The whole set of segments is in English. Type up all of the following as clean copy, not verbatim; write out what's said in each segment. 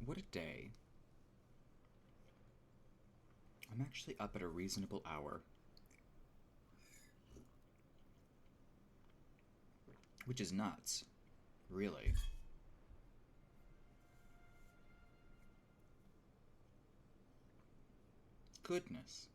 What a day. I'm actually up at a reasonable hour. Which is nuts. Really. Goodness.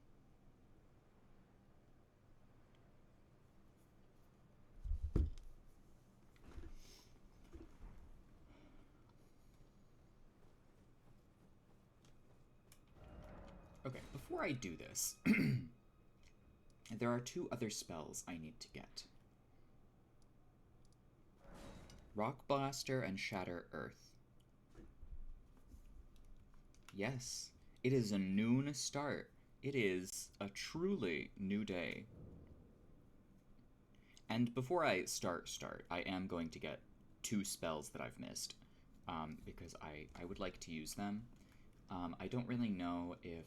Okay, before I do this, there are two other spells I need to get. Rock Blaster and Shatter Earth. Yes, it is a noon start. It is a truly new day. And before I start, I am going to get two spells that I've missed, because I would like to use them. I don't really know if...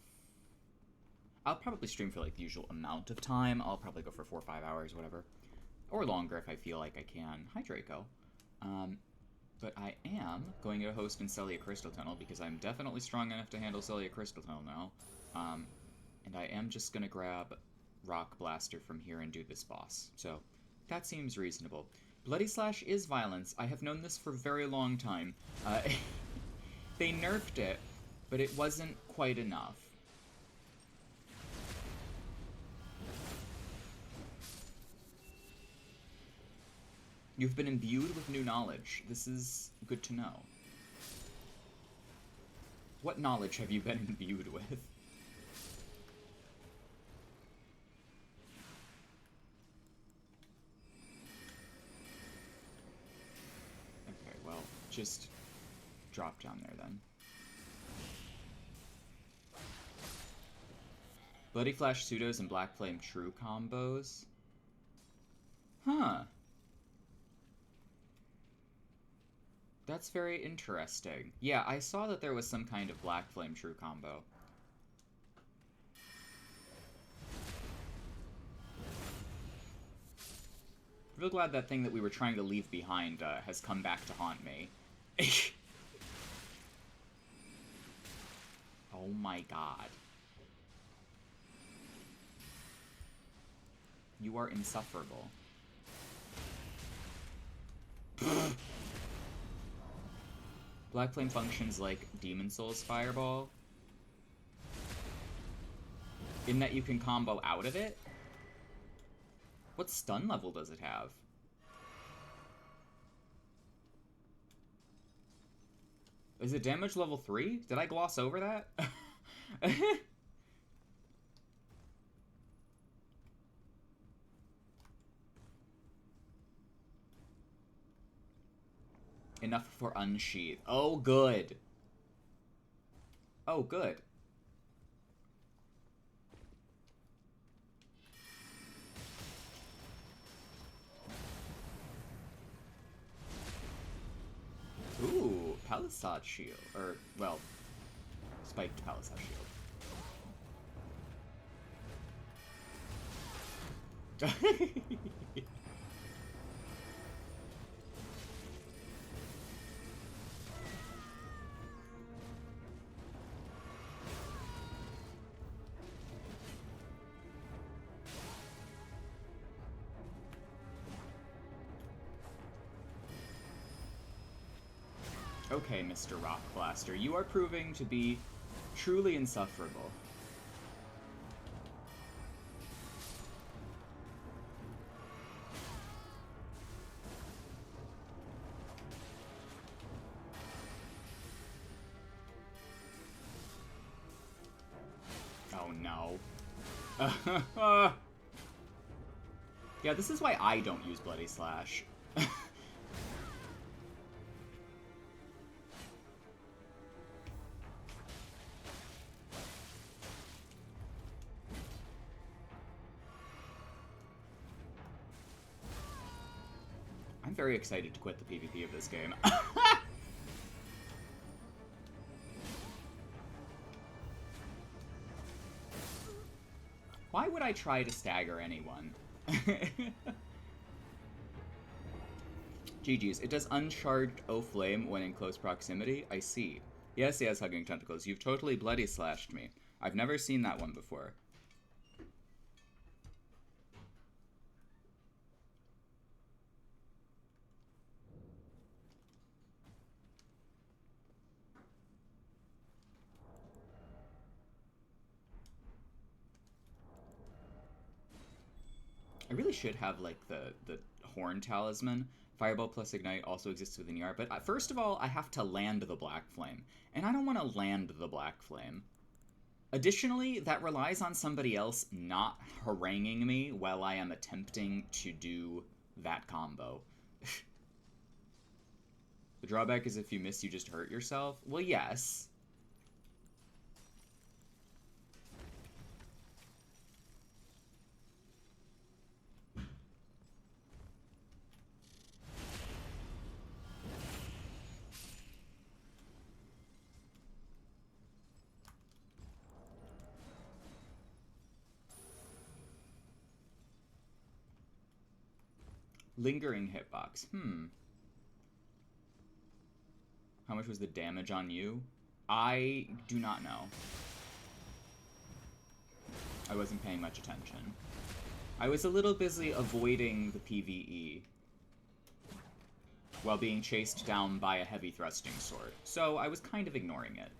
I'll probably stream for like the usual amount of time. I'll probably go for 4 or 5 hours, whatever. Or longer if I feel like I can. Hi, Draco. But I am going to host in Celia Crystal Tunnel because I'm definitely strong enough to handle Celia Crystal Tunnel now. And I am just going to grab Rock Blaster from here and do this boss. So that seems reasonable. Bloody Slash is violence. I have known this for a very long time. They nerfed it, but it wasn't quite enough. You've been imbued with new knowledge. This is good to know. What knowledge have you been imbued with? Okay, well, just drop down there then. Bloody Flash Pseudos and Black Flame True combos? Huh. That's very interesting. Yeah, I saw that there was some kind of Black Flame True combo. Real glad that thing that we were trying to leave behind has come back to haunt me. Oh my god. You are insufferable. Black Flame functions like Demon Souls Fireball, in that you can combo out of it? What stun level does it have? Is it damage level 3? Did I gloss over that? Enough for Unsheath. Oh, good. Oh, good. Ooh, Palisade Shield. Or, well, Spiked Palisade Shield. Okay, Mr. Rock Blaster, you are proving to be truly insufferable. Oh no. Yeah, this is why I don't use Bloody Slash. I'm very excited to quit the PvP of this game. Why would I try to stagger anyone? GG's. It does uncharged O Flame when in close proximity. I see. Yes, yes, hugging tentacles. You've totally bloody slashed me. I've never seen that one before. I really should have, like, the horn talisman. Fireball plus ignite also exists within ER, but first of all, I have to land the black flame, and I don't want to land the black flame. Additionally, that relies on somebody else not haranguing me while I am attempting to do that combo. The drawback is if you miss, you just hurt yourself. Well, yes. Lingering hitbox. How much was the damage on you? I do not know. I wasn't paying much attention. I was a little busy avoiding the PvE while being chased down by a heavy thrusting sword, so I was kind of ignoring it.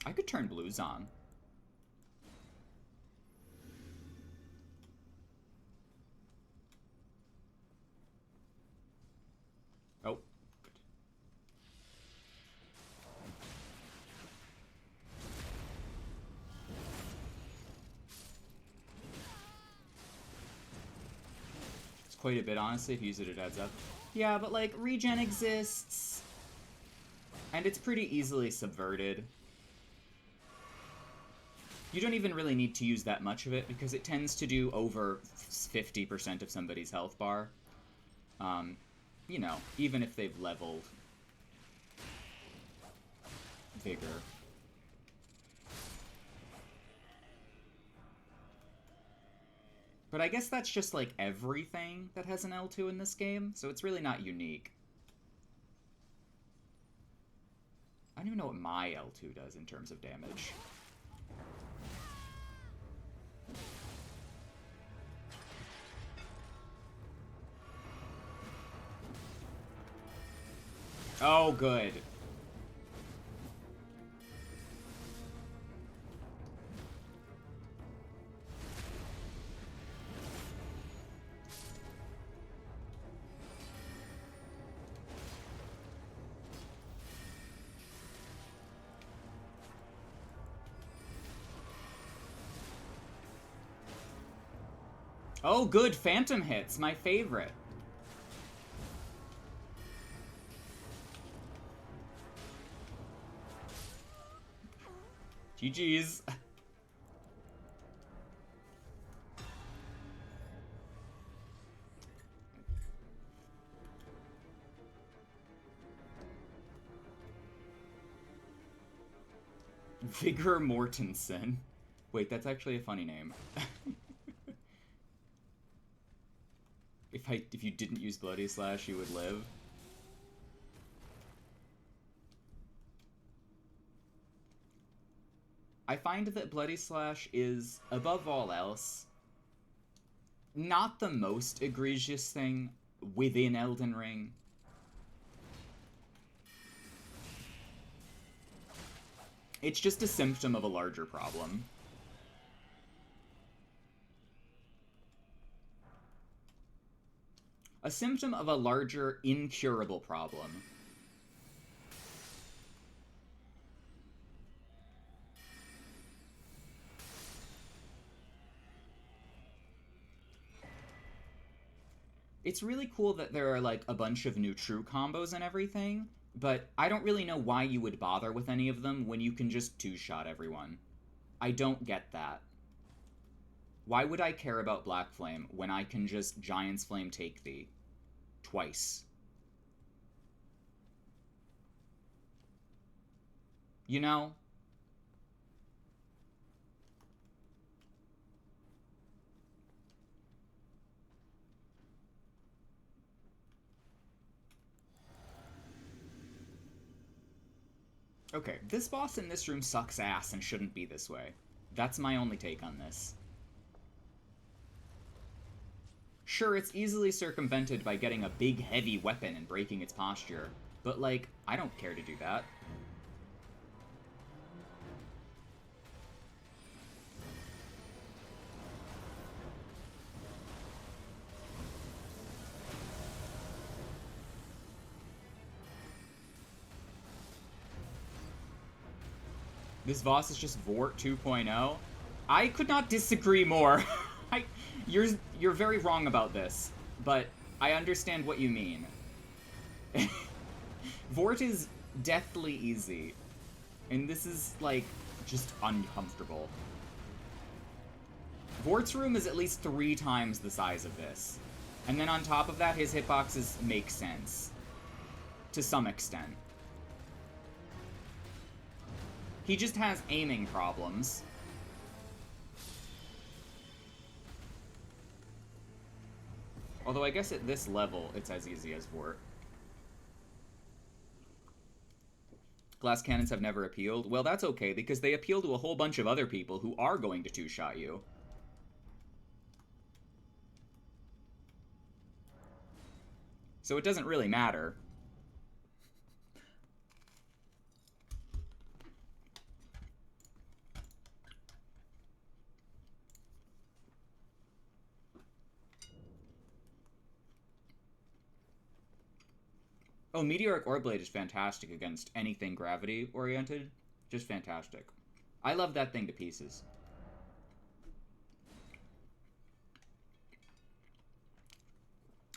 I could turn blues on. Oh. It's quite a bit, honestly, if you use it, it adds up. Yeah, but, like, regen exists. And it's pretty easily subverted. You don't even really need to use that much of it, because it tends to do over 50% of somebody's health bar. You know, even if they've leveled Vigor. But I guess that's just, like, everything that has an L2 in this game, so it's really not unique. I don't even know what my L2 does in terms of damage. Oh, good. Oh, good. Phantom hits. My favorite. GG's. Vigor Mortensen. Wait, that's actually a funny name. If you didn't use Bloody Slash, you would live. I find that Bloody Slash is, above all else, not the most egregious thing within Elden Ring. It's just a symptom of a larger problem. A symptom of a larger, incurable problem. It's really cool that there are, like, a bunch of new true combos and everything, but I don't really know why you would bother with any of them when you can just two-shot everyone. I don't get that. Why would I care about Black Flame when I can just Giant's Flame take thee? Twice. You know? Okay, this boss in this room sucks ass and shouldn't be this way. That's my only take on this. Sure, it's easily circumvented by getting a big, heavy weapon and breaking its posture, but, like, I don't care to do that. This Voss is just Vort 2.0. I could not disagree more. You're very wrong about this, but I understand what you mean. Vort is deathly easy, and this is, like, just uncomfortable. Vort's room is at least 3 times the size of this. And then on top of that, his hitboxes make sense. To some extent. He just has aiming problems. Although I guess at this level, it's as easy as Vort. Glass cannons have never appealed. Well, that's okay, because they appeal to a whole bunch of other people who are going to two-shot you. So it doesn't really matter. Oh, Meteoric Orblade is fantastic against anything gravity-oriented. Just fantastic. I love that thing to pieces.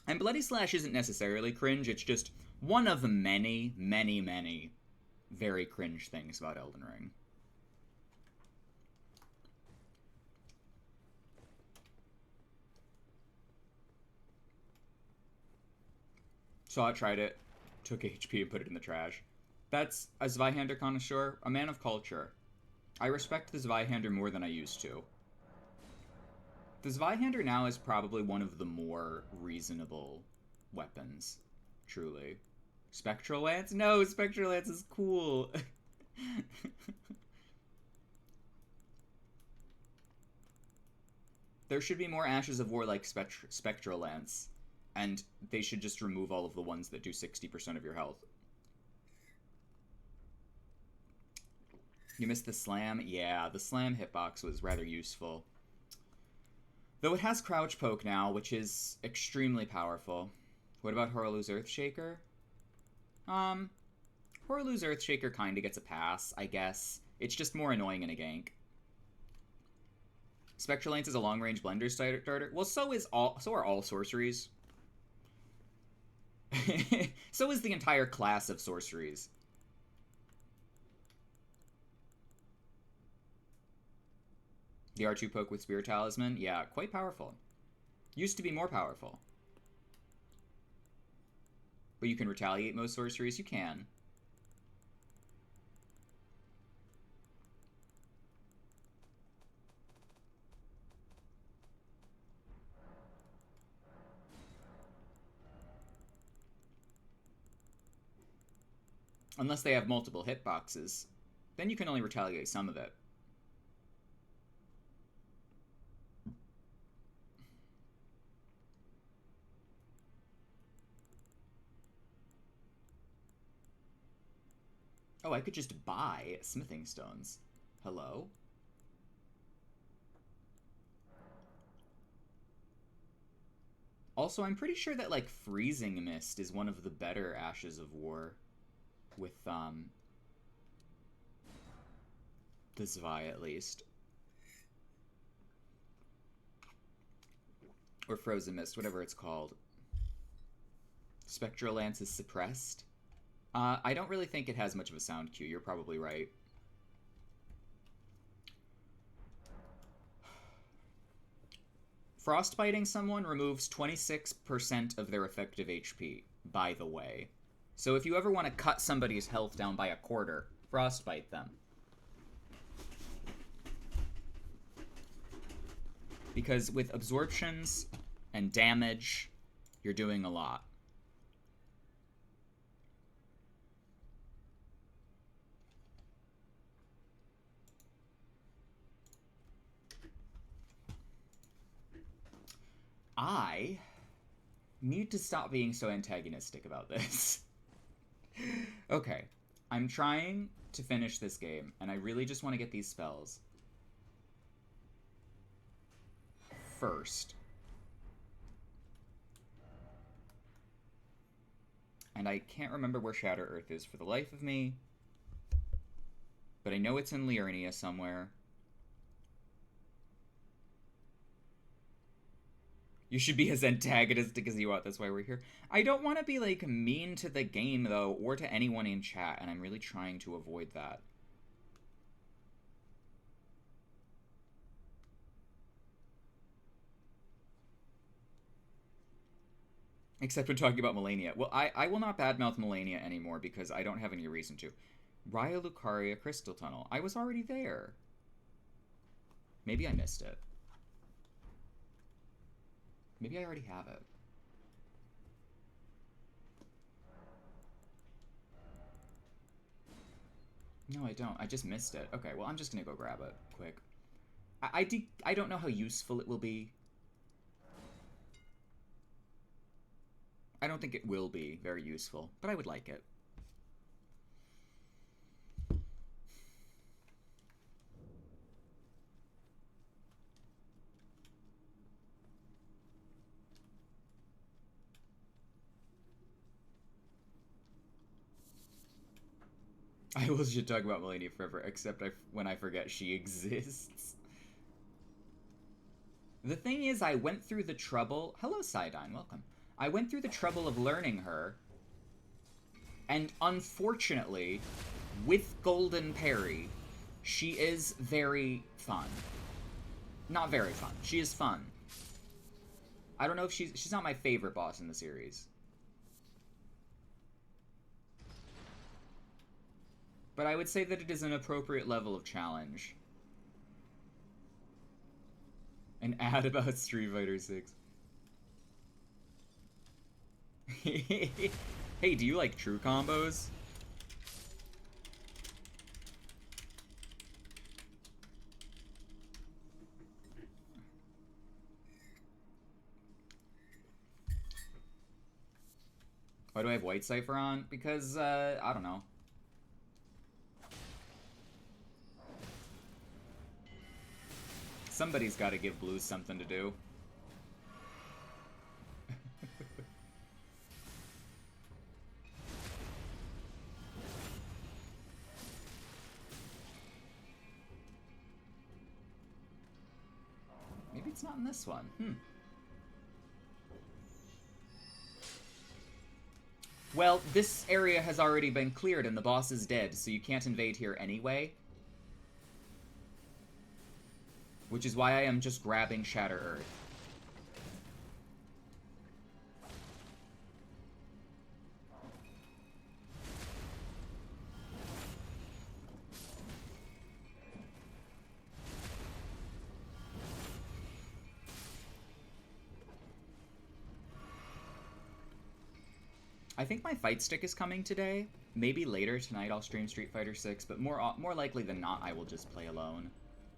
And Bloody Slash isn't necessarily cringe, it's just one of the many, many, many very cringe things about Elden Ring. Saw it, tried it, took HP and put it in the trash. That's a Zweihander connoisseur, a man of culture. I respect the Zweihander more than I used to. The Zweihander now is probably one of the more reasonable weapons, truly. Spectral Lance? No, Spectral Lance is cool. There should be more Ashes of War like Spectral Lance, and they should just remove all of the ones that do 60% of your health. You missed the slam? Yeah, the slam hitbox was rather useful. Though it has crouch poke now, which is extremely powerful. What about Horolu's Earthshaker? Horolu's Earthshaker kinda gets a pass, I guess. It's just more annoying in a gank. Spectral Lance is a long-range blender starter. Well, so are all sorceries. So is the entire class of sorceries. The R2 poke with Spirit Talisman? Yeah, quite powerful. Used to be more powerful. But you can retaliate most sorceries? You can. Unless they have multiple hitboxes. Then you can only retaliate some of it. Oh, I could just buy smithing stones. Hello? Also, I'm pretty sure that, like, Freezing Mist is one of the better Ashes of War. With, the Zwei, at least. Or Frozen Mist, whatever it's called. Spectral Lance is suppressed. I don't really think it has much of a sound cue. You're probably right. Frostbiting someone removes 26% of their effective HP, by the way. So if you ever want to cut somebody's health down by a quarter, frostbite them. Because with absorptions and damage, you're doing a lot. I need to stop being so antagonistic about this. Okay, I'm trying to finish this game, and I really just want to get these spells first. And I can't remember where Shatter Earth is for the life of me, but I know it's in Liurnia somewhere. You should be as antagonistic as you want, that's why we're here. I don't want to be, like, mean to the game, though, or to anyone in chat, and I'm really trying to avoid that. Except when talking about Melania. Well, I will not badmouth Melania anymore, because I don't have any reason to. Raya Lucaria Crystal Tunnel. I was already there. Maybe I missed it. Maybe I already have it. No, I don't. I just missed it. Okay, well, I'm just gonna go grab it quick. I don't know how useful it will be. I don't think it will be very useful, but I would like it. I will just talk about Melania forever, except when I forget she exists. The thing is, I went through the trouble... Hello, Sidine, welcome. I went through the trouble of learning her, and unfortunately, with Golden Parry, she is very fun. Not very fun. She is fun. I don't know if she's not my favorite boss in the series. But I would say that it is an appropriate level of challenge. An ad about Street Fighter 6. Hey, do you like true combos? Why do I have White Cipher on? Because, I don't know. Somebody's got to give Blue something to do. Maybe it's not in this one. Well, this area has already been cleared and the boss is dead, so you can't invade here anyway. Which is why I am just grabbing Shatter Earth. I think my fight stick is coming today. Maybe later tonight I'll stream Street Fighter 6, but more likely than not I will just play alone.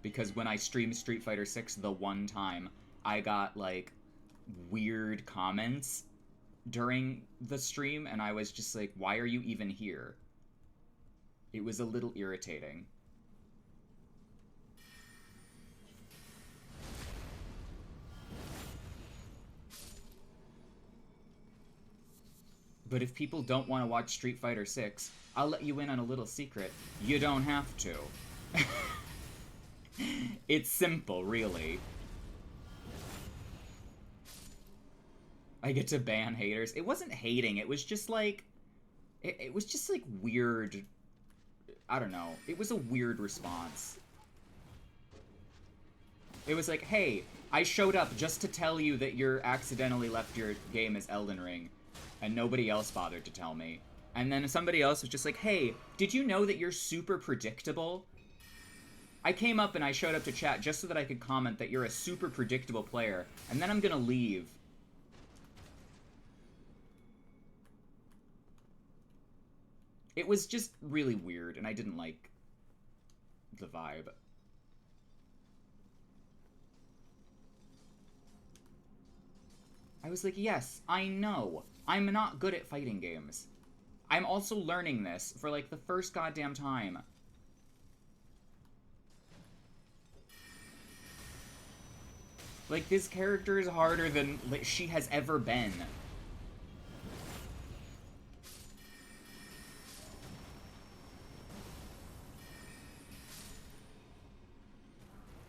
Because when I streamed Street Fighter 6 the one time, I got, like, weird comments during the stream, and I was just like, why are you even here? It was a little irritating. But if people don't want to watch Street Fighter 6, I'll let you in on a little secret. You don't have to. It's simple, really. I get to ban haters. It wasn't hating, it was just like... It was just like weird... I don't know. It was a weird response. It was like, hey, I showed up just to tell you that you're accidentally left your game as Elden Ring, and nobody else bothered to tell me. And then somebody else was just like, hey, did you know that you're super predictable? I came up and I showed up to chat just so that I could comment that you're a super predictable player, and then I'm gonna leave. It was just really weird, and I didn't like the vibe. I was like, yes, I know. I'm not good at fighting games. I'm also learning this for, like, the first goddamn time. Like, this character is harder than she has ever been.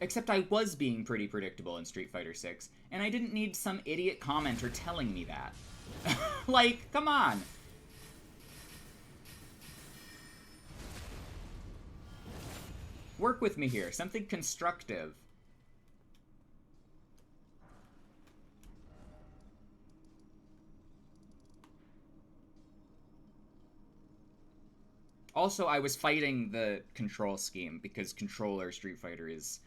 Except I was being pretty predictable in Street Fighter 6, and I didn't need some idiot commenter telling me that. Like, come on! Work with me here, something constructive. Also, I was fighting the control scheme, because controller Street Fighter is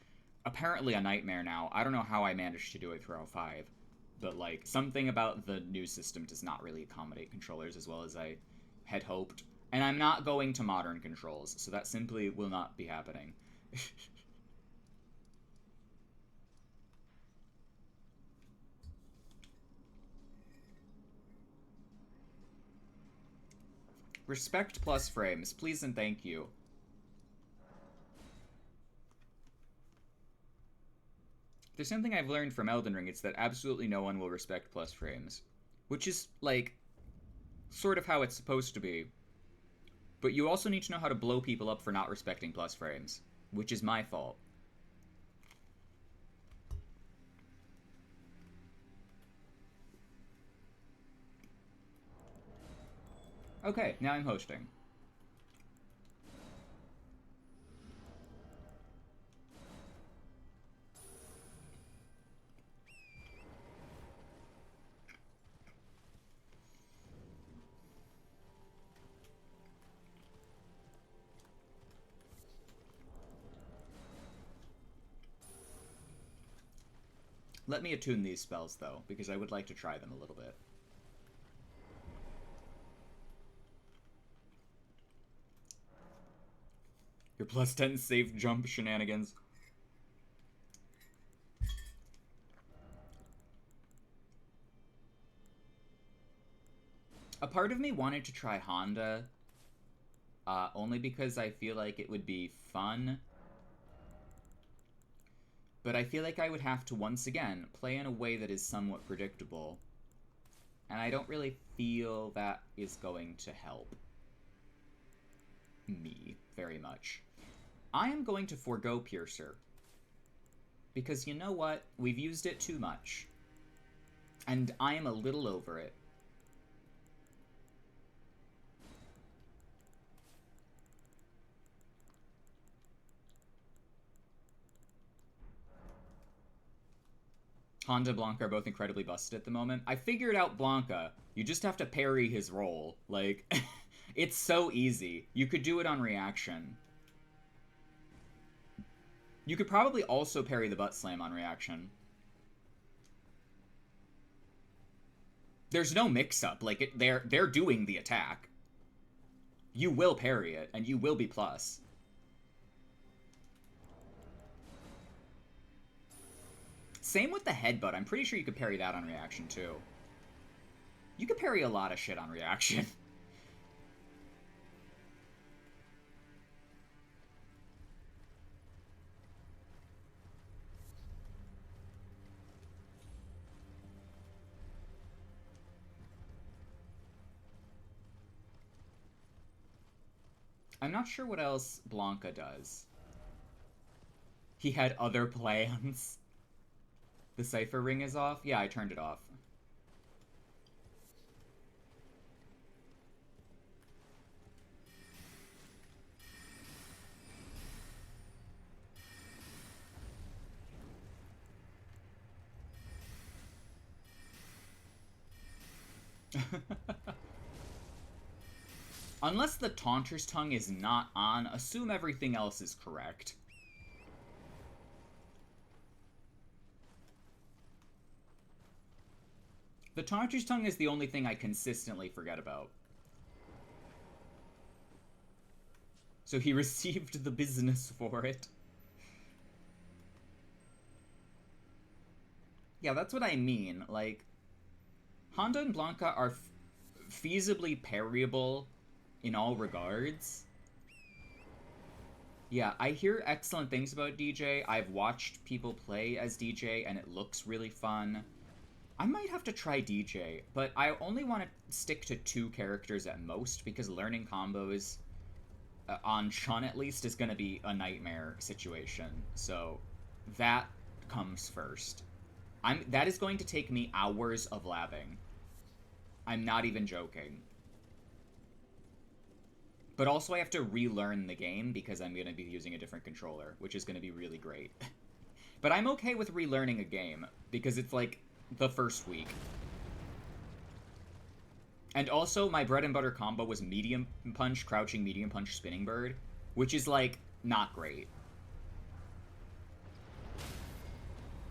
apparently a nightmare now. I don't know how I managed to do it through 05, but, like, something about the new system does not really accommodate controllers as well as I had hoped. And I'm not going to modern controls, so that simply will not be happening. Respect plus frames, please and thank you. If there's something I've learned from Elden Ring, it's that absolutely no one will respect plus frames. Which is, like, sort of how it's supposed to be. But you also need to know how to blow people up for not respecting plus frames. Which is my fault. Okay, now I'm hosting. Let me attune these spells, though, because I would like to try them a little bit. Your plus 10 safe jump shenanigans. A part of me wanted to try Honda, only because I feel like it would be fun. But I feel like I would have to, once again, play in a way that is somewhat predictable. And I don't really feel that is going to help me very much. I am going to forego Piercer. Because you know what? We've used it too much. And I am a little over it. Honda, Blanca are both incredibly busted at the moment. I figured out Blanca. You just have to parry his roll. Like, it's so easy. You could do it on reaction. You could probably also parry the butt slam on reaction. There's no mix-up. Like, they're doing the attack. You will parry it, and you will be plus. Same with the headbutt. I'm pretty sure you could parry that on reaction, too. You could parry a lot of shit on reaction. I'm not sure what else Blanca does. He had other plans. The cipher ring is off? Yeah, I turned it off. Unless the Taunter's Tongue is not on, assume everything else is correct. The Taunter's Tongue is the only thing I consistently forget about. So he received the business for it. Yeah, that's what I mean. Like, Honda and Blanca are feasibly parryable in all regards. Yeah, I hear excellent things about DJ. I've watched people play as DJ, and it looks really fun. I might have to try DJ, but I only want to stick to 2 characters at most, because learning combos on Chun at least is going to be a nightmare situation. So that comes first. That is going to take me hours of labbing. I'm not even joking. But also I have to relearn the game because I'm going to be using a different controller, which is going to be really great. But I'm okay with relearning a game because it's like the first week. And also my bread and butter combo was medium punch, crouching, medium punch, spinning bird, which is like not great.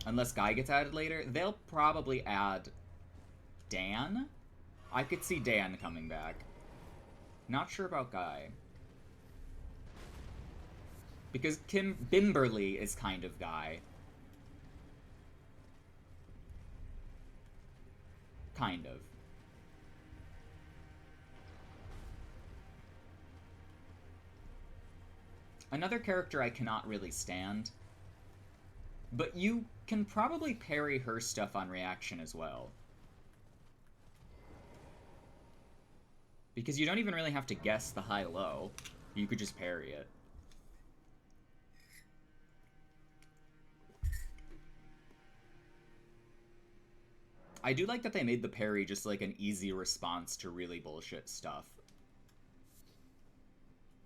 Unless Guy gets added later, they'll probably add Dan? I could see Dan coming back. Not sure about Guy. Because Kim Bimberly is kind of Guy. Kind of. Another character I cannot really stand. But you can probably parry her stuff on reaction as well. Because you don't even really have to guess the high-low. You could just parry it. I do like that they made the parry just like an easy response to really bullshit stuff.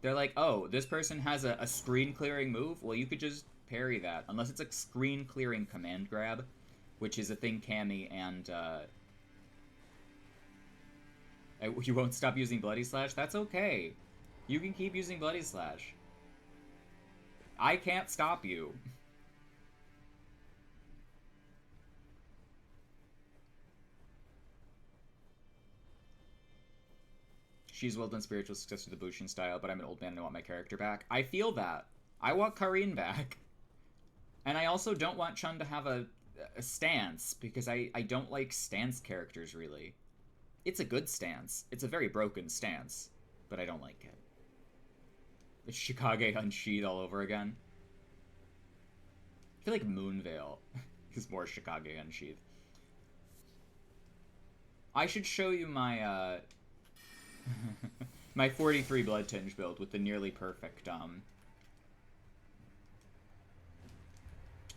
They're like, oh, this person has a screen-clearing move? Well, you could just parry that. Unless it's a screen-clearing command grab, which is a thing Cammy and... You won't stop using Bloody Slash? That's okay. You can keep using Bloody Slash. I can't stop you. She's well done spiritual success to the Bushin style, but I'm an old man and I want my character back. I feel that. I want Karine back. And I also don't want Chun to have a stance, because I don't like stance characters, really. It's a good stance. It's a very broken stance, but I don't like it. It's Shikage Unsheathed all over again. I feel like Moonveil is more Shikage Unsheathed. I should show you my, my 43 Blood Tinge build with the nearly perfect,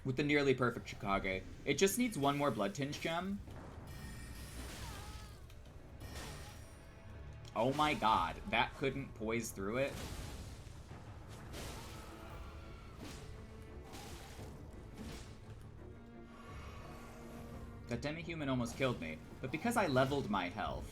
with the nearly perfect Shikage. It just needs one more Blood Tinge gem. Oh my god, that couldn't poise through it. That demi-human almost killed me, but because I leveled my health...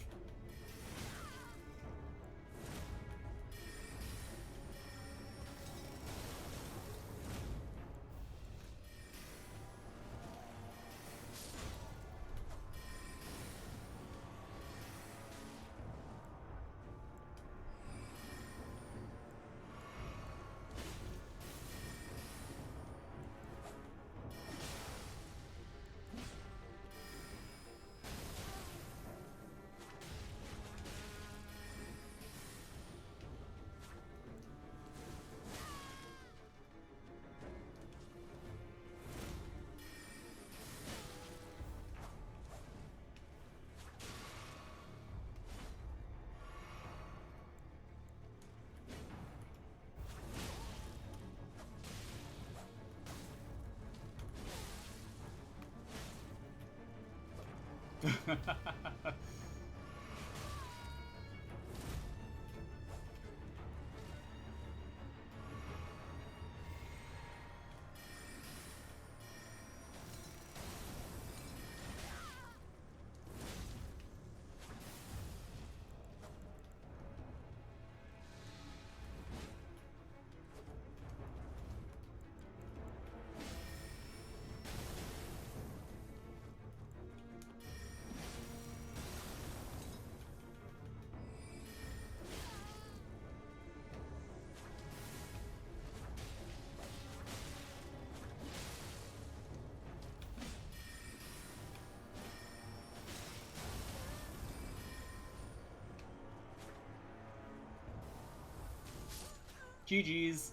GG's.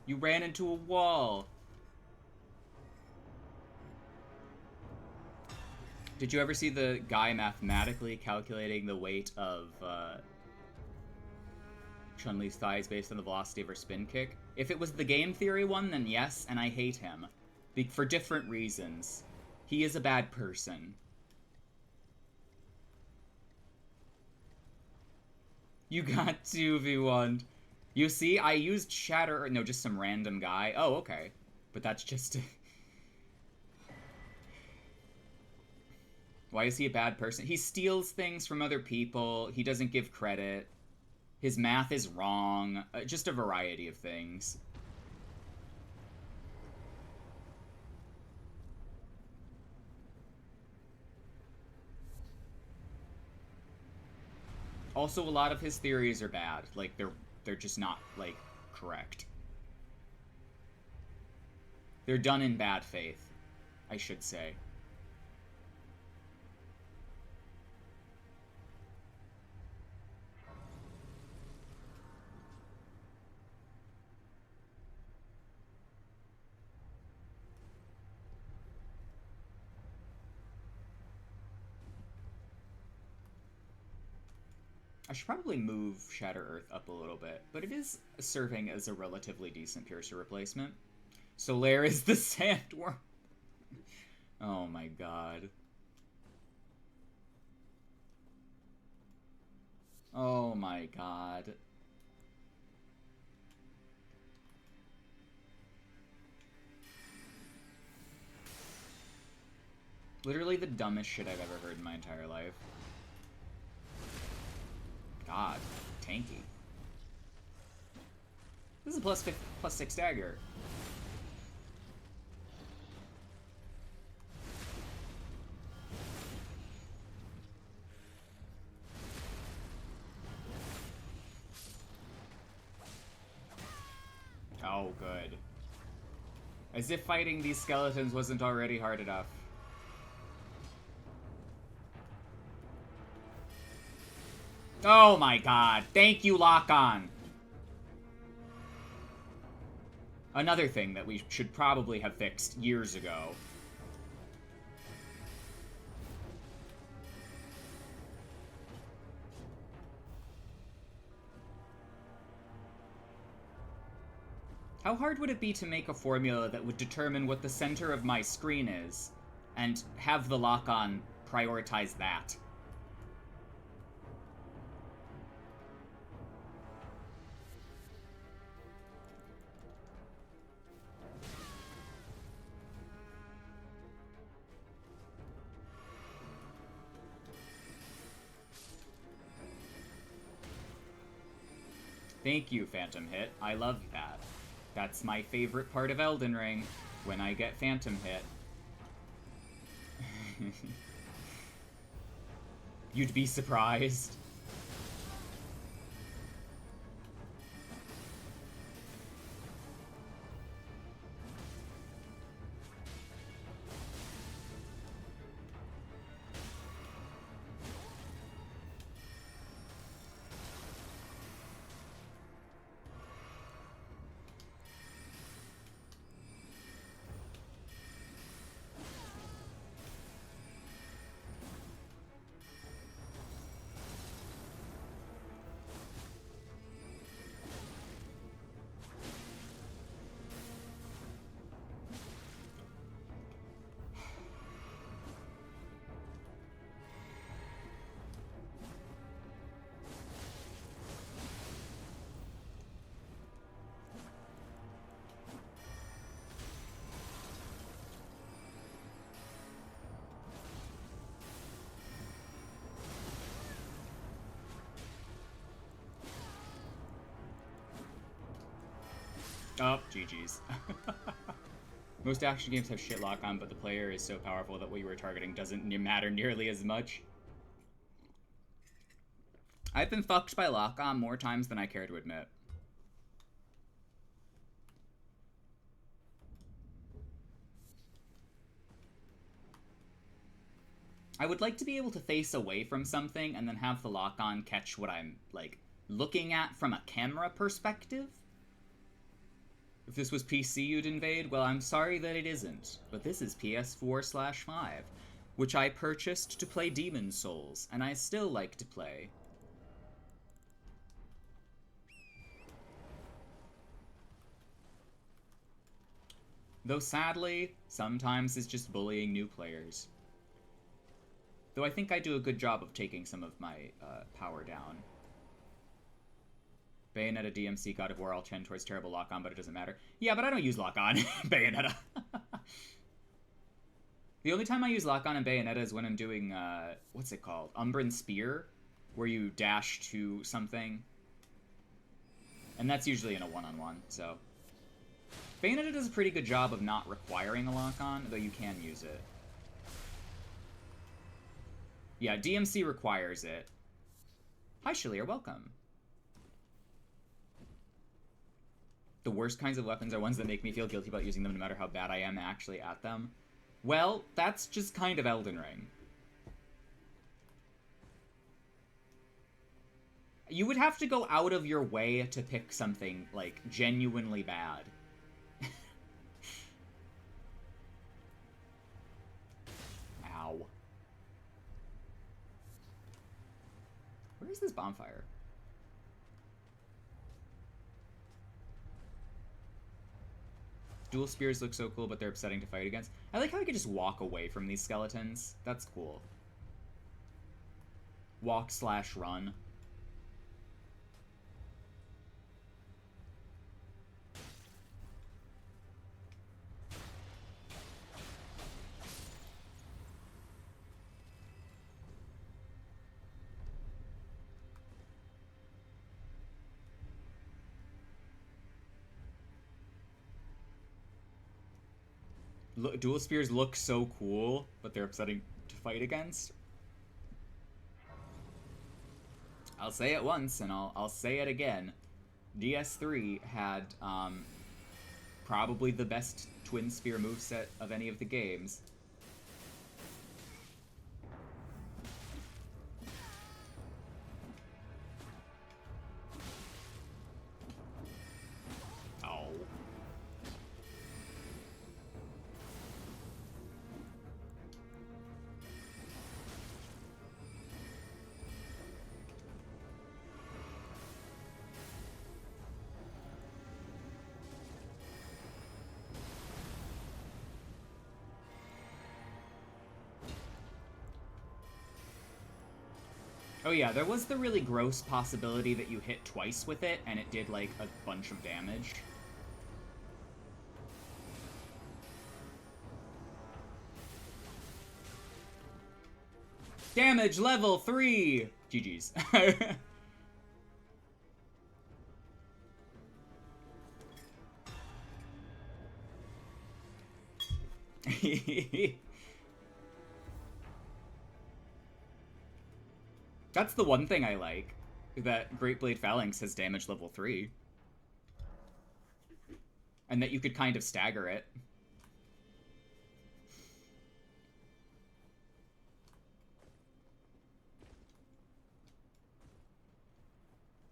You ran into a wall. Did you ever see the guy mathematically calculating the weight of Chun-Li's thighs based on the velocity of her spin kick? If it was the game theory one, then yes, and I hate him. For different reasons. He is a bad person. You got 2v1. You see, I used Shatter... No, just some random guy. Oh, okay. But that's just... Why is he a bad person? He steals things from other people. He doesn't give credit. His math is wrong. Just a variety of things. Also, a lot of his theories are bad. Like, they're just not, like, correct. They're done in bad faith, I should say. I should probably move Shatter Earth up a little bit, but it is serving as a relatively decent Piercer replacement. Solaire is the sandworm. Oh my god. Oh my god. Literally the dumbest shit I've ever heard in my entire life. God, tanky. This is a plus 6 dagger. Oh, good. As if fighting these skeletons wasn't already hard enough. Oh my god. Thank you, Lock-On. Another thing that we should probably have fixed years ago. How hard would it be to make a formula that would determine what the center of my screen is, and have the Lock-On prioritize that? Thank you, Phantom Hit. I love that. That's my favorite part of Elden Ring, when I get Phantom Hit. You'd be surprised. Oh, GG's. Most action games have shit lock-on, but the player is so powerful that what you were targeting doesn't matter nearly as much. I've been fucked by lock-on more times than I care to admit. I would like to be able to face away from something and then have the lock-on catch what I'm, like, looking at from a camera perspective. If this was PC you'd invade, well, I'm sorry that it isn't. But this is PS4/5, which I purchased to play Demon's Souls, and I still like to play. Though sadly, sometimes it's just bullying new players. Though I think I do a good job of taking some of my power down. Bayonetta, DMC, God of War, all trend towards terrible lock-on, but it doesn't matter. Yeah, but I don't use lock-on in Bayonetta. The only time I use lock-on in Bayonetta is when I'm doing, what's it called? Umbran Spear, where you dash to something. And that's usually in a one-on-one, so. Bayonetta does a pretty good job of not requiring a lock-on, though you can use it. Yeah, DMC requires it. Hi, Shalier, welcome. The worst kinds of weapons are ones that make me feel guilty about using them no matter how bad I am actually at them. Well, that's just kind of Elden Ring. You would have to go out of your way to pick something, like, genuinely bad. Ow. Where is this bonfire? Dual spears look so cool, but they're upsetting to fight against. I like how I could just walk away from these skeletons. That's cool. Walk/run. Dual spears look so cool, but they're upsetting to fight against. I'll say it once, and I'll say it again. DS3 had probably the best twin spear moveset of any of the games. Oh. Oh yeah, there was the really gross possibility that you hit twice with it, and it did, like, a bunch of damage. Damage level 3! GG's. That's the one thing I like, that Great Blade Phalanx has damage level 3. And that you could kind of stagger it.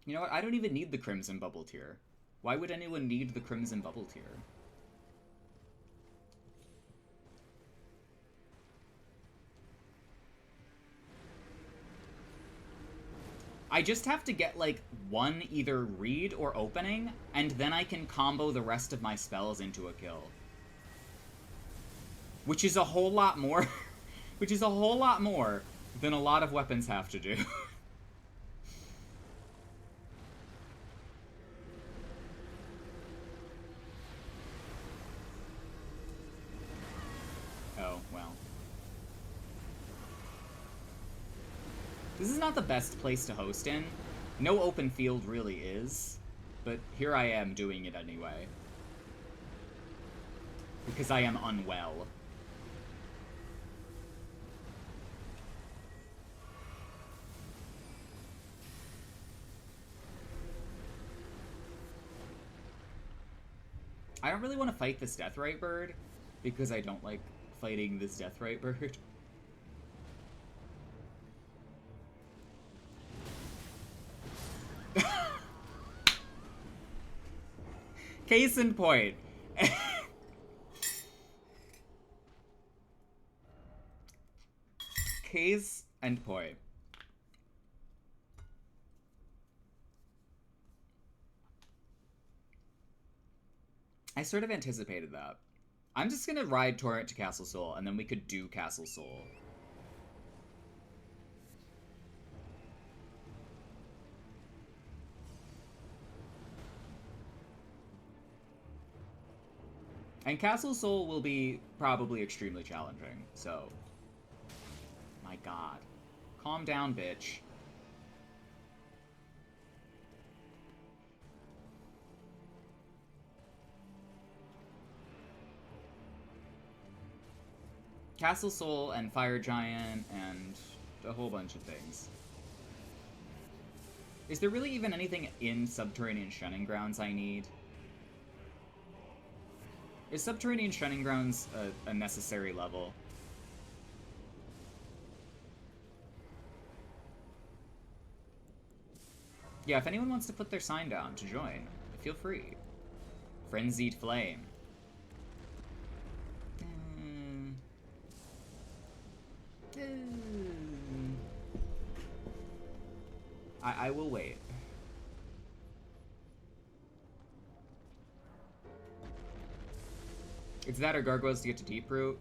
You know what? I don't even need the Crimson Bubble Tier. Why would anyone need the Crimson Bubble Tier? I just have to get, like, one either read or opening, and then I can combo the rest of my spells into a kill. Which is a whole lot more... which is a whole lot more than a lot of weapons have to do. Oh, well. This is not the best place to host in. No open field really is, but here I am doing it anyway. Because I am unwell. I don't really want to fight this Deathrite bird, because I don't like fighting this Deathrite bird. Case in point. Case and point. I sort of anticipated that. I'm just gonna ride Torrent to Castle Sol, and then we could do Castle Sol. And Castle Sol will be probably extremely challenging, so... My god. Calm down, bitch. Castle Sol and Fire Giant and a whole bunch of things. Is there really even anything in Subterranean Shunning Grounds I need? Is Subterranean Shunning Grounds a necessary level? Yeah, if anyone wants to put their sign down to join, feel free. Frenzied Flame. I will wait. It's that or gargoyles to get to Deeproot.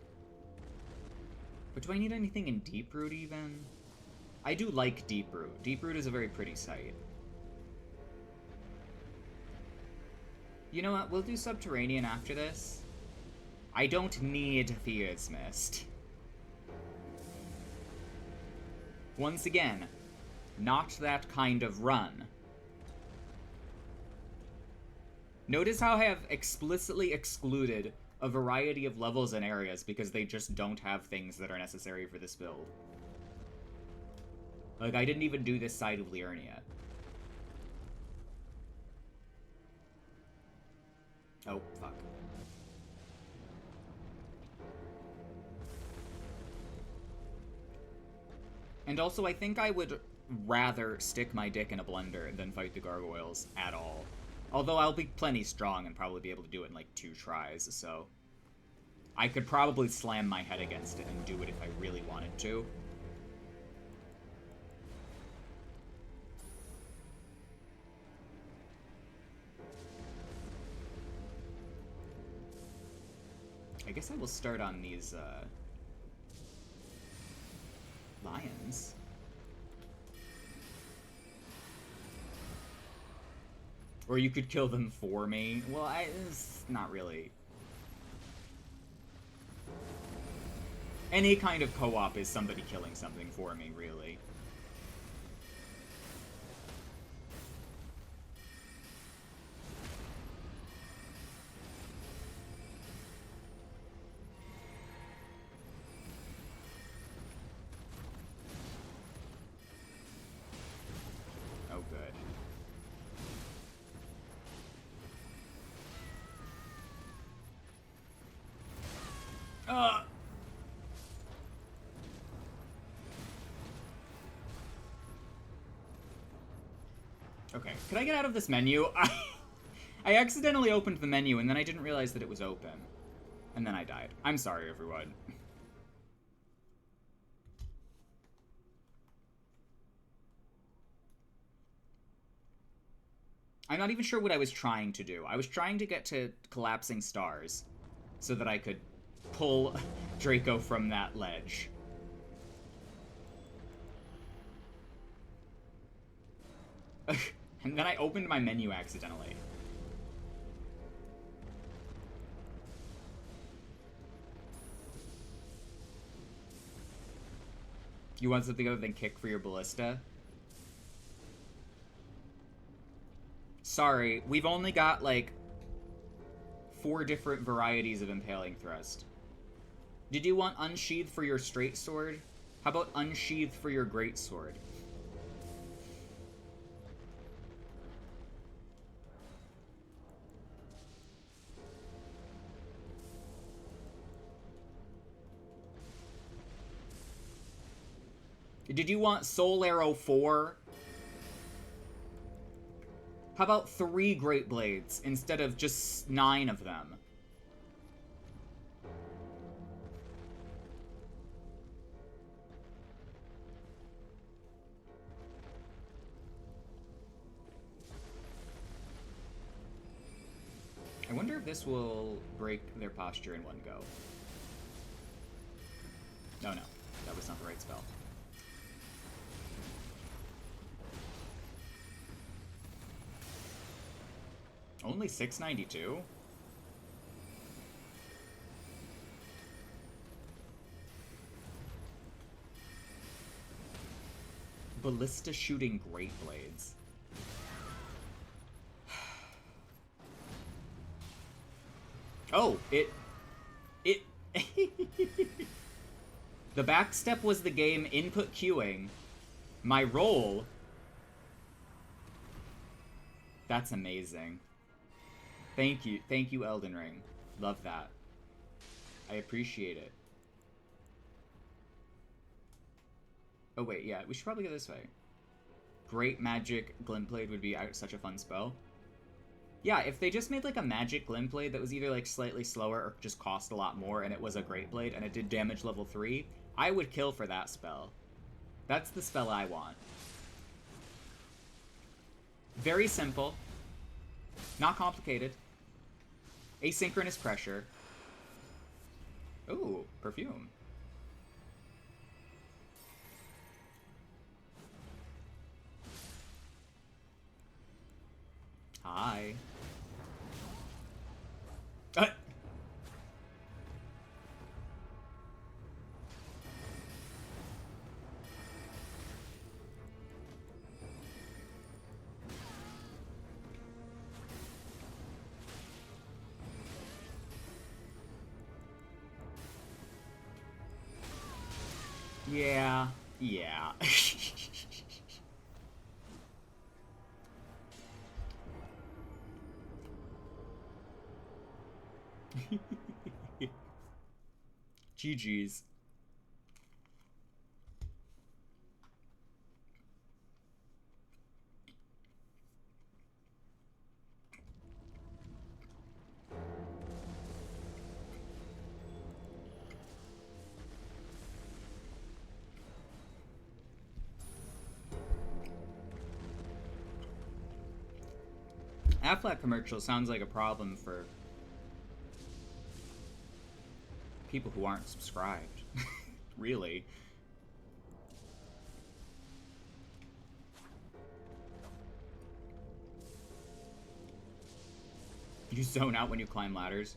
But do I need anything in Deeproot even? I do like Deeproot. Deeproot is a very pretty site. You know what? We'll do Subterranean after this. I don't need Fear's Mist. Once again, not that kind of run. Notice how I have explicitly excluded a variety of levels and areas because they just don't have things that are necessary for this build. Like, I didn't even do this side of Liurn yet. Oh, fuck. And also, I think I would rather stick my dick in a blender than fight the gargoyles at all. Although I'll be plenty strong and probably be able to do it in, like, 2 tries, so... I could probably slam my head against it and do it if I really wanted to. I guess I will start on these, lions. Or you could kill them for me. Well, it's not really. Any kind of co-op is somebody killing something for me, really. Oh, good. Okay, could I get out of this menu? I accidentally opened the menu and then I didn't realize that it was open. And then I died. I'm sorry, everyone. I'm not even sure what I was trying to do. I was trying to get to collapsing stars so that I could pull Draco from that ledge. And then I opened my menu accidentally. You want something other than kick for your ballista? Sorry, we've only got, like, 4 different varieties of impaling thrust. Did you want unsheathed for your straight sword? How about unsheathed for your great sword? Did you want Soul Arrow 4? How about 3 Great Blades instead of just 9 of them? I wonder if this will break their posture in one go. Oh no, that was not the right spell. Only 692? Ballista shooting Great Blades. Oh, it... The backstep was the game input queuing. My roll... That's amazing. Thank you, Elden Ring. Love that. I appreciate it. Oh wait, yeah, we should probably go this way. Great Magic Glintblade would be such a fun spell. Yeah, if they just made like a Magic Glintblade that was either like slightly slower or just cost a lot more and it was a Great Blade and it did damage level 3, I would kill for that spell. That's the spell I want. Very simple. Not complicated. Asynchronous pressure. Ooh, perfume. Hi. Yeah. Yeah. GG's. Affleck commercial sounds like a problem for people who aren't subscribed. Really. You zone out when you climb ladders.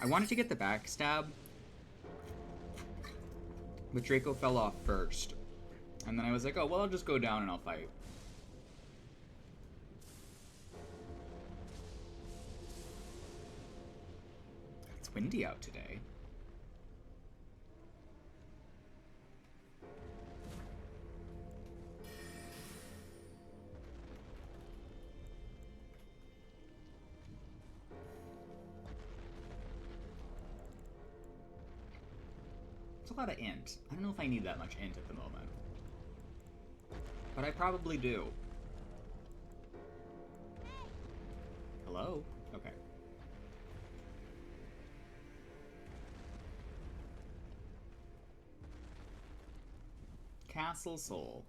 I wanted to get the backstab, but Draco fell off first. And then I was like, oh, well, I'll just go down and I'll fight. It's windy out today. It's a lot of int. I don't know if I need that much int at the moment. But I probably do. Hello? Okay. Castle Soul.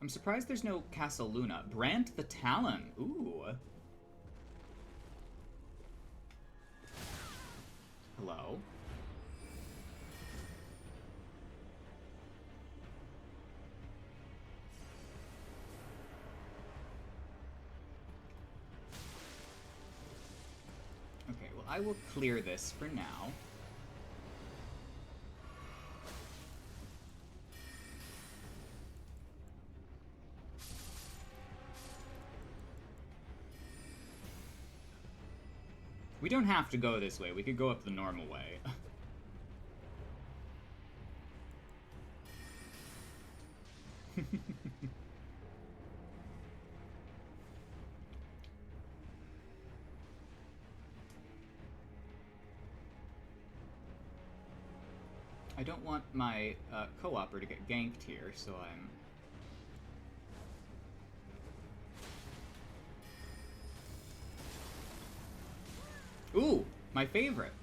I'm surprised there's no Castle Luna. Brant the Talon. Ooh. Hello? Okay, well, I will clear this for now. We don't have to go this way. We could go up the normal way. I don't want my co-opper to get ganked here, so I'm My favorite.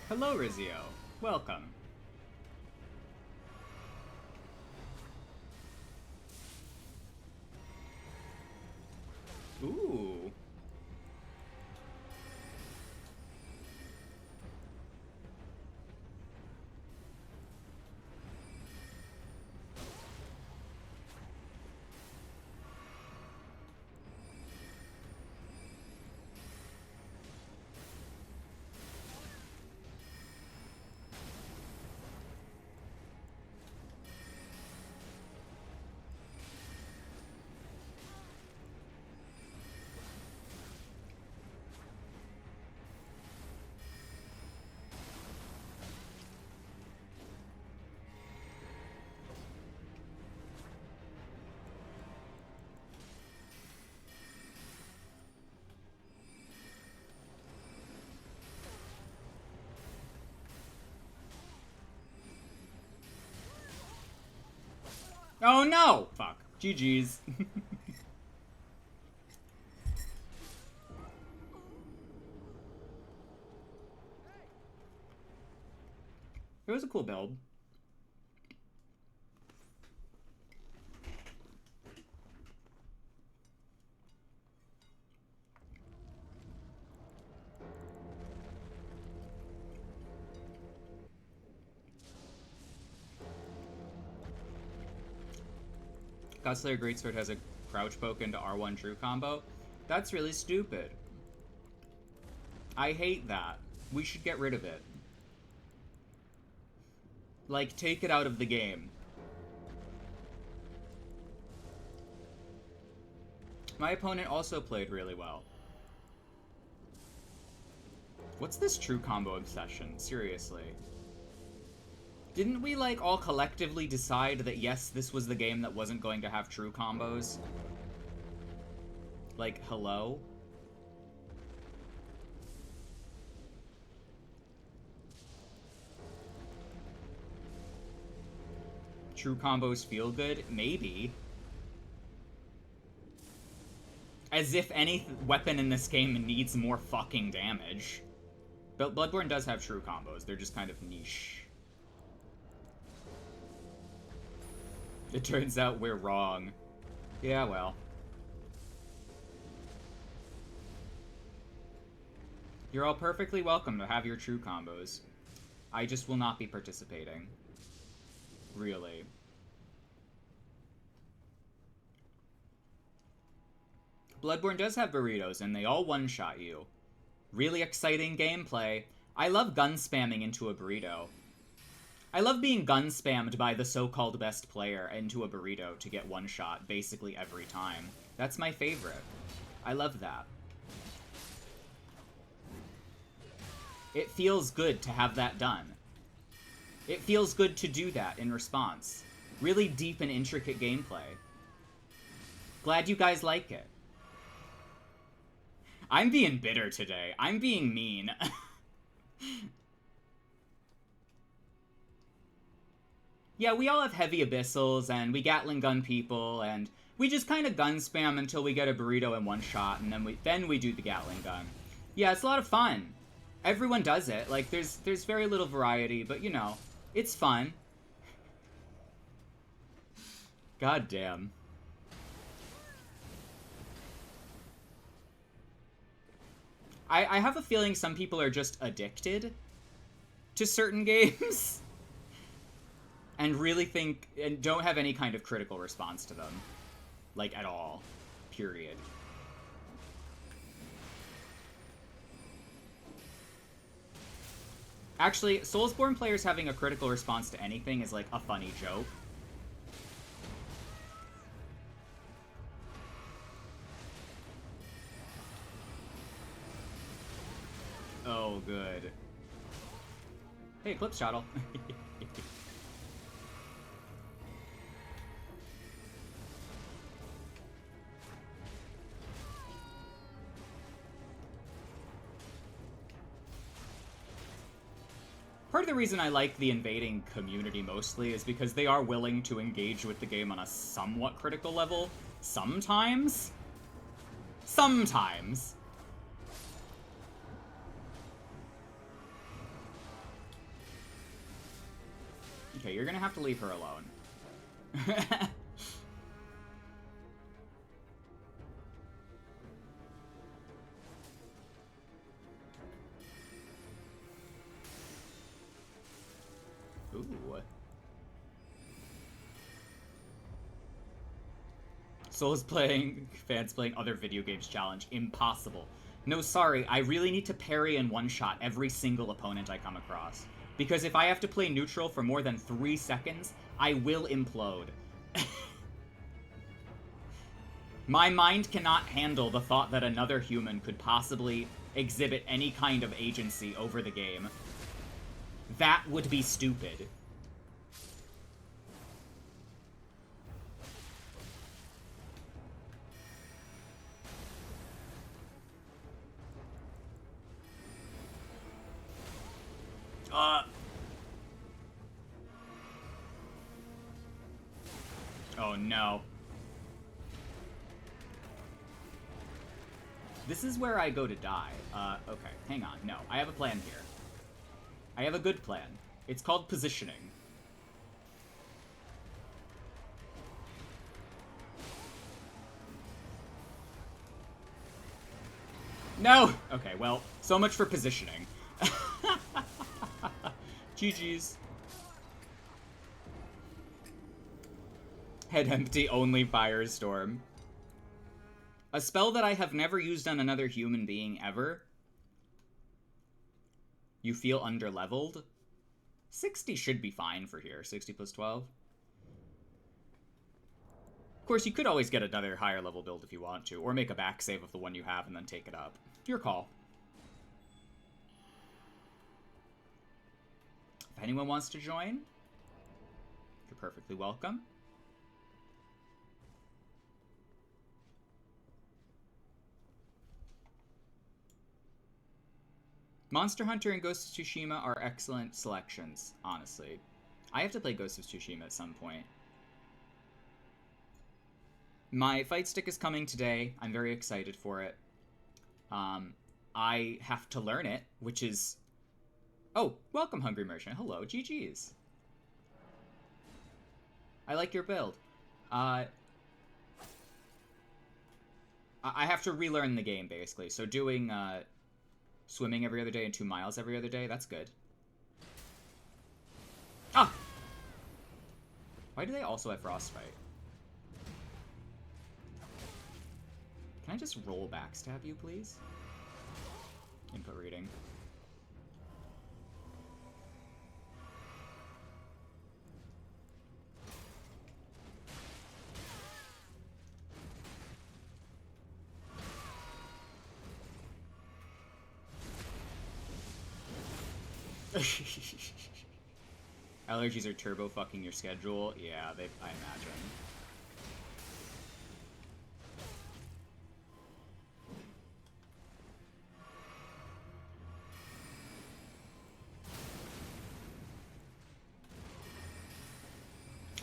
Hello, Rizio. Welcome. Ooh. Oh no! Fuck. GG's. It was a cool build. Godslayer Greatsword has a crouch poke into R1 true combo. That's really stupid. I hate that. We should get rid of it. Like, take it out of the game. My opponent also played really well. What's this true combo obsession? Seriously. Didn't we, like, all collectively decide that, yes, this was the game that wasn't going to have true combos? Like, hello? True combos feel good? Maybe. As if any weapon in this game needs more fucking damage. But Bloodborne does have true combos. They're just kind of niche. It turns out we're wrong. Yeah, well. You're all perfectly welcome to have your true combos. I just will not be participating. Really. Bloodborne does have burritos, and they all one-shot you. Really exciting gameplay. I love gun spamming into a burrito. I love being gun spammed by the so-called best player into a burrito to get one shot basically every time. That's my favorite. I love that. It feels good to have that done. It feels good to do that in response. Really deep and intricate gameplay. Glad you guys like it. I'm being bitter today. I'm being mean. Yeah, we all have heavy abyssals, and we Gatling gun people, and we just kind of gun spam until we get a burrito in one shot, and then we do the Gatling gun. Yeah, it's a lot of fun. Everyone does it. Like, there's very little variety, but, you know, it's fun. God damn. I have a feeling some people are just addicted to certain games. And really think, and don't have any kind of critical response to them. Like, at all. Period. Actually, Soulsborne players having a critical response to anything is like a funny joke. Oh, good. Hey, Eclipse Shuttle. Part of the reason I like the invading community mostly is because they are willing to engage with the game on a somewhat critical level. Sometimes. Sometimes. Okay, you're gonna have to leave her alone. Ooh. Fans playing other video games challenge. Impossible. No, sorry, I really need to parry and one-shot every single opponent I come across. Because if I have to play neutral for more than 3 seconds, I will implode. My mind cannot handle the thought that another human could possibly exhibit any kind of agency over the game. That would be stupid. Oh no. This is where I go to die. Okay, hang on. No, I have a plan here. I have a good plan. It's called positioning. No! Okay, well, so much for positioning. GG's. Head empty, only firestorm. A spell that I have never used on another human being ever. You feel underleveled. 60 should be fine for here. 60 plus 12. Of course, you could always get another higher level build if you want to, or make a back save of the one you have and then take it up. Your call. If anyone wants to join, you're perfectly welcome. Monster Hunter and Ghost of Tsushima are excellent selections, honestly. I have to play Ghost of Tsushima at some point. My fight stick is coming today. I'm very excited for it. I have to learn it, which is... Oh, welcome, Hungry Merchant. Hello, GG's. I like your build. I have to relearn the game, basically. So doing swimming every other day and 2 miles every other day, that's good. Ah! Why do they also have Frostbite? Can I just roll backstab you, please? Input reading. Allergies are turbo fucking your schedule. Yeah, I imagine.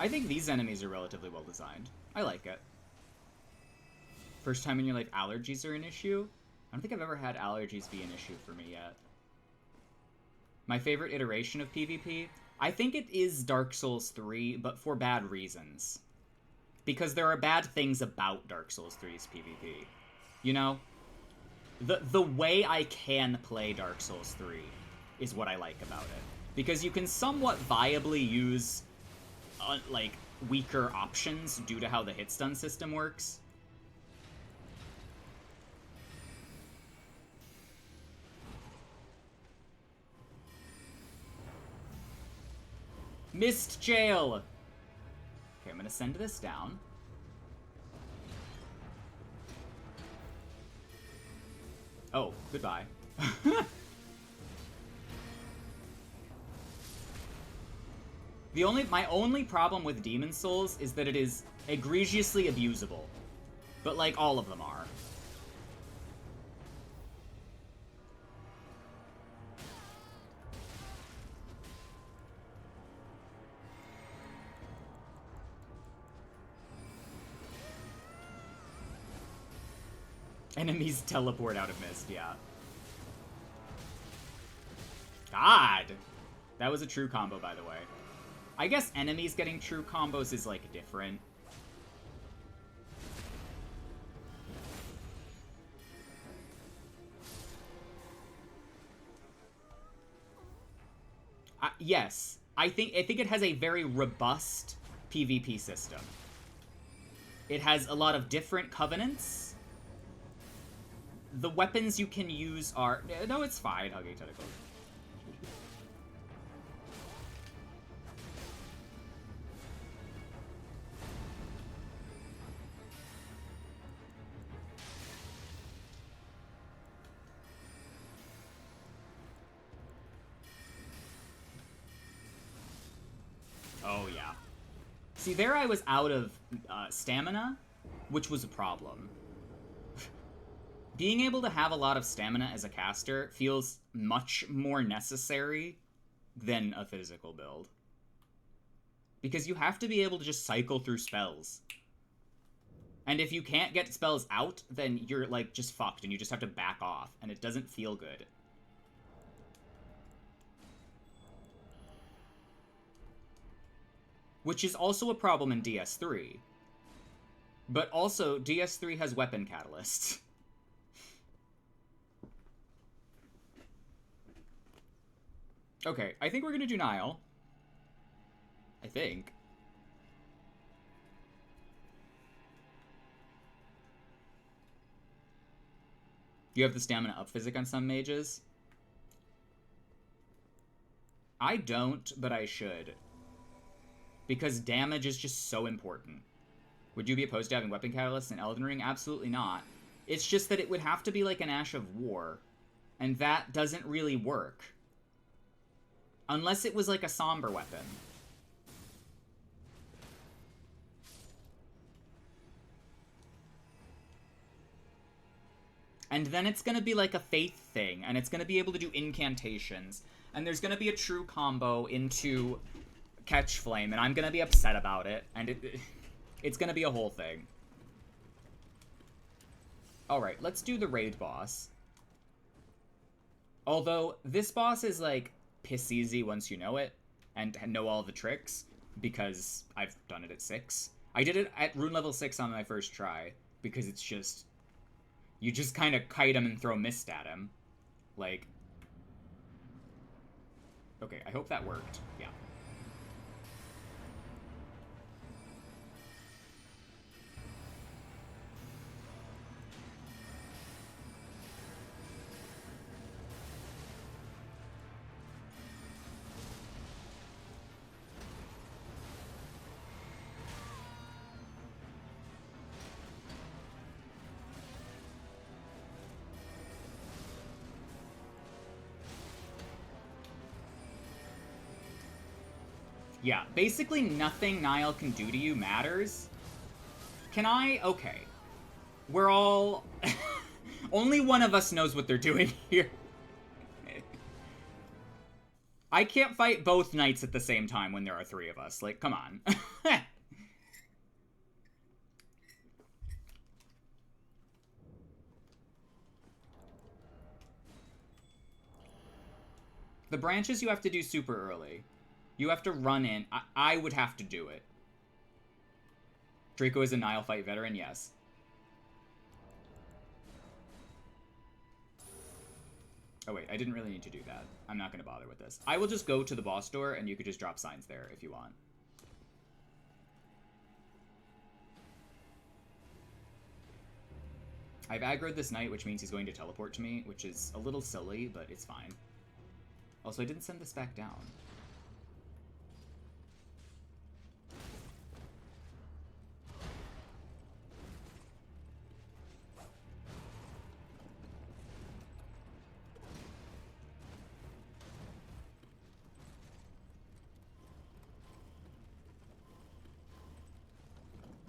I think these enemies are relatively well designed. I like it. First time in your life allergies are an issue? I don't think I've ever had allergies be an issue for me yet. My favorite iteration of PvP? I think it is Dark Souls 3, but for bad reasons. Because there are bad things about Dark Souls 3's PvP. You know? The way I can play Dark Souls 3 is what I like about it. Because you can somewhat viably use, like, weaker options due to how the hit stun system works. Missed jail! Okay, I'm gonna send this down. Oh, goodbye. My only problem with Demon Souls is that it is egregiously abusable. But, like, all of them are. Enemies teleport out of mist, yeah. God! That was a true combo, by the way. I guess enemies getting true combos is, like, different. Yes. I think it has a very robust PvP system. It has a lot of different covenants. The weapons you can use are... No, it's fine. Okay, tentacle. Oh, yeah. See, there I was out of stamina, which was a problem. Being able to have a lot of stamina as a caster feels much more necessary than a physical build. Because you have to be able to just cycle through spells. And if you can't get spells out, then you're, like, just fucked, and you just have to back off, and it doesn't feel good. Which is also a problem in DS3. But also, DS3 has weapon catalysts. Okay, I think we're gonna do Nile. I think. You have the stamina up physic on some mages? I don't, but I should. Because damage is just so important. Would you be opposed to having weapon catalysts in Elden Ring? Absolutely not. It's just that it would have to be like an Ash of War. And that doesn't really work. Unless it was like a somber weapon. And then it's gonna be like a faith thing, and it's gonna be able to do incantations. And there's gonna be a true combo into Catch Flame, and I'm gonna be upset about it, and it's gonna be a whole thing. Alright, let's do the raid boss. Although, this boss is, like, piss easy once you know it, and know all the tricks, because I've done it at 6. I did it at rune level 6 on my first try, because it's just... You just kind of kite him and throw mist at him. Like... Okay, I hope that worked. Yeah. Yeah, basically nothing Nile can do to you matters. Can I? Okay. We're all... Only one of us knows what they're doing here. I can't fight both knights at the same time when there are 3 of us. Like, come on. The branches you have to do super early. You have to run in. I would have to do it. Draco is a Nile fight veteran, yes. Oh wait, I didn't really need to do that. I'm not going to bother with this. I will just go to the boss door, and you could just drop signs there if you want. I've aggroed this knight, which means he's going to teleport to me, which is a little silly, but it's fine. Also, I didn't send this back down.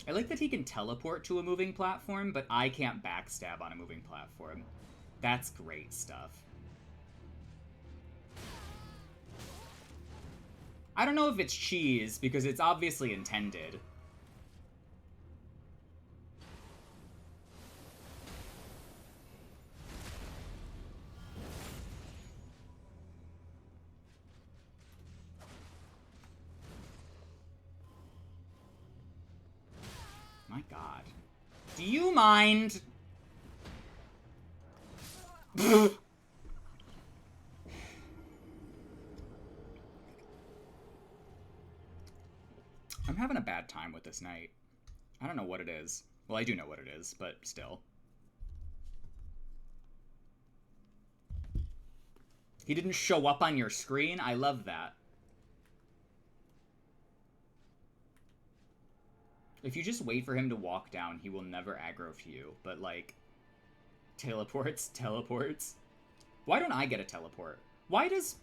I like that he can teleport to a moving platform, but I can't backstab on a moving platform. That's great stuff. I don't know if it's cheese, because it's obviously intended. My god. Do you mind? I'm having a bad time with this knight. I don't know what it is. Well, I do know what it is, but still. He didn't show up on your screen? I love that. If you just wait for him to walk down, he will never aggro to you. But, like, teleports. Why don't I get a teleport? Why does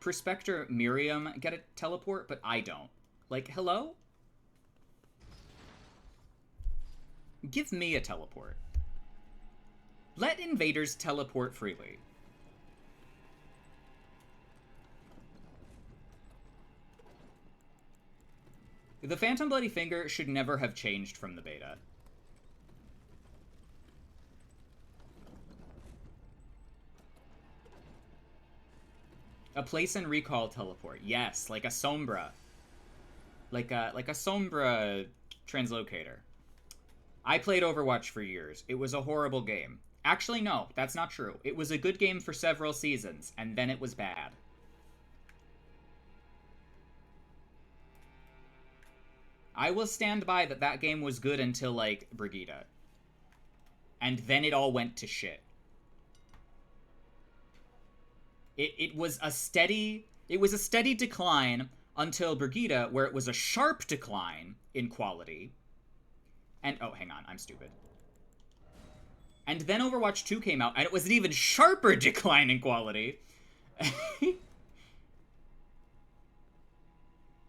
Prospector Miriam get a teleport, but I don't? Like, hello? Give me a teleport. Let invaders teleport freely. The Phantom Bloody Finger should never have changed from the beta. A place and recall teleport. Yes, like a Sombra. Like a Sombra translocator. I played Overwatch for years. It was a horrible game. Actually, no, that's not true. It was a good game for several seasons, and then it was bad. I will stand by that game was good until, like, Brigitte. And then it all went to shit. It was a steady decline until Brigitte, where it was a sharp decline in quality. And, oh, hang on, I'm stupid. And then Overwatch 2 came out, and it was an even sharper decline in quality.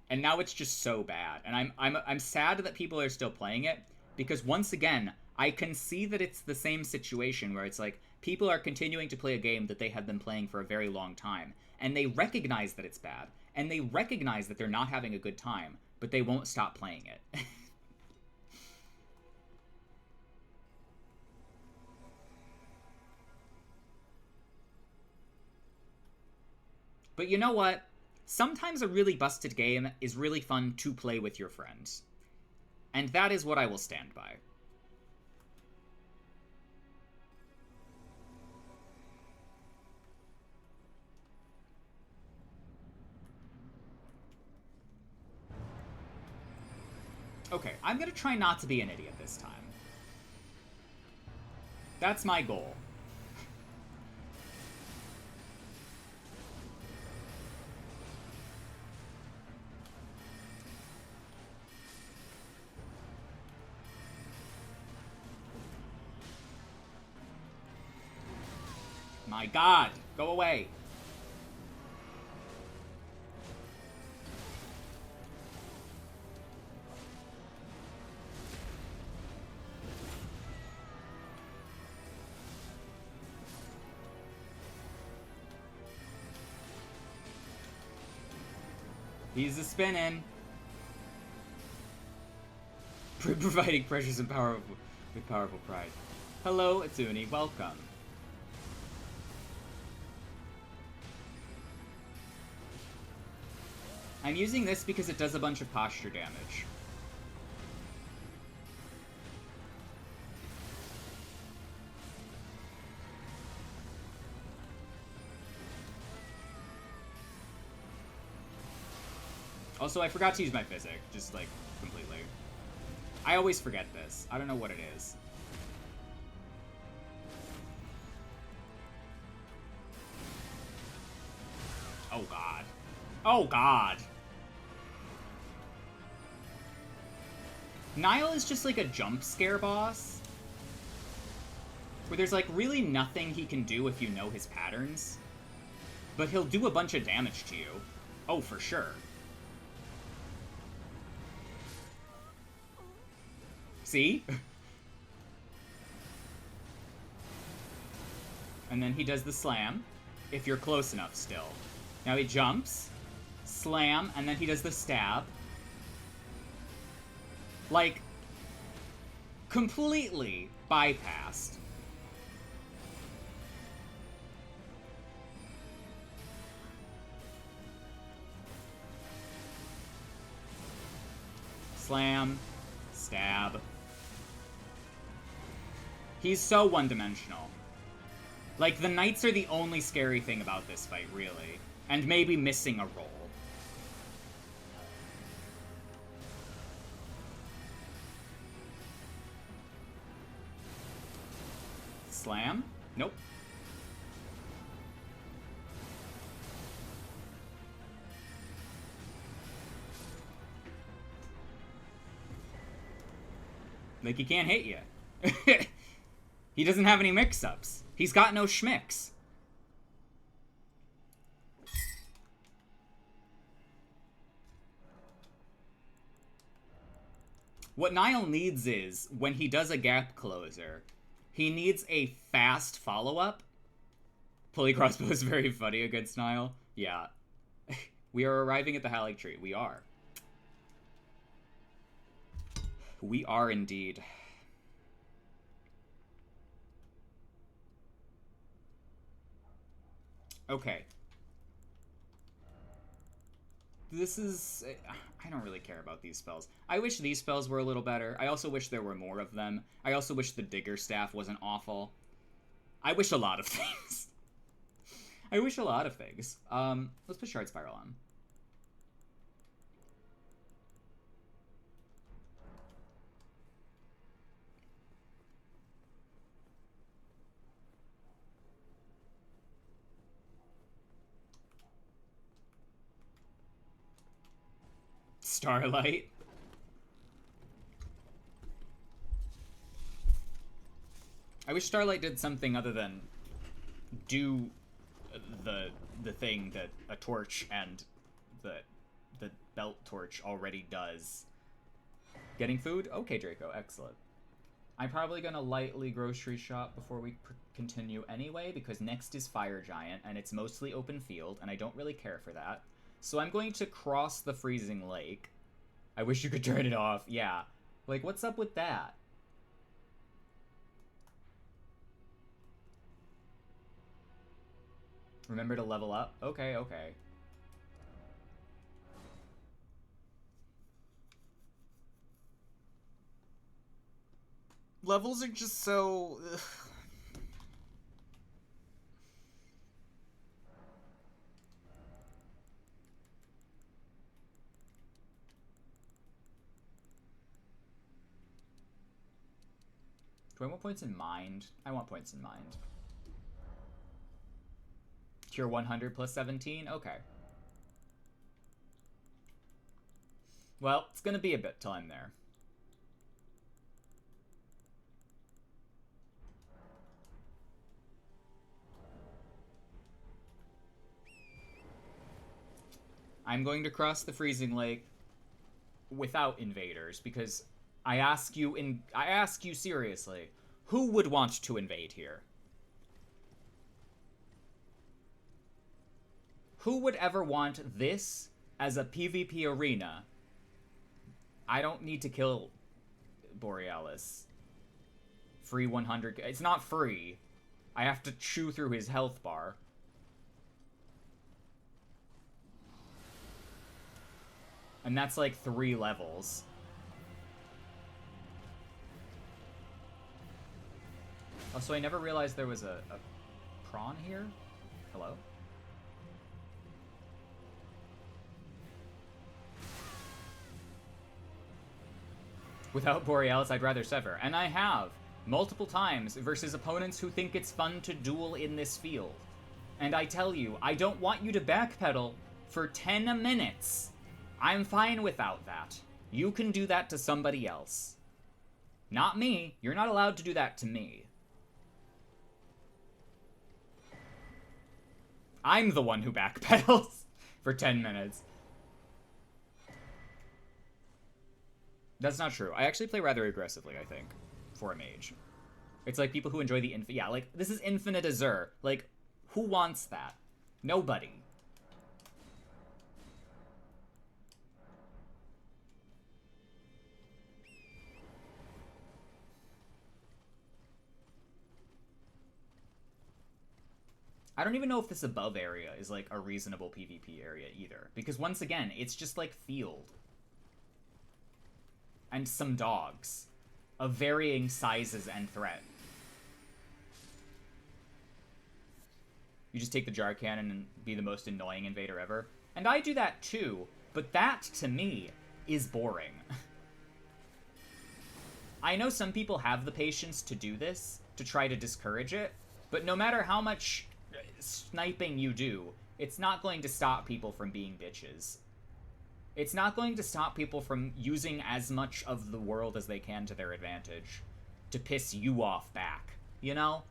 And now it's just so bad. And I'm sad that people are still playing it, because once again, I can see that it's the same situation where it's like, people are continuing to play a game that they have been playing for a very long time, and they recognize that it's bad, and they recognize that they're not having a good time, but they won't stop playing it. But you know what? Sometimes a really busted game is really fun to play with your friends. And that is what I will stand by. Okay, I'm gonna try not to be an idiot this time. That's my goal. My god, go away. He's a spinning. Providing pressures and power with powerful pride. Hello, Atsuni, welcome. I'm using this because it does a bunch of posture damage. Also, I forgot to use my physic, just, like, completely. I always forget this. I don't know what it is. Oh, God. Oh, God. Nile is just, like, a jump scare boss. Where there's, like, really nothing he can do if you know his patterns. But he'll do a bunch of damage to you. Oh, for sure. See? And then he does the slam, if you're close enough still. Now he jumps, slam, and then he does the stab. Like, completely bypassed. Slam, stab. He's so one-dimensional. Like, the knights are the only scary thing about this fight, really. And maybe missing a roll. Slam? Nope. Like, he can't hit you. He doesn't have any mix-ups. He's got no schmicks. What Niall needs is, when he does a gap closer, he needs a fast follow-up. Pulley crossbow is very funny against Niall. Yeah. We are arriving at the Halleck tree. We are. We are indeed. Okay. This is... I don't really care about these spells. I wish these spells were a little better. I also wish there were more of them. I also wish the Digger Staff wasn't awful. I wish a lot of things. I wish a lot of things. Let's put Shard Spiral on. Starlight. I wish Starlight did something other than do the thing that a torch and the belt torch already does. Getting food? Okay, Draco, excellent. I'm probably gonna lightly grocery shop before we continue anyway, because next is Fire Giant, and it's mostly open field, and I don't really care for that. So I'm going to cross the freezing lake. I wish you could turn it off. Yeah. Like, what's up with that? Remember to level up? Okay, okay. Levels are just so... Ugh. Do I want points in mind? I want points in mind. Cure 100 plus 17? Okay. Well, it's gonna be a bit till I'm there. I'm going to cross the freezing lake without invaders, because I ask you seriously, who would want to invade here? Who would ever want this as a PvP arena? I don't need to kill Borealis. Free 100... It's not free. I have to chew through his health bar. And that's like 3 levels. Also, I never realized there was a prawn here. Hello? Without Borealis, I'd rather Sever. And I have, multiple times, versus opponents who think it's fun to duel in this field. And I tell you, I don't want you to backpedal for 10 minutes. I'm fine without that. You can do that to somebody else. Not me. You're not allowed to do that to me. I'm the one who backpedals for 10 minutes. That's not true. I actually play rather aggressively, I think, for a mage. It's like people who enjoy the yeah, like, this is infinite Azure. Like, who wants that? Nobody. I don't even know if this above area is, like, a reasonable PvP area either. Because, once again, it's just, like, field. And some dogs. Of varying sizes and threat. You just take the jar cannon and be the most annoying invader ever. And I do that too, but that, to me, is boring. I know some people have the patience to do this, to try to discourage it, but no matter how much sniping you do, it's not going to stop people from being bitches. It's not going to stop people from using as much of the world as they can to their advantage to piss you off back, you know?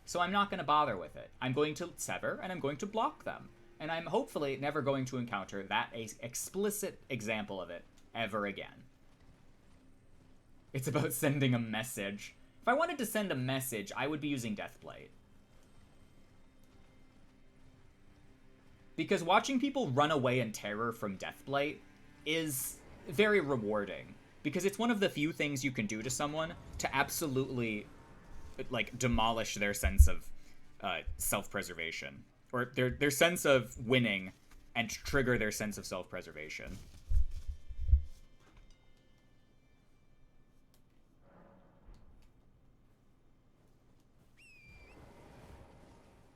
So I'm not going to bother with it. I'm going to sever, and I'm going to block them. And I'm hopefully never going to encounter that explicit example of it ever again. It's about sending a message. If I wanted to send a message, I would be using Deathblade. Because watching people run away in terror from Deathblight is very rewarding. Because it's one of the few things you can do to someone to absolutely, like, demolish their sense of self-preservation. Or their sense of winning and trigger their sense of self-preservation.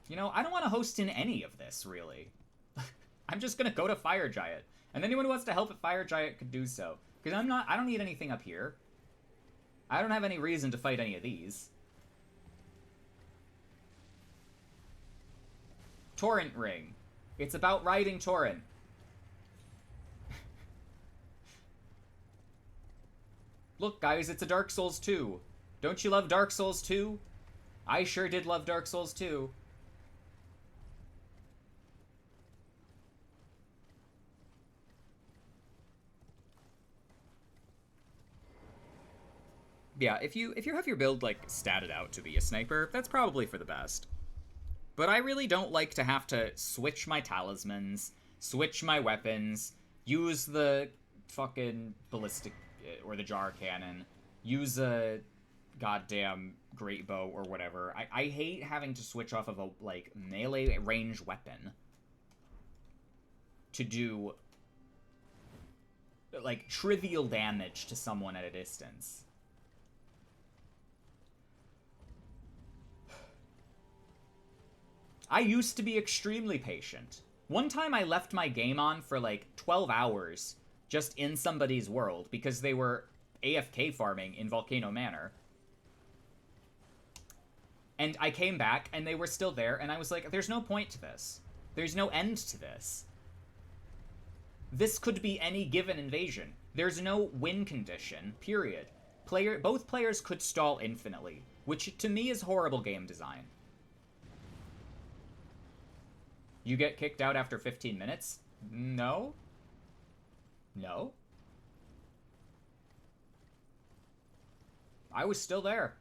You know, I don't want to host in any of this, really. I'm just gonna go to Fire Giant. And anyone who wants to help at Fire Giant could do so. Because I don't need anything up here. I don't have any reason to fight any of these. Torrent Ring. It's about riding Torrent. Look, guys, it's a Dark Souls 2. Don't you love Dark Souls 2? I sure did love Dark Souls 2. Yeah, if you have your build, like, statted out to be a sniper, that's probably for the best. But I really don't like to have to switch my talismans, switch my weapons, use the fucking ballistic, or the jar cannon, use a goddamn great bow or whatever. I hate having to switch off of a, like, melee range weapon to do, like, trivial damage to someone at a distance. I used to be extremely patient. One time I left my game on for like 12 hours just in somebody's world because they were AFK farming in Volcano Manor. And I came back and they were still there and I was like, there's no point to this. There's no end to this. This could be any given invasion. There's no win condition, period. Both players could stall infinitely, which to me is horrible game design. You get kicked out after 15 minutes? No? No? I was still there.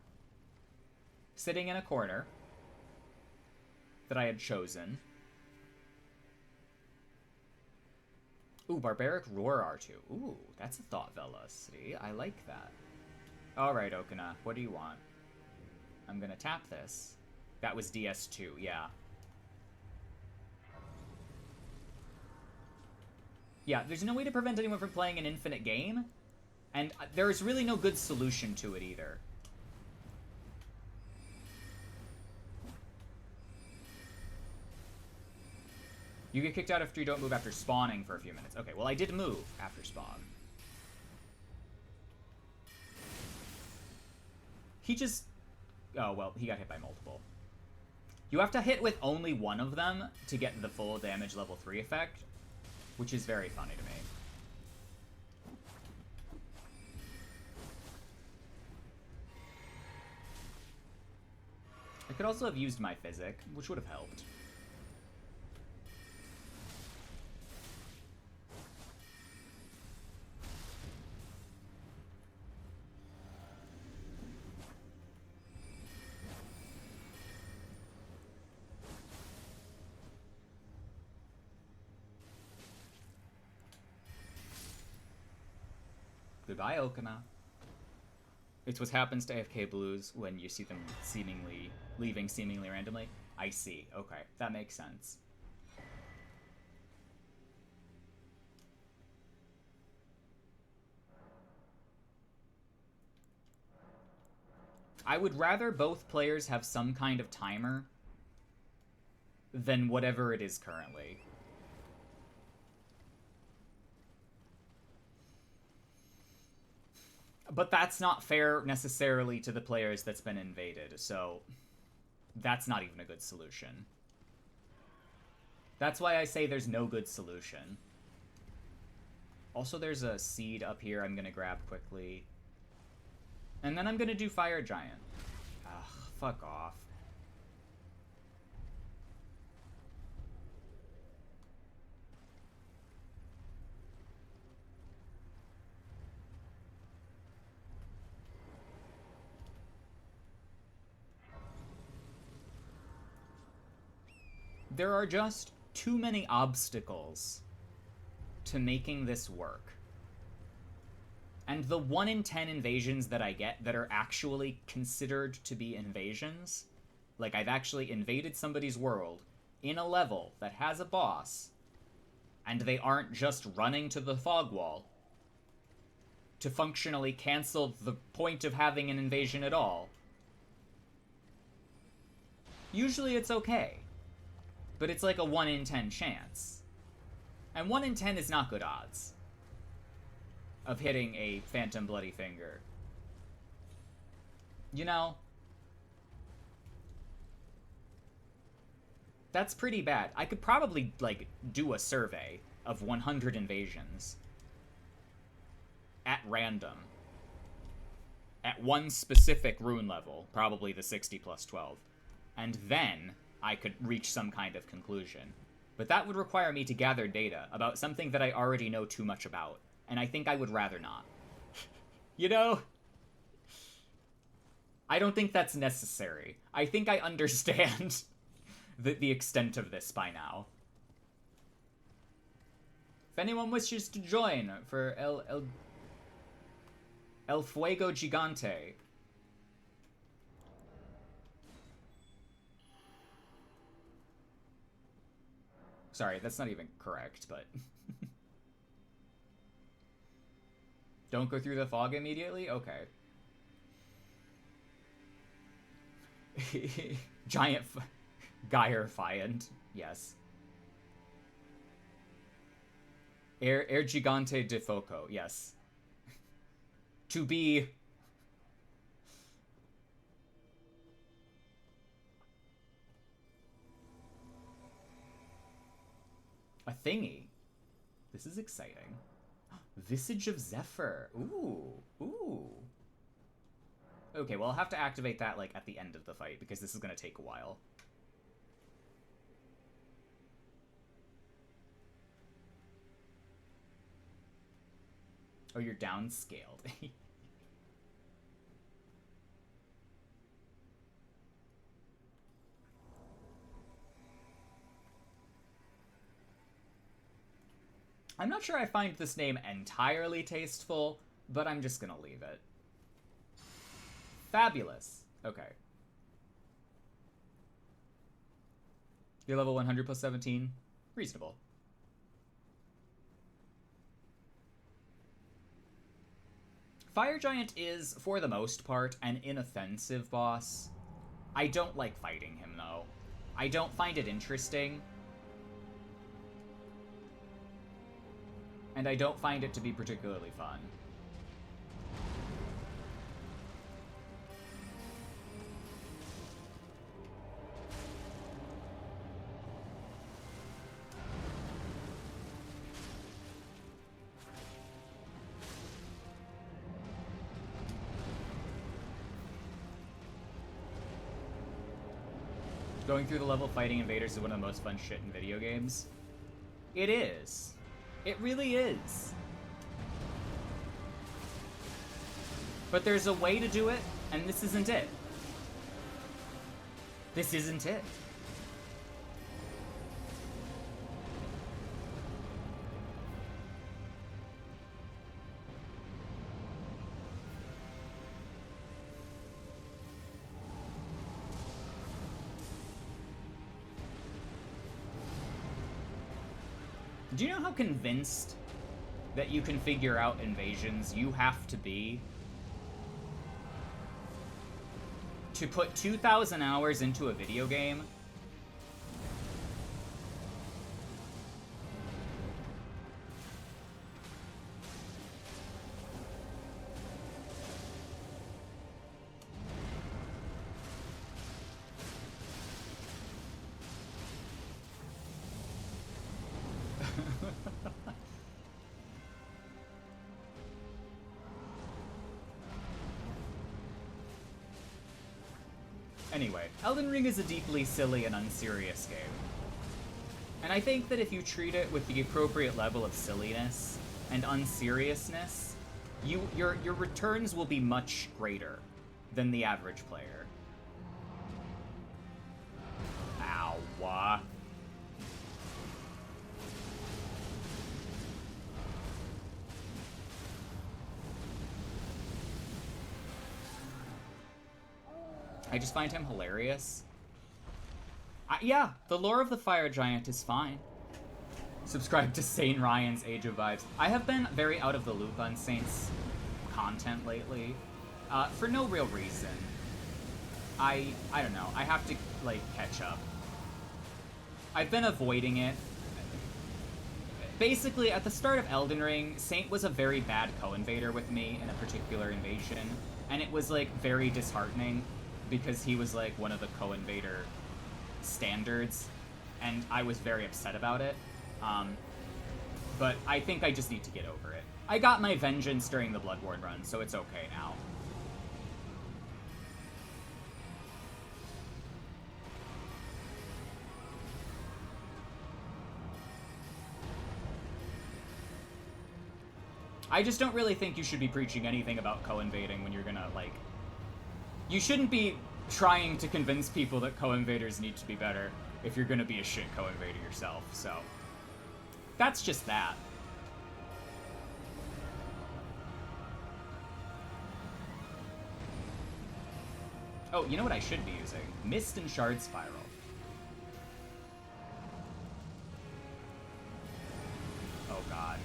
Sitting in a corner that I had chosen. Ooh, Barbaric Roar R2. Ooh, that's a thought velocity. I like that. Alright, Okina, what do you want? I'm gonna tap this. That was DS2, yeah. Yeah, there's no way to prevent anyone from playing an infinite game, and there is really no good solution to it either. You get kicked out after you don't move after spawning for a few minutes. Okay, well, I did move after spawn. He just... Oh, well, he got hit by multiple. You have to hit with only one of them to get the full damage level 3 effect, which is very funny to me. I could also have used my physic, which would have helped. Goodbye, Okina. It's what happens to AFK Blues when you see them leaving seemingly randomly. I see. Okay, that makes sense. I would rather both players have some kind of timer than whatever it is currently. But that's not fair necessarily to the players that's been invaded, so that's not even a good solution. That's why I say there's no good solution. Also, there's a seed up here I'm gonna grab quickly. And then I'm gonna do Fire Giant. Ugh, fuck off. There are just too many obstacles to making this work. And the 1 in 10 invasions that I get that are actually considered to be invasions, like I've actually invaded somebody's world in a level that has a boss, and they aren't just running to the fog wall to functionally cancel the point of having an invasion at all. Usually it's okay, but it's like a 1 in 10 chance. And 1 in 10 is not good odds of hitting a Phantom Bloody Finger. You know? That's pretty bad. I could probably, like, do a survey of 100 invasions at random. At one specific rune level, probably the 60 plus 12. And then I could reach some kind of conclusion. But that would require me to gather data about something that I already know too much about. And I think I would rather not. You know? I don't think that's necessary. I think I understand the extent of this by now. If anyone wishes to join for El Fuego Gigante. Sorry, that's not even correct, but... Don't go through the fog immediately? Okay. Giant Geyer Fiend. Yes. Air Gigante de Foco. Yes. To be... a thingy. This is exciting. Visage of Zephyr. Ooh. Ooh. Okay, well, I'll have to activate that, like, at the end of the fight, because this is gonna take a while. Oh, you're downscaled. I'm not sure I find this name entirely tasteful, but I'm just gonna leave it. Fabulous. Okay. You're level 100 plus 17? Reasonable. Fire Giant is, for the most part, an inoffensive boss. I don't like fighting him, though. I don't find it interesting. And I don't find it to be particularly fun. Going through the level fighting invaders is one of the most fun shit in video games. It is. It really is. But there's a way to do it, and this isn't it. This isn't it. Do you know how convinced that you can figure out invasions you have to be to put 2,000 hours into a video game? Anyway, Elden Ring is a deeply silly and unserious game. And I think that if you treat it with the appropriate level of silliness and unseriousness, your returns will be much greater than the average player. Ow. I just find him hilarious. Yeah, the lore of the Fire Giant is fine. Subscribe to Sane Ryan's Age of Vibes. I have been very out of the loop on Saints content lately, for no real reason. I don't know. I have to, like, catch up. I've been avoiding it. Basically, at the start of Elden Ring, Saint was a very bad co-invader with me in a particular invasion, and it was, like, very disheartening, because he was, like, one of the co-invader standards, and I was very upset about it. But I think I just need to get over it. I got my vengeance during the Bloodborne run, so it's okay now. I just don't really think you should be preaching anything about co-invading when you're gonna, like... You shouldn't be trying to convince people that co-invaders need to be better if you're gonna be a shit co-invader yourself, so... That's just that. Oh, you know what I should be using? Mist and Shard Spiral. Oh god.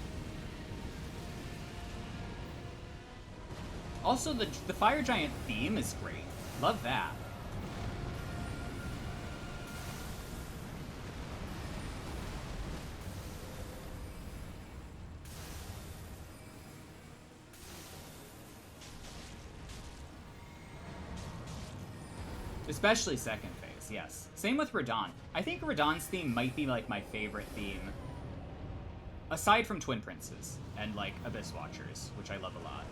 Also, the Fire Giant theme is great. Love that. Especially second phase, yes. Same with Radahn. I think Radahn's theme might be, like, my favorite theme. Aside from Twin Princes and, like, Abyss Watchers, which I love a lot.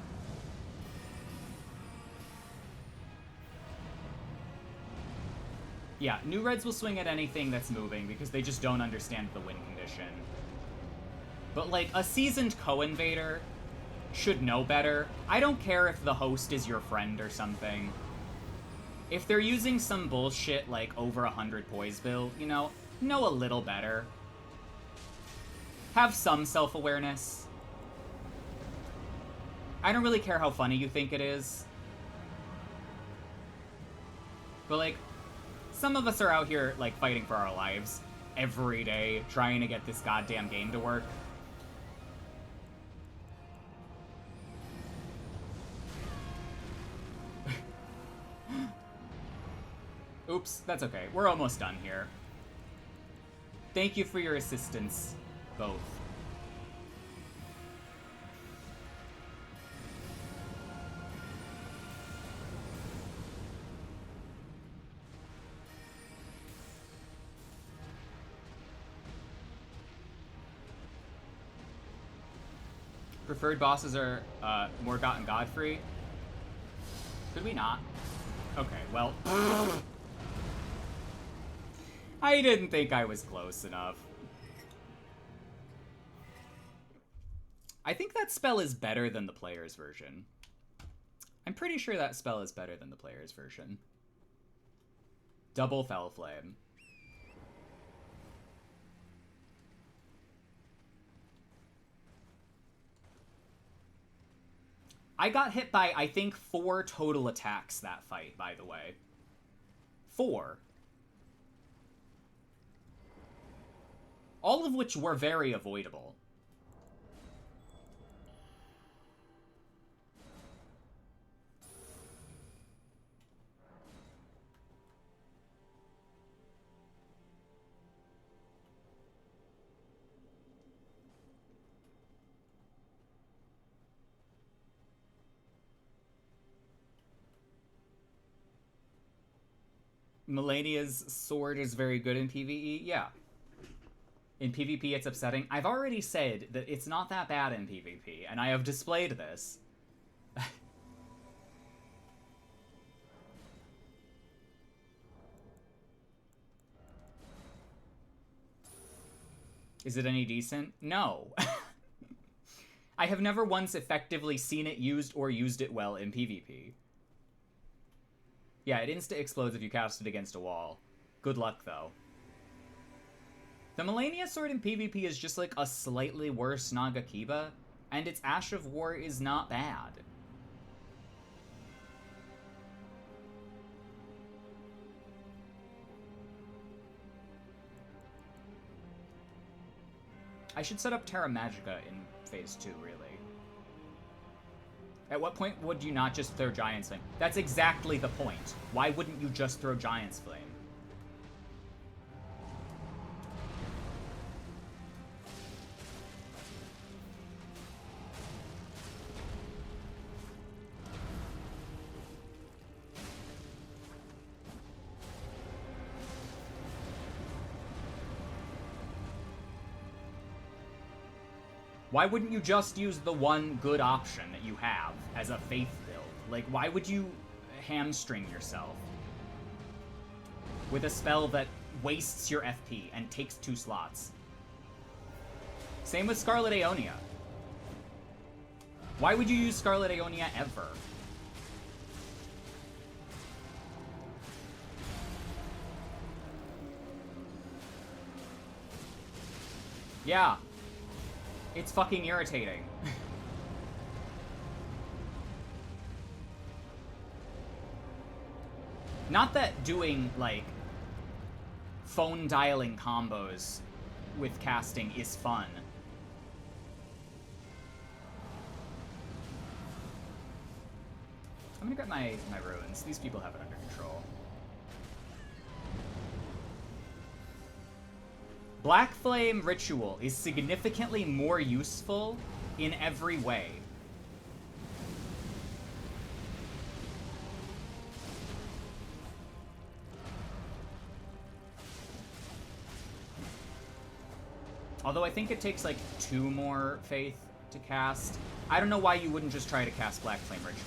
Yeah, New Reds will swing at anything that's moving because they just don't understand the win condition. But, like, a seasoned co-invader should know better. I don't care if the host is your friend or something. If they're using some bullshit, like, over 100 poise build, you know a little better. Have some self-awareness. I don't really care how funny you think it is. But, like, some of us are out here, like, fighting for our lives every day, trying to get this goddamn game to work. Oops, that's okay. We're almost done here. Thank you for your assistance, both. Preferred bosses are Morgott and Godfrey. Could we not? Okay, well... I didn't think I was close enough. I think that spell is better than the player's version. I'm pretty sure that spell is better than the player's version. Double Fell Flame. I got hit by, I think, 4 total attacks that fight, by the way. 4. All of which were very avoidable. Melania's sword is very good in PvE? Yeah. In PvP, it's upsetting. I've already said that it's not that bad in PvP, and I have displayed this. Is it any decent? No. I have never once effectively seen it used or used it well in PvP. Yeah, it insta-explodes if you cast it against a wall. Good luck, though. The Melania sword in PvP is just like a slightly worse Nagakiba, and its Ash of War is not bad. I should set up Terra Magica in Phase 2, really. At what point would you not just throw Giant's Flame? That's exactly the point. Why wouldn't you just throw Giant's Flame? Why wouldn't you just use the one good option that you have as a faith build? Like, why would you hamstring yourself with a spell that wastes your FP and takes 2 slots? Same with Scarlet Aeonia. Why would you use Scarlet Aeonia ever? Yeah. It's fucking irritating. Not that doing, like, phone dialing combos with casting is fun. I'm gonna grab my ruins. These people have it under control. Black Flame Ritual is significantly more useful in every way. Although I think it takes like 2 more faith to cast. I don't know why you wouldn't just try to cast Black Flame Ritual.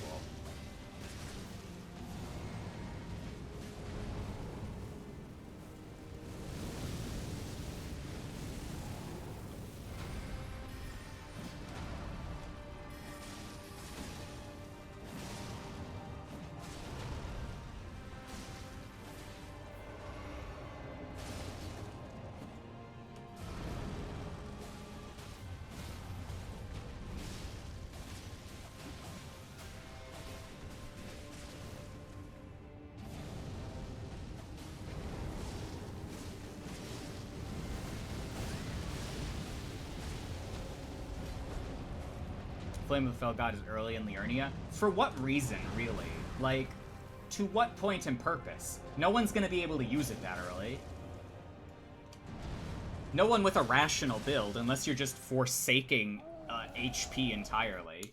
Flame of the Fell God is early in Liurnia. For what reason, really? Like, to what point and purpose? No one's gonna be able to use it that early. No one with a rational build, unless you're just forsaking HP entirely.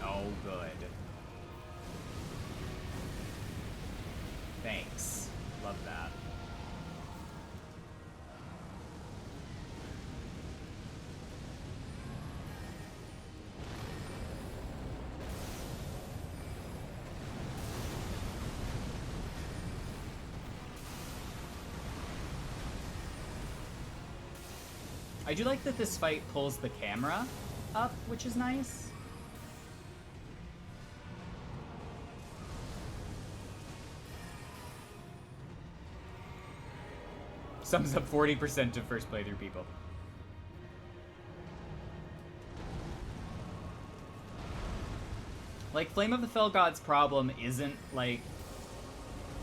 Oh, good. Thanks. Love that. I do like that this fight pulls the camera up, which is nice. Sums up 40% of first playthrough people. Like, Flame of the Fell God's problem isn't, like,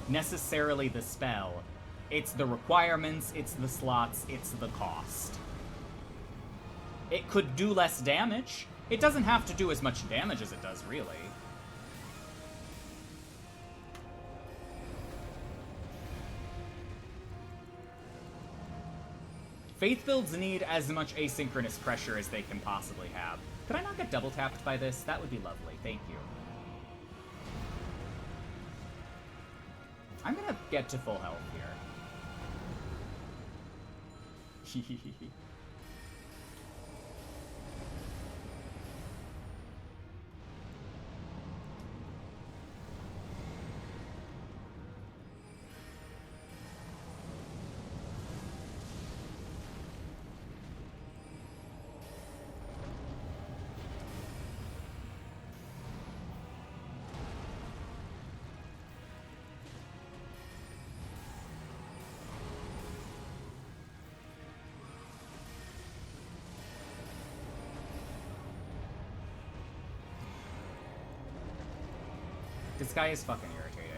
necessarily the spell. It's the requirements, it's the slots, it's the cost. It could do less damage. It doesn't have to do as much damage as it does, really. Faith builds need as much asynchronous pressure as they can possibly have. Could I not get double tapped by this? That would be lovely. Thank you. I'm gonna get to full health here. This guy is fucking irritating.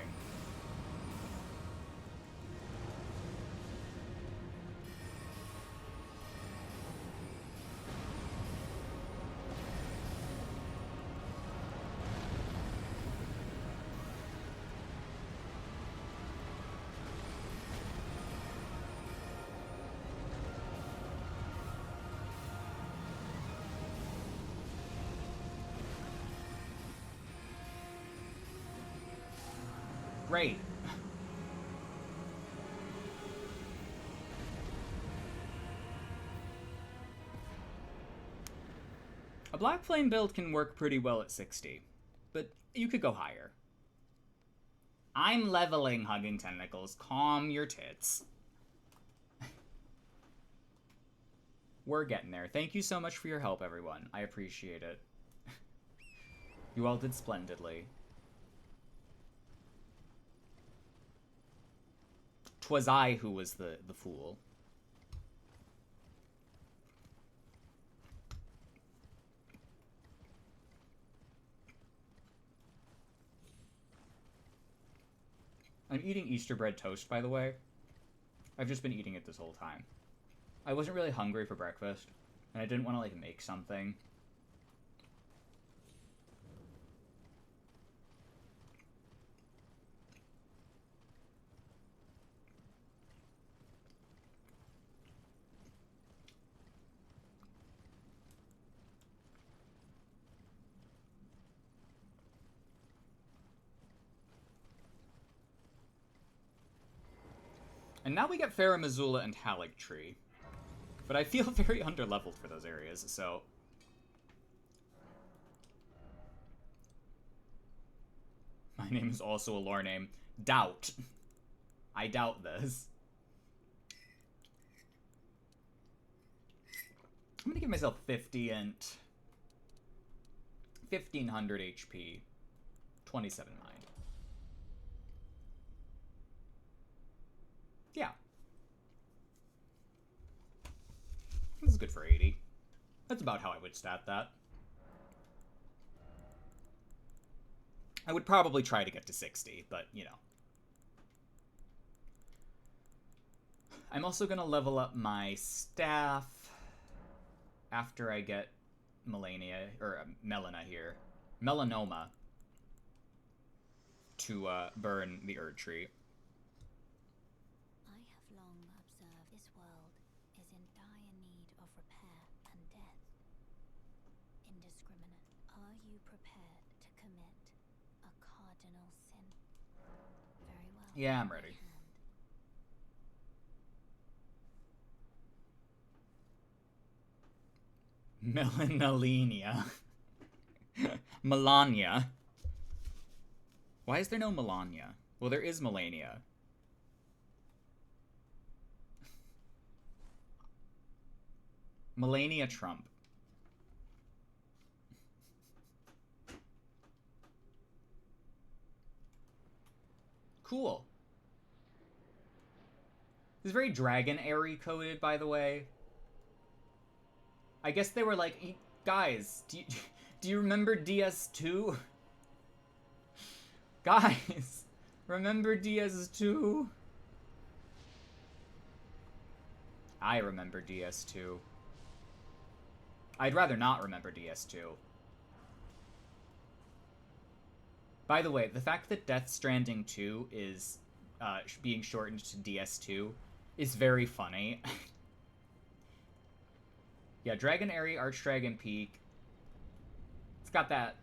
Great. A Black Flame build can work pretty well at 60, but you could go higher. I'm leveling, Hugging Tentacles. Calm your tits. We're getting there. Thank you so much for your help, everyone. I appreciate it. You all did splendidly. 'Twas I who was the fool. I'm eating Easter bread toast, by the way. I've just been eating it this whole time. I wasn't really hungry for breakfast, and I didn't want to, like, make something. And now we get Farah Missoula and Haligtree. But I feel very underleveled for those areas, so... My name is also a lore name. Doubt. I doubt this. I'm gonna give myself 50 and... 1500 HP. 27 mind. Yeah. This is good for 80. That's about how I would stat that. I would probably try to get to 60, but, you know. I'm also going to level up my staff after I get Melanoma here. Melanoma. To burn the Erd Tree. Yeah, I'm ready. Melanolenia. Melania. Why is there no Melania? Well, there is Melania. Melania Trump. Cool. This is very Dragon Airy coded, by the way. I guess they were like, guys, do you remember DS2? Guys, Remember DS2? I remember DS2. I'd rather not remember DS2. By the way, the fact that Death Stranding 2 is being shortened to DS2 is very funny. Yeah, Dragon Airy, Archdragon Peak. It's got that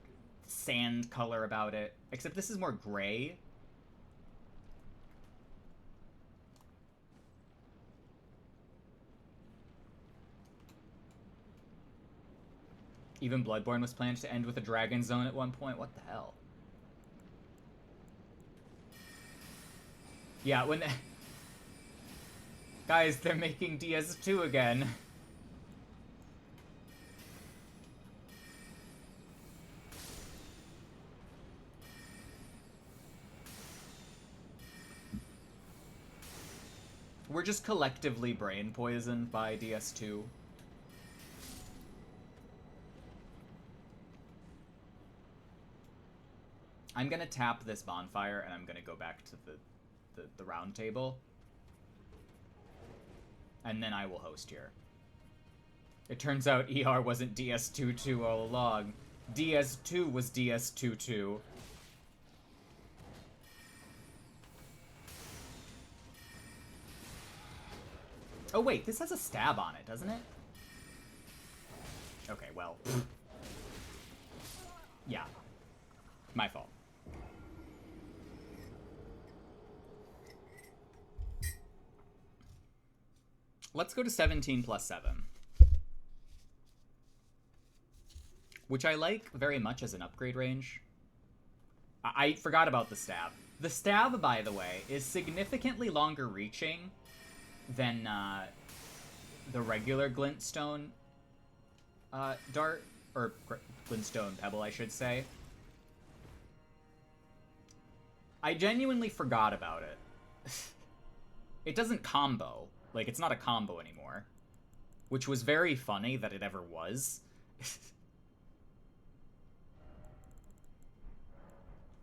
sand color about it, except this is more gray. Even Bloodborne was planned to end with a Dragon Zone at one point. What the hell? Yeah, when... Guys, they're making DS2 again. We're just collectively brain poisoned by DS2. I'm gonna tap this bonfire and I'm gonna go back to the round table. And then I will host here. It turns out ER wasn't DS22 all along. DS2 was DS22. Oh wait, this has a stab on it, doesn't it? Okay, well. Yeah. My fault. Let's go to 17 plus 7. Which I like very much as an upgrade range. I forgot about the stab. The stab, by the way, is significantly longer reaching than the regular glintstone dart, or glintstone pebble, I should say. I genuinely forgot about it. It doesn't combo. Like, it's not a combo anymore. Which was very funny that it ever was.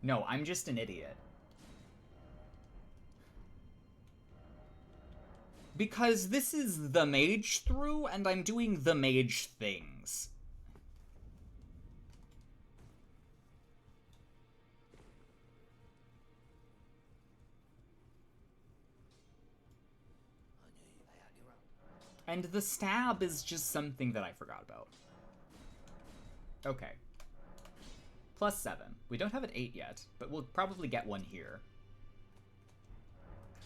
No, I'm just an idiot. Because this is the Magethrough, and I'm doing the mage things. And the stab is just something that I forgot about. Okay. Plus 7. We don't have an 8 yet, but we'll probably get one here.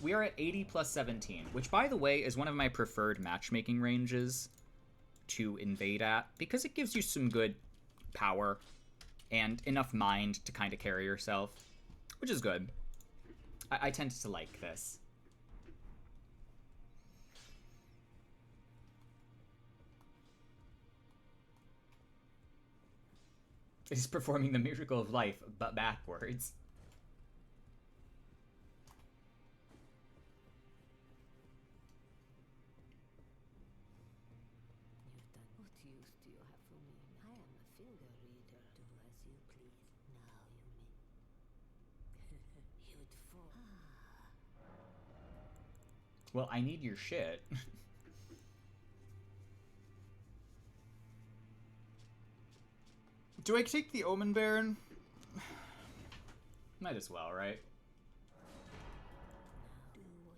We are at 80 plus 17, which, by the way, is one of my preferred matchmaking ranges to invade at, because it gives you some good power and enough mind to kind of carry yourself, which is good. I tend to like this. It's performing the miracle of life, but backwards. What use do you have for me? I am a finger reader. Do as you please. Now you may. You'd fall. Well, I need your shit. Do I take the Omen Baron? Might as well, right? Do what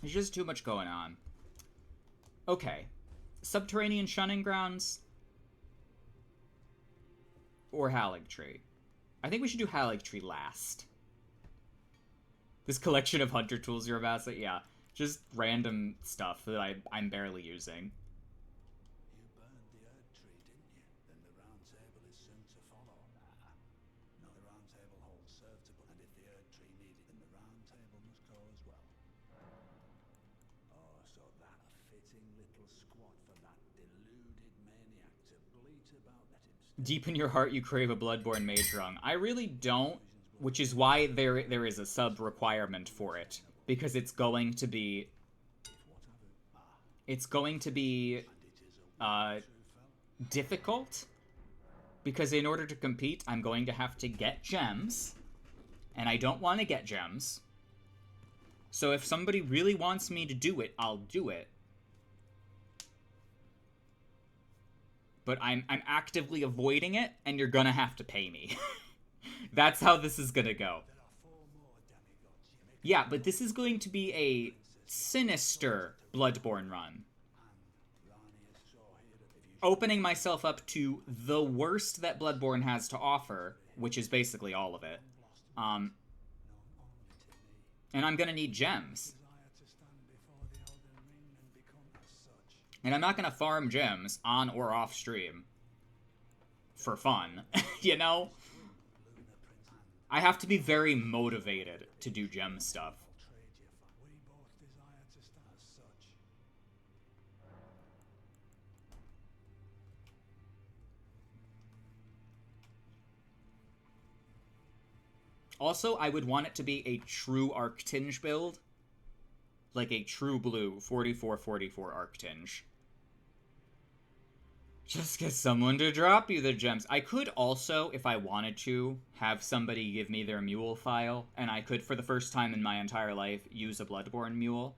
There's just too much going on. Okay. Subterranean Shunning Grounds or Haligtree? I think we should do Haligtree last. This collection of hunter tools you're amassing, yeah. Just random stuff that I'm barely using. You burned the Erd tree, didn't you? Then the round table is soon to follow. No, the round table holds serve to, and if the Erd tree needed, then the round table must go as well. Oh, so that a fitting little squat for that deluded maniac to bleat about. Let him stay. Deep in your heart, you crave a Bloodborne Mage Rung. I really don't, which is why there is a sub requirement for it. because it's going to be difficult, because in order to compete, I'm going to have to get gems, and I don't want to get gems. So if somebody really wants me to do it, I'll do it. But I'm actively avoiding it, and you're gonna have to pay me. That's how this is gonna go. Yeah, but this is going to be a sinister Bloodborne run. Opening myself up to the worst that Bloodborne has to offer, which is basically all of it. And I'm gonna need gems. And I'm not gonna farm gems on or off stream for fun, you know? I have to be very motivated to do gem stuff. Also, I would want it to be a true Arctinge build. Like a true blue 44-44 Arctinge. Just get someone to drop you the gems. I could also, if I wanted to, have somebody give me their mule file, and I could, for the first time in my entire life, use a Bloodborne mule.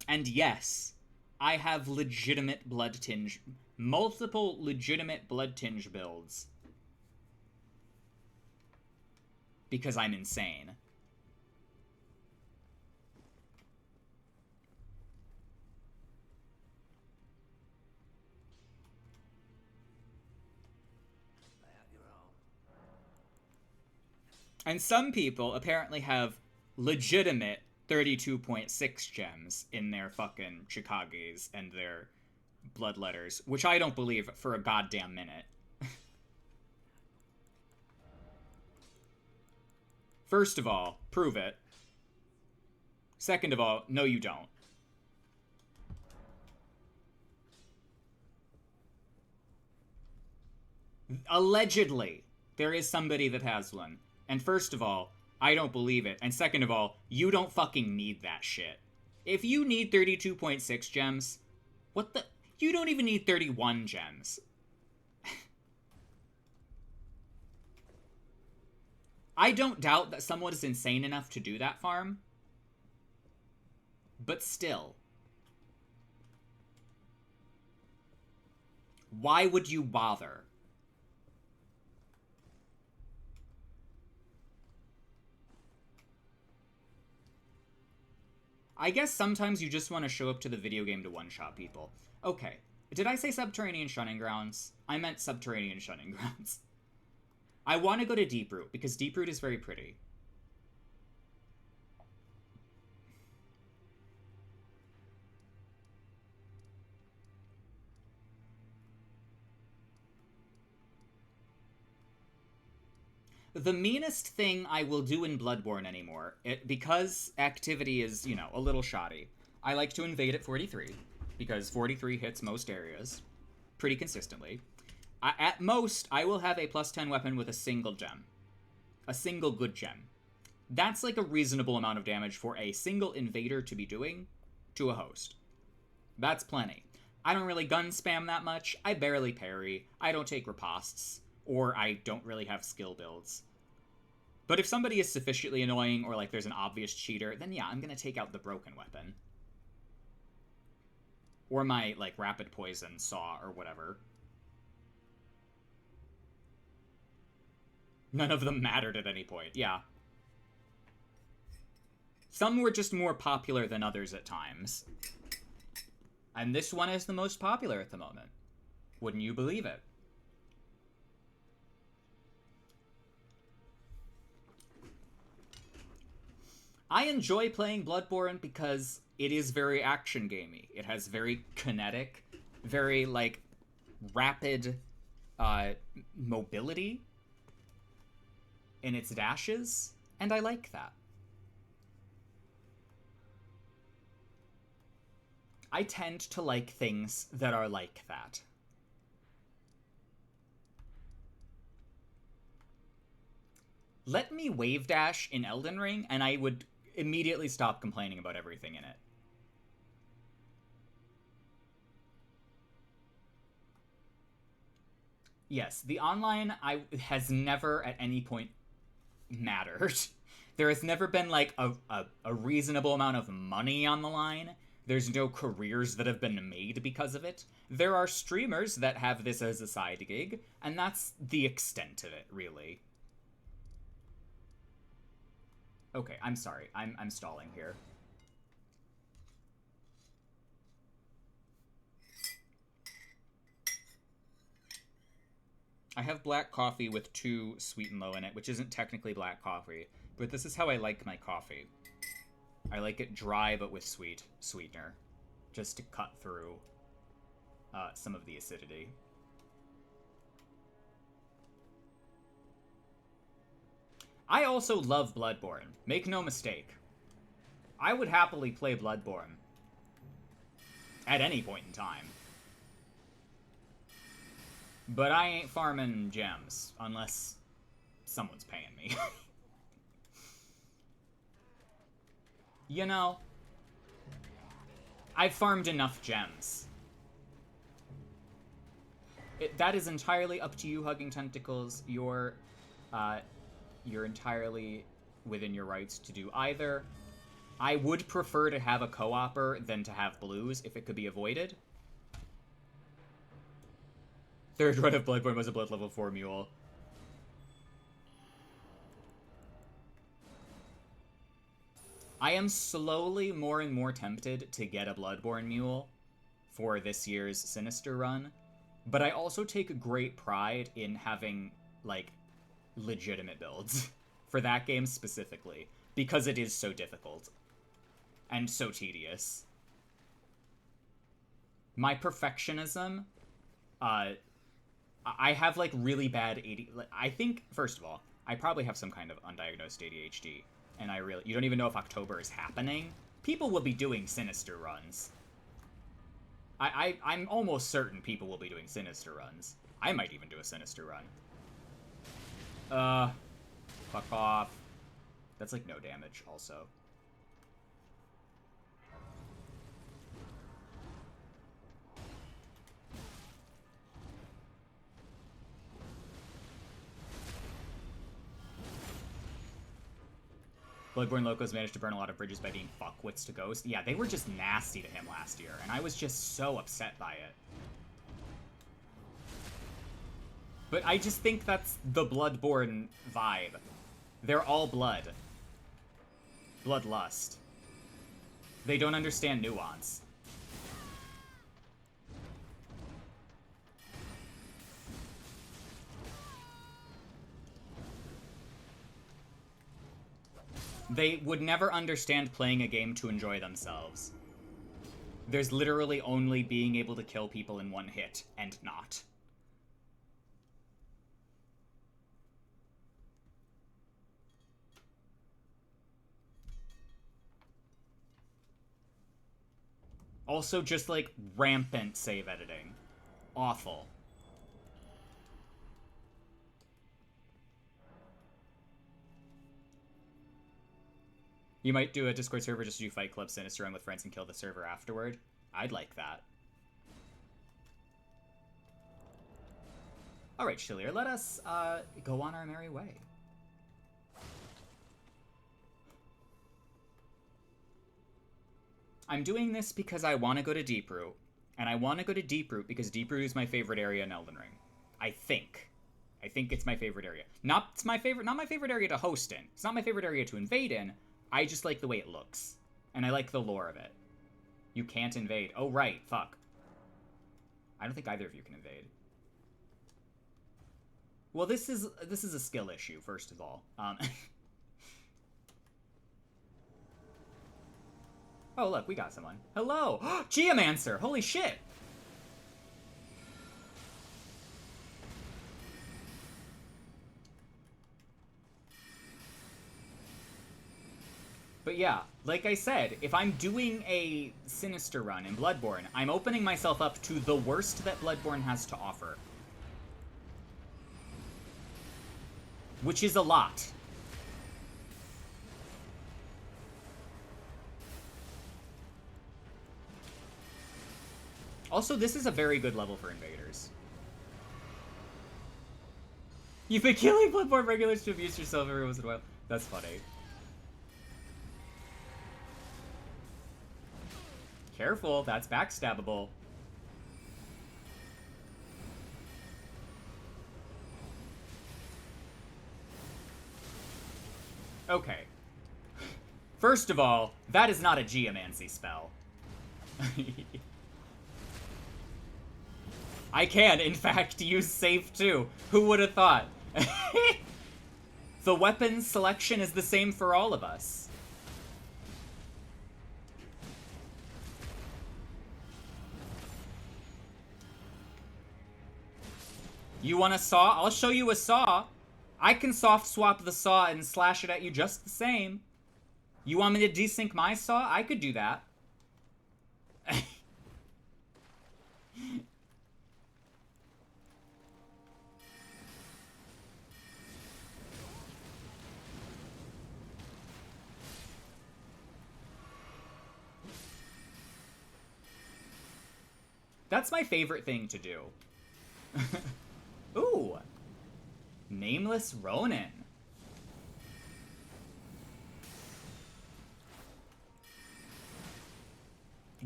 And yes, I have legitimate Bloodtinge, multiple legitimate Bloodtinge builds. Because I'm insane. And some people apparently have legitimate 32.6 gems in their fucking Chikages and their bloodletters, which I don't believe for a goddamn minute. First of all, prove it. Second of all, no you don't. Allegedly, there is somebody that has one. And first of all, I don't believe it. And second of all, you don't fucking need that shit. If you need 32.6 gems, what the... You don't even need 31 gems. I don't doubt that someone is insane enough to do that farm. But still. Why would you bother? I guess sometimes you just want to show up to the video game to one-shot people. Okay, did I say Subterranean Shunning Grounds? I meant Subterranean Shunning Grounds. I want to go to Deeproot, because Deeproot is very pretty. The meanest thing I will do in Bloodborne anymore, because activity is, you know, a little shoddy, I like to invade at 43, because 43 hits most areas pretty consistently. At most, I will have a +10 weapon with a single gem. A single good gem. That's like a reasonable amount of damage for a single invader to be doing to a host. That's plenty. I don't really gun spam that much, I barely parry, I don't take ripostes, or I don't really have skill builds. But if somebody is sufficiently annoying, or like there's an obvious cheater, then yeah, I'm gonna take out the broken weapon. Or my, like, rapid poison saw, or whatever. None of them mattered at any point, yeah. Some were just more popular than others at times. And this one is the most popular at the moment. Wouldn't you believe it? I enjoy playing Bloodborne because it is very action gamey. It has very kinetic, very, like, rapid mobility in its dashes, and I like that. I tend to like things that are like that. let me wave dash in Elden Ring, and I would immediately stop complaining about everything in it. Yes, the online has never at any point mattered. There has never been, like, a reasonable amount of money on the line. There's no careers that have been made because of it. There are streamers that have this as a side gig, and that's the extent of it, really. Okay, I'm sorry. I'm stalling here. I have black coffee with 2 sweet and low in it, which isn't technically black coffee, but this is how I like my coffee. I like it dry but with sweetener, just to cut through some of the acidity. I also love Bloodborne. Make no mistake. I would happily play Bloodborne at any point in time. But I ain't farming gems unless someone's paying me. You know, I've farmed enough gems. That is entirely up to you, Hugging Tentacles. You're entirely within your rights to do either. I would prefer to have a co-opper than to have blues if it could be avoided. Third run of Bloodborne was a blood level 4 mule. I am slowly more and more tempted to get a Bloodborne mule for this year's Sinister run, but I also take great pride in having, like, legitimate builds for that game specifically, because it is so difficult and so tedious. My perfectionism, I have, like, really bad ADHD. I think, first of all, I probably have some kind of undiagnosed ADHD, and you don't even know if October is happening. People will be doing Sinister runs. I'm almost certain people will be doing Sinister runs. I might even do a Sinister run. Fuck off. That's, like, no damage, also. Bloodborne Locos managed to burn a lot of bridges by being fuckwits to Ghost. Yeah, they were just nasty to him last year, and I was just so upset by it. But I just think that's the Bloodborne vibe. They're all blood. Bloodlust. They don't understand nuance. They would never understand playing a game to enjoy themselves. There's literally only being able to kill people in one hit, and not. Also, just, like, rampant save editing. Awful. You might do a Discord server just to do Fight Club Sinister Run with friends and kill the server afterward. I'd like that. Alright, Shilier, let us go on our merry way. I'm doing this because I want to go to Deeproot, and I want to go to Deeproot because Deeproot is my favorite area in Elden Ring. I think it's my favorite area. Not my favorite area to host in. It's not my favorite area to invade in. I just like the way it looks. And I like the lore of it. You can't invade. Oh, right. Fuck. I don't think either of you can invade. Well, this is a skill issue, first of all. Oh, look. We got someone. Hello. Geomancer. Holy shit. But yeah, like I said, if I'm doing a Sinister run in Bloodborne, I'm opening myself up to the worst that Bloodborne has to offer. Which is a lot. Also, this is a very good level for invaders. You've been killing Bloodborne regulars to abuse yourself every once in a while. That's funny. Careful, that's backstabbable. Okay. First of all, that is not a geomancy spell. I can, in fact, use save too. Who would have thought? The weapon selection is the same for all of us. You want a saw? I'll show you a saw. I can soft swap the saw and slash it at you just the same. You want me to desync my saw? I could do that. That's my favorite thing to do. Ooh. Nameless Ronin.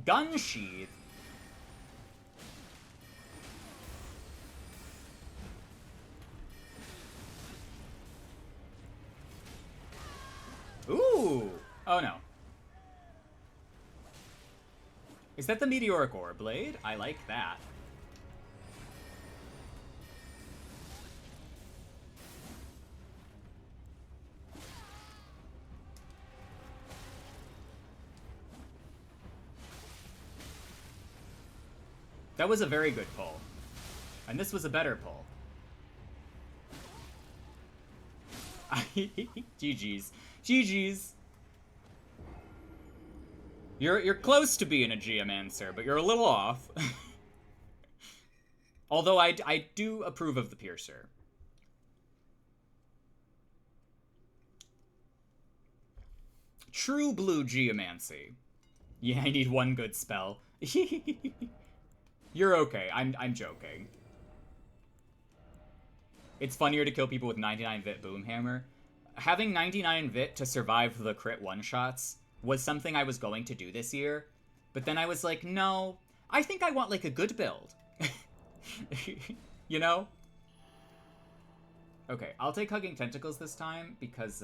Gun sheath. Ooh. Oh no. Is that the Meteoric Ore Blade? I like that. That was a very good pull. And this was a better pull. GG's. GG's. You're close to being a Geomancer, but you're a little off. Although I do approve of the Piercer. True blue Geomancy. Yeah, I need one good spell. You're okay. I'm joking. It's funnier to kill people with 99 Vit Boomhammer. Having 99 Vit to survive the crit one-shots was something I was going to do this year, but then I was like, no, I think I want, like, a good build. You know? Okay, I'll take Hugging Tentacles this time, because,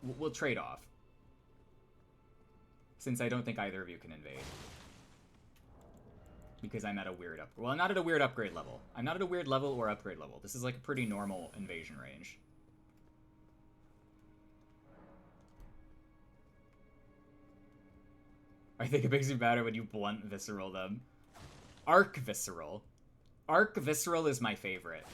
we'll trade off. Since I don't think either of you can invade. Because I'm at a weird upgrade. Well, I'm not at a weird upgrade level. I'm not at a weird level or upgrade level. This is like a pretty normal invasion range. I think it makes you better when you blunt visceral them. Arc visceral. Arc visceral is my favorite.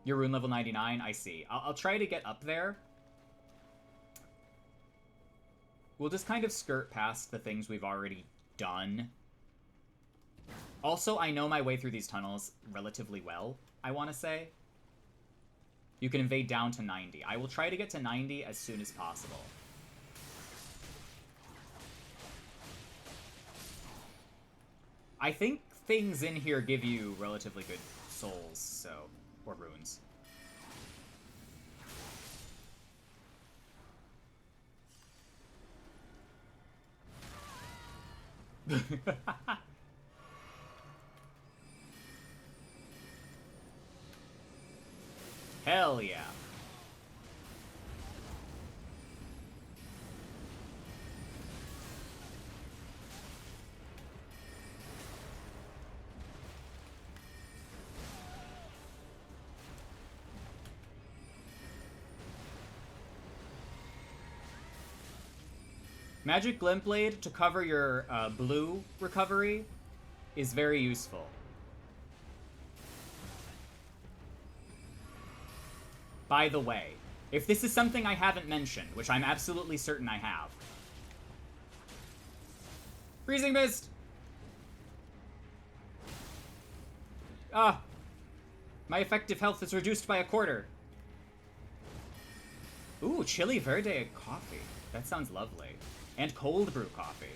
You're rune level 99? I see. I'll try to get up there. We'll just kind of skirt past the things we've already done. Also, I know my way through these tunnels relatively well, I want to say. You can invade down to 90. I will try to get to 90 as soon as possible. I think things in here give you relatively good souls, so... or runes. Hell yeah. Magic Glint Blade to cover your blue recovery is very useful. By the way, if this is something I haven't mentioned, which I'm absolutely certain I have. Freezing Mist! My effective health is reduced by a quarter. Ooh, chili verde coffee. That sounds lovely. And cold brew coffee.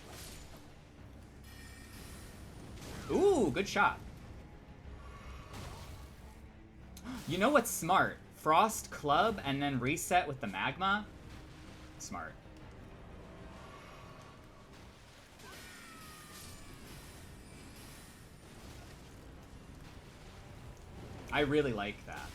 Ooh, good shot. You know what's smart? Frost club and then reset with the magma? Smart. I really like that.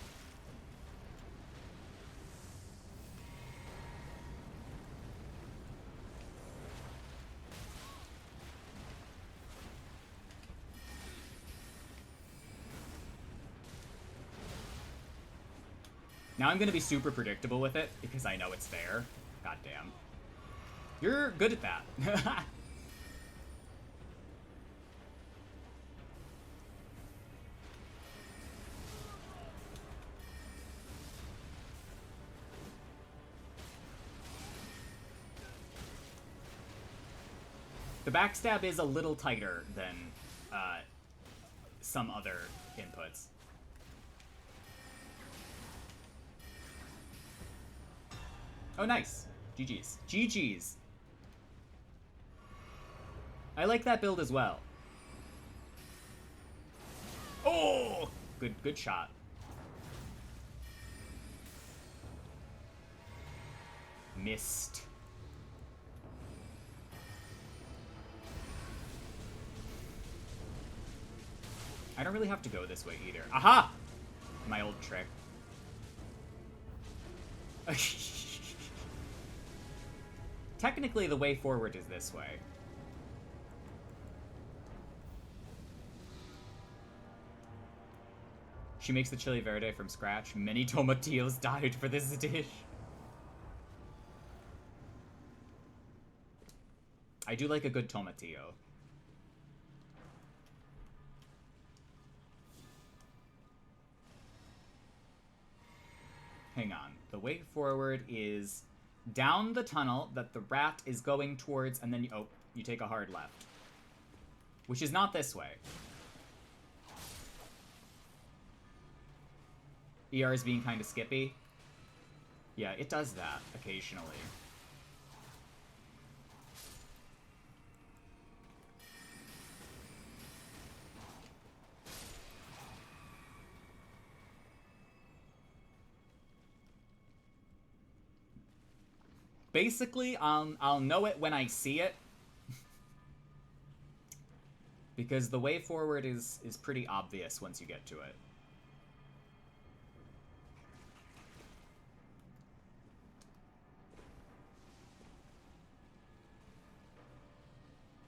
Now I'm gonna be super predictable with it because I know it's there. God damn. You're good at that. The backstab is a little tighter than some other inputs. Oh, nice. GG's. GG's. I like that build as well. Oh! Good shot. Missed. I don't really have to go this way either. Aha! My old trick. Technically, the way forward is this way. She makes the chili verde from scratch. Many tomatillos died for this dish. I do like a good tomatillo. Hang on. The way forward is down the tunnel that the rat is going towards, and then you take a hard left. Which is not this way. ER is being kind of skippy. Yeah, it does that occasionally. Basically, I'll know it when I see it. Because the way forward is pretty obvious once you get to it.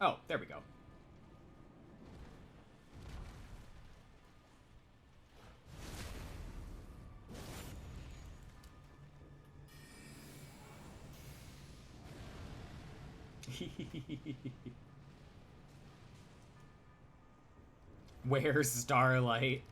Oh, there we go. Where's Starlight?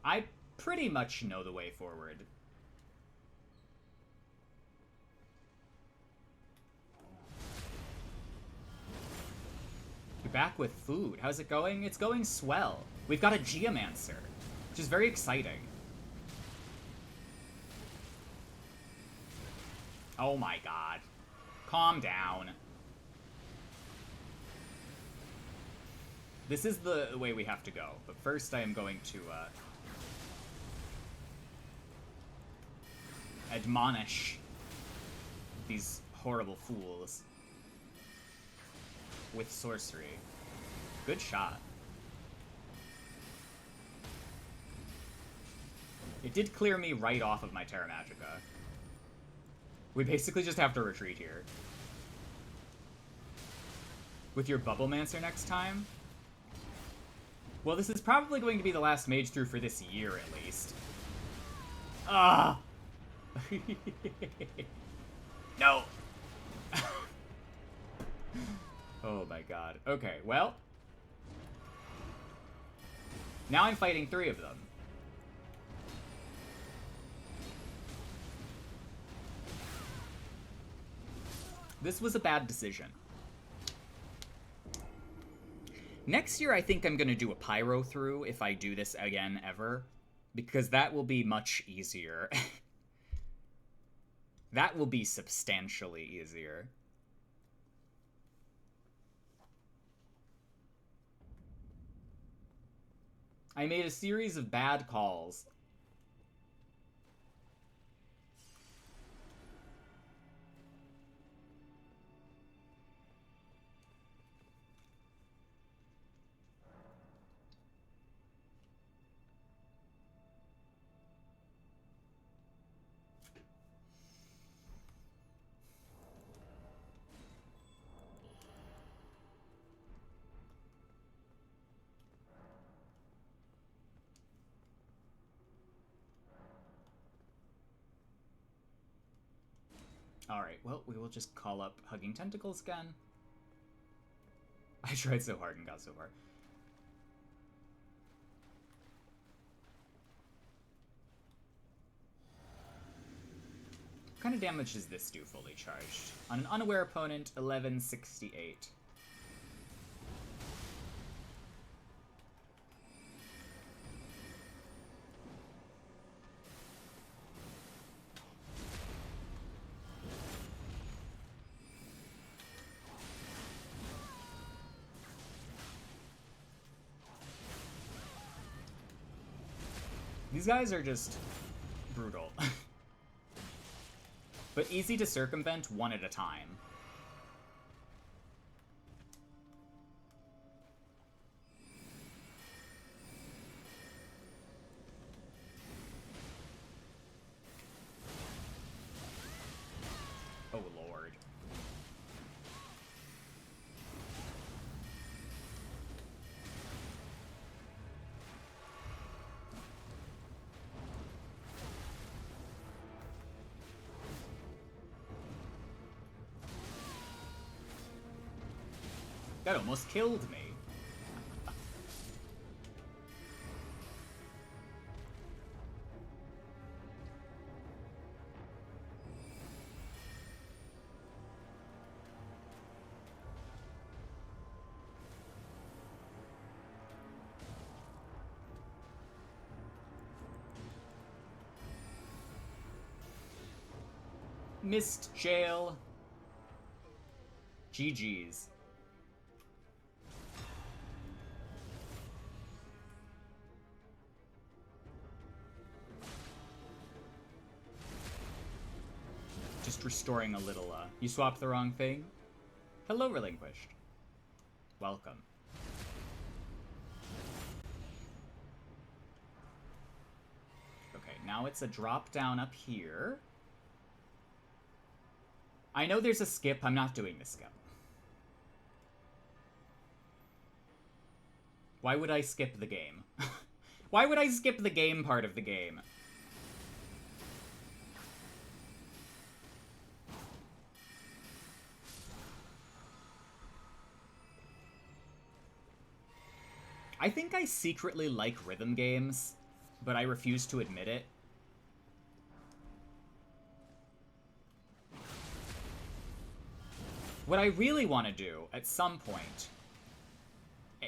I pretty much know the way forward. You're back with food. How's it going? It's going swell. We've got a Geomancer, which is very exciting. Oh my god. Calm down. This is the way we have to go, but first I am going to, admonish these horrible fools with sorcery. Good shot. It did clear me right off of my Terra Magica. We basically just have to retreat here. With your Bubblemancer next time? Well, this is probably going to be the last Magethrough for this year, at least. Ah! No! Oh my god. Okay, well. Now I'm fighting 3 of them. This was a bad decision. Next year, I think I'm going to do a pyro through if I do this again ever, because that will be much easier. That will be substantially easier. I made a series of bad calls. Alright, well, we will just call up Hugging Tentacles again. I tried so hard and got so far. What kind of damage does this do fully charged? On an unaware opponent, 1168. These guys are just brutal. But easy to circumvent one at a time. Oh, Lord. That almost killed me. Missed jail. GG's. Just restoring a little, you swapped the wrong thing? Hello, Relinquished. Welcome. Okay, now it's a drop down up here. I know there's a skip, I'm not doing the skip. Why would I skip the game? Why would I skip the game part of the game? I think I secretly like rhythm games, but I refuse to admit it. What I really want to do, at some point,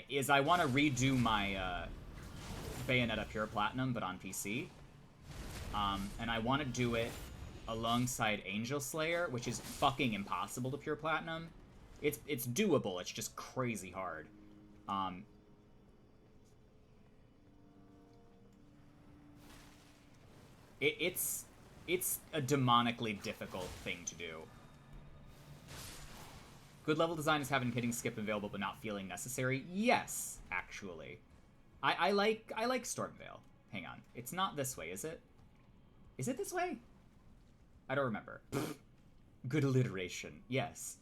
is I want to redo my Bayonetta Pure Platinum, but on PC. And I want to do it alongside Angel Slayer, which is fucking impossible to Pure Platinum. It's doable, it's just crazy hard. It's a demonically difficult thing to do. Good level design is having hitting skip available but not feeling necessary. Yes, actually. I like Stormveil. Hang on. It's not this way, is it? Is it this way? I don't remember. Good alliteration. Yes.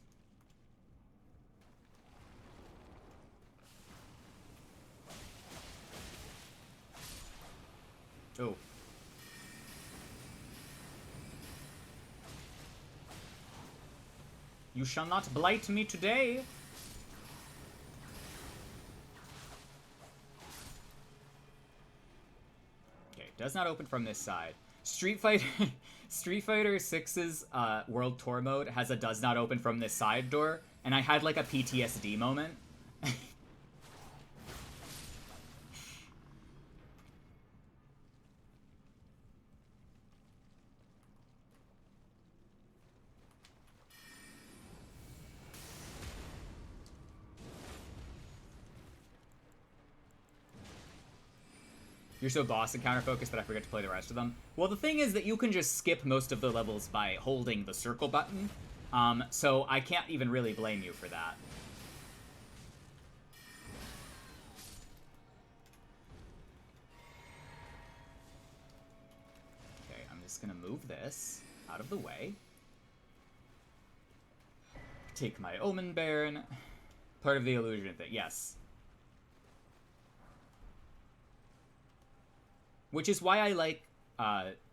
Oh. You shall not blight me today. Okay, does not open from this side. Street Fighter Street Fighter 6's World Tour mode has a does not open from this side door, and I had like a PTSD moment. You're so boss and counter-focused that I forget to play the rest of them. Well, the thing is that you can just skip most of the levels by holding the circle button, so I can't even really blame you for that. Okay, I'm just gonna move this out of the way. Take my Omen Baron. Part of the illusion thing, yes. Which is why I like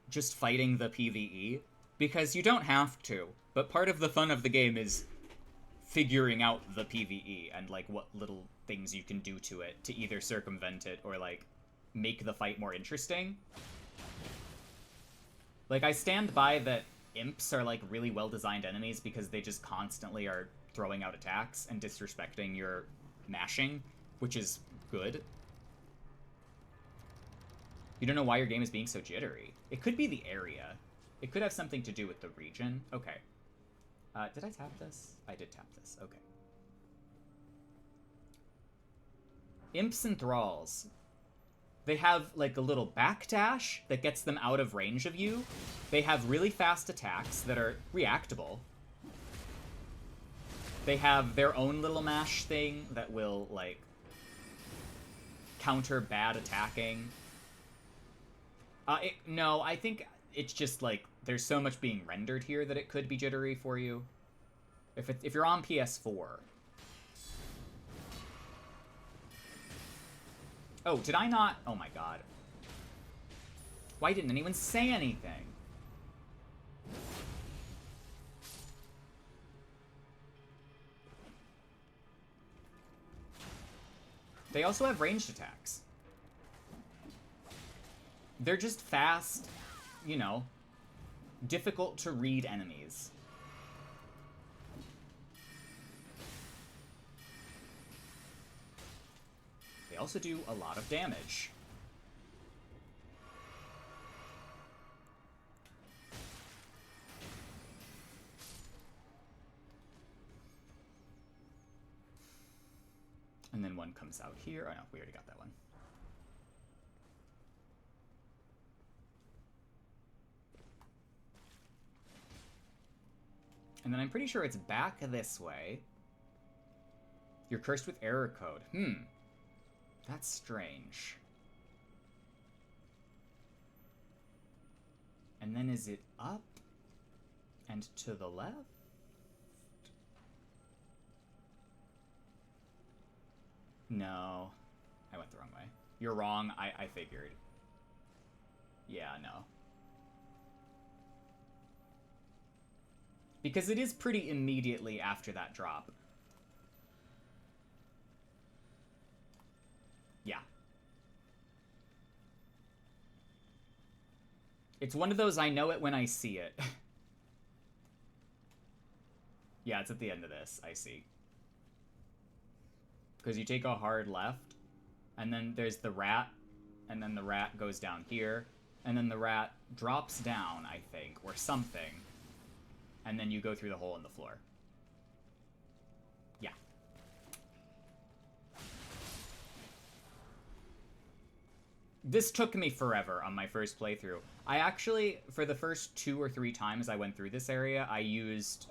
just fighting the PvE, because you don't have to, but part of the fun of the game is figuring out the PvE and like what little things you can do to it to either circumvent it or like make the fight more interesting. Like, I stand by that imps are like really well-designed enemies because they just constantly are throwing out attacks and disrespecting your mashing, which is good. You don't know why your game is being so jittery. It could be the area. It could have something to do with the region. Okay. Did I tap this? I did tap this. Okay. Imps and Thralls. They have, like, a little backdash that gets them out of range of you. They have really fast attacks that are reactable. They have their own little mash thing that will, like, counter bad attacking. No, I think it's just, like, there's so much being rendered here that it could be jittery for you. If you're on PS4. Oh, did I not? Oh my god. Why didn't anyone say anything? They also have ranged attacks. They're just fast, you know, difficult to read enemies. They also do a lot of damage. And then one comes out here. Oh no, we already got that one. And then I'm pretty sure it's back this way. You're cursed with error code. That's strange. And then is it up and to the left? No. I went the wrong way. You're wrong. I figured. Yeah, no. Because it is pretty immediately after that drop. Yeah. It's one of those I know it when I see it. Yeah, it's at the end of this. I see. Because you take a hard left, and then there's the rat, and then the rat goes down here, and then the rat drops down, I think, or something, and then you go through the hole in the floor. Yeah. This took me forever on my first playthrough. I actually, for the first 2 or 3 times I went through this area, I used,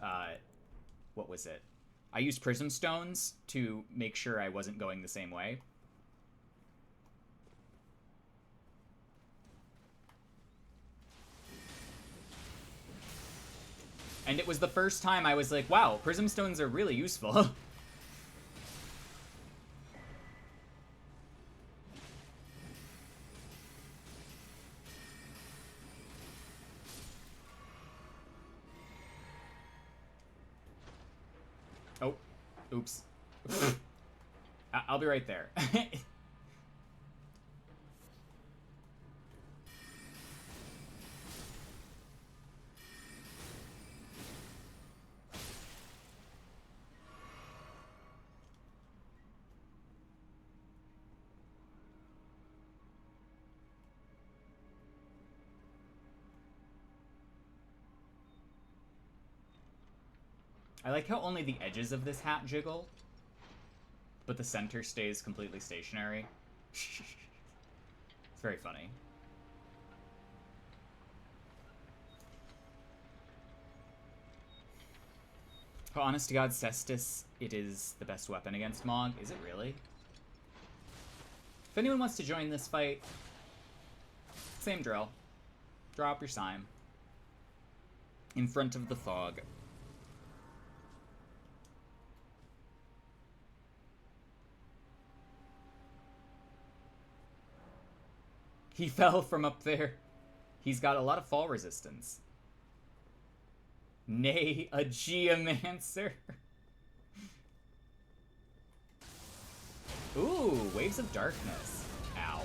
what was it? I used prism stones to make sure I wasn't going the same way. And it was the first time I was like, wow, prism stones are really useful. Oh, oops. I'll be right there. I like how only the edges of this hat jiggle, but the center stays completely stationary. It's very funny. Oh, honest to God, Cestus, it is the best weapon against Mog. Is it really? If anyone wants to join this fight, same drill. Drop your sign. In front of the fog. He fell from up there. He's got a lot of fall resistance. Nay, a geomancer. Ooh, waves of darkness. Ow.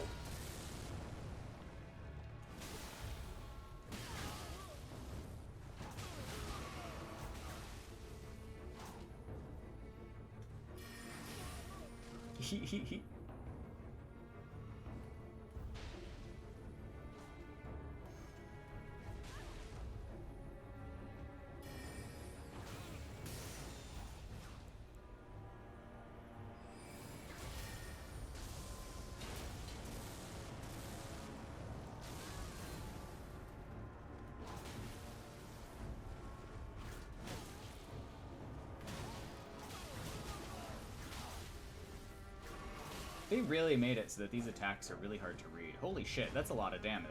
They really made it so that these attacks are really hard to read. Holy shit, that's a lot of damage.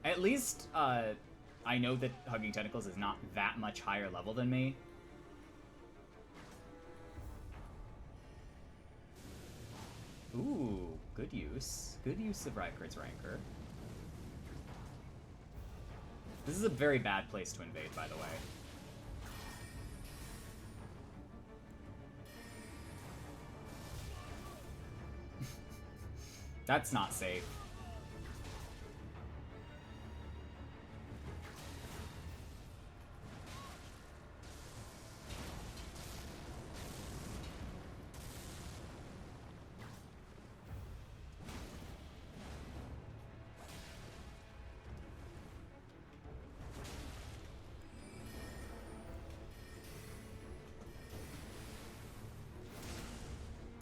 At least, I know that Hugging Tentacles is not that much higher level than me. Ooh, good use. Good use of Rykert's Rancor. This is a very bad place to invade, by the way. That's not safe.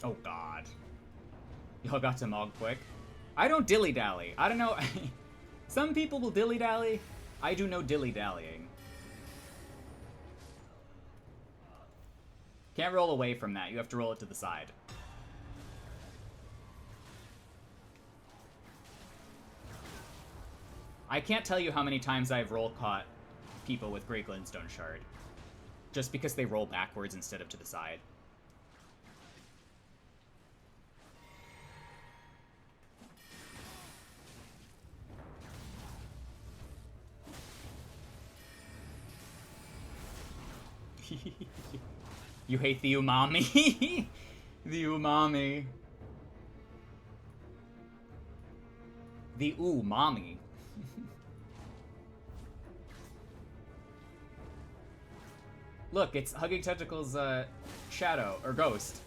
Oh god. Y'all got to Mog quick. I don't dilly-dally. I don't know. Some people will dilly-dally. I do no dilly-dallying. Can't roll away from that. You have to roll it to the side. I can't tell you how many times I've roll caught people with Great Glintstone Shard. Just because they roll backwards instead of to the side. You hate the umami? The umami. The umami. Look, it's Hugging Tentacles' shadow, or ghost.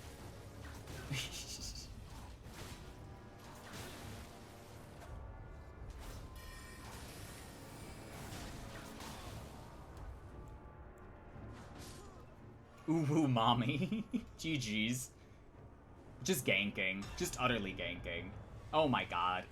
Ooh, mommy. GG's. Just ganking. Just utterly ganking. Oh my god.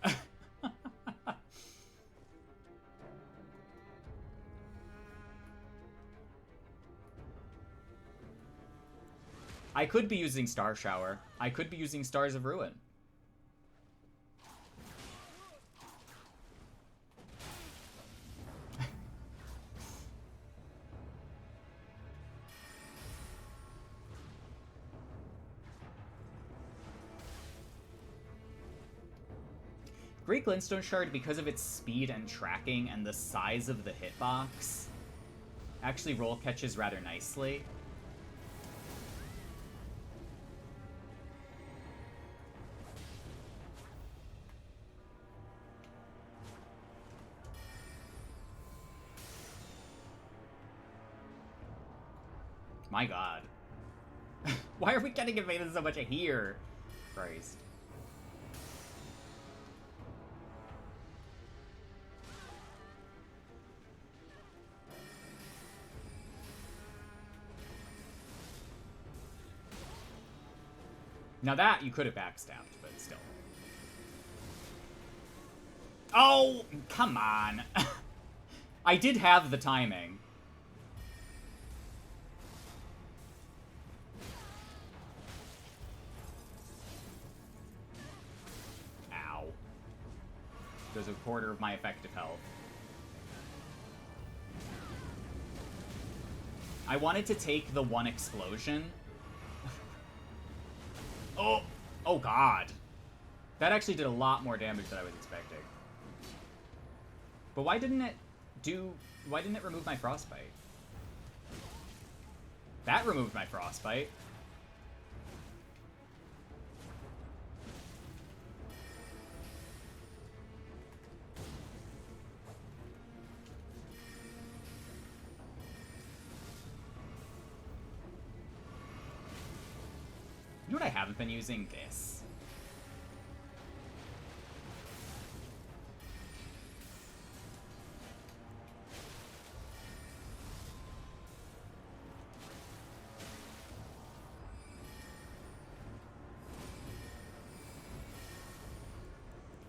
I could be using Star Shower. I could be using Stars of Ruin. Great Glintstone Shard, because of its speed and tracking and the size of the hitbox, actually roll catches rather nicely. My god. Why are we getting invaded so much here? Christ. Now that you could have backstabbed, but still. Oh, come on. I did have the timing. Ow. There's a quarter of my effective health. I wanted to take the one explosion. Oh! Oh god. That actually did a lot more damage than I was expecting. But why didn't it remove my frostbite? That removed my frostbite. You know what I haven't been using? This.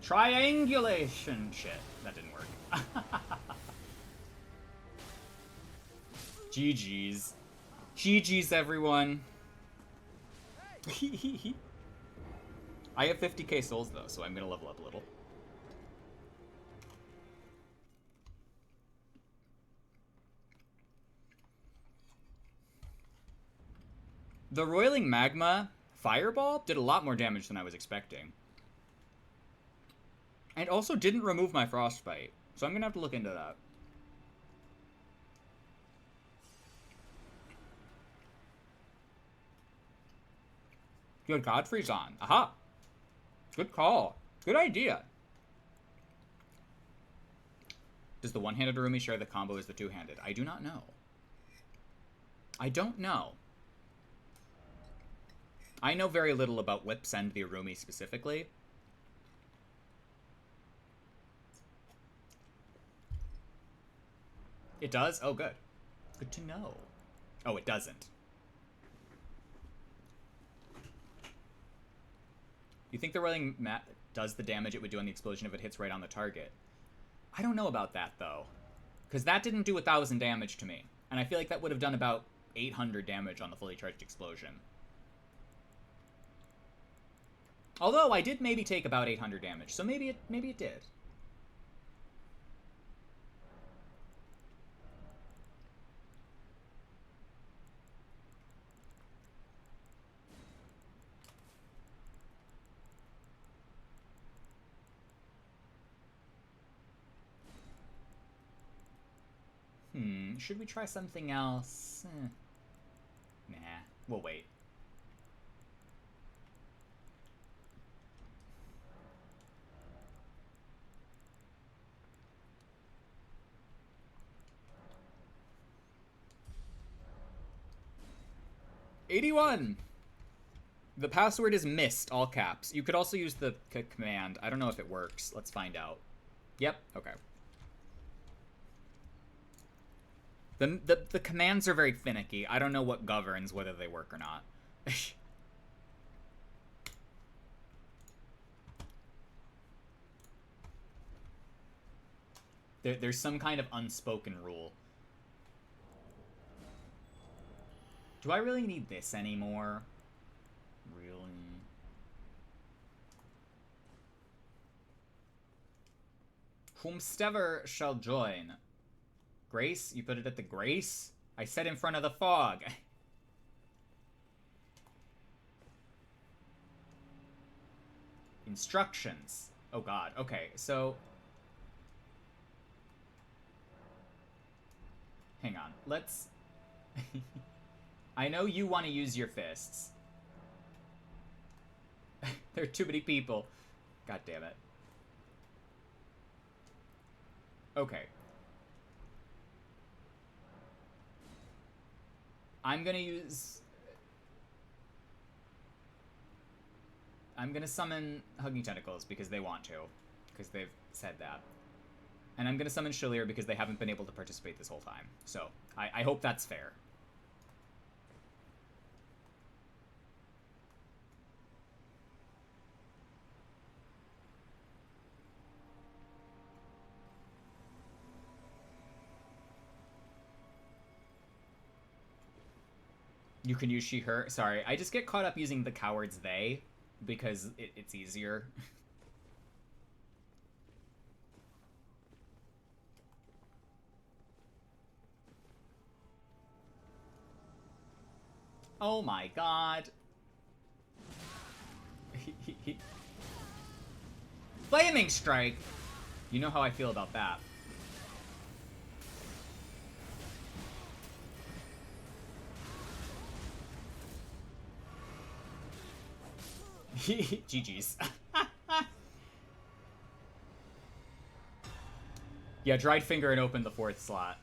Triangulation shit. That didn't work. GG's. GG's, everyone. I have 50k souls, though, so I'm gonna level up a little. The Roiling Magma Fireball did a lot more damage than I was expecting. And also didn't remove my frostbite, so I'm gonna have to look into that. You had Godfrey's on. Aha! Good call. Good idea. Does the one-handed Arumi share the combo as the two-handed? I do not know. I don't know. I know very little about Whips and the Arumi specifically. It does? Oh, good. Good to know. Oh, it doesn't. You think the Roiling Mat does the damage it would do on the explosion if it hits right on the target? I don't know about that, though. Because that didn't do 1,000 damage to me. And I feel like that would have done about 800 damage on the fully charged explosion. Although, I did maybe take about 800 damage, so maybe it did. Should we try something else? Nah, we'll wait. $81! The password is missed, all caps. You could also use the command. I don't know if it works. Let's find out. Yep, okay. The commands are very finicky. I don't know what governs whether they work or not. There's some kind of unspoken rule. Do I really need this anymore? Really? Whomstever shall join. Grace? You put it at the Grace? I said in front of the fog. Instructions. Oh god, okay, so... Hang on, let's... I know you want to use your fists. There are too many people. God damn it. Okay. I'm gonna summon Hugging Tentacles because they want to. Because they've said that. And I'm gonna summon Shalier because they haven't been able to participate this whole time. So, I hope that's fair. You can use she, her. Sorry, I just get caught up using the cowards they because it's easier. Oh my god. Flaming strike! You know how I feel about that. GG's. Yeah, dried finger and open the 4th slot.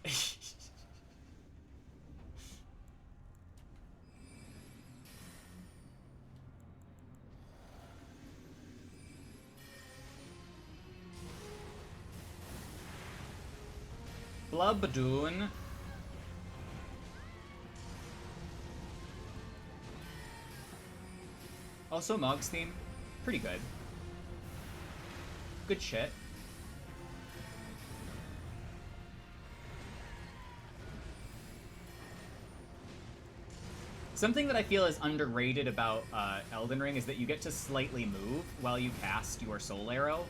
Blubbadoon. Also, Mog's theme, pretty good. Good shit. Something that I feel is underrated about Elden Ring is that you get to slightly move while you cast your soul arrow,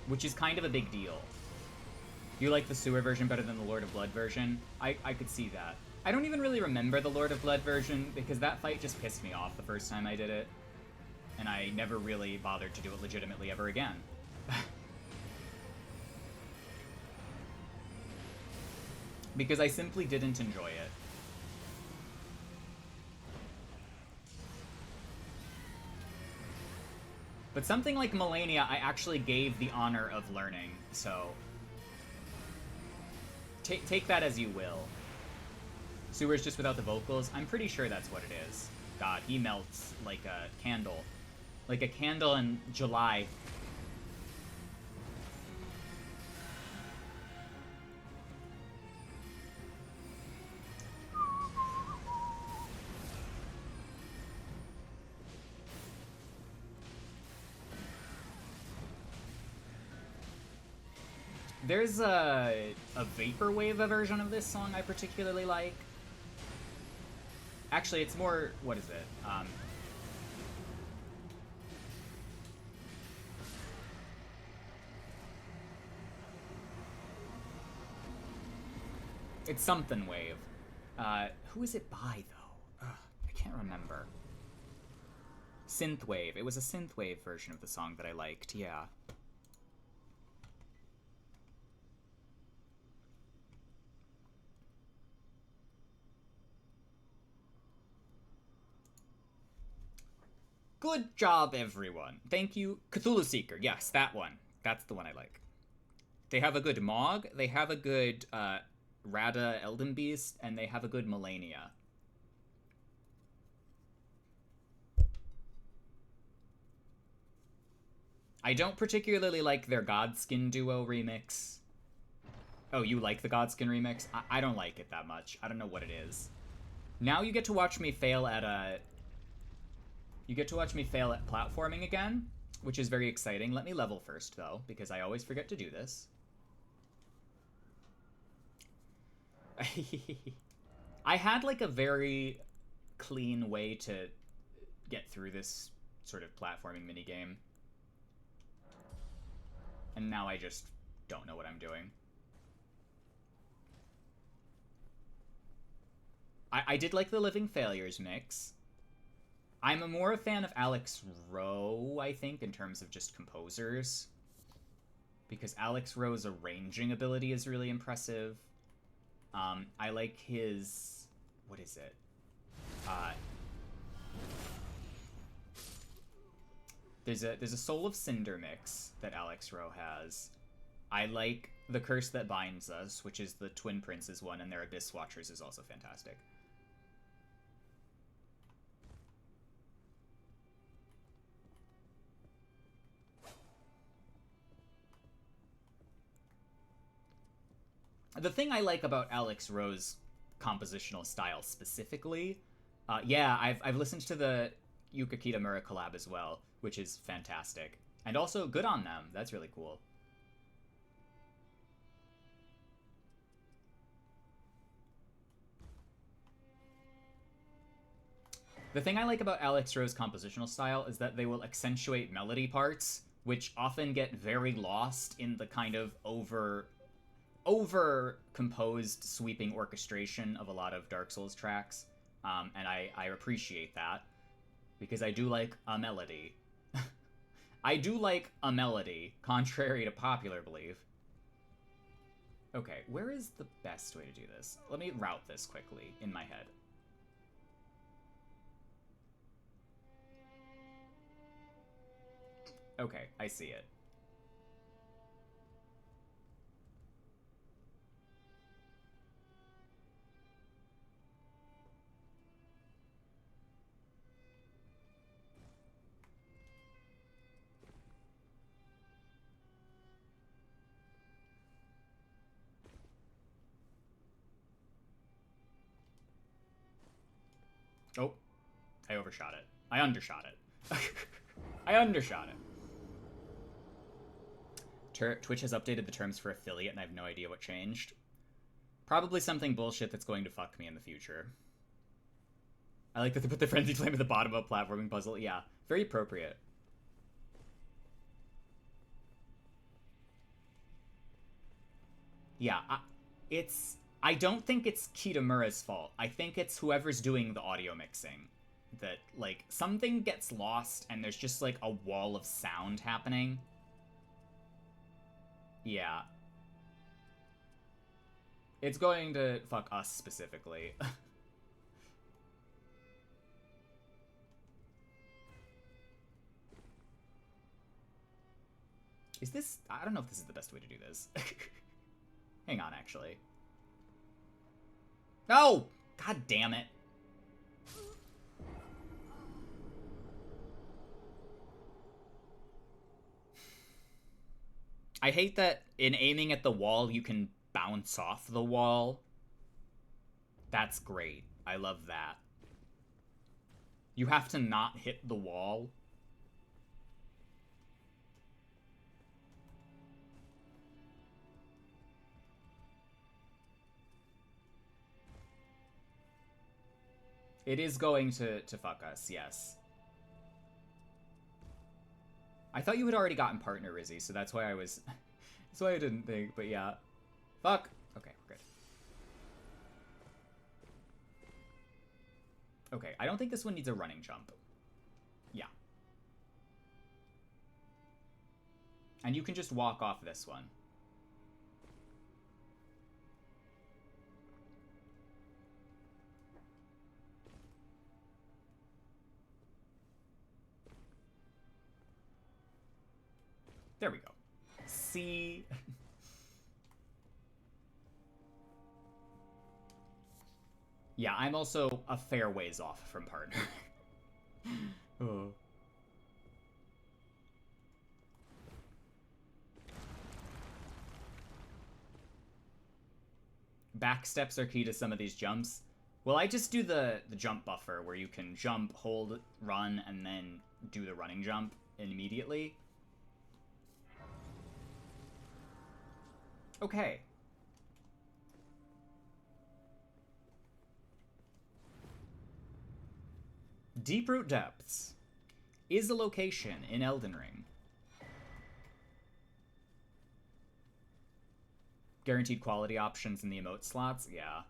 which is kind of a big deal. You like the sewer version better than the Lord of Blood version? I could see that. I don't even really remember the Lord of Blood version because that fight just pissed me off the first time I did it. And I never really bothered to do it legitimately ever again. Because I simply didn't enjoy it. But something like Melania, I actually gave the honor of learning, so... Take that as you will. Sewer's just without the vocals? I'm pretty sure that's what it is. God, he melts like a candle. Like a candle in July. There's a vaporwave version of this song I particularly like. Actually, it's more... what is it? It's something wave. Who is it by, though? Ugh, I can't remember. Synthwave. It was a synthwave version of the song that I liked, yeah. Good job, everyone. Thank you. Cthulhu Seeker. Yes, that one. That's the one I like. They have a good Mog, they have a good Rada Elden Beast, and they have a good Melania. I don't particularly like their Godskin Duo remix. Oh, you like the Godskin remix? I don't like it that much. I don't know what it is. Now you get to watch me fail at You get to watch me fail at platforming again, which is very exciting. Let me level first, though, because I always forget to do this. I had, like, a very clean way to get through this sort of platforming minigame. And now I just don't know what I'm doing. I did like the Living Failures mix. I'm more a fan of Alex Rowe, I think, in terms of just composers. Because Alex Rowe's arranging ability is really impressive. I like his... what is it? There's a Soul of Cinder mix that Alex Rowe has. I like The Curse That Binds Us, which is the Twin Princes one, and their Abyss Watchers is also fantastic. The thing I like about Alex Rowe's compositional style specifically, yeah, I've listened to the Yuka Kitamura collab as well, which is fantastic. And also, good on them. That's really cool. The thing I like about Alex Rowe's compositional style is that they will accentuate melody parts, which often get very lost in the kind of over composed sweeping orchestration of a lot of Dark Souls tracks. And I appreciate that, because I do like a melody. I do like a melody, contrary to popular belief. Okay, where is the best way to do this? Let me route this quickly in my head. Okay, I see it. Oh, I overshot it. I undershot it. I undershot it. Twitch has updated the terms for affiliate, and I have no idea what changed. Probably something bullshit that's going to fuck me in the future. I like that they put the Frenzy Flame at the bottom of a platforming puzzle. Yeah, very appropriate. Yeah, I don't think it's Kitamura's fault. I think it's whoever's doing the audio mixing. That, like, something gets lost and there's just, like, a wall of sound happening. Yeah. It's going to fuck us specifically. Is this... I don't know if this is the best way to do this. Hang on, actually. No! God damn it. I hate that in aiming at the wall, you can bounce off the wall. That's great. I love that. You have to not hit the wall. It is going to fuck us, yes. I thought you had already gotten partner, Rizzy, so that's why I was... that's why I didn't think, but yeah. Fuck! Okay, we're good. Okay, I don't think this one needs a running jump. Yeah. And you can just walk off this one. There we go. See? Yeah, I'm also a fair ways off from partner. Oh. Back steps are key to some of these jumps. Well, I just do the jump buffer where you can jump, hold, run, and then do the running jump immediately. Okay. Deeproot Depths is a location in Elden Ring. Guaranteed quality options in the emote slots? Yeah.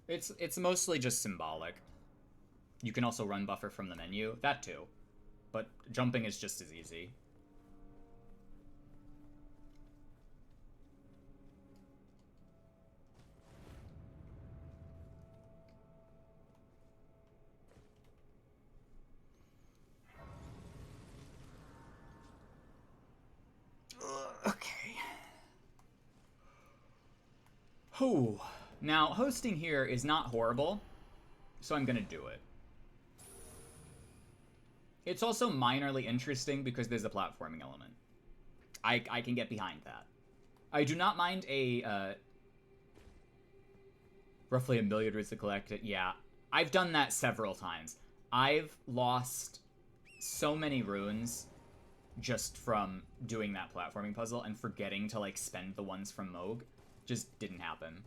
It's mostly just symbolic. You can also run buffer from the menu. That too. But jumping is just as easy. Okay. Whew. Now, hosting here is not horrible, so I'm gonna do it. It's also minorly interesting because there's a platforming element. I can get behind that. I do not mind a, roughly 1 million runes to collect it. Yeah, I've done that several times. I've lost so many runes just from doing that platforming puzzle and forgetting to, like, spend the ones from Moog. Just didn't happen.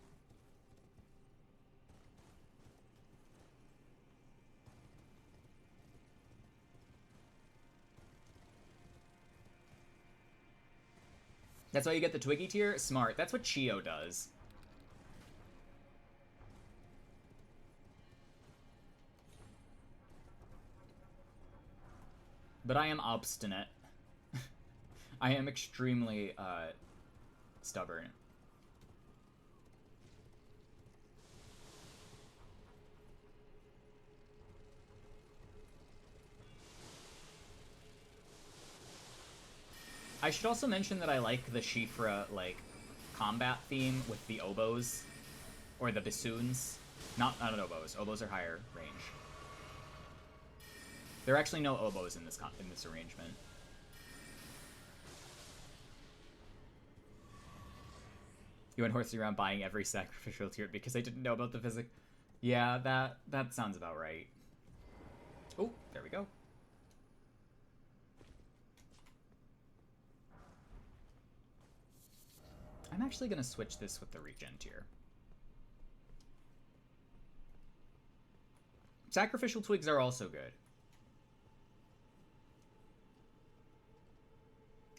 That's why you get the Twiggy tier? Smart. That's what Chio does. But I am obstinate. I am extremely, stubborn. I should also mention that I like the Shifra, like, combat theme with the oboes. Or the bassoons. Not oboes. Oboes are higher range. There are actually no oboes in this arrangement. You went horsing around buying every sacrificial tier because I didn't know about the physics. Yeah, that sounds about right. Oh, there we go. I'm actually going to switch this with the regen tier. Sacrificial twigs are also good.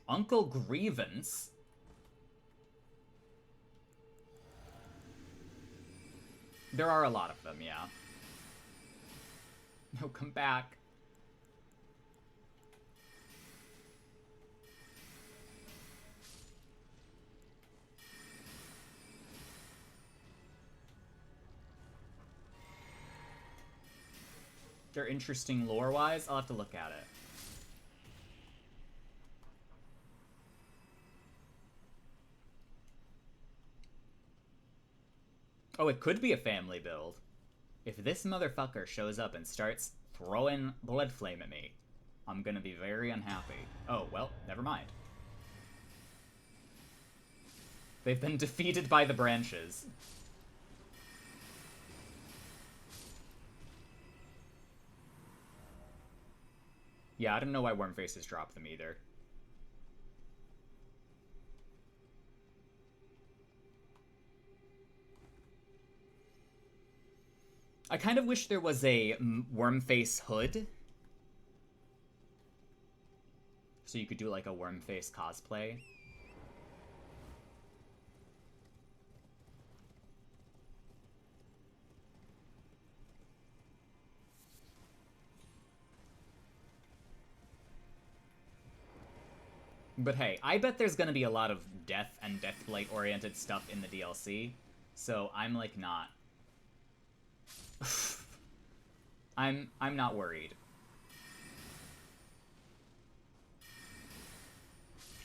Uncle Grievance? There are a lot of them, yeah. No, come back. They're interesting lore-wise. I'll have to look at it. Oh, it could be a family build. If this motherfucker shows up and starts throwing blood flame at me, I'm gonna be very unhappy. Oh, well, never mind. They've been defeated by the branches. Yeah, I don't know why Wormfaces dropped them either. I kind of wish there was a Wormface hood. So you could do like a Wormface cosplay. But hey, I bet there's gonna be a lot of death and Deathblight oriented stuff in the DLC. So I'm like not. I'm not worried.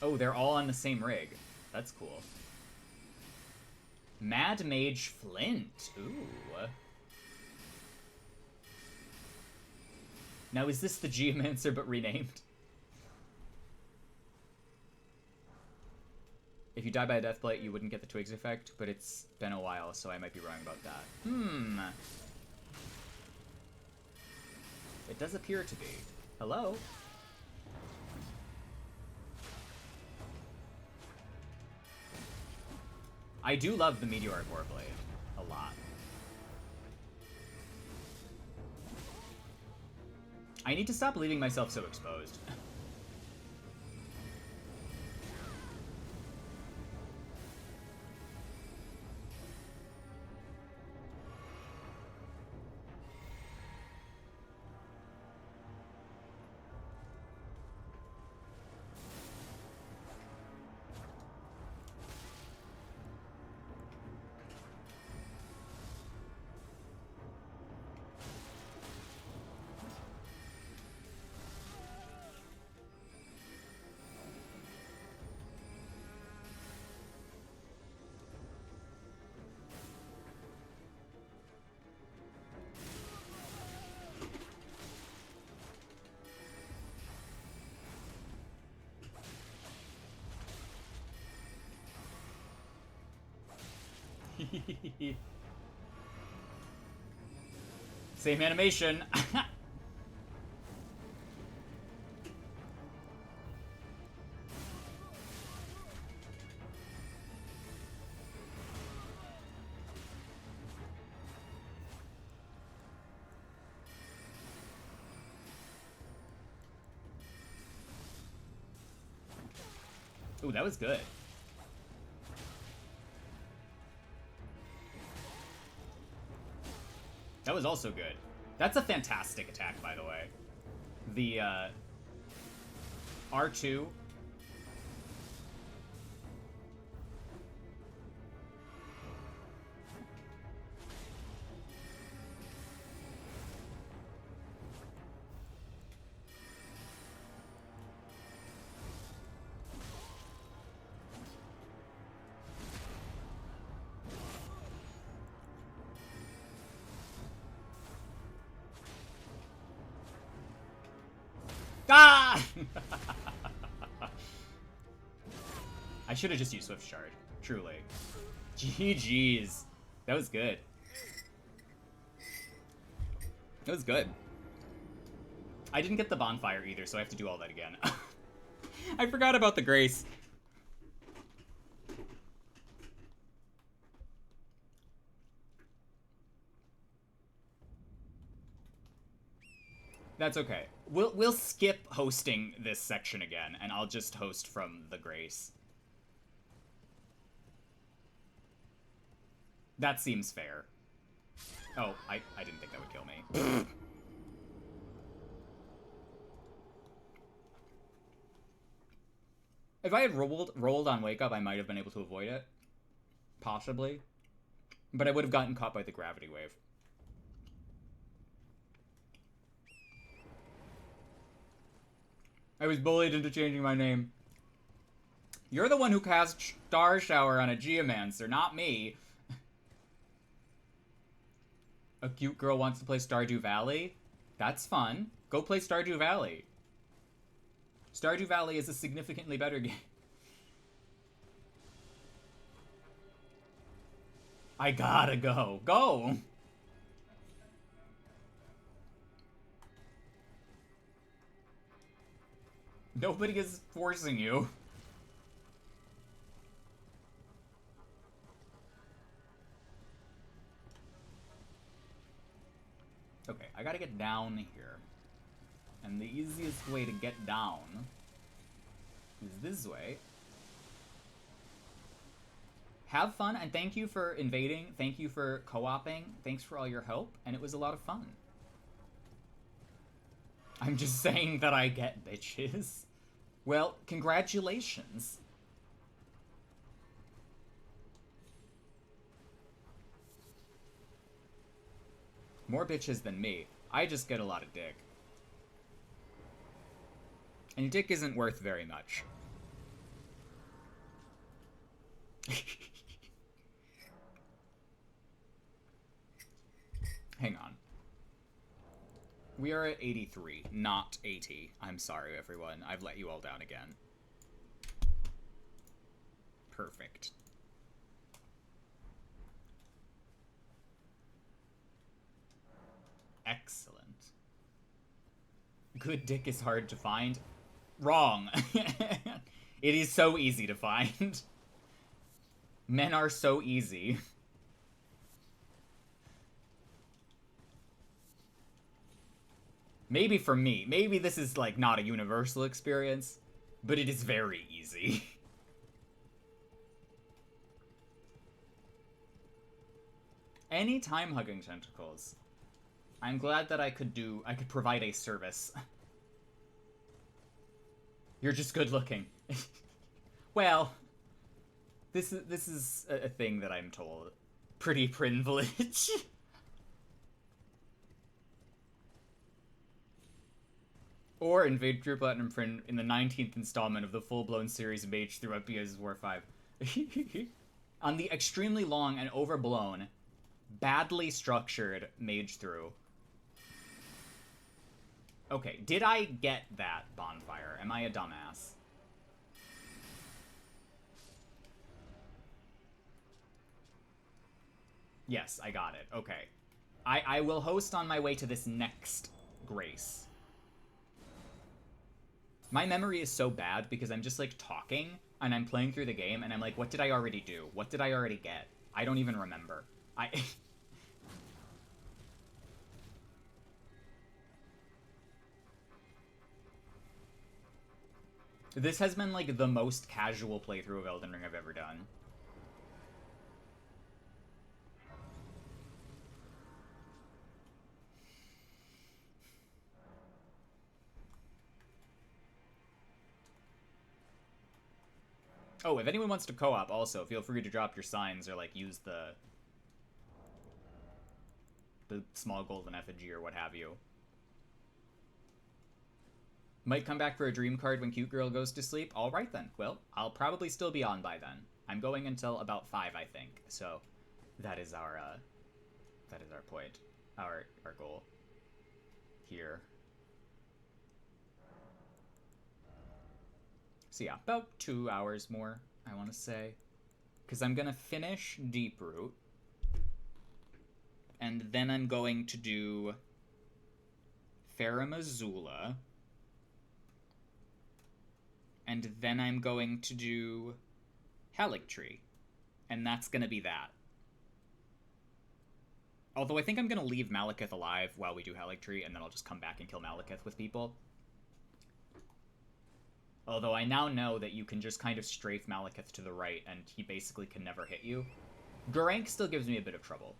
Oh, they're all on the same rig. That's cool. Mad Mage Flint. Ooh. Now is this the Geomancer but renamed? If you die by a Deathblight, you wouldn't get the Twigs effect, but it's been a while, so I might be wrong about that. It does appear to be. Hello? I do love the Meteoric Warblade a lot. I need to stop leaving myself so exposed. Same animation. Ooh, that was good. was also good. That's a fantastic attack, by the way. The, R2. Ah! I should have just used Swift Shard. Truly. GG's. That was good. That was good. I didn't get the bonfire either, so I have to do all that again. I forgot about the Grace. That's okay. We'll skip hosting this section again, and I'll just host from the Grace. That seems fair. Oh, I didn't think that would kill me. If I had rolled on Wake Up, I might have been able to avoid it. Possibly. But I would have gotten caught by the gravity wave. I was bullied into changing my name. You're the one who cast Star Shower on a Geomancer, not me. A cute girl wants to play Stardew Valley? That's fun. Go play Stardew Valley. Stardew Valley is a significantly better game. I gotta go. Go! Nobody is forcing you. Okay, I gotta get down here. And the easiest way to get down is this way. Have fun, and thank you for invading. Thank you for co-oping. Thanks for all your help, and it was a lot of fun. I'm just saying that I get bitches. Well, congratulations. More bitches than me. I just get a lot of dick. And dick isn't worth very much. Hang on. We are at 83, not 80. I'm sorry, everyone. I've let you all down again. Perfect. Excellent. Good dick is hard to find. Wrong. It is so easy to find. Men are so easy. Maybe for me. Maybe this is, like, not a universal experience, but it is very easy. Any time-hugging tentacles. I'm glad that I could provide a service. You're just good looking. Well, this is a thing that I'm told. Pretty privilege. Or invade Pure Platinum Print in the 19th installment of the full-blown series Magethrough at PS4 5. On the extremely long and overblown, badly structured Magethrough. Okay, did I get that bonfire? Am I a dumbass? Yes, I got it. Okay. I will host on my way to this next Grace. My memory is so bad because I'm just, like, talking, and I'm playing through the game, and I'm like, what did I already do? What did I already get? I don't even remember. This has been, like, the most casual playthrough of Elden Ring I've ever done. Oh, if anyone wants to co-op, also, feel free to drop your signs or, like, use the small golden effigy or what have you. Might come back for a dream card when Cute Girl goes to sleep. All right, then. Well, I'll probably still be on by then. I'm going until about 5, I think. So that is our point, our goal here. So yeah, about 2 hours more, I want to say, because I'm gonna finish Deeproot, and then I'm going to do Faramazula, and then I'm going to do Haligtree, and that's gonna be that. Although I think I'm gonna leave Malekith alive while we do Haligtree, and then I'll just come back and kill Malekith with people. Although I now know that you can just kind of strafe Malekith to the right, and he basically can never hit you. Geraint still gives me a bit of trouble.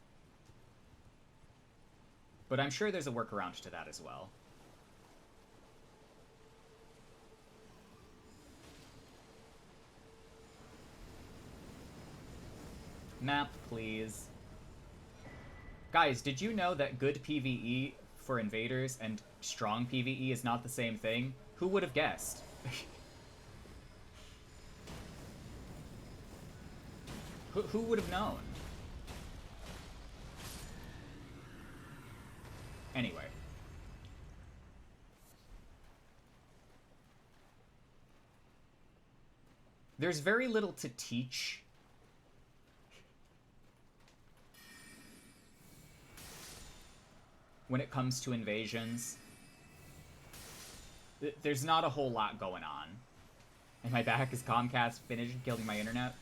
But I'm sure there's a workaround to that as well. Map, please. Guys, did you know that good PvE for invaders and strong PvE is not the same thing? Who would have guessed? Who would have known? Anyway. There's very little to teach. When it comes to invasions. There's not a whole lot going on. And my back is Comcast finished killing my internet.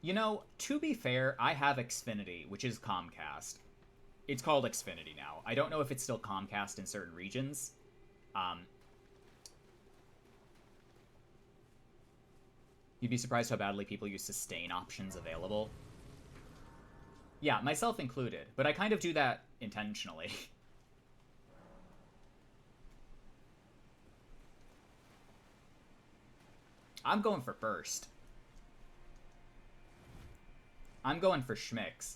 You know, to be fair, I have Xfinity, which is Comcast. It's called Xfinity now. I don't know if it's still Comcast in certain regions. You'd be surprised how badly people use sustain options available. Yeah, myself included, but I kind of do that intentionally. I'm going for burst. I'm going for schmicks.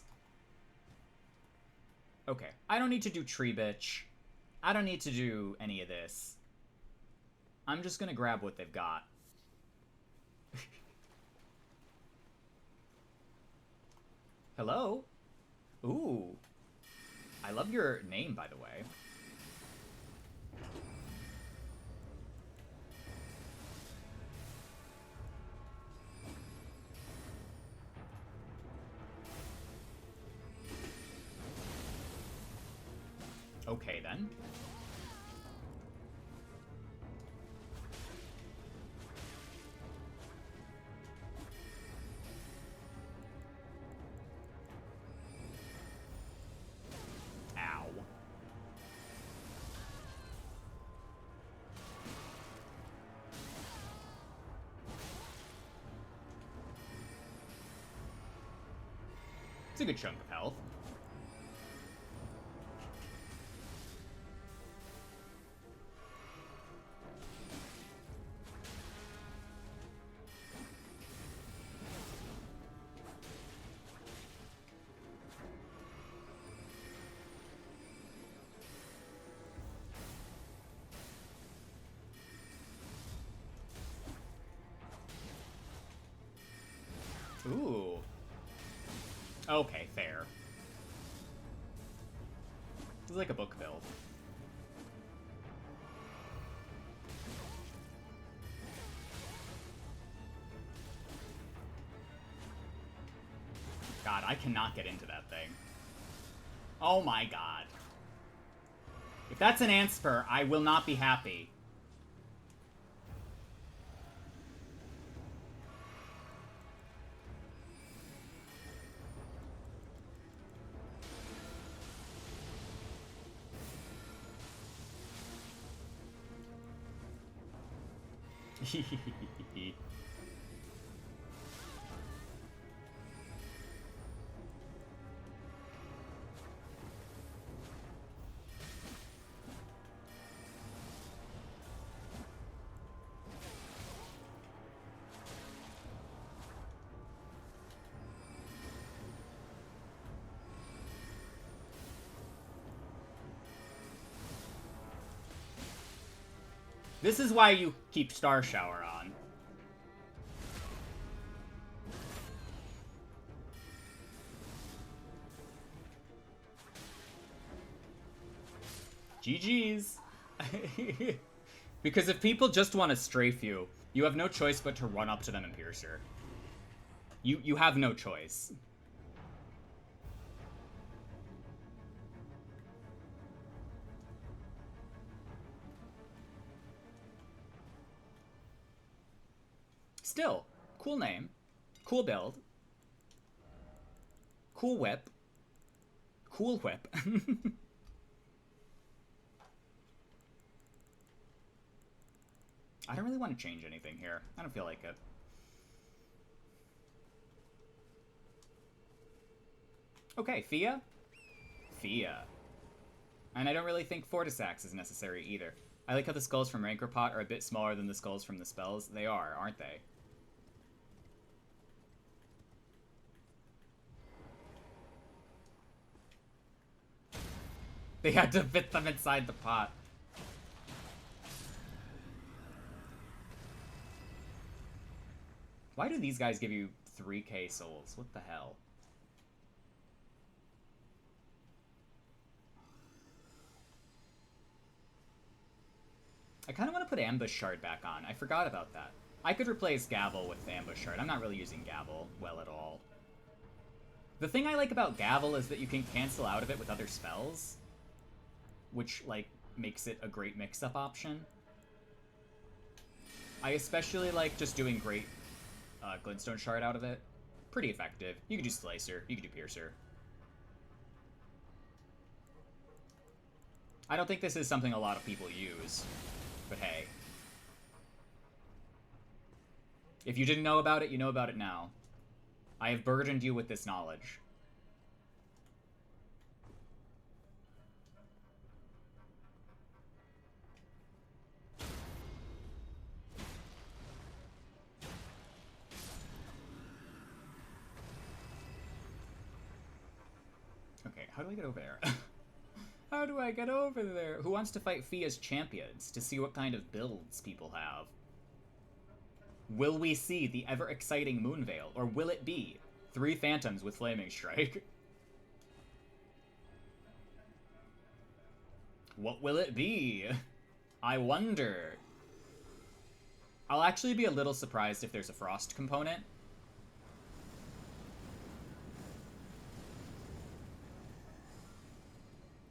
Okay, I don't need to do tree bitch. I don't need to do any of this. I'm just gonna grab what they've got. Hello? Ooh. I love your name, by the way. Okay, then. Ow. It's a good chunk of health. Ooh. Okay, fair. This is like a book build. God, I cannot get into that thing. Oh my god. If that's an Anspur, I will not be happy. This is why you keep Star Shower on. GG's. Because if people just want to strafe you, you have no choice but to run up to them and pierce her. You have no choice. Still, cool name, cool build, cool whip, cool whip. I don't really want to change anything here. I don't feel like it. Okay, Fia? Fia. And I don't really think Fortisax is necessary either. I like how the skulls from Rancor Pot are a bit smaller than the skulls from the spells. They are, aren't they? They had to fit them inside the pot. Why do these guys give you 3k souls? What the hell? I kind of want to put Ambush Shard back on. I forgot about that. I could replace Gavel with Ambush Shard. I'm not really using Gavel well at all. The thing I like about Gavel is that you can cancel out of it with other spells, which, like, makes it a great mix-up option. I especially like just doing great Glintstone Shard out of it. Pretty effective. You could do Slicer. You could do Piercer. I don't think this is something a lot of people use, but hey. If you didn't know about it, you know about it now. I have burdened you with this knowledge. Okay, how do I get over there? How do I get over there? Who wants to fight Fia's champions to see what kind of builds people have? Will we see the ever-exciting Moonveil, or will it be 3 Phantoms with Flaming Strike? What will it be? I wonder. I'll actually be a little surprised if there's a Frost component.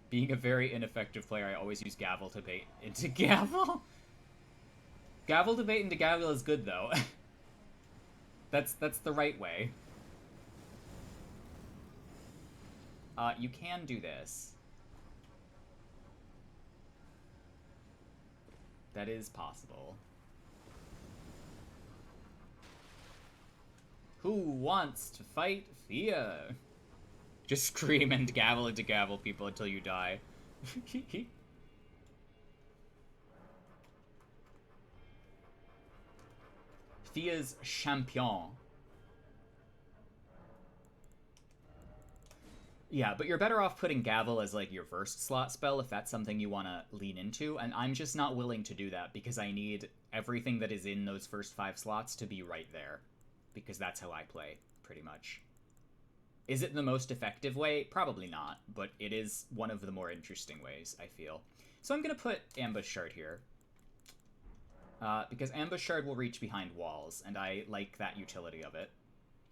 Being a very ineffective player, I always use Gavel to bait into Gavel. Gavel to bait into Gavel is good, though. That's the right way. You can do this. That is possible. Who wants to fight Fia? Just scream and gavel into Gavel people until you die. Fia's champion. Yeah, but you're better off putting Gavel as, like, your first slot spell if that's something you want to lean into, and I'm just not willing to do that because I need everything that is in those first 5 slots to be right there. Because that's how I play, pretty much. Is it the most effective way? Probably not, but it is one of the more interesting ways, I feel. So I'm going to put Ambush Shard here. Because Ambush Shard will reach behind walls, and I like that utility of it.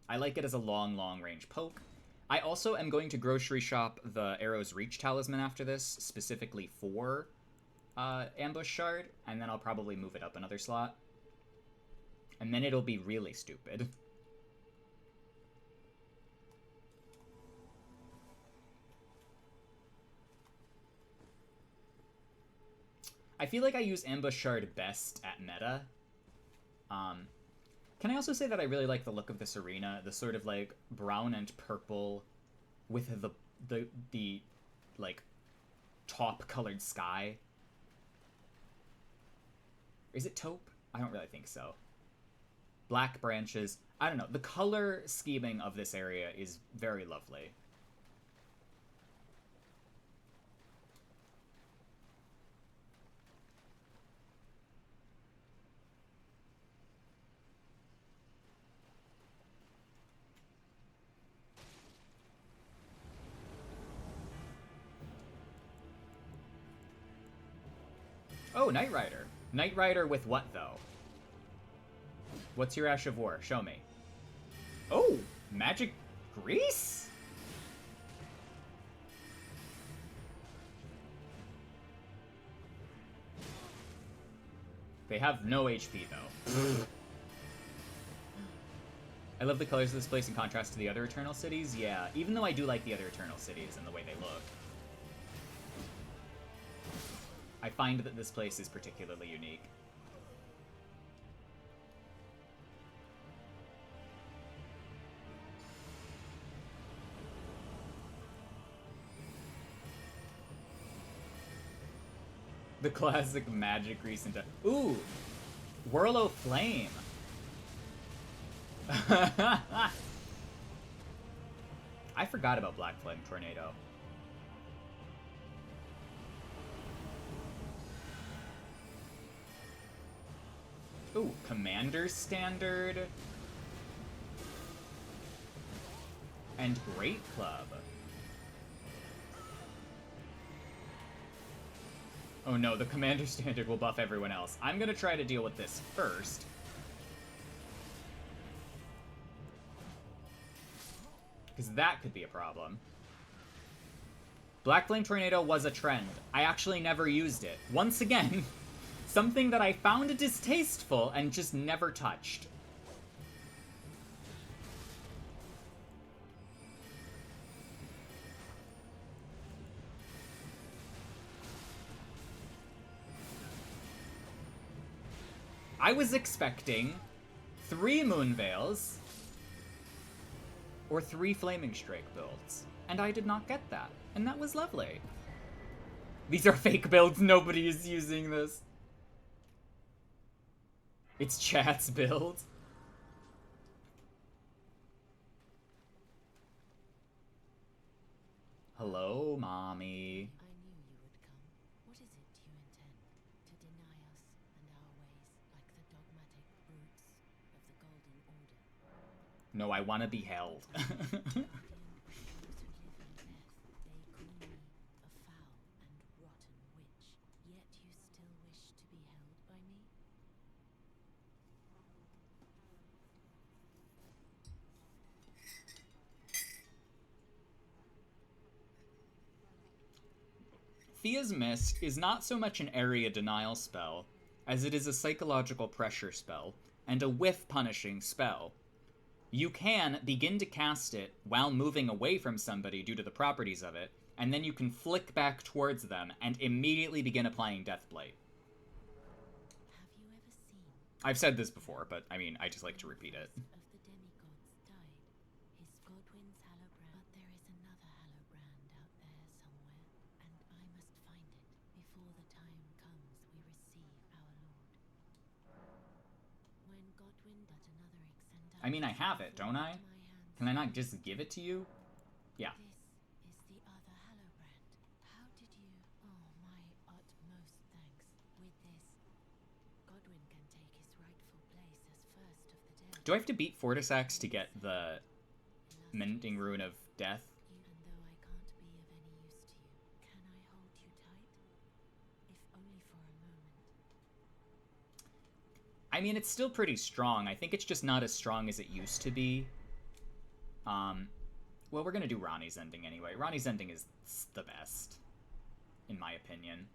I like it as a long range poke. I also am going to grocery shop the Arrow's Reach Talisman after this, specifically for Ambush Shard, and then I'll probably move it up another slot. And then it'll be really stupid. I feel like I use Ambush Shard best at meta. Can I also say that I really like the look of this arena? The sort of, like, brown and purple with the like, top-colored sky. Is it taupe? I don't really think so. Black branches. I don't know. The color scheming of this area is very lovely. Oh, Knight Rider. Knight Rider with what, though? What's your Ash of War? Show me. Oh, magic grease? They have no HP, though. I love the colors of this place in contrast to the other Eternal Cities. Yeah, even though I do like the other Eternal Cities and the way they look. I find that this place is particularly unique. The classic magic grease and ooh! Whirlo Flame! I forgot about Black Flame Tornado. Ooh, Commander Standard. And Great Club. Oh no, the Commander Standard will buff everyone else. I'm gonna try to deal with this first. Because that could be a problem. Black Flame Tornado was a trend. I actually never used it. Once again, something that I found distasteful and just never touched. I was expecting 3 Moonveils or 3 Flaming Strike builds, and I did not get that, and that was lovely. These are fake builds, nobody is using this. It's chat's build. Hello, mommy. I knew you would come. What is it you intend? To deny us and our ways like the dogmatic brutes of the Golden Order? No, I want to be held. Those who live in death, they call me a foul and rotten witch. Yet you still wish to be held by me? Thea's Mist is not so much an area denial spell as it is a psychological pressure spell and a whiff punishing spell. You can begin to cast it while moving away from somebody due to the properties of it, and then you can flick back towards them and immediately begin applying Deathblight. Have you ever seen I've said this before, but I mean, I just like to repeat it. of the demigods died? His Godwin's Hallowbrand. But there is another Hallowbrand out there somewhere, and I must find it before the time comes we receive our Lord. When Godwin but another extend I mean, I have it, don't I? Can I not just give it to you? Yeah. This is the other Hallowbrand. How did you... Oh, my utmost thanks. With this, Godwin can take his rightful place as first of the dead. Do I have to beat Fortisax to get the Mending Rune of Death? And though I can't be of any use to you, can I hold you tight? If only for a moment. I mean, it's still pretty strong. I think it's just not as strong as it used to be. Well, we're gonna do Ronnie's ending anyway. Ronnie's ending is the best, in my opinion.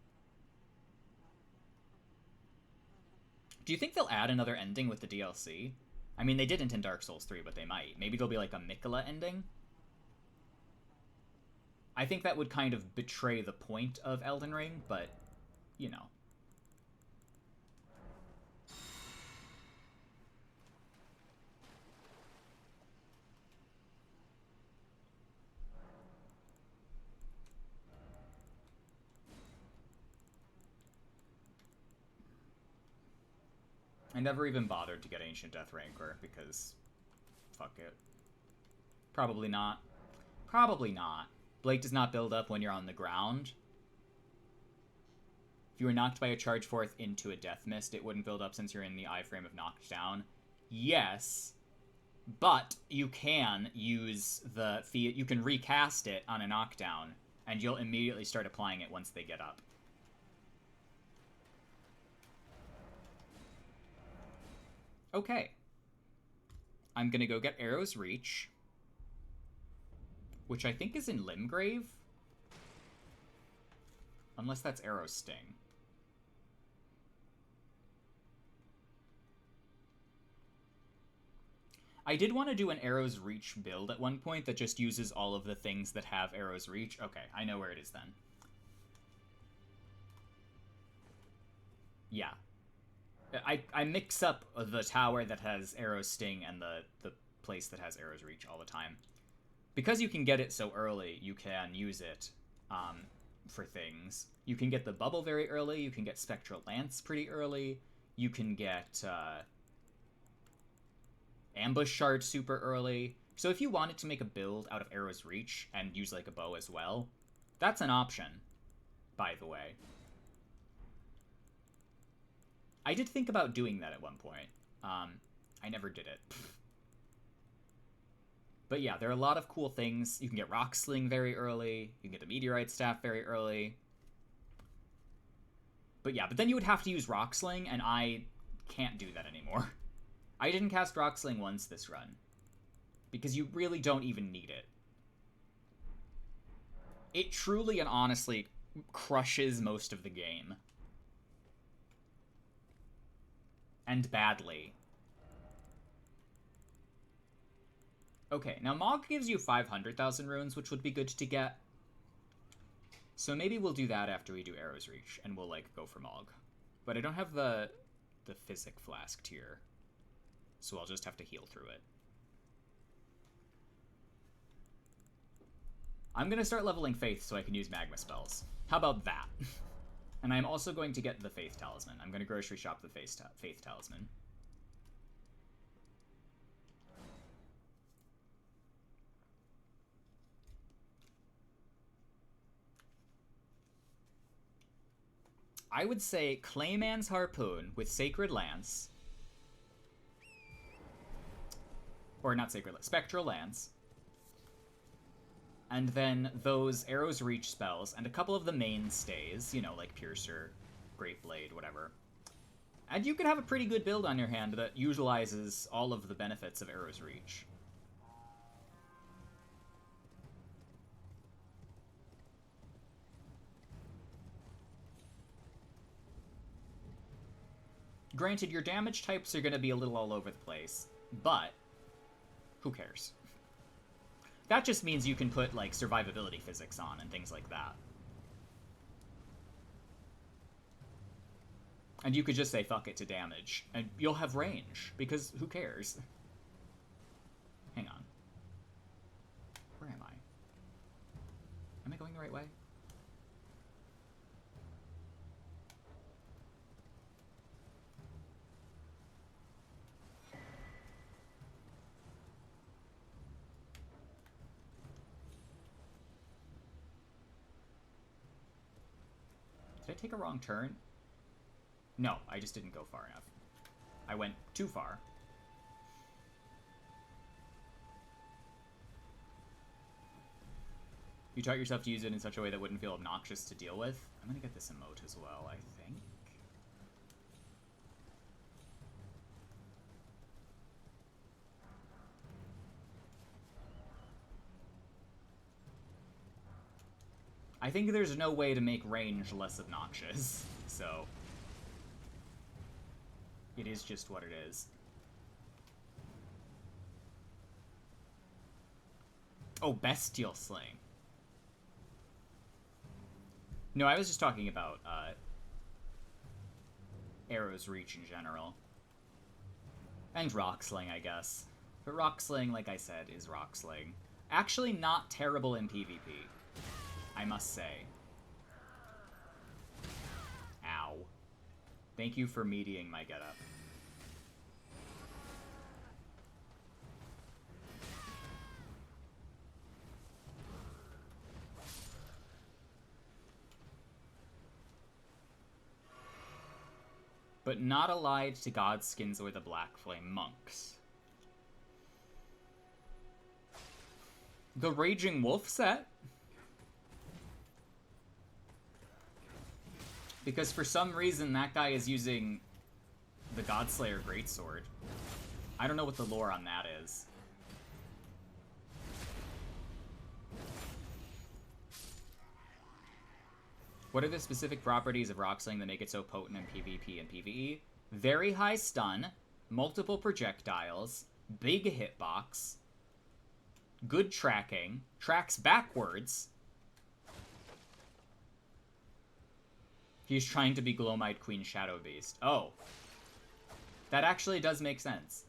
Do you think they'll add another ending with the DLC? I mean, they didn't in Dark Souls 3, but they might. Maybe there'll be like a Miquella ending? I think that would kind of betray the point of Elden Ring, but, you know. I never even bothered to get Ancient Death Rancor, because... fuck it. Probably not. Probably not. Blake does not build up when you're on the ground. If you were knocked by a Charge Forth into a Death Mist, it wouldn't build up since you're in the iframe of knocked down. Yes, but you can use the... you can recast it on a knockdown, and you'll immediately start applying it once they get up. Okay. I'm gonna go get Arrow's Reach, which I think is in Limgrave. Unless that's Arrow's Sting. I did want to do an Arrow's Reach build at one point that just uses all of the things that have Arrow's Reach. Okay, I know where it is then. Yeah. I mix up the tower that has Arrow's Sting and the place that has Arrow's Reach all the time. Because you can get it so early, you can use it for things. You can get the bubble very early, you can get Spectral Lance pretty early, you can get Ambush Shard super early. So if you wanted to make a build out of Arrow's Reach and use like a bow as well, that's an option, by the way. I did think about doing that at one point. I never did it. But yeah, there are a lot of cool things. You can get Rock Sling very early. You can get the Meteorite Staff very early. But yeah, but then you would have to use Rock Sling, and I can't do that anymore. I didn't cast Rock Sling once this run, because you really don't even need it. It truly and honestly crushes most of the game. And badly. Okay, now Mog gives you 500,000 runes, which would be good to get. So maybe we'll do that after we do Arrow's Reach, and we'll, like, go for Mog. But I don't have the Physic Flask tier, so I'll just have to heal through it. I'm gonna start leveling Faith so I can use Magma spells. How about that? And I'm also going to get the Faith Talisman. I'm going to grocery shop the Faith Talisman. I would say Clayman's Harpoon with Sacred Lance. Or not Sacred Lance, Spectral Lance. And then those Arrow's Reach spells, and a couple of the mainstays, you know, like Piercer, Great Blade, whatever. And you could have a pretty good build on your hand that utilizes all of the benefits of Arrow's Reach. Granted, your damage types are going to be a little all over the place, but who cares? That just means you can put, like, survivability physics on and things like that. And you could just say fuck it to damage, and you'll have range, because who cares? Hang on. Where am I? Am I going the right way? Did I take a wrong turn? No, I just didn't go far enough. I went too far. You taught yourself to use it in such a way that wouldn't feel obnoxious to deal with. I'm gonna get this emote as well, I think. I think there's no way to make range less obnoxious, so it is just what it is. Oh, Bestial Sling. No, I was just talking about Arrow's Reach in general. And Rock Sling, I guess. But Rock Sling, like I said, is Rock Sling. Actually not terrible in PvP, I must say. Ow. Thank you for meatying my getup. But not allied to Godskins or the Black Flame Monks. The Raging Wolf set? Because for some reason that guy is using the Godslayer Greatsword. I don't know what the lore on that is. What are the specific properties of Rocksling that make it so potent in PvP and PvE? Very high stun, multiple projectiles, big hitbox, good tracking, tracks backwards. He's trying to be Glowmite Queen Shadow Beast. Oh. That actually does make sense.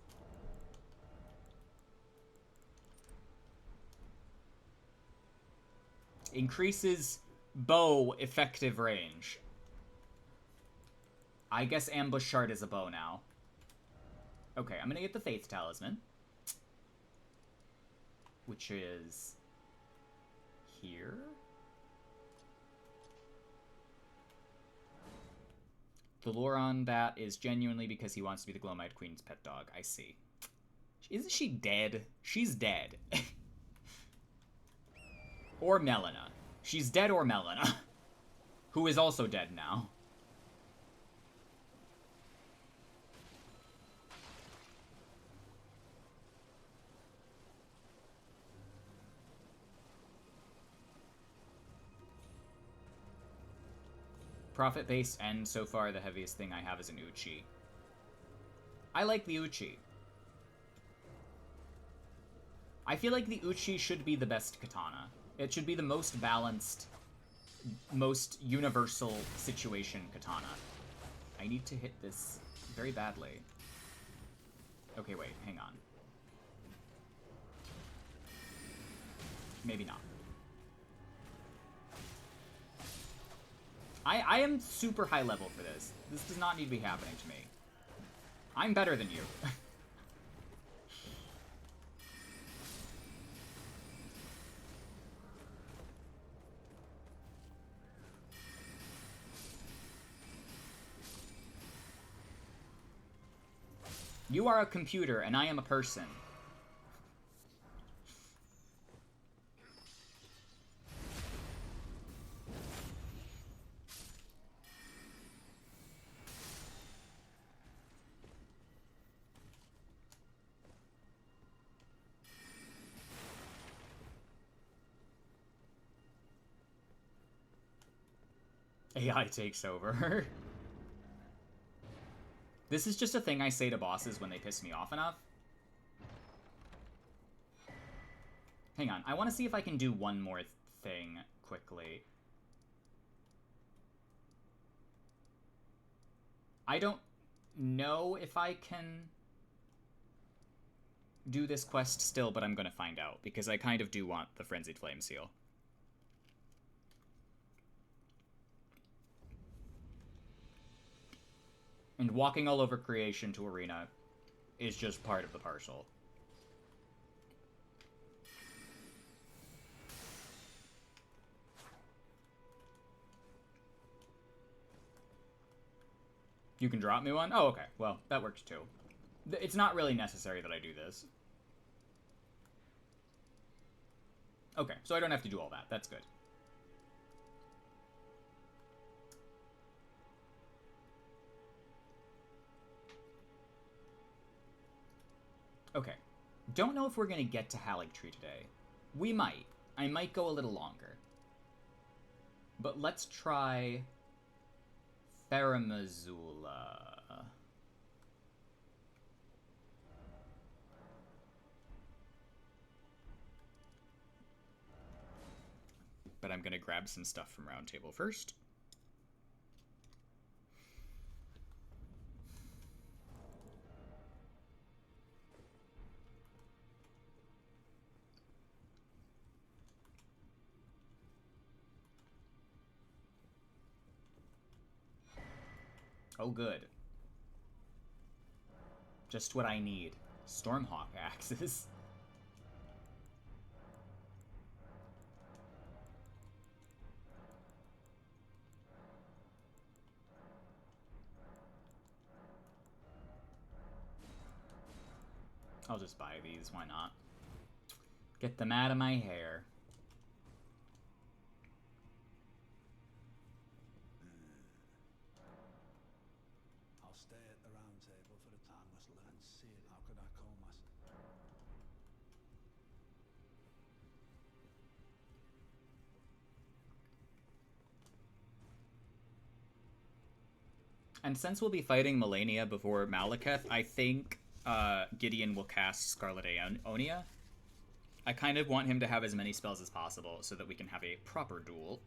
Increases bow effective range. I guess Ambush Shard is a bow now. Okay, I'm gonna get the Faith Talisman. Which is... here? The lore on that is genuinely because he wants to be the Glowmite Queen's pet dog. I see. Isn't she dead? She's dead. Or Melina. She's dead or Melina. Who is also dead now. Profit-based and so far the heaviest thing I have is an Uchi. I like the Uchi. I feel like the Uchi should be the best katana. It should be the most balanced, most universal situation katana. I need to hit this very badly. Okay, wait, hang on. Maybe not. I am super high level for this. This does not need to be happening to me. I'm better than you. You are a computer, and I am a person. AI takes over. This is just a thing I say to bosses when they piss me off enough. Hang on, I want to see if I can do one more thing quickly. I don't know if I can do this quest still, but I'm going to find out, because I kind of do want the Frenzied Flame Seal. And walking all over creation to arena is just part of the parcel. You can drop me one? Oh, okay. Well, that works too. It's not really necessary that I do this. Okay, so I don't have to do all that. That's good. Okay. Don't know if we're going to get to Haligtree today. We might. I might go a little longer. But let's try Faramazula. But I'm going to grab some stuff from Roundtable first. Oh, good. Just what I need. Stormhawk axes. I'll just buy these, why not? Get them out of my hair. I'll stay at the round table. learn sealing. How could I call myself? And since we'll be fighting Melania before Malekith, I think Gideon will cast Scarlet Aeonia. I kind of want him to have as many spells as possible so that we can have a proper duel.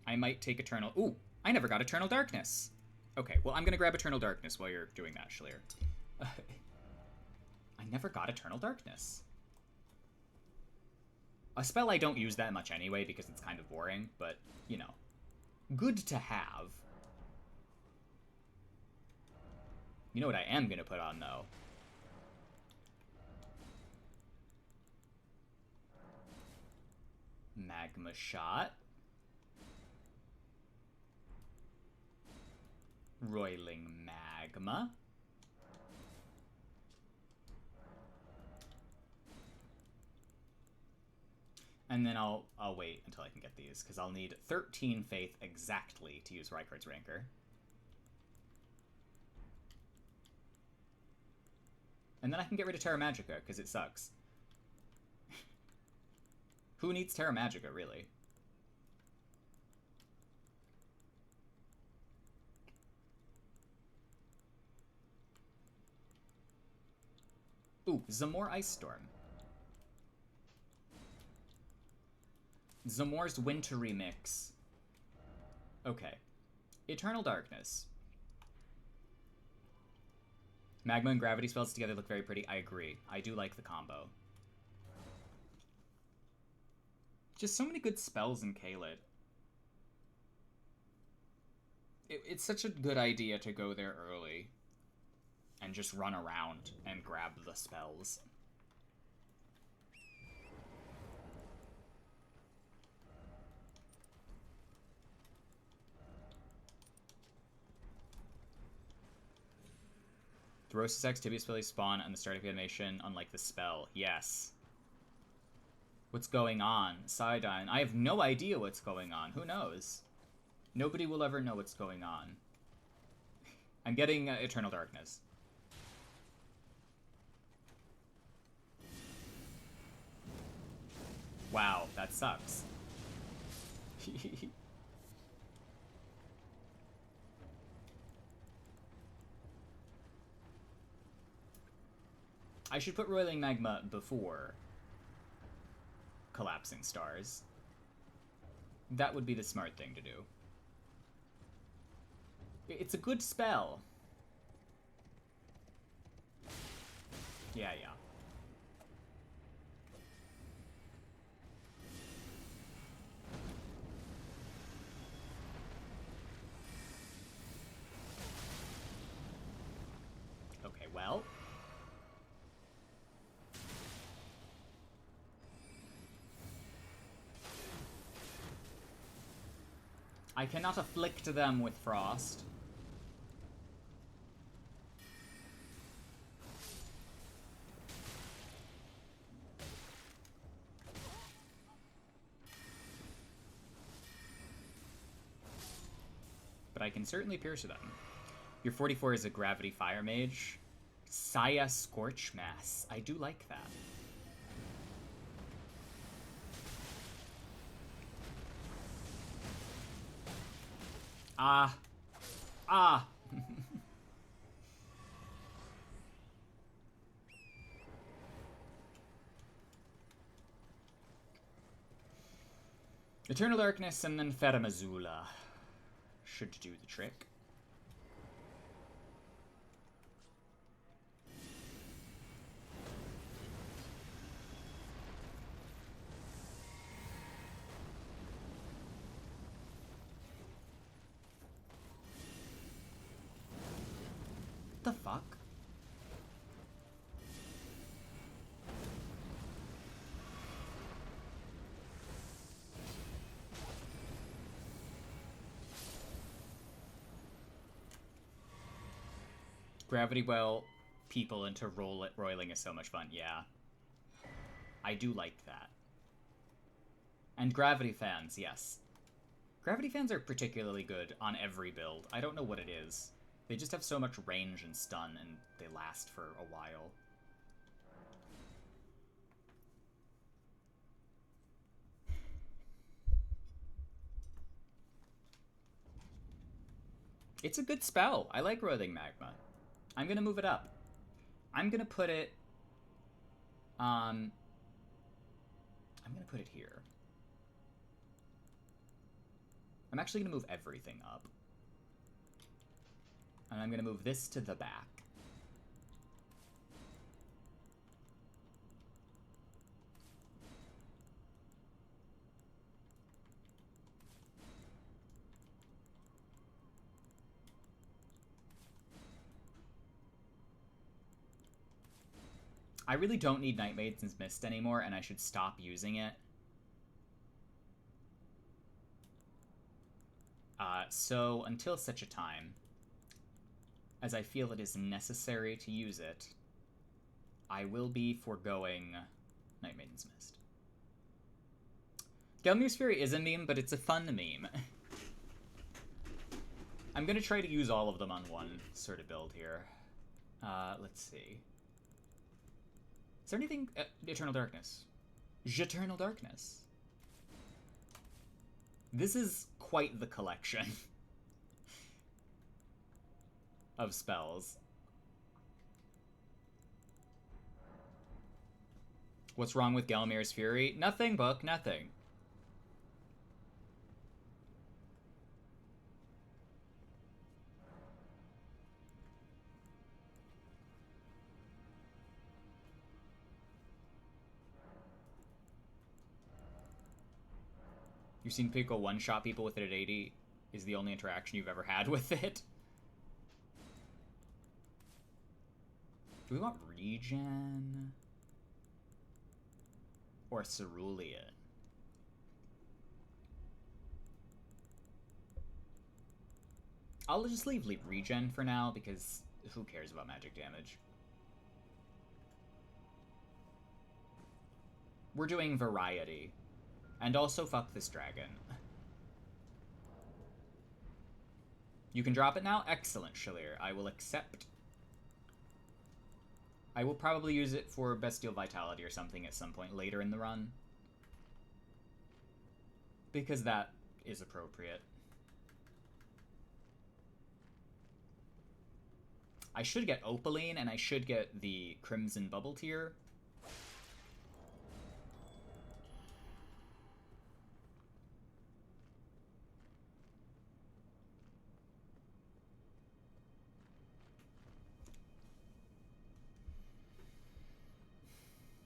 I might take Eternal... Ooh, I never got Eternal Darkness. Okay, well, I'm going to grab Eternal Darkness while you're doing that, Schleer. I never got Eternal Darkness. A spell I don't use that much anyway because it's kind of boring, but, you know, good to have. You know what I am going to put on, though? Magma Shot. Roiling Magma. And then I'll wait until I can get these, because I'll need 13 faith exactly to use Rykard's Rancor. And then I can get rid of Terra Magica, because it sucks. Who needs Terra Magica, really? Ooh, Zamor Ice Storm. Zamor's Wintry Mix. Okay. Eternal Darkness. Magma and Gravity spells together look very pretty. I agree. I do like the combo. Just so many good spells in Caelid. It's such a good idea to go there early and just run around and grab the spells. Throsis X Tibius ability spawn and the start of the animation, unlike the spell. Yes. What's going on? Sidine. I have no idea what's going on. Who knows? Nobody will ever know what's going on. I'm getting Eternal Darkness. Wow, that sucks. I should put Roiling Magma before Collapsing Stars. That would be the smart thing to do. It's a good spell. Yeah. Okay, well. I cannot afflict them with frost. But I can certainly pierce them. Your 44 is a Gravity Fire Mage. Saya Scorch Mass. I do like that. Ah. Eternal Darkness and then Feramazula should do the trick. The fuck? Gravity Well people into roiling is so much fun. Yeah. I do like that. And Gravity Fans, yes. Gravity Fans are particularly good on every build. I don't know what it is. They just have so much range and stun, and they last for a while. It's a good spell. I like Roiling Magma. I'm gonna move it up. I'm gonna put it... I'm gonna put it here. I'm actually gonna move everything up. And I'm gonna move this to the back. I really don't need Night Maiden's Mist anymore, and I should stop using it. So, until such a time as I feel it is necessary to use it, I will be foregoing Night Maiden's Mist. Gelmir's Fury is a meme, but it's a fun meme. I'm gonna try to use all of them on one sort of build here. Let's see. Is there anything... Eternal Darkness. Eternal Darkness. This is quite the collection of spells. What's wrong with Gelmir's Fury? Nothing, Book, nothing. You've seen Pico one-shot people with it at 80 is the only interaction you've ever had with it. Do we want regen? Or Cerulean? I'll just leave regen for now, because who cares about magic damage? We're doing variety. And also, fuck this dragon. You can drop it now? Excellent, Shalir. I will accept. I will probably use it for Bestial Vitality or something at some point later in the run. Because that is appropriate. I should get Opaline, and I should get the Crimson Bubble Tier.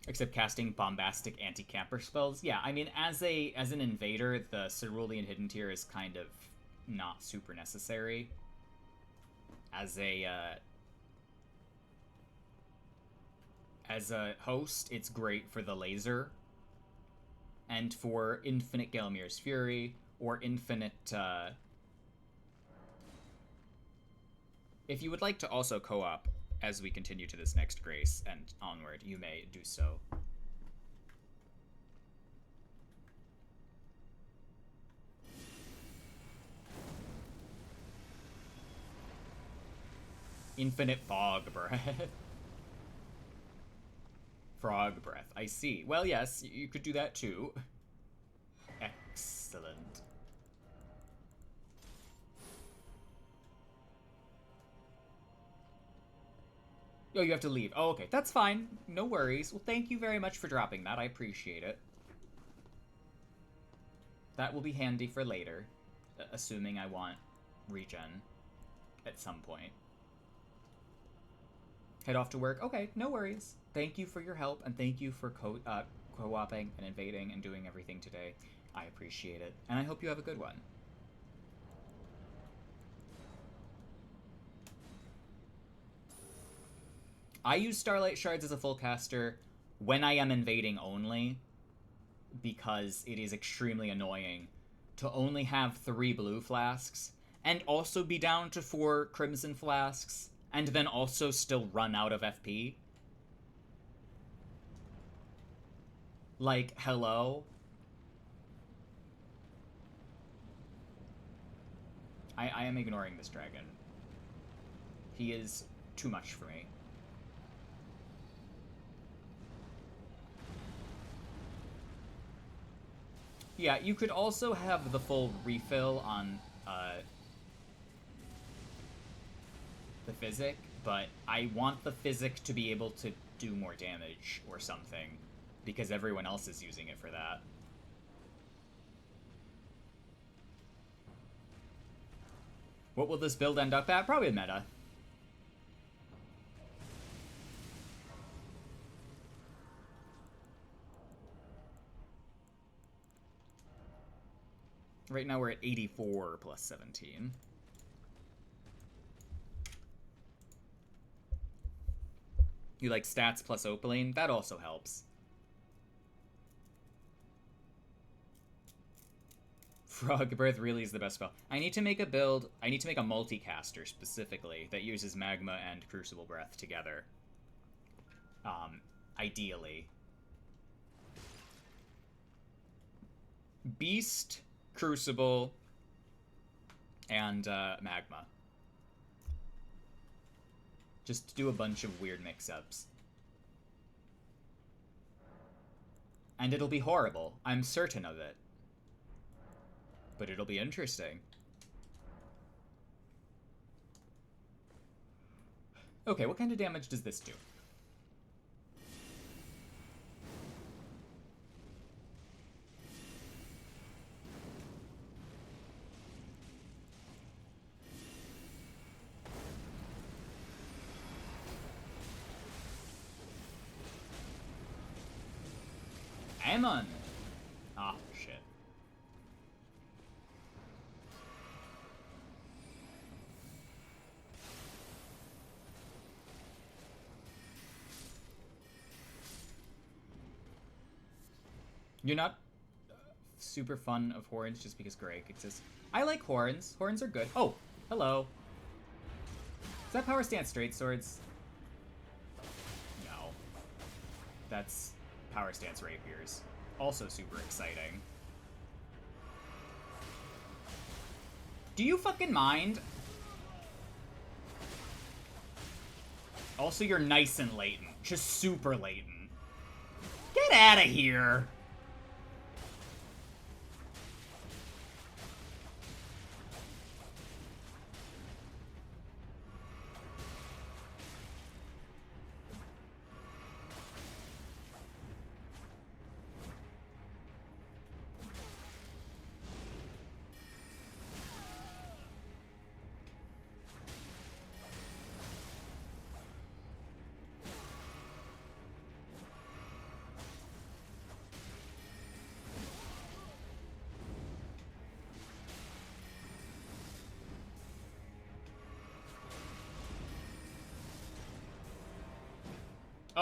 Except casting bombastic anti-camper spells. Yeah, I mean, as an invader, the Cerulean Hidden Tier is kind of not super necessary. As a host, it's great for the laser. And for Infinite Gelmir's Fury, or Infinite... If you would like to also co-op as we continue to this next grace and onward, you may do so. Infinite Fog Breath. Frog Breath, I see. Well, yes, you could do that too. Excellent. Oh, you have to leave. Oh, okay. That's fine. No worries. Well, thank you very much for dropping that. I appreciate it. That will be handy for later, assuming I want regen at some point. Head off to work. Okay, no worries. Thank you for your help, and thank you for co-oping and invading and doing everything today. I appreciate it, and I hope you have a good one. I use Starlight Shards as a full caster when I am invading only, because it is extremely annoying to only have 3 blue flasks, and also be down to 4 crimson flasks, and then also still run out of FP. Like, hello? I am ignoring this dragon. He is too much for me. Yeah, you could also have the full refill on the Physic, but I want the Physic to be able to do more damage or something, because everyone else is using it for that. What will this build end up at? Probably meta. Right now we're at 84 plus 17. You like stats plus Opaline? That also helps. Frog Breath really is the best spell. I need to make a build. I need to make a multicaster specifically that uses Magma and Crucible Breath together. Ideally. Beast, Crucible, and Magma. Just do a bunch of weird mix-ups. And it'll be horrible. I'm certain of it. But it'll be interesting. Okay, what kind of damage does this do? Ammon! Ah, shit. You're not super fun of horns just because Greg exists. I like horns. Horns are good. Oh, hello. Is that Power Stance Straight Swords? No. That's Power Stance Rapiers. Also super exciting. Do you fucking mind? Also, you're nice and latent. Just super latent. Get out of here!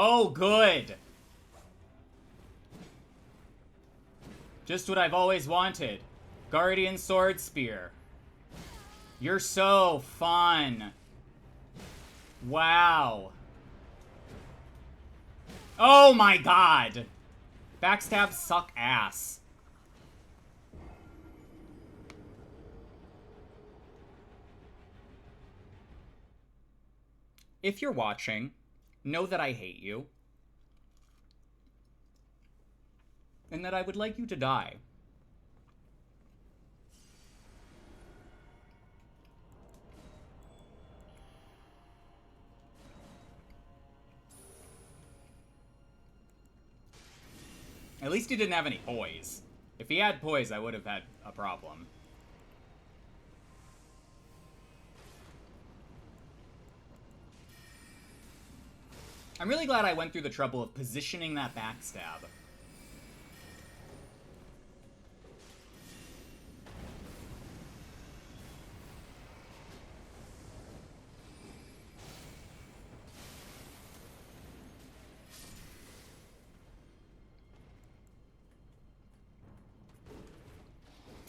Oh, good! Just what I've always wanted. Guardian Sword Spear. You're so fun. Wow. Oh my god! Backstabs suck ass. If you're watching, know that I hate you. And that I would like you to die. At least he didn't have any poise. If he had poise, I would have had a problem. I'm really glad I went through the trouble of positioning that backstab.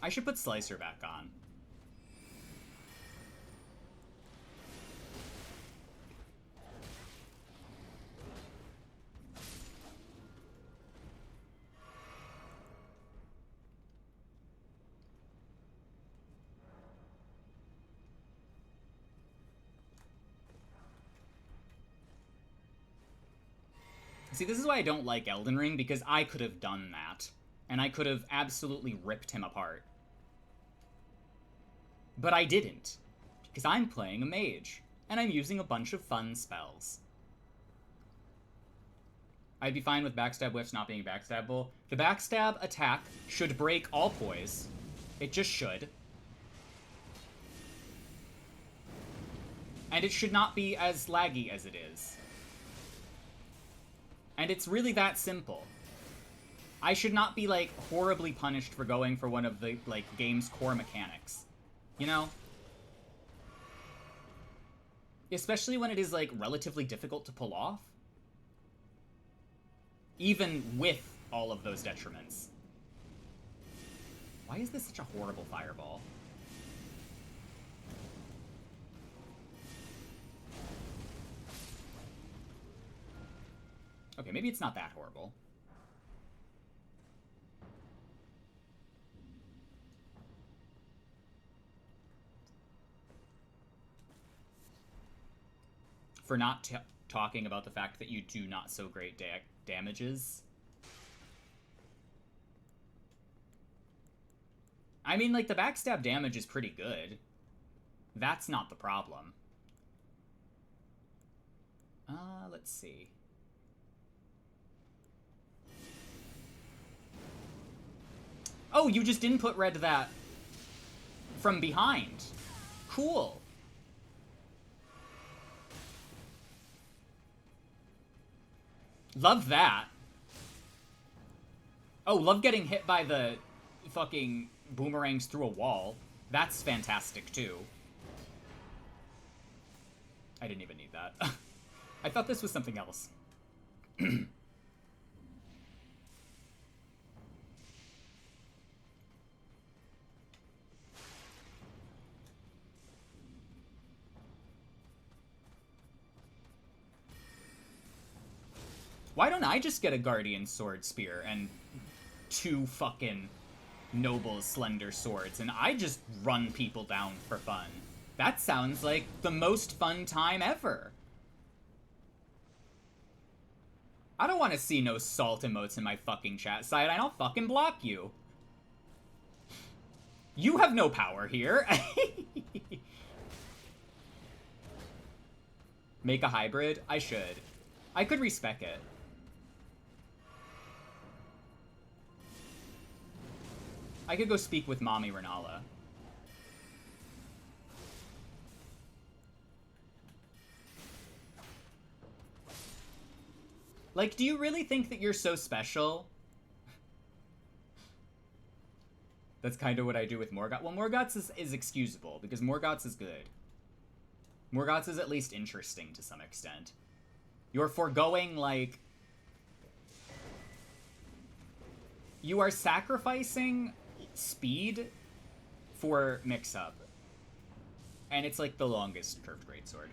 I should put Slicer back on. See, this is why I don't like Elden Ring, because I could have done that. And I could have absolutely ripped him apart. But I didn't. Because I'm playing a mage. And I'm using a bunch of fun spells. I'd be fine with backstab whiffs not being backstabable. The backstab attack should break all poise. It just should. And it should not be as laggy as it is. And it's really that simple. I should not be, like, horribly punished for going for one of the, like, game's core mechanics. You know? Especially when it is, like, relatively difficult to pull off. Even with all of those detriments. Why is this such a horrible fireball? Okay, maybe it's not that horrible. For not talking about the fact that you do not so great damages. I mean, like, the backstab damage is pretty good. That's not the problem. Let's see. Oh, you just input read that from behind. Cool. Love that. Oh, love getting hit by the fucking boomerangs through a wall. That's fantastic, too. I didn't even need that. I thought this was something else. Why don't I just get a Guardian Sword Spear and 2 fucking Noble Slender Swords, and I just run people down for fun? That sounds like the most fun time ever. I don't want to see no salt emotes in my fucking chat side, and I'll fucking block you. You have no power here. Make a hybrid? I should. I could respec it. I could go speak with Mommy Renala. Like, do you really think that you're so special? That's kind of what I do with Morgoth. Well, Morgoth's is excusable, because Morgoth's is good. Morgoth's is at least interesting to some extent. You're foregoing, like... You are sacrificing speed for mix-up. And it's, like, the longest curved greatsword.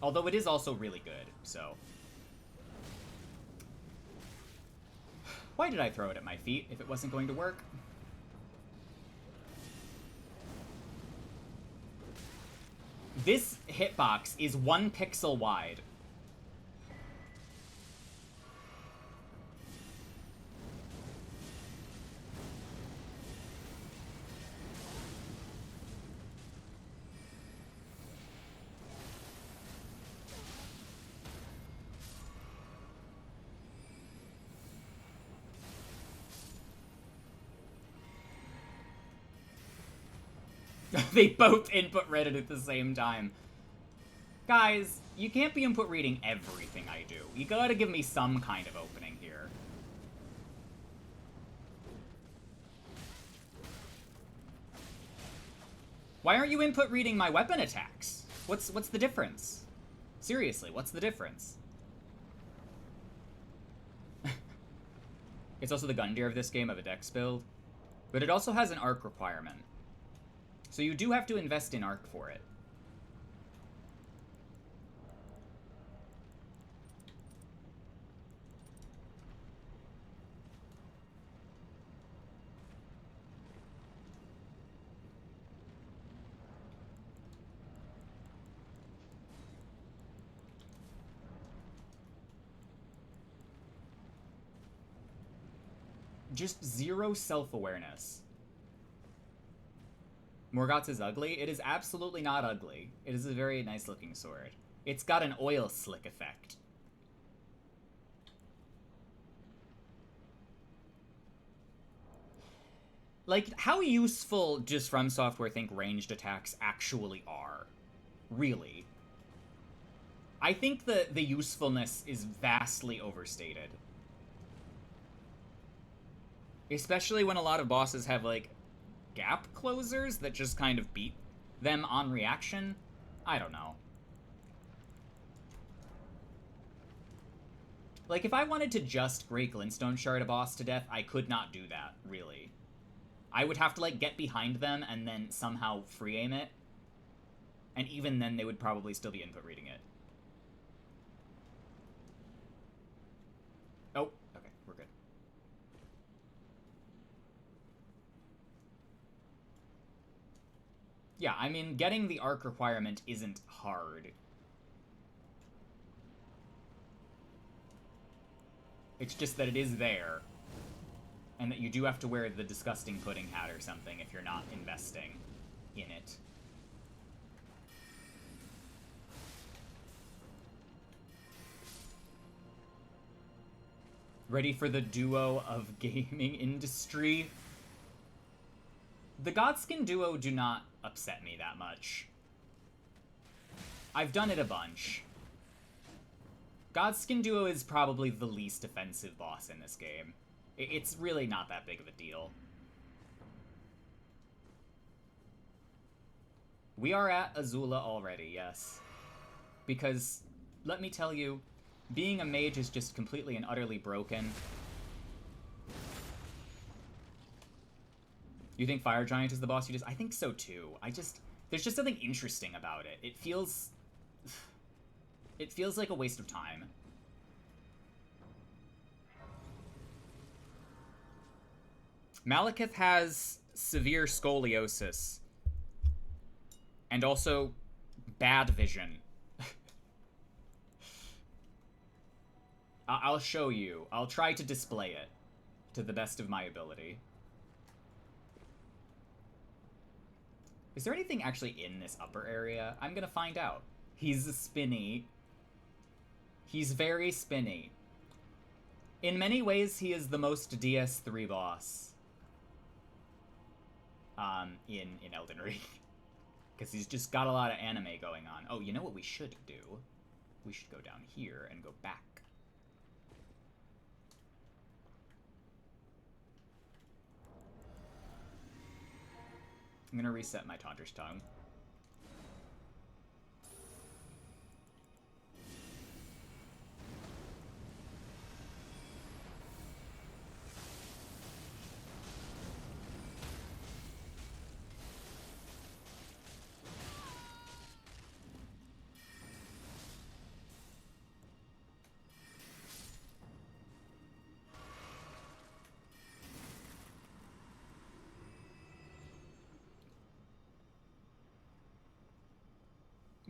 Although it is also really good, so... Why did I throw it at my feet if it wasn't going to work? This hitbox is 1 pixel wide. They both input read it at the same time. Guys, you can't be input reading everything I do. You gotta give me some kind of opening here. Why aren't you input reading my weapon attacks? What's the difference? Seriously, what's the difference? It's also the Gundyr of this game of a dex build. But it also has an arc requirement. So you do have to invest in arc for it. Just zero self-awareness. Morgoth's is ugly? It is absolutely not ugly. It is a very nice looking sword. It's got an oil slick effect. Like, how useful does Fromsoftware think ranged attacks actually are? Really? I think the usefulness is vastly overstated. Especially when a lot of bosses have, like, gap closers that just kind of beat them on reaction. I don't know. Like, if I wanted to just Great Glintstone Shard a boss to death, I could not do that, really. I would have to, like, get behind them and then somehow free aim it. And even then, they would probably still be input reading it. Oh, okay, we're good. Yeah, I mean, getting the arc requirement isn't hard. It's just that it is there. And that you do have to wear the disgusting pudding hat or something if you're not investing in it. Ready for the duo of gaming industry? The Godskin duo do not upset me that much. I've done it a bunch. Godskin duo is probably the least offensive boss in this game. It's really not that big of a deal. We are at Azula already, yes. Because, let me tell you, being a mage is just completely and utterly broken. You think Fire Giant is the boss you just... I think so too. There's just something interesting about it. It feels like a waste of time. Malekith has severe scoliosis. And also bad vision. I'll show you. I'll try to display it to the best of my ability. Is there anything actually in this upper area? I'm gonna find out. He's spinny. He's very spinny. In many ways, he is the most DS3 boss. In Elden Ring. Because he's just got a lot of anime going on. Oh, you know what we should do? We should go down here and go back. I'm gonna reset my Taunter's Tongue.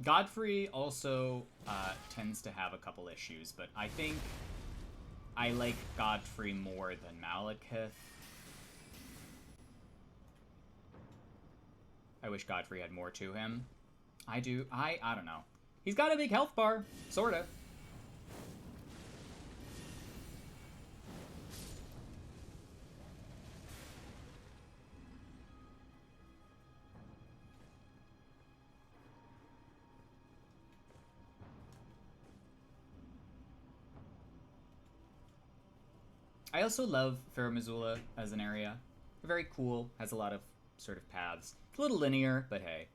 Godfrey also tends to have a couple issues, but I think I like Godfrey more than Malekith. I wish Godfrey had more to him. I do. I don't know. He's got a big health bar, sorta. I also love Farum Azula as an area. Very cool, has a lot of sort of paths. It's a little linear, but hey.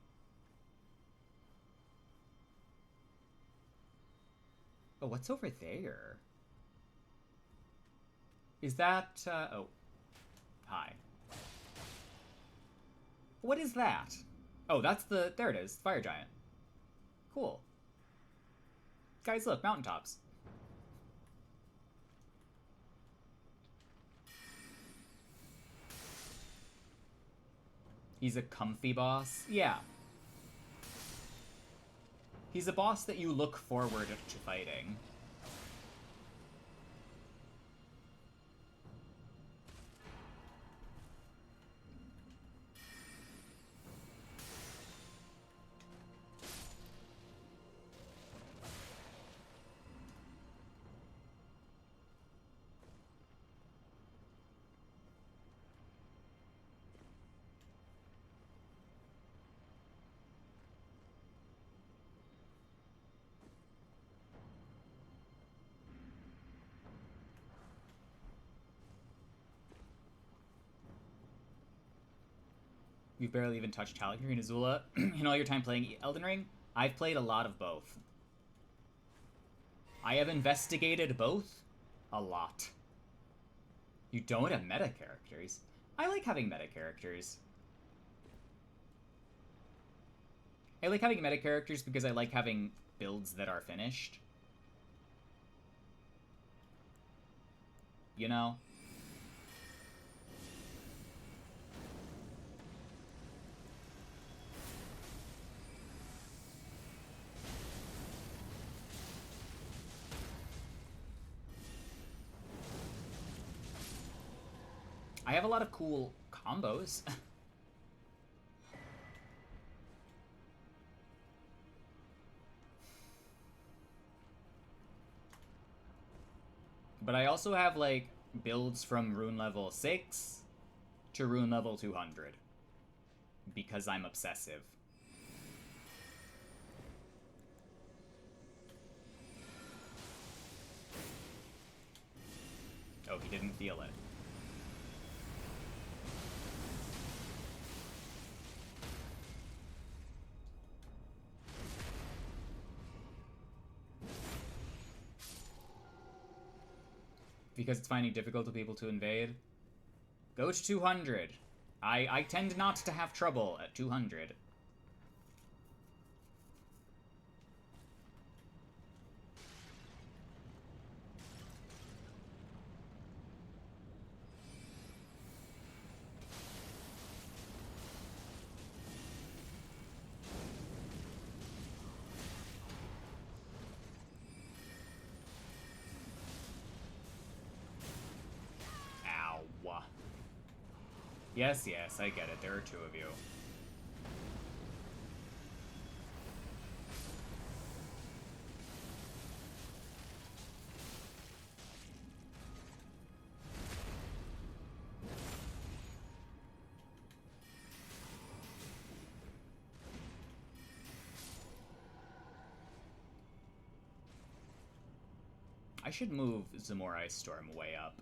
Oh, what's over there? Is that, oh. Hi. What is that? Oh, that's the, there it is, Fire Giant. Cool. Guys, look, mountaintops. He's a comfy boss? Yeah. He's a boss that you look forward to fighting. We've barely even touched Tal'Gir and Azula in all your time playing Elden Ring. I've played a lot of both. I have investigated both a lot. You don't have meta characters. I like having meta characters. I like having meta characters because I like having builds that are finished. You know? I have a lot of cool combos. But I also have, like, builds from rune level 6 to rune level 200. Because I'm obsessive. Oh, he didn't feel it. Because it's finding difficult for people to invade. Go to 200. I tend not to have trouble at 200. Yes, yes, I get it. There are two of you. I should move Zamora Ice Storm way up.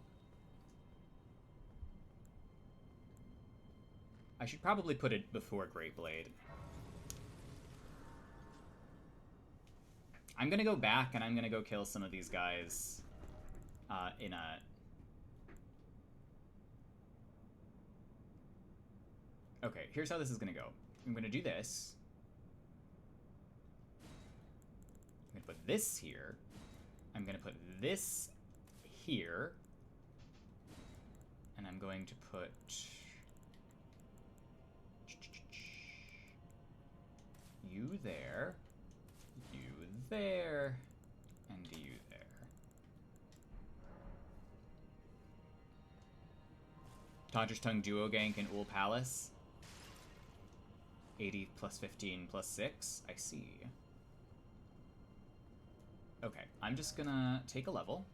I should probably put it before Great Blade. I'm gonna go back and I'm gonna go kill some of these guys in a... Okay, here's how this is gonna go. I'm gonna do this. I'm gonna put this here. I'm gonna put this here. And I'm going to put... you there, you there, and you there. Todger's Tongue duo gank in Ul Palace. 80 plus 15 plus 6. I see. Okay, I'm just gonna take a level.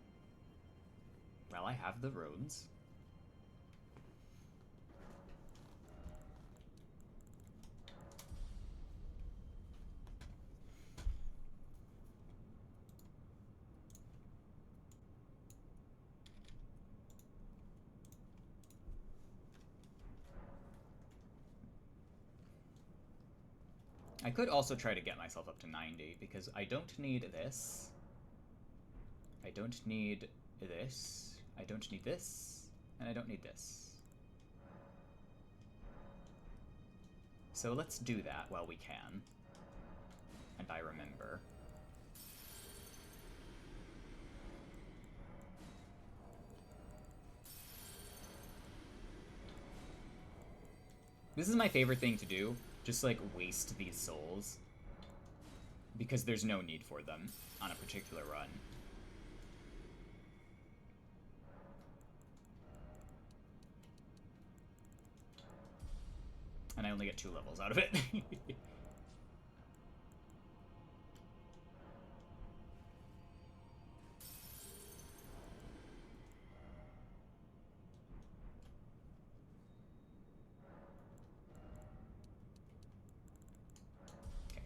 Well, I have the roads. I could also try to get myself up to 90, because I don't need this. I don't need this. I don't need this. And I don't need this. So let's do that while we can. And I remember. This is my favorite thing to do. Just, like, waste these souls. Because there's no need for them on a particular run. And I only get 2 levels out of it.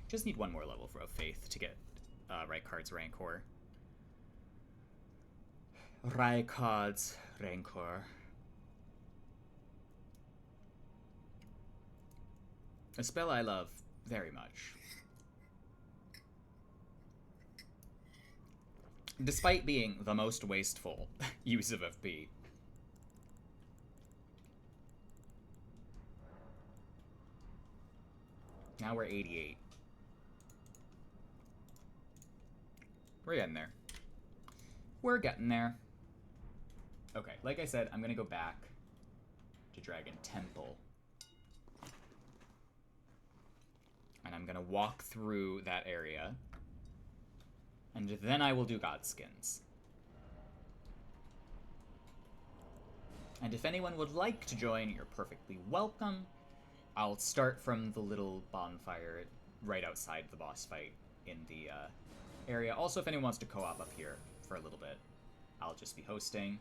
Just need one more level of Faith to get Rykard's Rancor. Rykard's Rancor. A spell I love very much. Despite being the most wasteful use of FP. Now we're 88. We're getting there. We're getting there. Okay, like I said, I'm gonna go back to Dragon Temple. And I'm gonna walk through that area. And then I will do Godskins. And if anyone would like to join, you're perfectly welcome. I'll start from the little bonfire right outside the boss fight in the area. Also, if anyone wants to co-op up here for a little bit, I'll just be hosting,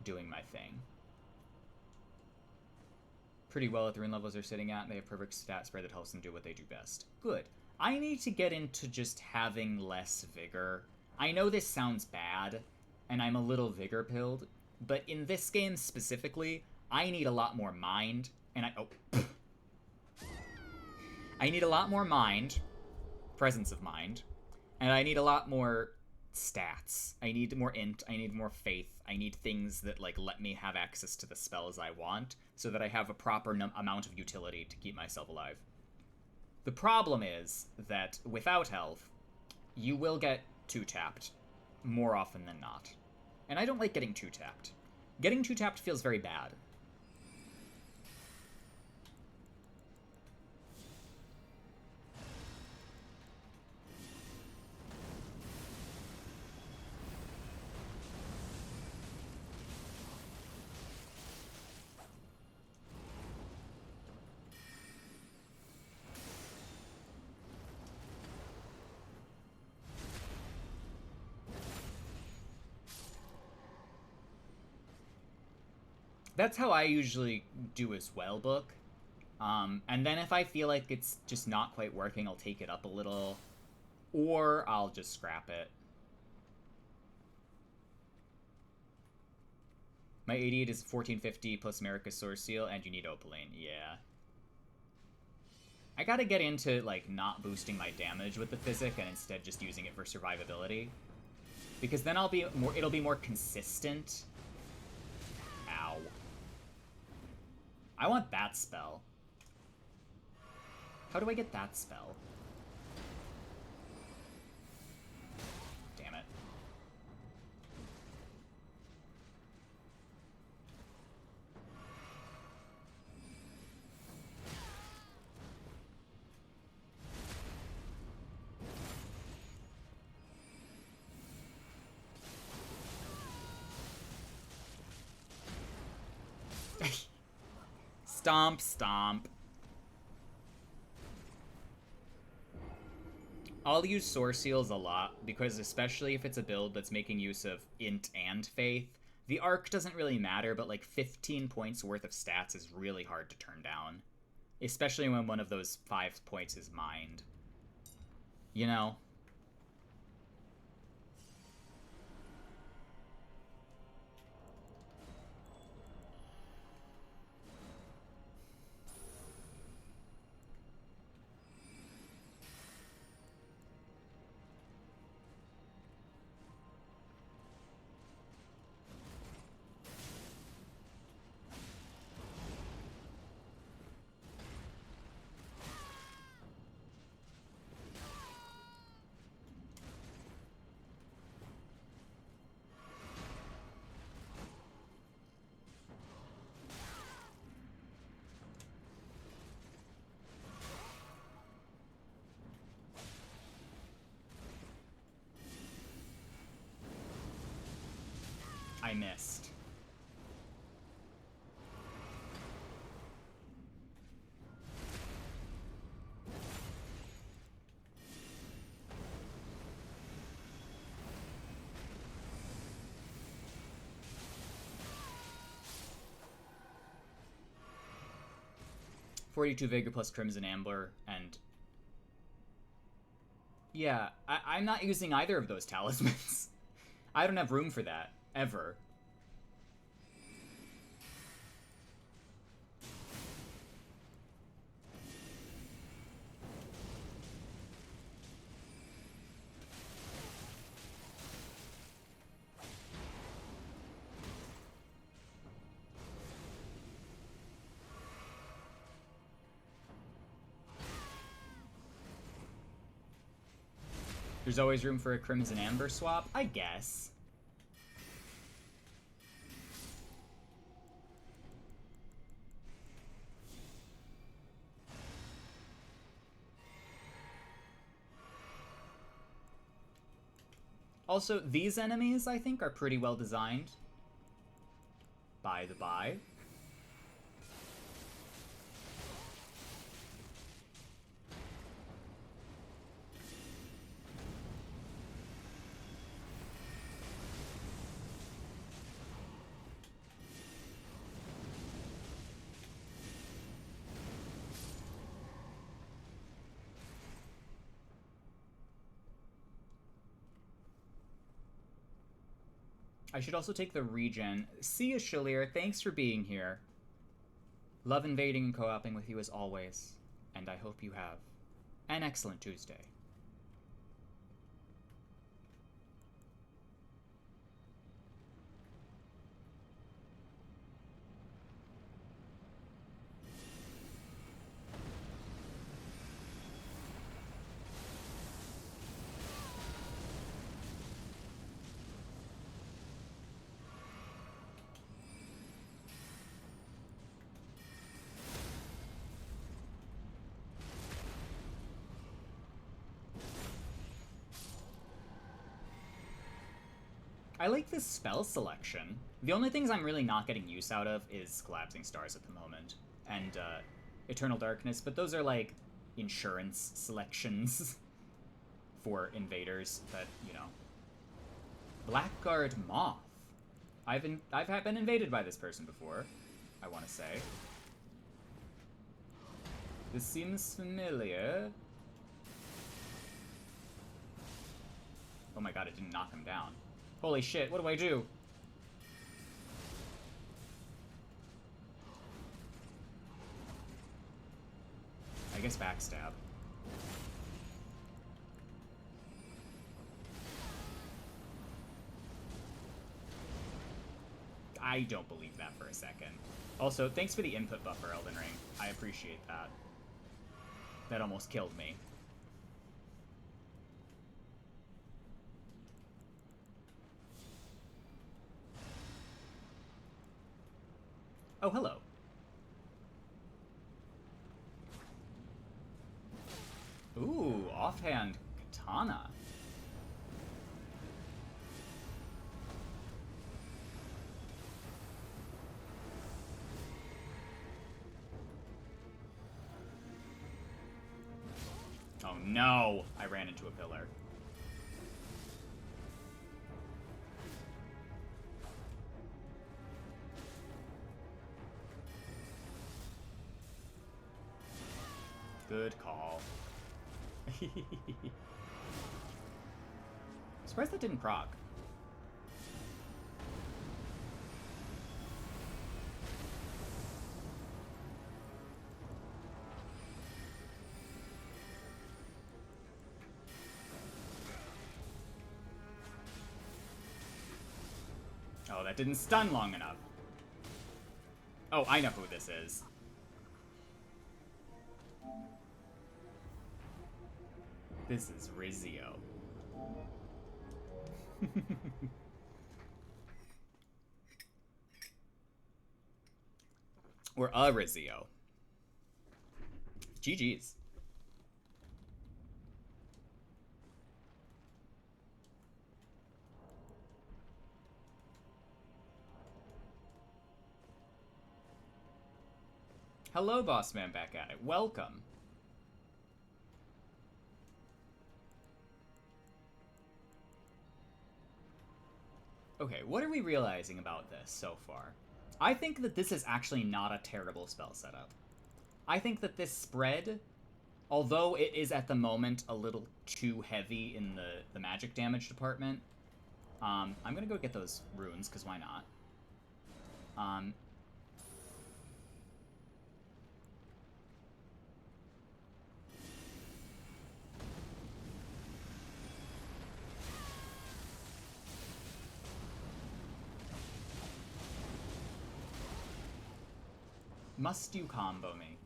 doing my thing. Pretty well at the rune levels they're sitting at, and they have perfect stat spread that helps them do what they do best. Good. I need to get into just having less vigor. I know this sounds bad, and I'm a little vigor-pilled, but in this game specifically, I need a lot more mind, and I need a lot more mind, presence of mind, and I need a lot more stats. I need more int, I need more faith, I need things that, like, let me have access to the spells I want, so that I have a proper amount of utility to keep myself alive. The problem is that without health, you will get 2-tapped more often than not. And I don't like getting 2-tapped. Getting 2-tapped feels very bad. That's how I usually do as well, book. And then if I feel like it's just not quite working, I'll take it up a little. Or I'll just scrap it. My 88 is 1450 plus America's Source Seal, and you need Opaline. Yeah. I gotta get into, like, not boosting my damage with the Physic and instead just using it for survivability. Because then it'll be more consistent. Ow. I want that spell. How do I get that spell? Damn it. Stomp, stomp. I'll use Source Seals a lot, because especially if it's a build that's making use of Int and Faith, the arc doesn't really matter, but like 15 points worth of stats is really hard to turn down. Especially when one of those 5 points is mined. You know? I missed. .42 Vigor plus Crimson Ambler, and yeah, I'm not using either of those talismans. I don't have room for that. Ever. There's always room for a Crimson Amber swap, I guess. Also, these enemies, I think, are pretty well designed. By the by. I should also take the regen. See you, Shalir. Thanks for being here. Love invading and co-oping with you as always. And I hope you have an excellent Tuesday. I like this spell selection. The only things I'm really not getting use out of is Collapsing Stars at the moment, and Eternal Darkness, but those are like insurance selections for invaders that, you know. Blackguard Moth. I've been invaded by this person before, I want to say. This seems familiar. Oh my god, it didn't knock him down. Holy shit, what do I do? I guess backstab. I don't believe that for a second. Also, thanks for the input buffer, Elden Ring. I appreciate that. That almost killed me. Oh, hello. Ooh, offhand katana. Oh no, I ran into a pillar. Good call. Surprised that didn't proc. Oh, that didn't stun long enough. Oh, I know who this is. This is Rizzio. Or a Rizzio. GG's. Hello, Bossman, back at it. Welcome. Okay, what are we realizing about this so far? I think that this is actually not a terrible spell setup. I think that this spread, although it is at the moment a little too heavy in the magic damage department, I'm gonna go get those runes, because why not? Must you combo me?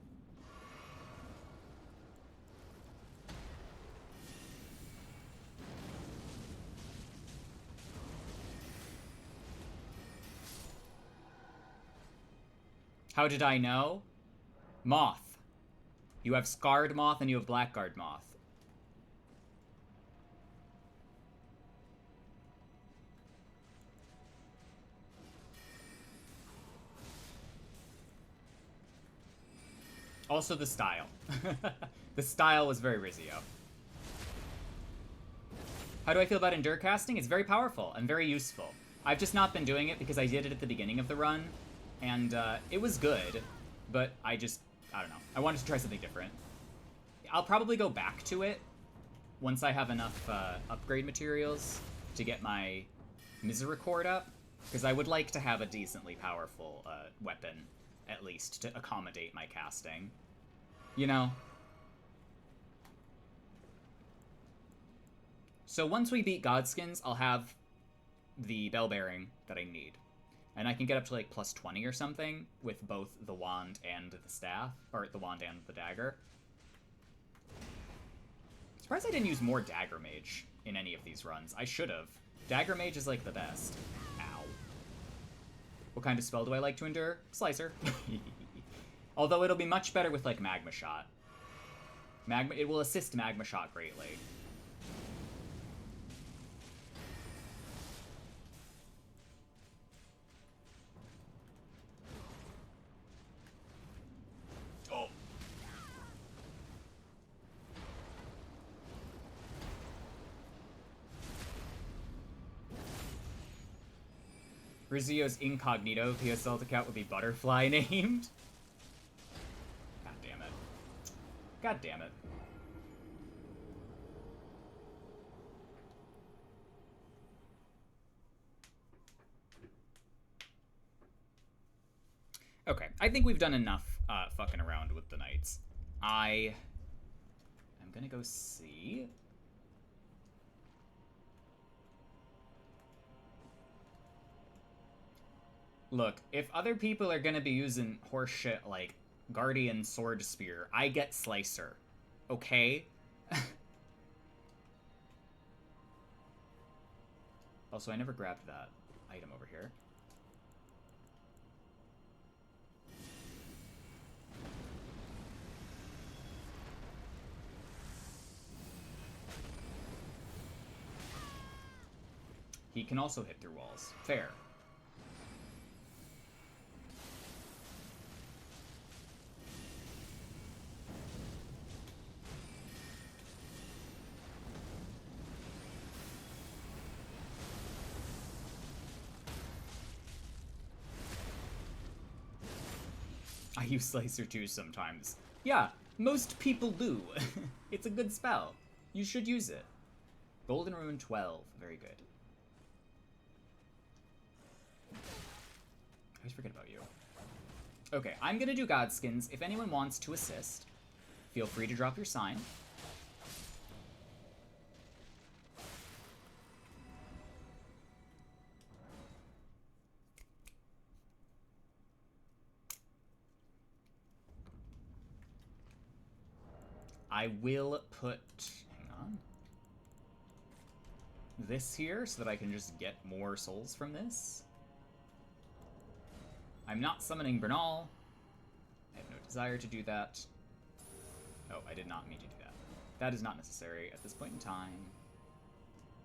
How did I know? Moth. You have Scarred Moth and you have Blackguard Moth. Also the style. The style was very Rizio. How do I feel about Endure casting? It's very powerful and very useful. I've just not been doing it because I did it at the beginning of the run, and it was good, but I don't know. I wanted to try something different. I'll probably go back to it once I have enough upgrade materials to get my Misericord up, because I would like to have a decently powerful weapon, at least, to accommodate my casting. You know? So once we beat Godskins, I'll have the bell bearing that I need. And I can get up to like plus 20 or something with both the wand and the staff, or the wand and the dagger. Surprised I didn't use more Dagger Mage in any of these runs. I should have. Dagger Mage is like the best. Ow. What kind of spell do I like to endure? Slicer. Although it'll be much better with like Magma Shot. It will assist Magma Shot greatly. Oh. Rizio's incognito PSL account would be Butterfly named. God damn it. God damn it. Okay, I think we've done enough fucking around with the knights. I'm gonna go see. Look, if other people are gonna be using horseshit like Guardian Sword Spear, I get Slicer. Okay? Also, I never grabbed that item over here. He can also hit through walls. Fair. I use Slicer too sometimes. Yeah, most people do. It's a good spell. You should use it. Golden Rune 12. Very good. I always forget about you. Okay, I'm gonna do Godskins. If anyone wants to assist, feel free to drop your sign. I will put, hang on, this here so that I can just get more souls from this. I'm not summoning Bernal. I have no desire to do that. Oh, I did not mean to do that. That is not necessary at this point in time.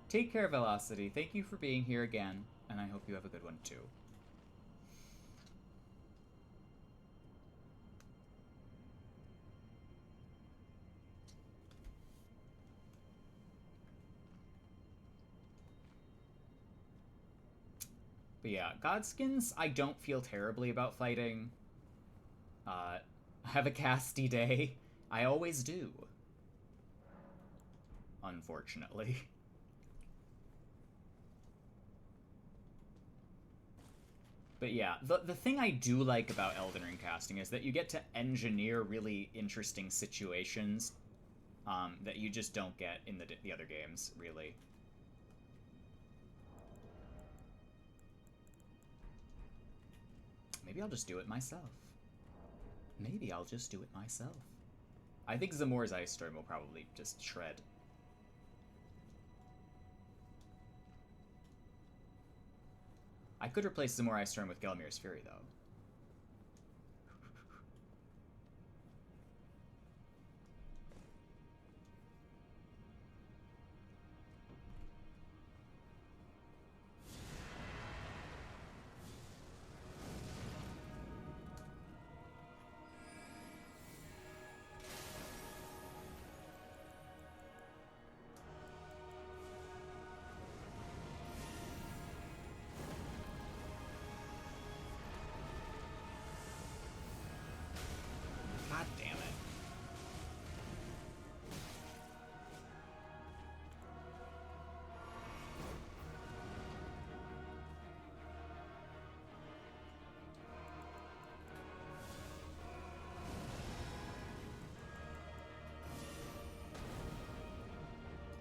Take care, Velocity. Thank you for being here again, and I hope you have a good one too. But yeah, Godskins, I don't feel terribly about fighting. Have a casty day. I always do. Unfortunately. But yeah, the thing I do like about Elden Ring casting is that you get to engineer really interesting situations that you just don't get in the other games, really. Maybe I'll just do it myself. Maybe I'll just do it myself. I think Zamor's Ice Storm will probably just shred. I could replace Zamor Ice Storm with Gelmir's Fury, though.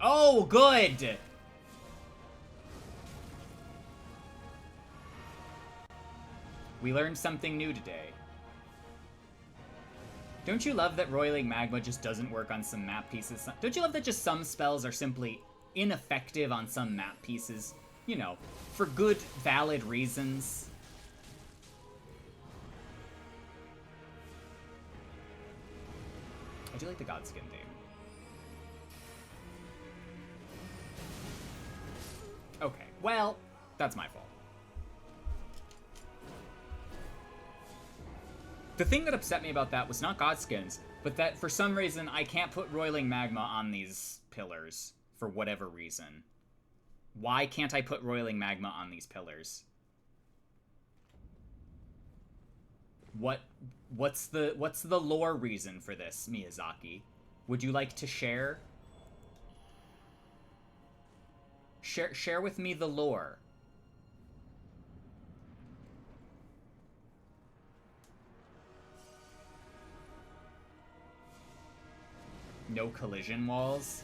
Oh, good! We learned something new today. Don't you love that Roiling Magma just doesn't work on some map pieces? Don't you love that just some spells are simply ineffective on some map pieces? You know, for good, valid reasons. I do like the Godskin theme. Okay, well, that's my fault. The thing that upset me about that was not Godskins, but that for some reason I can't put Roiling Magma on these pillars for whatever reason. Why can't I put Roiling Magma on these pillars? What's the lore reason for this, Miyazaki? Would you like to share? Share with me the lore. No collision walls.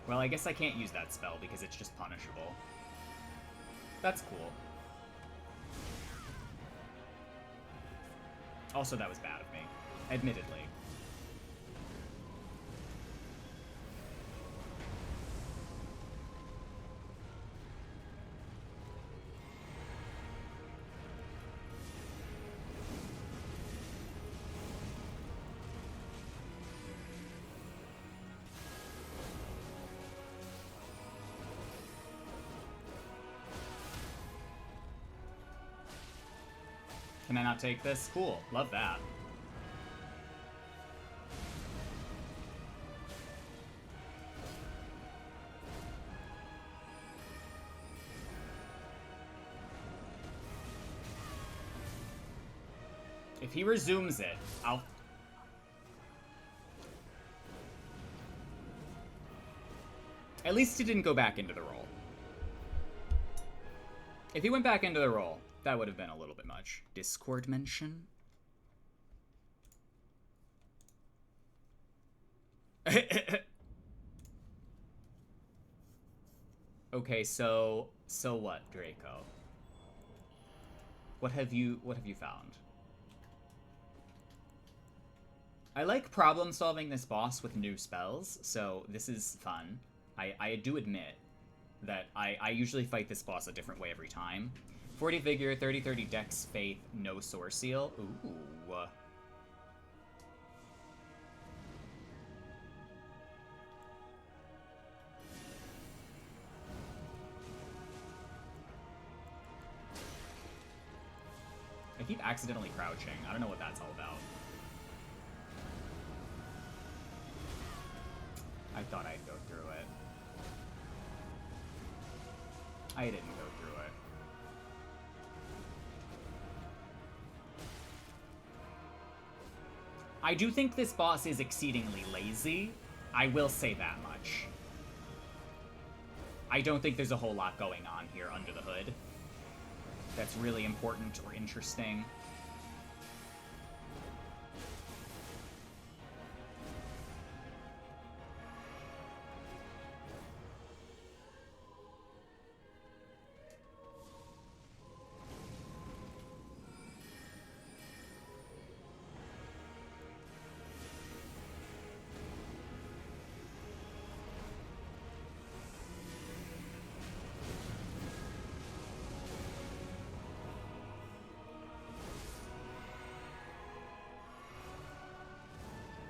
Well, I guess I can't use that spell because it's just punishable. That's cool. Also, that was bad of me, admittedly. Can I not take this? Cool. Love that. If he resumes it, I'll... At least he didn't go back into the roll. If he went back into the roll, that would have been a little bit much. Discord mention? Okay, so what, Draco? What have you found? I like problem solving this boss with new spells, so this is fun. I do admit that I usually fight this boss a different way every time. 40 Vigor, 30-30 Dex, Faith, no Source Seal. Ooh. I keep accidentally crouching. I don't know what that's all about. I thought I'd go through it. I didn't go through it. I do think this boss is exceedingly lazy. I will say that much. I don't think there's a whole lot going on here under the hood that's really important or interesting.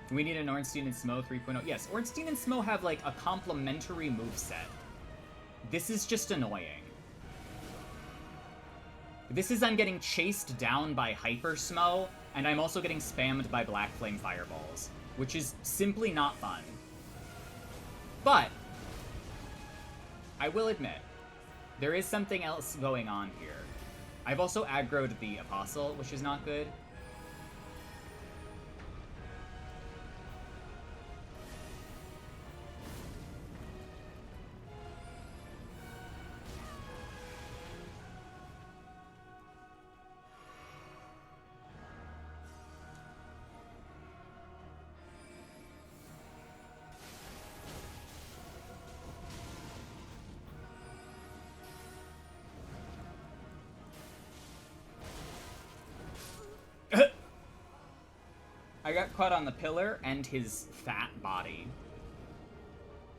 We need an Ornstein and Smo 3.0. Yes, Ornstein and Smo have, like, a complementary moveset. This is just annoying. This is I'm getting chased down by Hyper Smo, and I'm also getting spammed by Black Flame Fireballs, which is simply not fun. But I will admit, there is something else going on here. I've also aggroed the Apostle, which is not good. I got caught on the pillar and his fat body.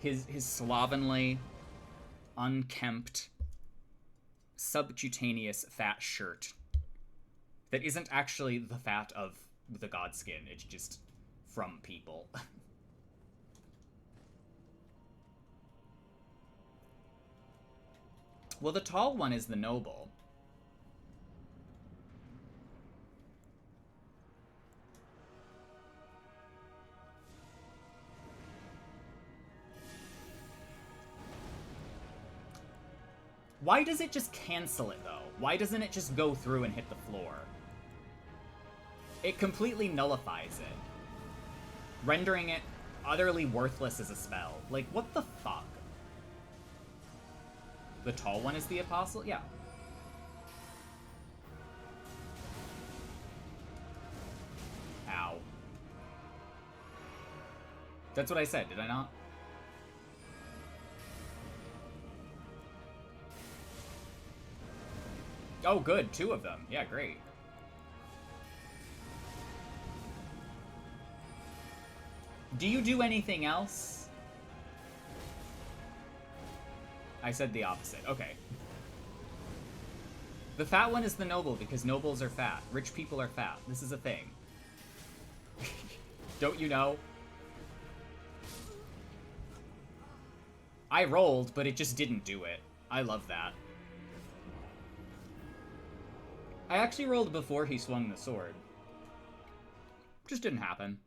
His slovenly, unkempt, subcutaneous fat shirt that isn't actually the fat of the godskin, it's just from people. Well, the tall one is the noble. Why does it just cancel it, though? Why doesn't it just go through and hit the floor? It completely nullifies it, rendering it utterly worthless as a spell. Like, what the fuck? The tall one is the Apostle? Yeah. Ow. That's what I said, did I not? Oh, good. 2 of them. Yeah, great. Do you do anything else? I said the opposite. Okay. The fat one is the noble because nobles are fat. Rich people are fat. This is a thing. Don't you know? I rolled, but it just didn't do it. I love that. I actually rolled before he swung the sword. Just didn't happen.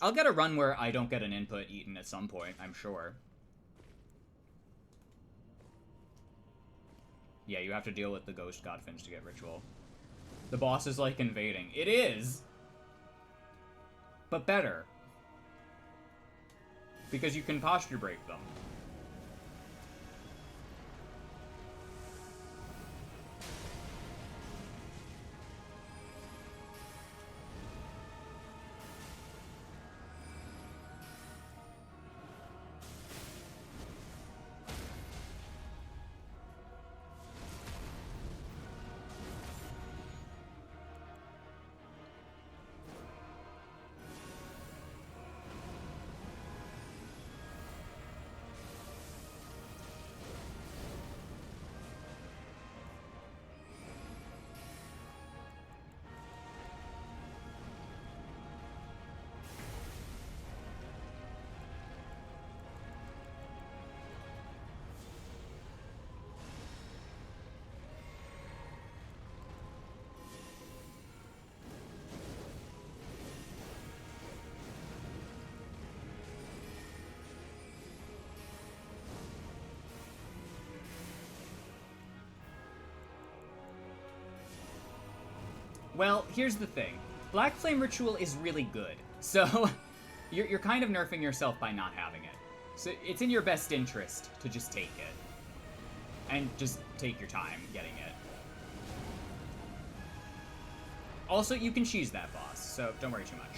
I'll get a run where I don't get an input eaten at some point, I'm sure. Yeah, you have to deal with the Ghost Godfinch to get Ritual. The boss is like invading. It is! But better. Because you can posture break them. Well, here's the thing. Black Flame Ritual is really good, so you're kind of nerfing yourself by not having it. So it's in your best interest to just take it. And just take your time getting it. Also, you can cheese that boss, so don't worry too much.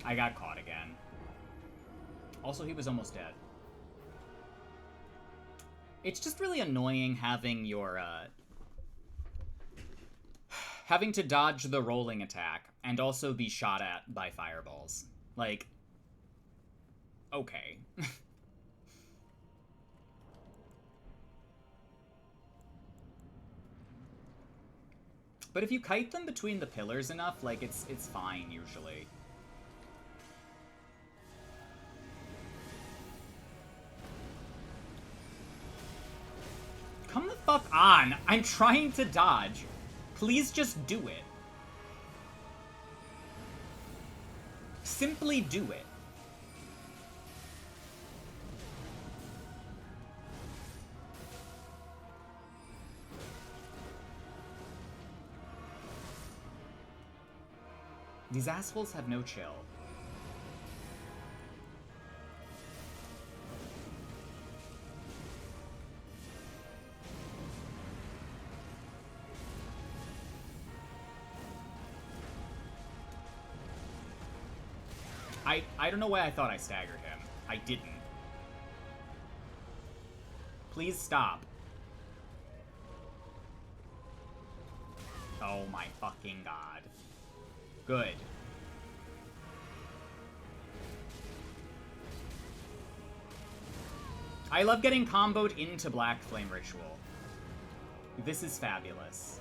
I got caught again. Also, he was almost dead. It's just really annoying having your, having to dodge the rolling attack and also be shot at by fireballs. Like, okay. But if you kite them between the pillars enough, like, it's fine, usually. Come the fuck on! I'm trying to dodge. Please just do it. Simply do it. These assholes have no chill. I don't know why I thought I staggered him. I didn't. Please stop. Oh my fucking god. Good. I love getting comboed into Black Flame Ritual. This is fabulous.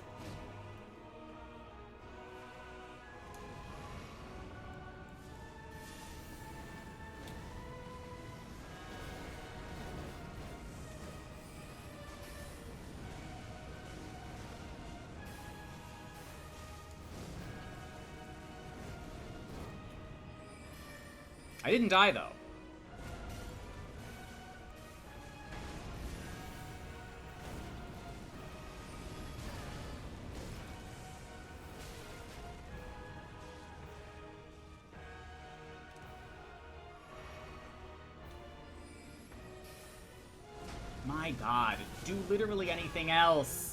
I didn't die, though. My god, do literally anything else.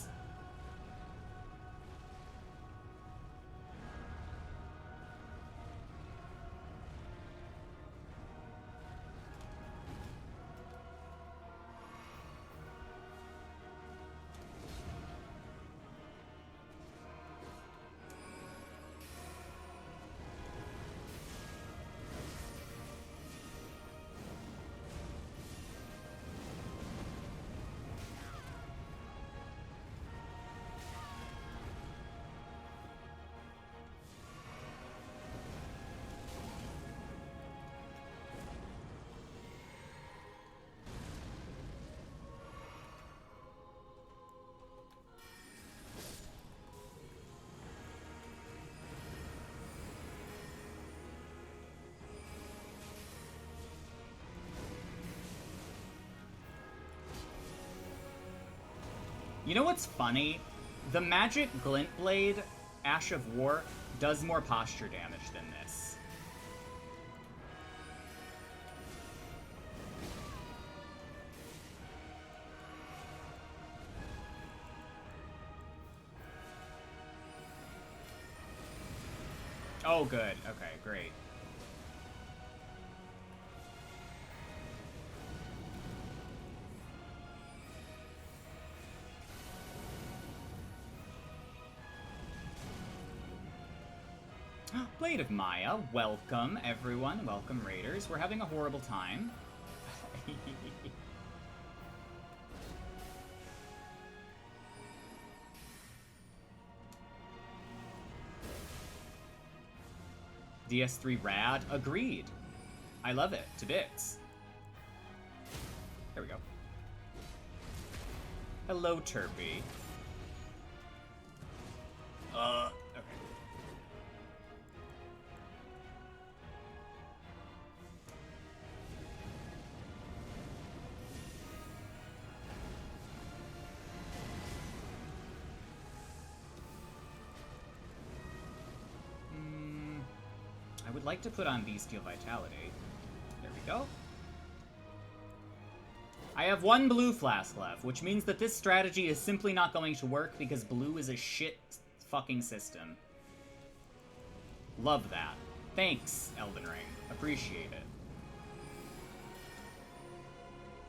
You know what's funny? The Magic Glint Blade, Ash of War, does more posture damage than this. Oh, good. Okay, great. Blade of Maya, welcome everyone, welcome raiders. We're having a horrible time. DS3 rad, agreed. I love it, to bits. There we go. Hello, Turpy. Okay. I would like to put on Bestial Vitality. There we go. I have one blue flask left, which means that this strategy is simply not going to work because blue is a shit fucking system. Love that. Thanks, Elden Ring. Appreciate it.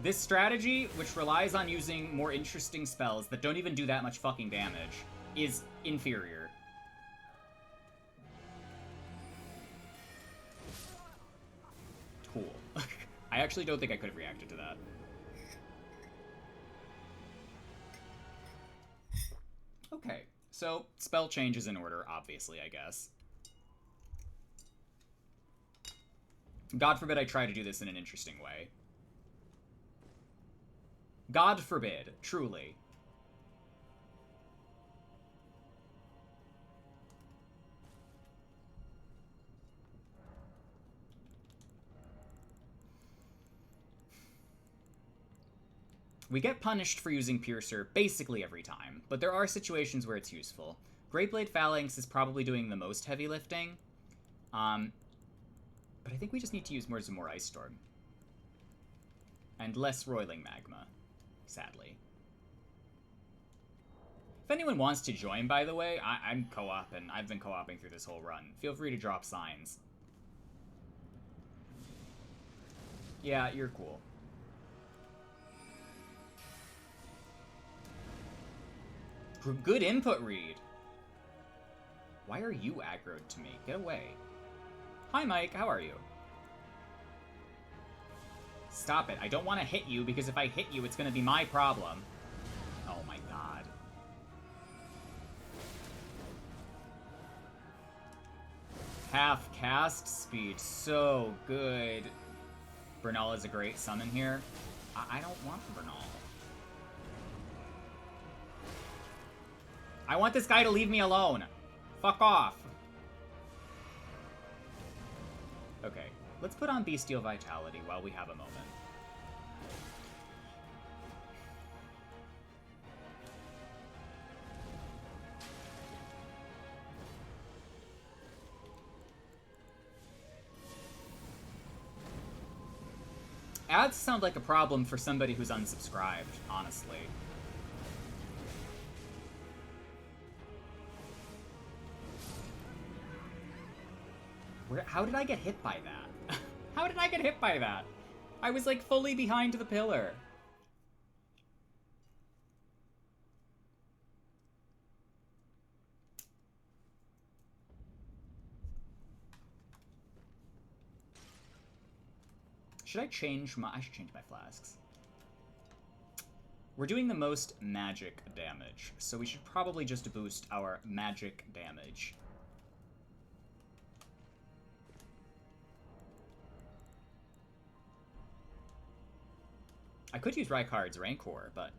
This strategy, which relies on using more interesting spells that don't even do that much fucking damage, is inferior. Cool. I actually don't think I could have reacted to that. Okay, so spell changes in order, obviously, I guess. God forbid I try to do this in an interesting way. God forbid, truly. We get punished for using Piercer basically every time, but there are situations where it's useful. Greatblade Phalanx is probably doing the most heavy lifting, but I think we just need to use more Zamor Ice Storm. And less Roiling Magma, sadly. If anyone wants to join, by the way, I'm co-oping. I've been co-oping through this whole run. Feel free to drop signs. Yeah, you're cool. Good input read. Why are you aggroed to me? Get away. Hi, Mike. How are you? Stop it. I don't want to hit you, because if I hit you, it's going to be my problem. Oh my god. Half cast speed. So good. Bernal is a great summon here. I don't want Bernal. I want this guy to leave me alone. Fuck off. Okay, let's put on Bestial Vitality while we have a moment. Ads sound like a problem for somebody who's unsubscribed, honestly. How did I get hit by that? How did I get hit by that? I was like fully behind the pillar. Should I change my... I should change my flasks. We're doing the most magic damage, so we should probably just boost our magic damage. I could use Rykard's Rancor, but...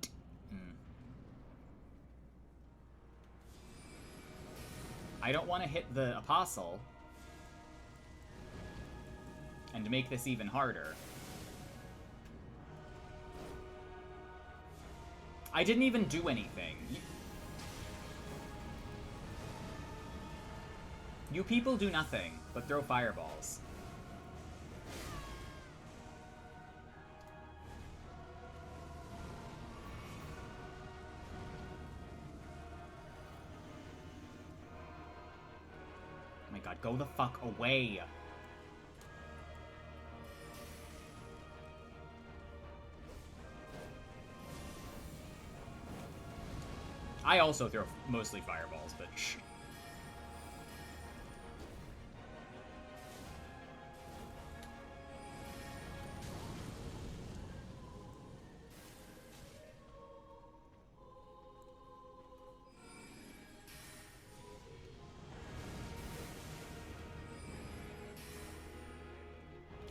I don't want to hit the Apostle. And to make this even harder. I didn't even do anything. You people do nothing but throw fireballs. Oh my god, go the fuck away. I also throw mostly fireballs, but shh.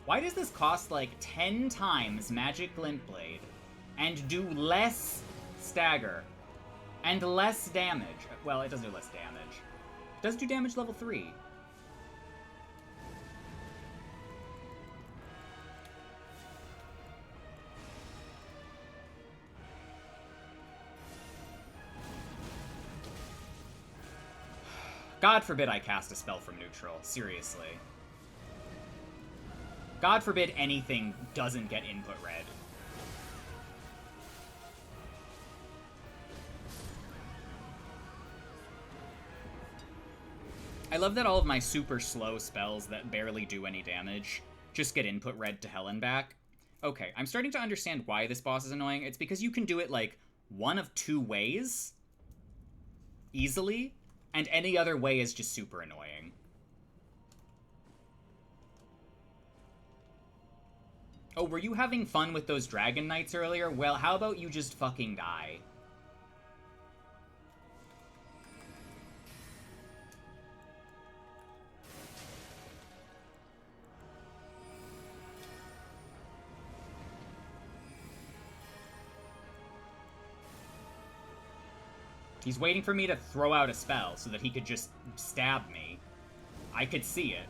Why does this cost like 10 times Magic Glint Blade and do less stagger? And less damage. Well, it doesn't do less damage. It does do damage level 3. God forbid I cast a spell from neutral. Seriously. God forbid anything doesn't get input red. I love that all of my super slow spells that barely do any damage just get input red to hell and back. Okay, I'm starting to understand why this boss is annoying. It's because you can do it, like, one of two ways easily, and any other way is just super annoying. Oh, were you having fun with those Dragon Knights earlier? Well, how about you just fucking die? He's waiting for me to throw out a spell so that he could just stab me. I could see it.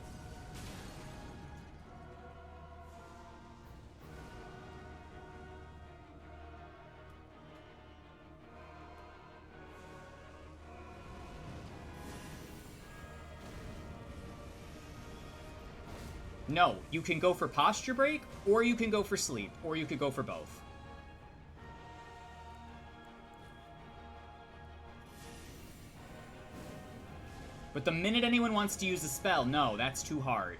No, you can go for posture break, or you can go for sleep, or you could go for both. But the minute anyone wants to use a spell, no, that's too hard.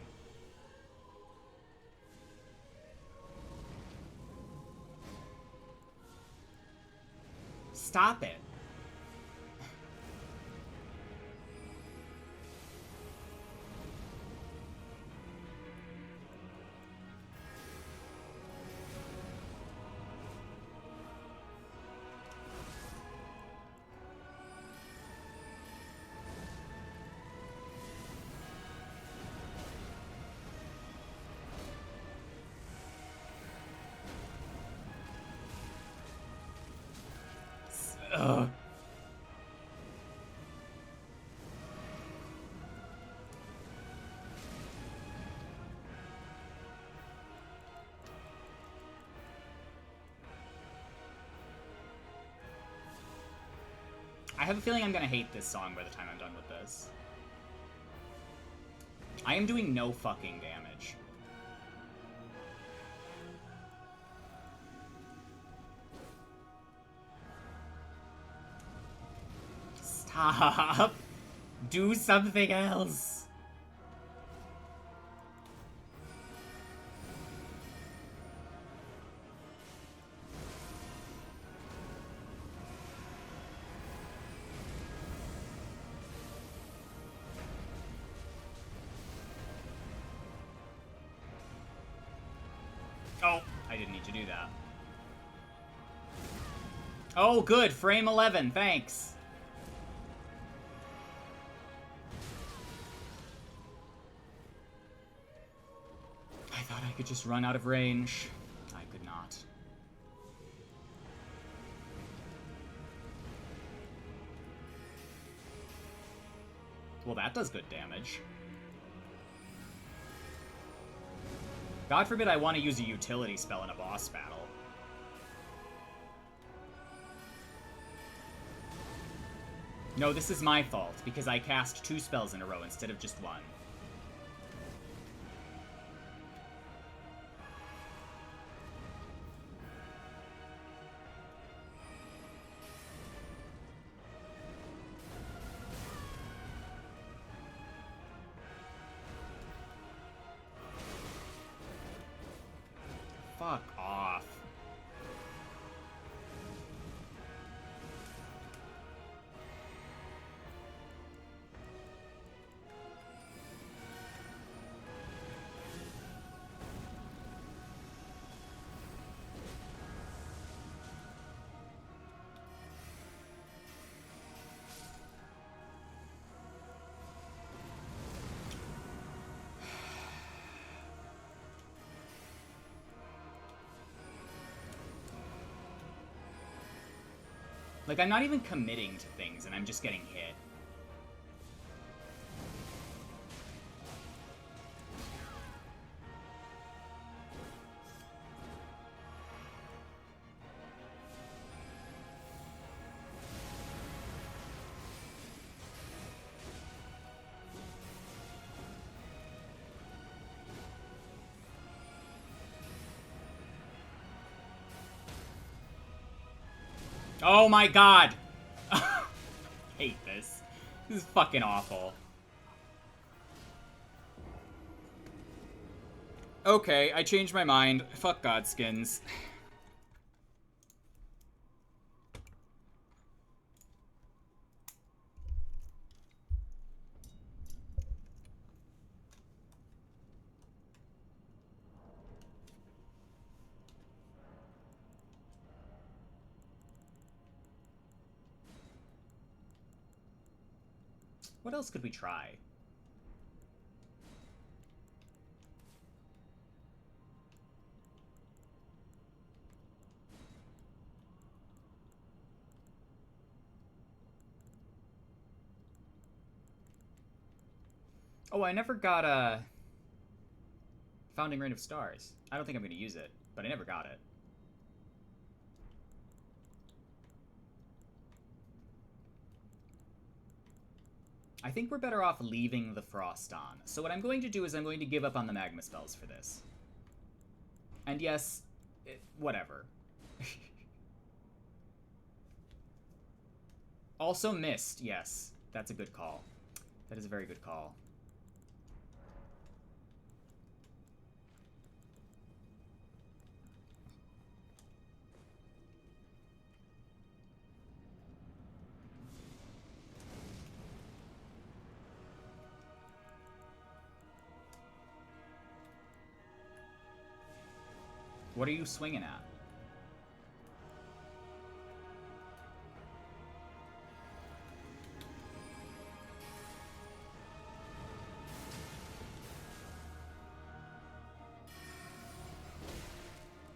Stop it. Ugh. I have a feeling I'm gonna hate this song by the time I'm done with this. I am doing no fucking damage. Stop! Do something else! Oh, I didn't need to do that. Oh, good! Frame 11, thanks! I thought I could just run out of range. I could not. Well, that does good damage. God forbid I want to use a utility spell in a boss battle. No, this is my fault, because I cast 2 spells in a row instead of just 1. Fuck off. Like, I'm not even committing to things, and I'm just getting hit. Oh my god! Hate this. This is fucking awful. Okay, I changed my mind. Fuck Godskins. What else could we try? Oh, I never got a Founding Rain of Stars. I don't think I'm going to use it, but I never got it. I think we're better off leaving the Frost on. So what I'm going to do is I'm going to give up on the Magma spells for this. And yes, whatever. Also Mist, yes. That's a good call. That is a very good call. What are you swinging at?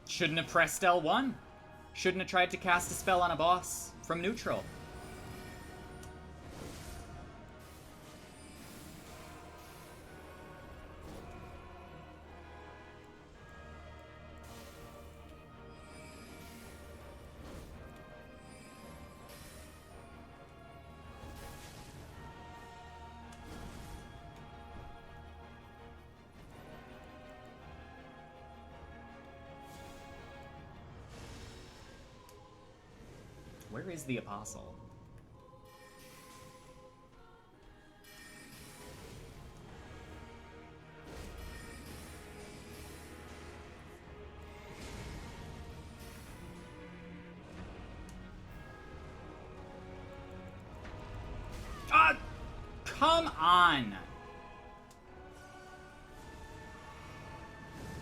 Shouldn't have pressed L1. Shouldn't have tried to cast a spell on a boss from neutral. Where is the Apostle? Ah! Come on!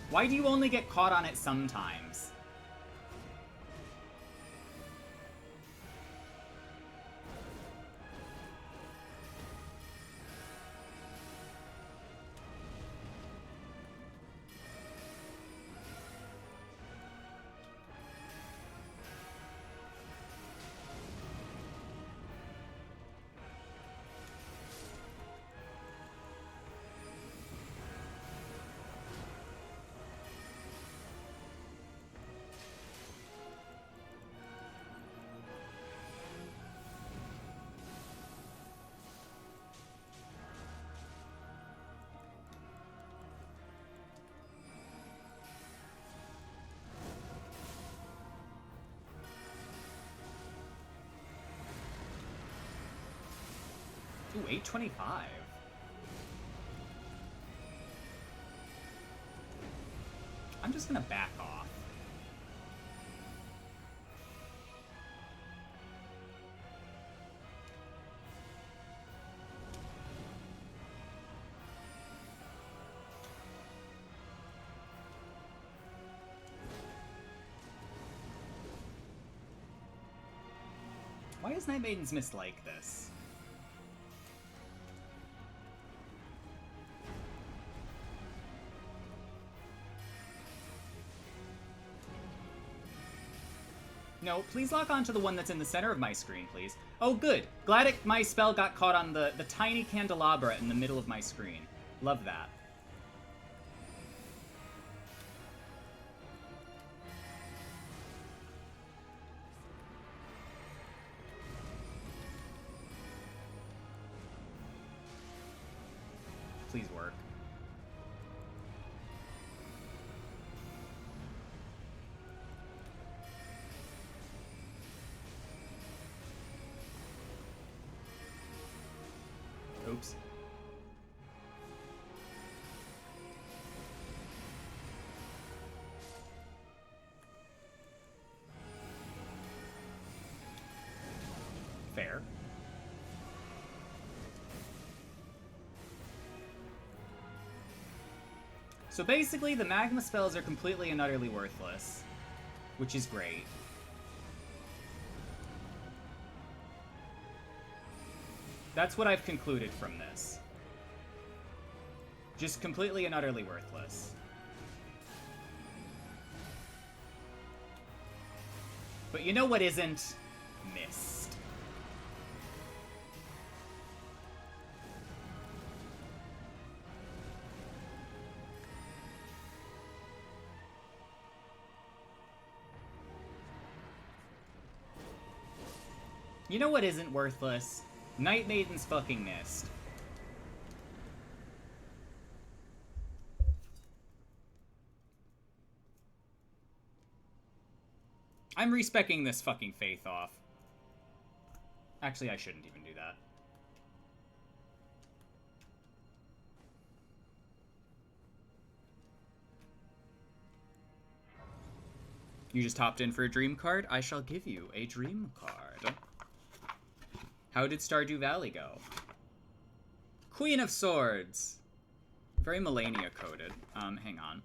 Why do you only get caught on it sometimes? Ooh, 825. I'm just gonna back off. Why is Night Maiden's Mist like this? No, please lock onto the one that's in the center of my screen, please. Oh, good. Glad my spell got caught on the tiny candelabra in the middle of my screen. Love that. Please work. Oops. So basically, the magma spells are completely and utterly worthless, which is great. That's what I've concluded from this. Just completely and utterly worthless. But you know what isn't? Mist. You know what isn't worthless? Night Maiden's fucking Mist. I'm respecking this fucking Faith off. Actually, I shouldn't even do that. You just hopped in for a dream card? I shall give you a dream card. How did Stardew Valley go? Queen of Swords! Very Melania coded. Hang on.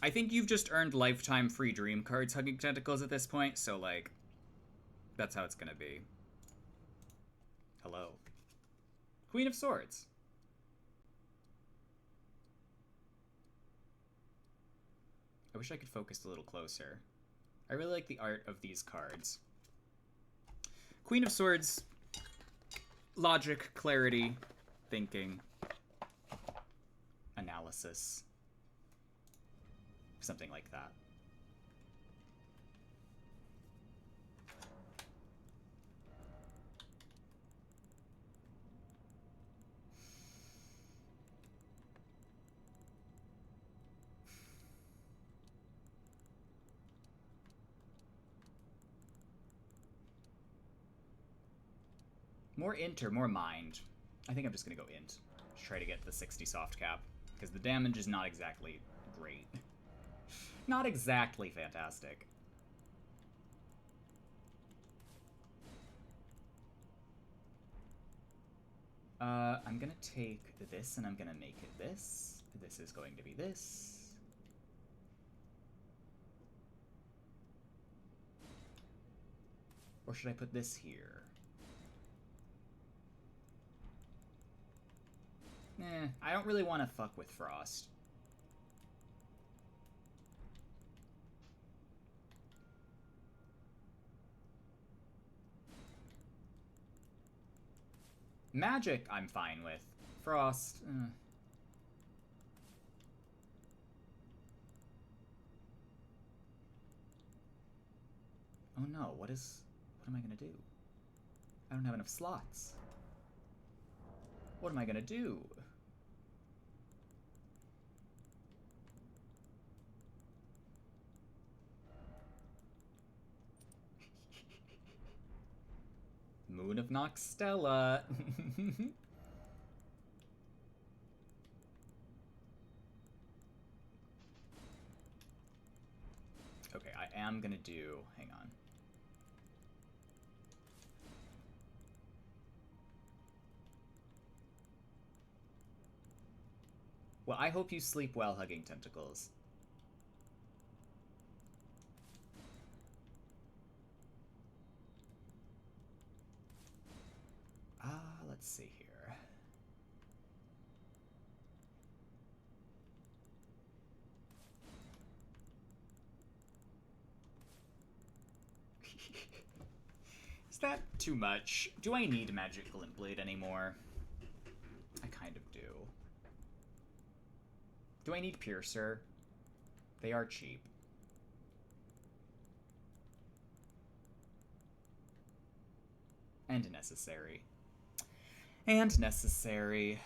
I think you've just earned lifetime free dream cards, Hugging Tentacles, at this point, so, like, that's how it's gonna be. Hello. Queen of Swords. I wish I could focus a little closer. I really like the art of these cards. Queen of Swords. Logic, clarity, thinking, analysis. Something like that. More int or more mind? I think I'm just gonna go int. Just try to get the 60 soft cap, because the damage is not exactly great. Not exactly fantastic. I'm gonna take this and I'm gonna make it this. This is going to be this. Or should I put this here? I don't really want to fuck with Frost. Magic, I'm fine with. Frost, Oh no, what am I gonna do? I don't have enough slots. What am I gonna do? Moon of Noxtella. Okay, I am gonna do... Hang on. Well, I hope you sleep well, Hugging Tentacles. Let's see here. Is that too much? Do I need Magic Glint Blade anymore? I kind of do. Do I need Piercer? They are cheap. And necessary. And necessary.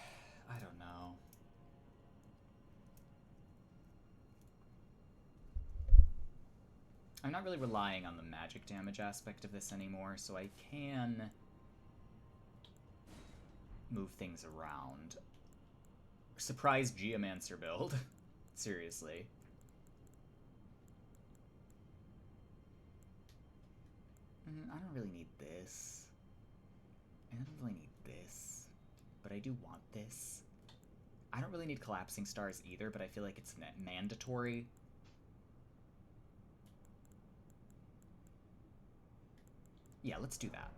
I don't know. I'm not really relying on the magic damage aspect of this anymore, so I can move things around. Surprise Geomancer build. Seriously. I don't really need this. I don't really need this, but I do want this. I don't really need collapsing stars either, but I feel like it's mandatory. Yeah, let's do that.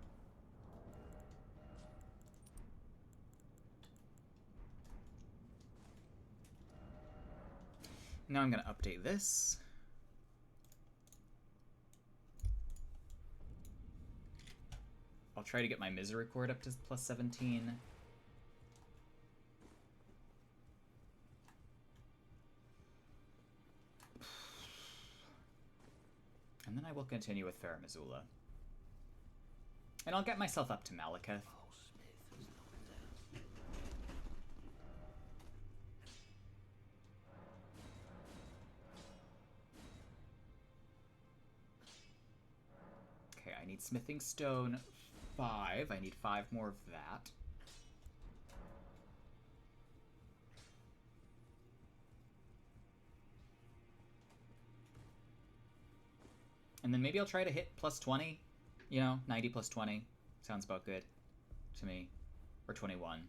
Now I'm going to update this. I'll try to get my misericord up to plus 17. And then I will continue with Fair Missoula. And I'll get myself up to Malekith. Okay, I need Smithing Stone 5. I need 5 more of that. And then maybe I'll try to hit plus 20. You know, 90 plus 20. Sounds about good to me. Or 21.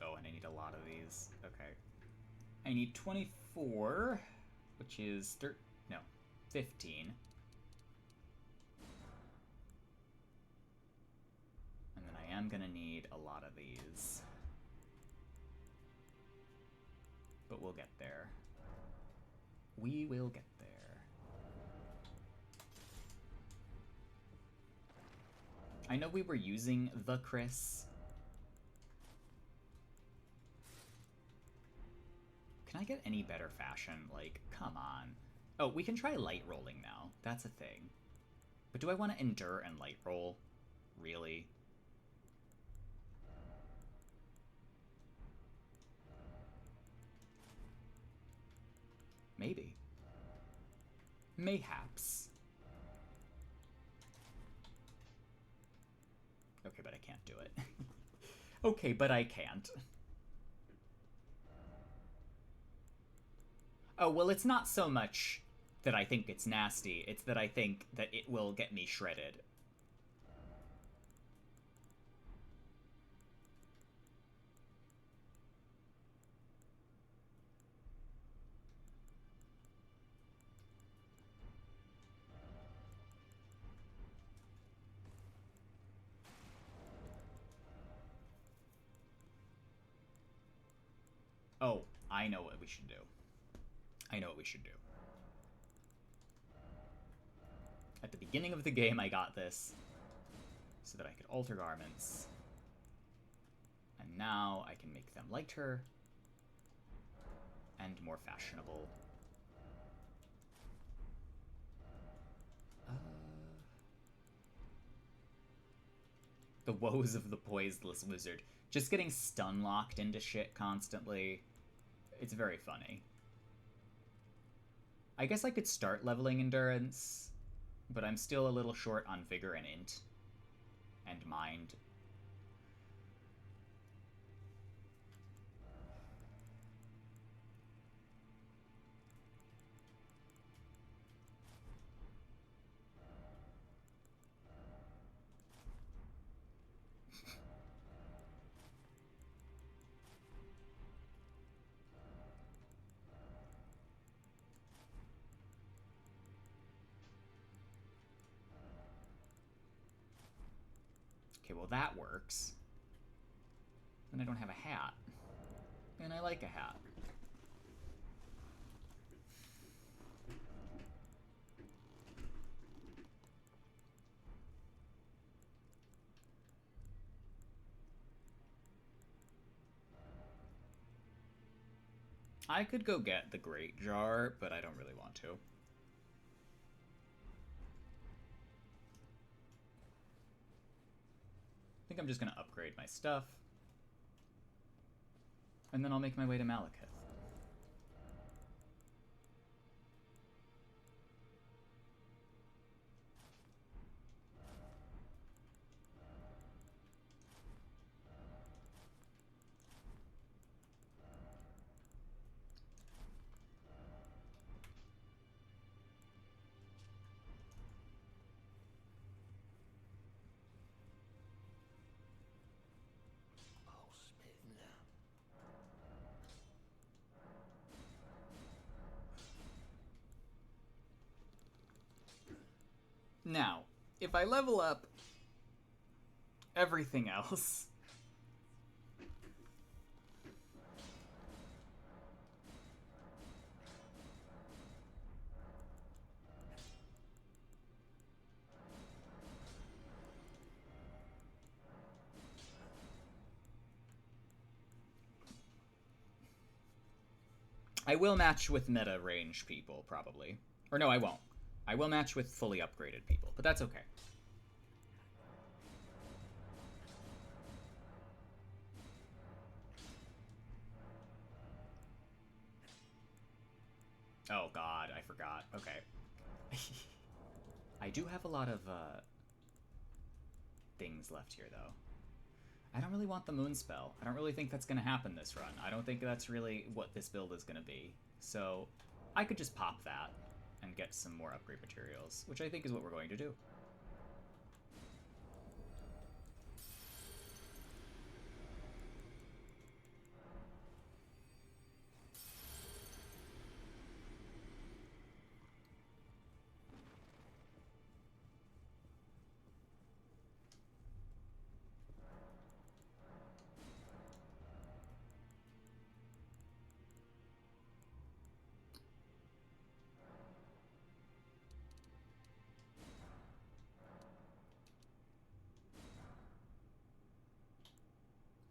Oh, and I need a lot of these. Okay. I need 24, which is 15. And then I am gonna need a lot of these. But we'll get there. We will get there. I know we were using the Chris. Can I get any better fashion? Like, come on. Oh, we can try light rolling now. That's a thing. But do I want to endure and light roll? Really? Maybe. Mayhaps. Okay, but I can't do it. Okay, but I can't. Oh, well, it's not so much that I think it's nasty, it's that I think that it will get me shredded. Oh, I know what we should do. I know what we should do. At the beginning of the game, I got this so that I could alter garments. And now I can make them lighter and more fashionable. The woes of the poiseless wizard. Just getting stun locked into shit constantly. It's very funny. I guess I could start leveling endurance, but I'm still a little short on vigor and int and mind. Okay, well that works. Then I don't have a hat. And I like a hat. I could go get the Great Jar, but I don't really want to. I think I'm just gonna upgrade my stuff. And then I'll make my way to Malekith. Now, if I level up everything else... I will match with meta range people, probably. Or no, I won't. I will match with fully upgraded people, but that's okay. Oh god, I forgot. Okay. I do have a lot of things left here, though. I don't really want the moon spell. I don't really think that's going to happen this run. I don't think that's really what this build is going to be. So I could just pop that and get some more upgrade materials, which I think is what we're going to do.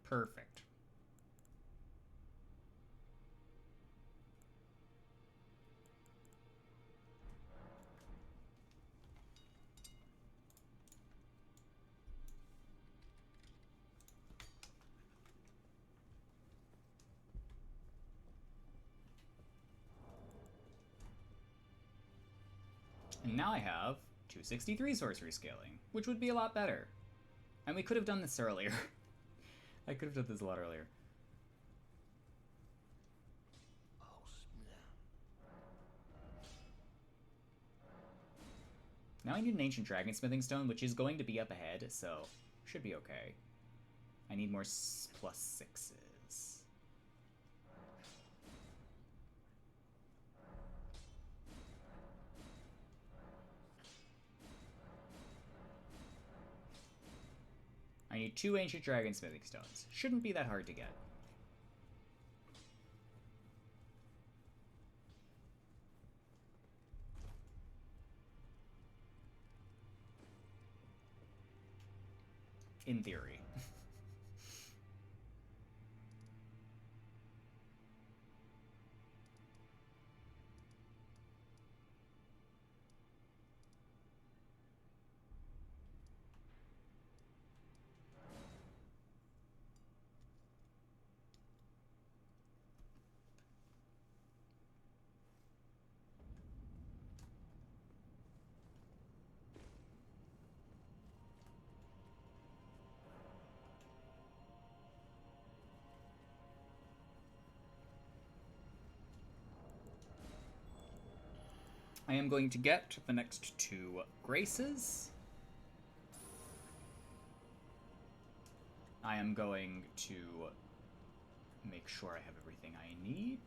Perfect. And now I have 263 sorcery scaling, which would be a lot better. And we could have done this earlier. I could have done this a lot earlier. Now I need an ancient dragon smithing stone, which is going to be up ahead, so should be okay. I need more +6s. I need 2 ancient dragon smithing stones. Shouldn't be that hard to get. In theory. I am going to get the next 2 graces. I am going to make sure I have everything I need.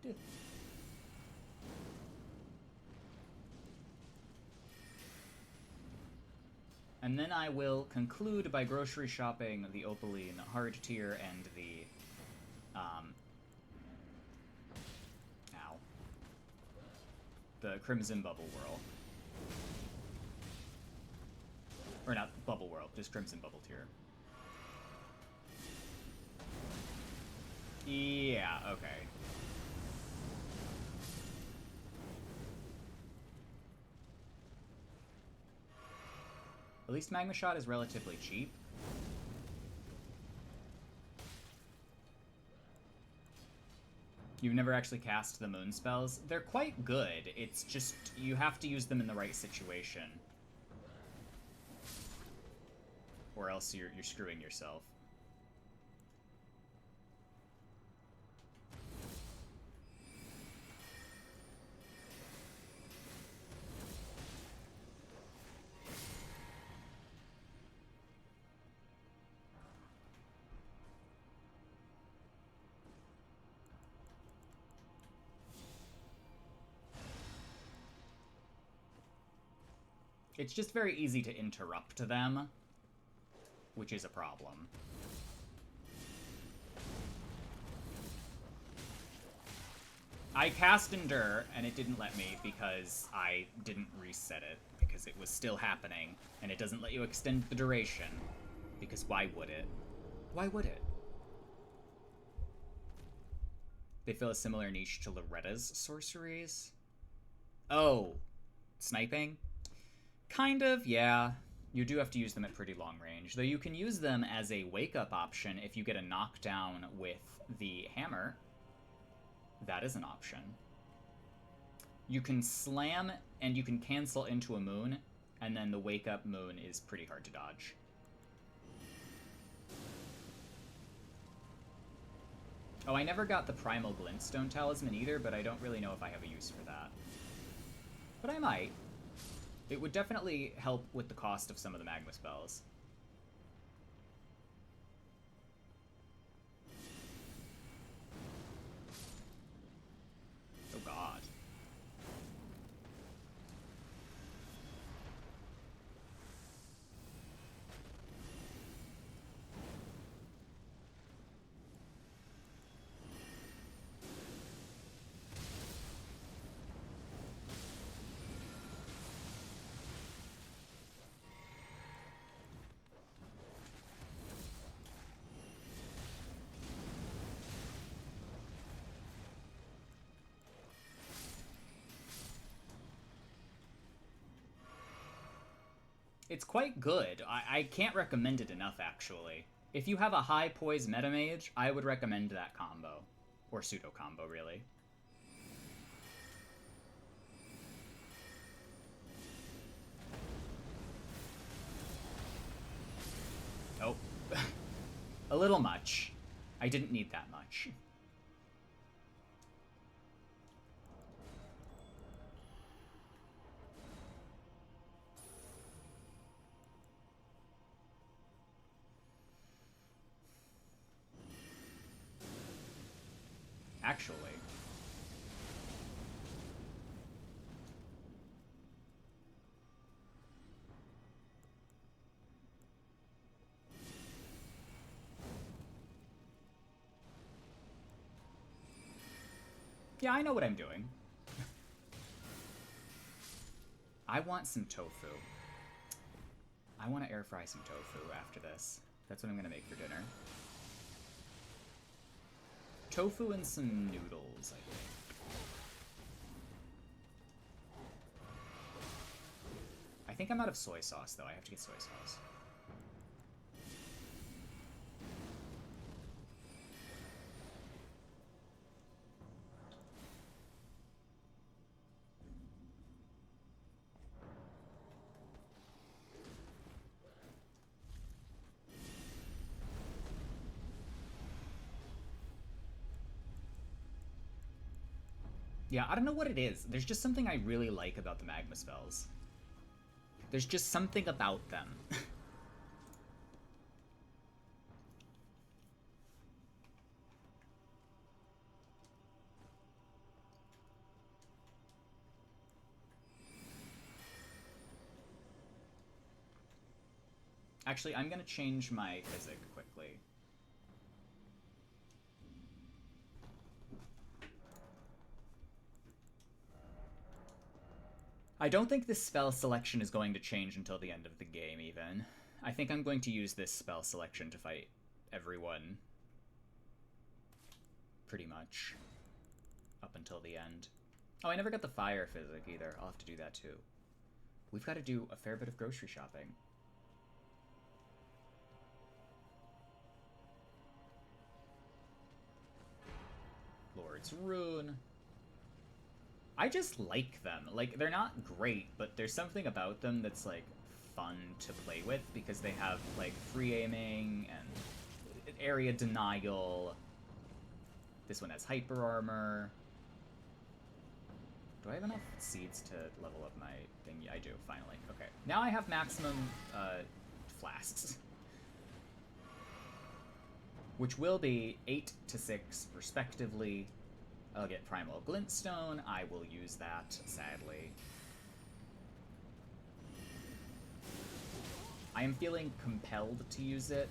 And then I will conclude by grocery shopping the Opaline hard tier and the the Crimson Bubble Whirl. Or not Bubble Whirl, just Crimson Bubble tier. Yeah, okay. At least Magma Shot is relatively cheap. You've never actually cast the moon spells. They're quite good. It's just you have to use them in the right situation. Or else you're screwing yourself. It's just very easy to interrupt them, which is a problem. I cast Endure, and it didn't let me because I didn't reset it, because it was still happening, and it doesn't let you extend the duration, because why would it? Why would it? They fill a similar niche to Loretta's sorceries. Oh, sniping? Kind of, yeah. You do have to use them at pretty long range, though you can use them as a wake-up option if you get a knockdown with the hammer. That is an option. You can slam and you can cancel into a moon, and then the wake-up moon is pretty hard to dodge. Oh, I never got the Primal Glintstone Talisman either, but I don't really know if I have a use for that. But I might. It would definitely help with the cost of some of the magma spells. Oh god. It's quite good. I can't recommend it enough, actually. If you have a high poise meta mage, I would recommend that combo. Or pseudo combo, really. Oh. A little much. I didn't need that much. Actually. Yeah, I know what I'm doing. I want some tofu. I want to air fry some tofu after this. That's what I'm gonna make for dinner. Tofu and some noodles, I think. I think I'm out of soy sauce, though. I have to get soy sauce. Yeah, I don't know what it is. There's just something I really like about the magma spells. There's just something about them. Actually, I'm gonna change my physic quickly. I don't think this spell selection is going to change until the end of the game, even. I think I'm going to use this spell selection to fight everyone. Pretty much. Up until the end. Oh, I never got the fire physic either. I'll have to do that too. We've got to do a fair bit of grocery shopping. Lord's Rune. I just like them. Like, they're not great, but there's something about them that's, like, fun to play with because they have, like, free aiming and area denial. This one has hyper armor. Do I have enough seeds to level up my thing? Yeah, I do, finally. Okay. Now I have maximum flasks. Which will be 8 to 6, respectively. I'll get Primal Glintstone. I will use that, sadly. I am feeling compelled to use it.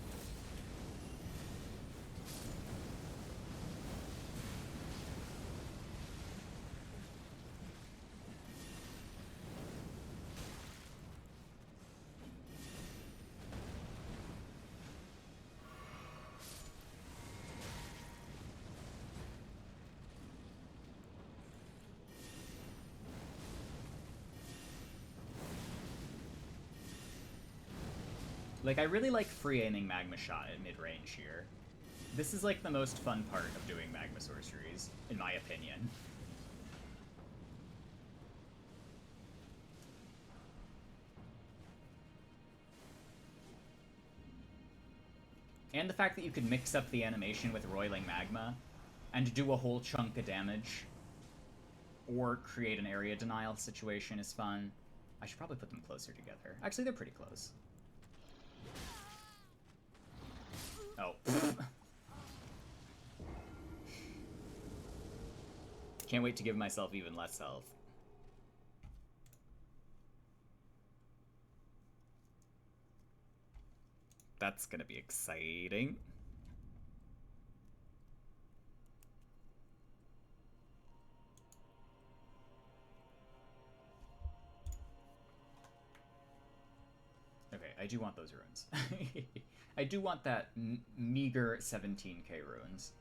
Like, I really like free aiming Magma Shot at mid-range here. This is, like, the most fun part of doing Magma Sorceries, in my opinion. And the fact that you could mix up the animation with Roiling Magma and do a whole chunk of damage or create an area denial situation is fun. I should probably put them closer together. Actually, they're pretty close. Oh. Can't wait to give myself even less health. That's gonna be exciting. Okay, I do want those runes. I do want that meager 17k runes.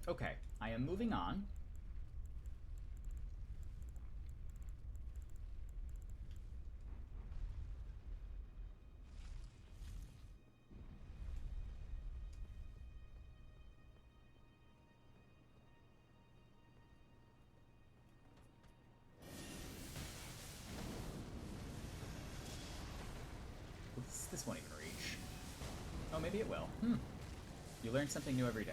Okay, I am moving on. This won't even reach. Oh, maybe it will. You learn something new every day.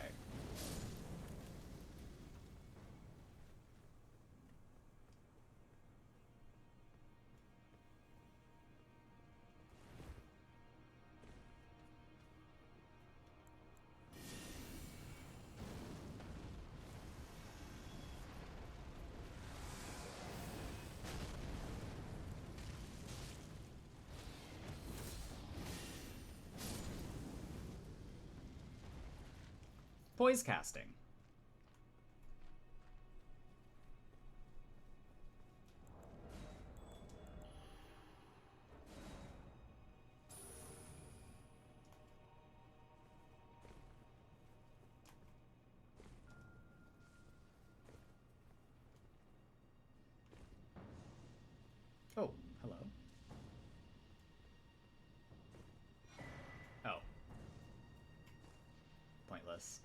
Poise casting. Oh, hello. Oh. Pointless.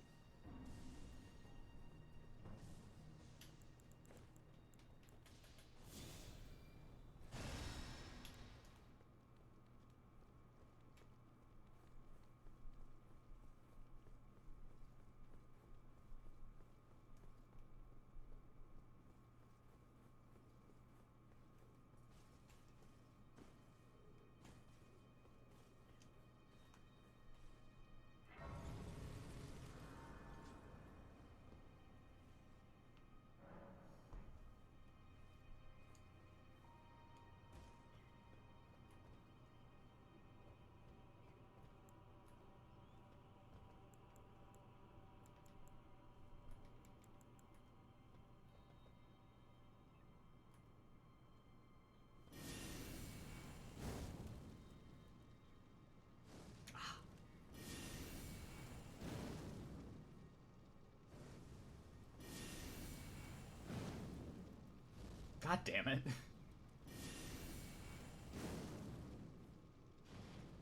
God damn it.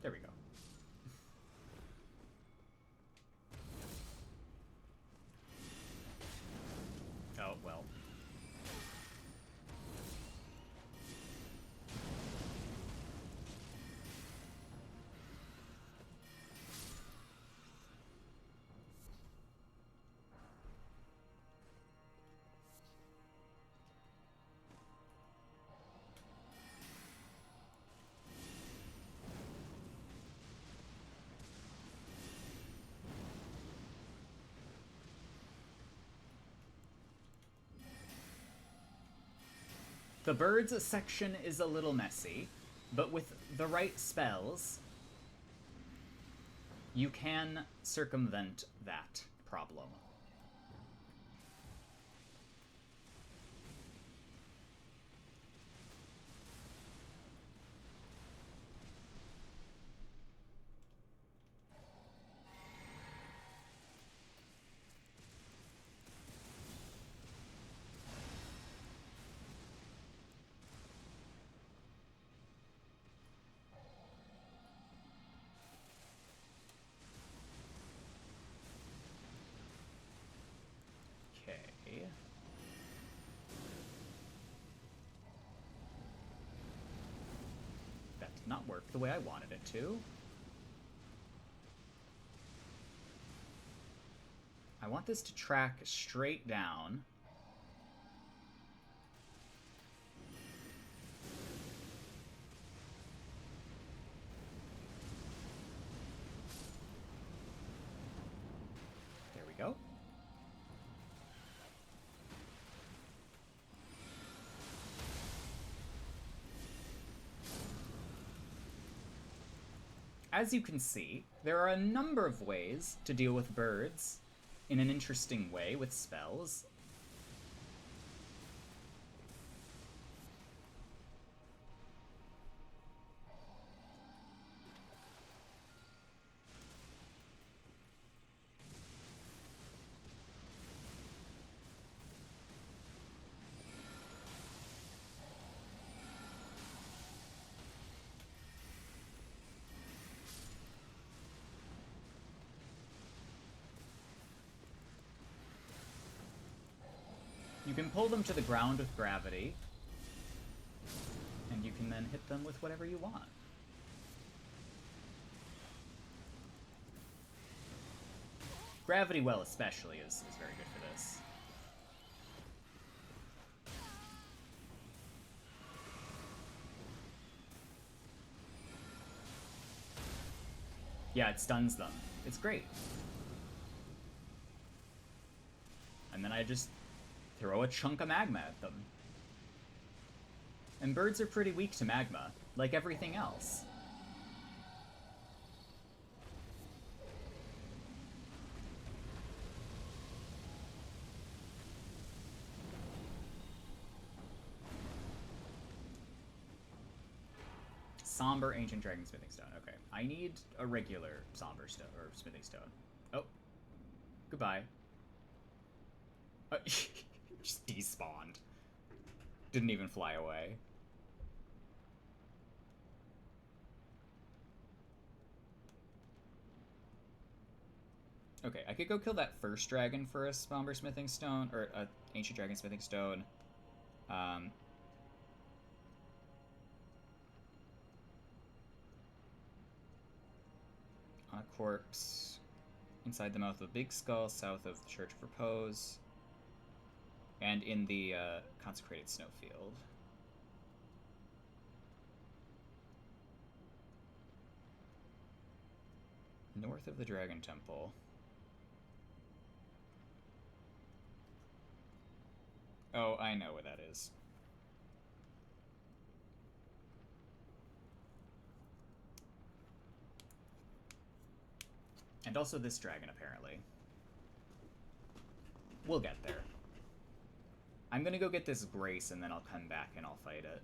There we go. The birds section is a little messy, but with the right spells, you can circumvent that problem. Okay. That did not work the way I wanted it to. I want this to track straight down. There we go. As you can see, there are a number of ways to deal with birds in an interesting way with spells. You can pull them to the ground with gravity, and you can then hit them with whatever you want. Gravity well especially is very good for this. Yeah, it stuns them. It's great. And then I just throw a chunk of magma at them. And birds are pretty weak to magma, like everything else. Somber Ancient Dragon Smithing Stone. Okay, I need a regular Somber Stone, or Smithing Stone. Oh, goodbye. Just despawned. Didn't even fly away. Okay, I could go kill that first dragon for a Somber Smithing Stone, or a Ancient Dragon Smithing Stone. On a corpse inside the mouth of a big skull, south of the Church of Repose. And in the consecrated snowfield. North of the Dragon Temple. Oh, I know where that is. And also this dragon, apparently. We'll get there. I'm gonna go get this Grace, and then I'll come back and I'll fight it.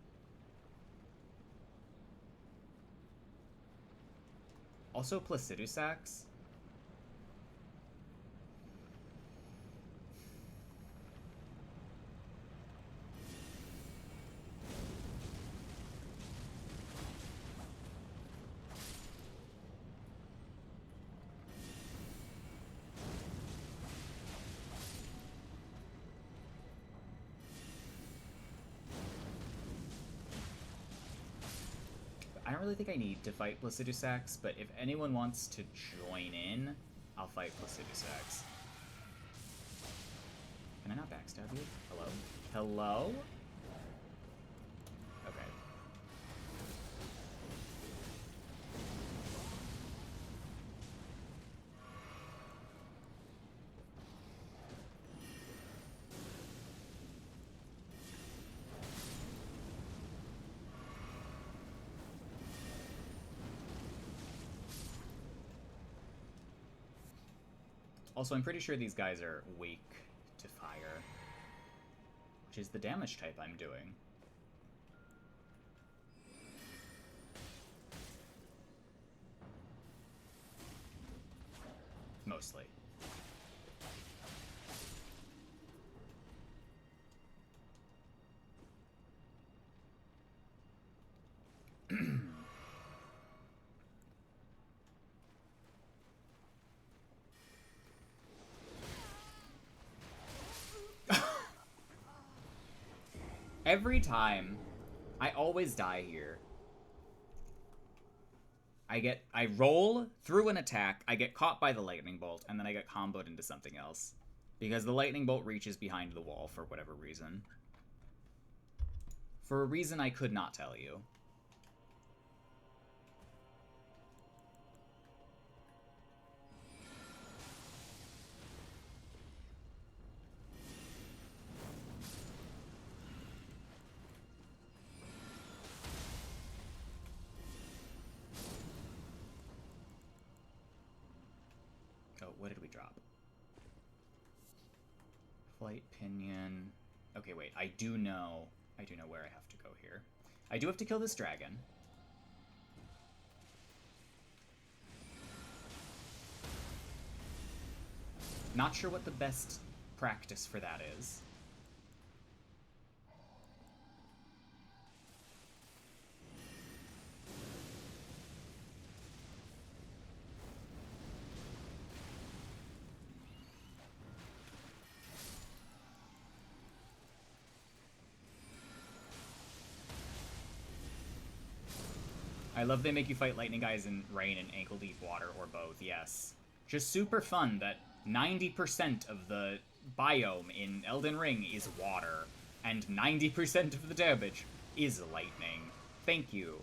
Also, Placidusax. I don't really think I need to fight Placidusax, but if anyone wants to join in, I'll fight Placidusax. Can I not backstab you? Hello? Hello? Okay. Also, I'm pretty sure these guys are weak to fire, which is the damage type I'm doing. Mostly. Every time, I always die here. I roll through an attack, I get caught by the lightning bolt, and then I get comboed into something else. Because the lightning bolt reaches behind the wall for whatever reason. For a reason I could not tell you. Oh, what did we drop? Flight pinion. Okay, wait. I do know where I have to go here. I do have to kill this dragon. Not sure what the best practice for that is. I love they make you fight lightning guys in rain and ankle-deep water, or both, yes. Just super fun that 90% of the biome in Elden Ring is water, and 90% of the damage is lightning. Thank you.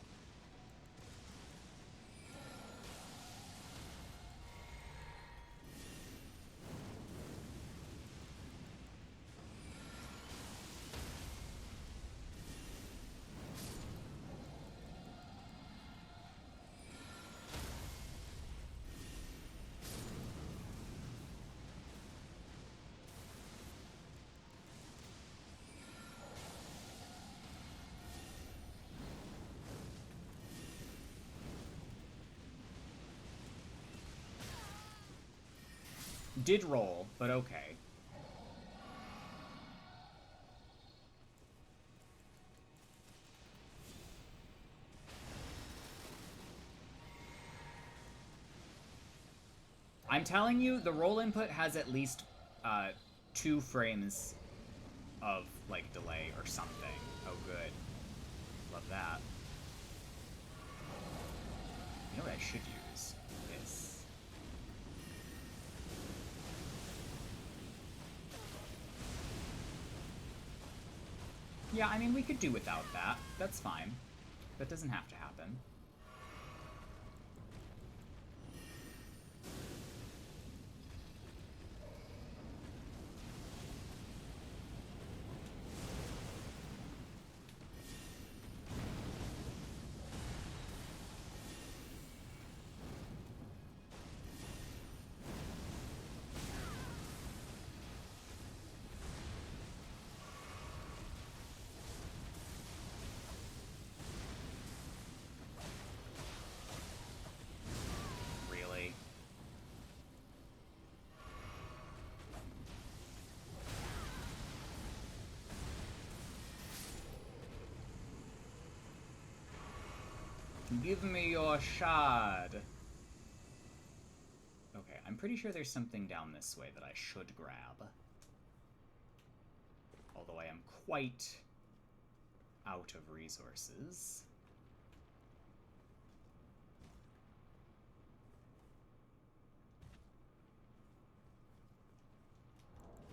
Did roll, but okay. I'm telling you, the roll input has at least 2 frames of, like, delay or something. Oh, good. Love that. You know what I should use? This. Yeah, I mean, we could do without that. That's fine. That doesn't have to happen. Really? Give me your shard. Okay, I'm pretty sure there's something down this way that I should grab. Although I am quite out of resources.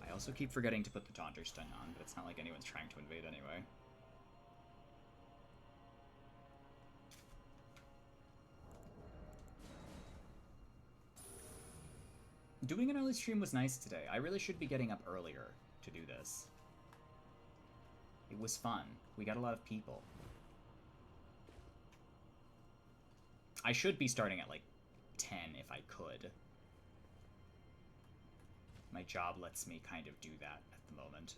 I also keep forgetting to put the Taunter Stun on, but it's not like anyone's trying to invade anyway. Doing an early stream was nice today. I really should be getting up earlier to do this. It was fun. We got a lot of people. I should be starting at like 10 if I could. My job lets me kind of do that at the moment.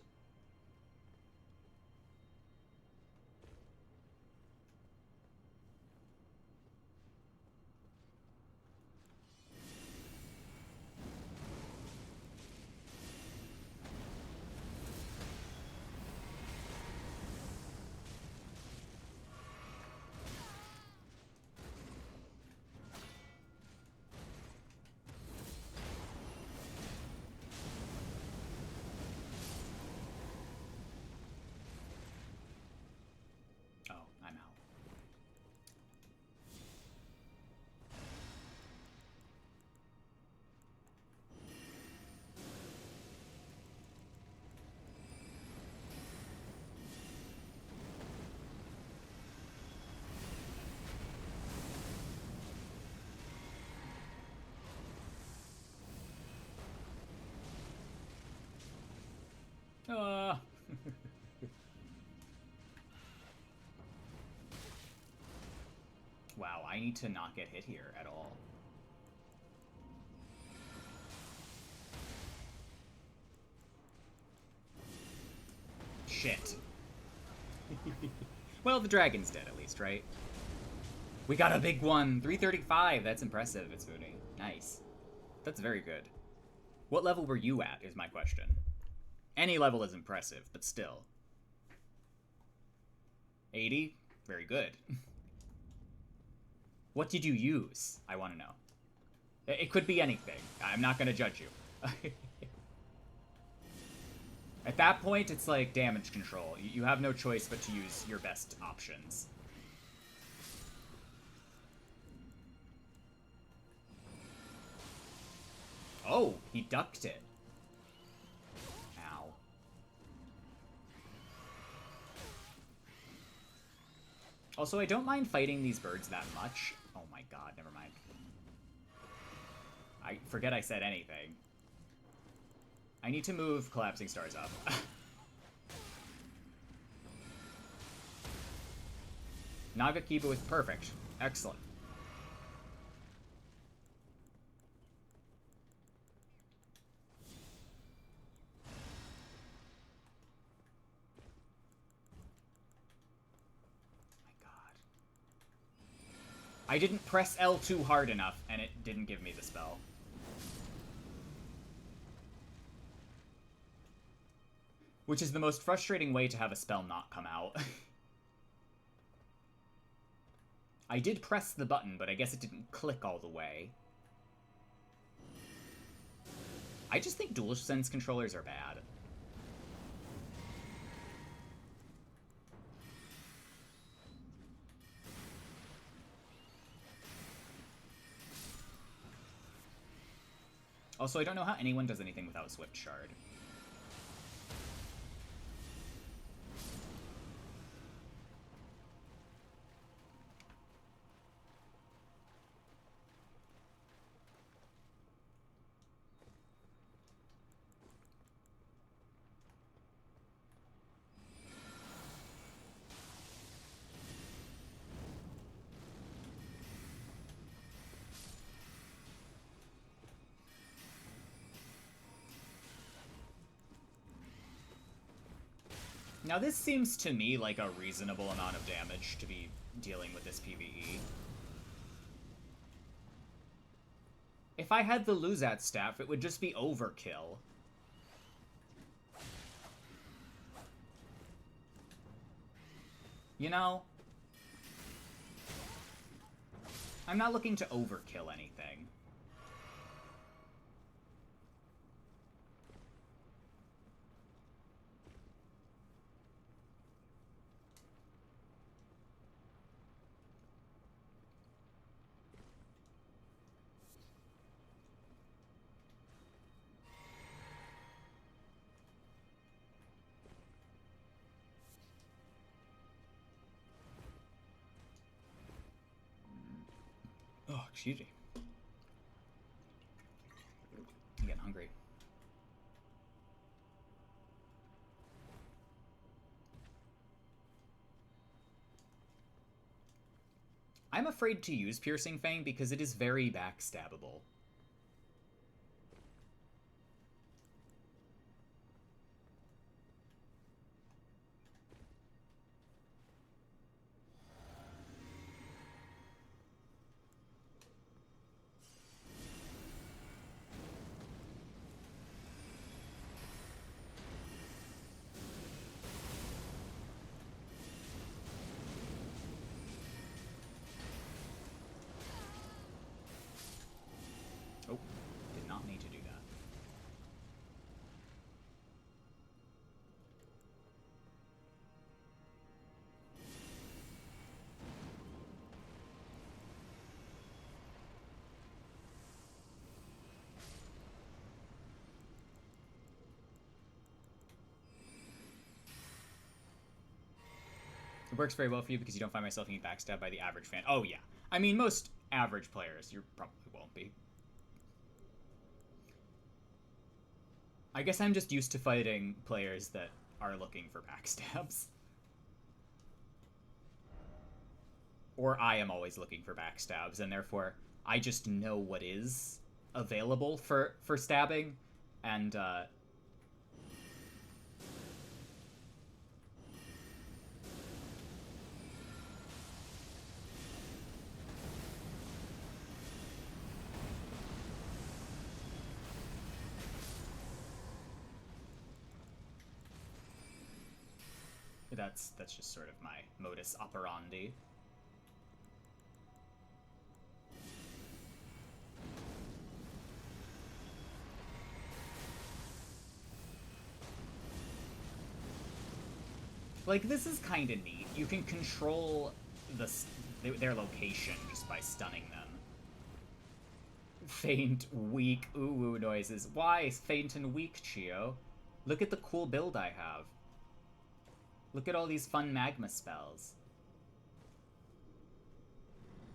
Oh, I'm out. Uh. Wow, I need to not get hit here at all. Shit. Well, the dragon's dead at least, right? We got a big one! 335! That's impressive, Itsuni. Nice. That's very good. What level were you at, is my question. Any level is impressive, but still. 80? Very good. What did you use? I want to know. It could be anything. I'm not going to judge you. At that point, it's like damage control. You have no choice but to use your best options. Oh, he ducked it. Ow. Also, I don't mind fighting these birds that much. Oh my god, never mind. I forget I said anything. I need to move Collapsing Stars up. Nagakiba with perfect. Excellent. My god. I didn't press L2 hard enough, and it didn't give me the spell. Which is the most frustrating way to have a spell not come out. I did press the button, but I guess it didn't click all the way. I just think DualSense controllers are bad. Also, I don't know how anyone does anything without Swift Shard. Now this seems to me like a reasonable amount of damage to be dealing with this PvE. If I had the Luzat staff, it would just be overkill. You know? I'm not looking to overkill anything. Oh, excuse me. I'm getting hungry. I'm afraid to use Piercing Fang because it is very backstabbable. works very well for you because you don't find myself being backstabbed by the average fan. Oh, yeah. I mean, most average players, you probably won't be. I guess I'm just used to fighting players that are looking for backstabs. Or I am always looking for backstabs, and therefore I just know what is available for stabbing, and that's just sort of my modus operandi. Like, this is kind of neat. You can control their location just by stunning them. Faint, weak, ooh noises. Why faint and weak, Chio? Look at the cool build I have. Look at all these fun magma spells.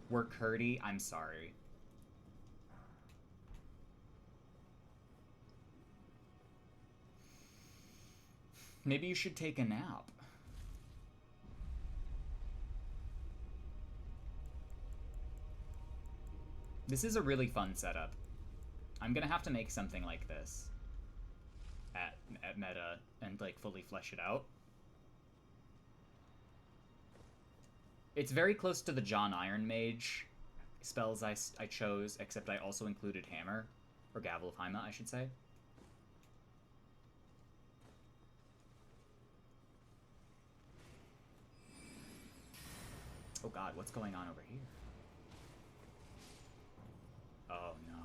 We're curdy? I'm sorry. Maybe you should take a nap. This is a really fun setup. I'm gonna have to make something like this at meta and like fully flesh it out. It's very close to the John Iron Mage spells I chose, except I also included Hammer, or Gavel of Haima, I should say. Oh god, what's going on over here? Oh no.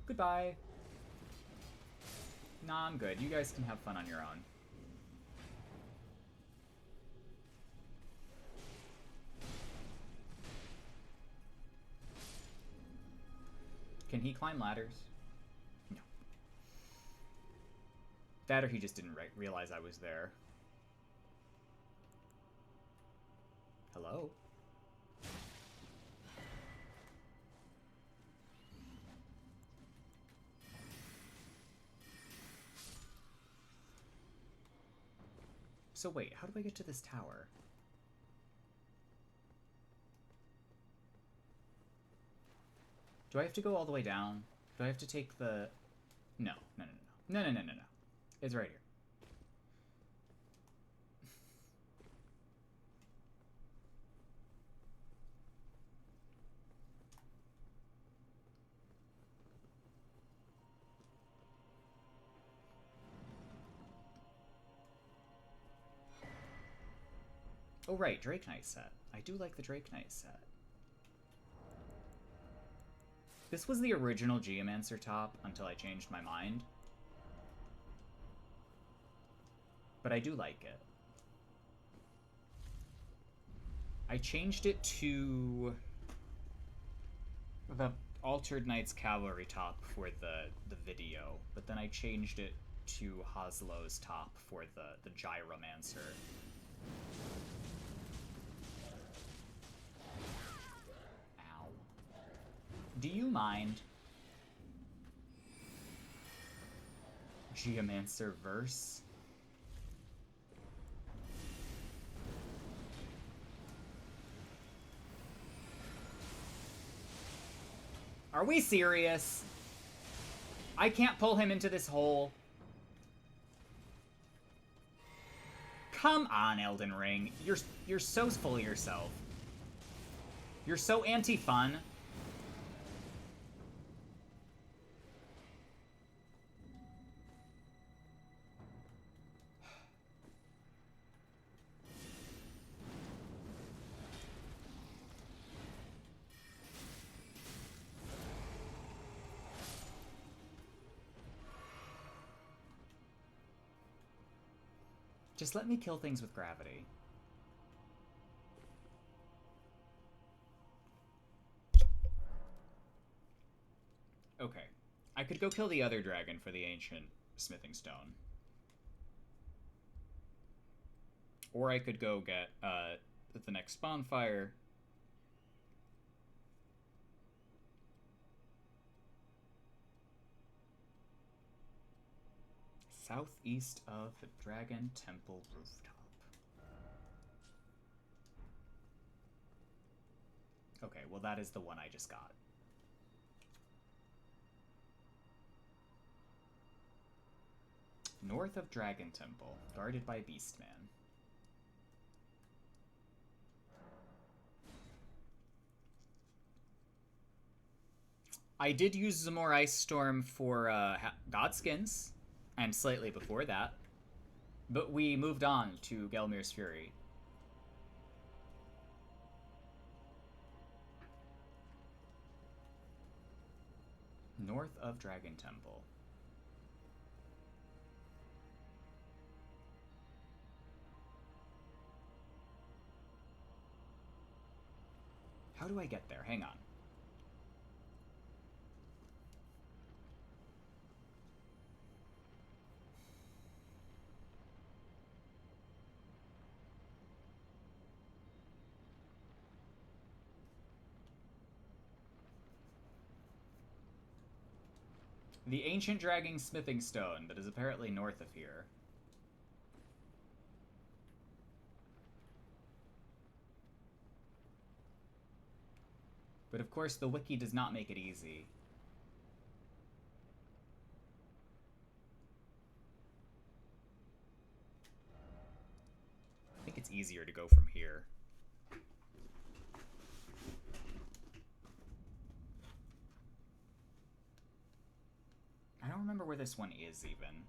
Goodbye. Nah, I'm good. You guys can have fun on your own. Can he climb ladders? No. That or he just didn't realize I was there. Hello? So wait, how do I get to this tower? Do I have to go all the way down? Do I have to take the... No. It's right here. Oh right, Drake Knight set. I do like the Drake Knight set. This was the original Geomancer top until I changed my mind. But I do like it. I changed it to the Altered Knights Cavalry top for the video, but then I changed it to Haslow's top for the Gyromancer. Ow. Do you mind? Geomancer verse? Are we serious? I can't pull him into this hole. Come on, Elden Ring. You're so full of yourself. You're so anti-fun. Just let me kill things with gravity. Okay. I could go kill the other dragon for the ancient smithing stone. Or I could go get the next bonfire. Southeast of the Dragon Temple rooftop. Okay, well that is the one I just got. North of Dragon Temple, guarded by Beastman. I did use Zamor Ice Storm for Godskins, and slightly before that. But we moved on to Gelmir's Fury. North of Dragon Temple. How do I get there? Hang on. The Ancient Dragon Smithing Stone that is apparently north of here. But of course the wiki does not make it easy. I think it's easier to go from here. I don't remember where this one is, even.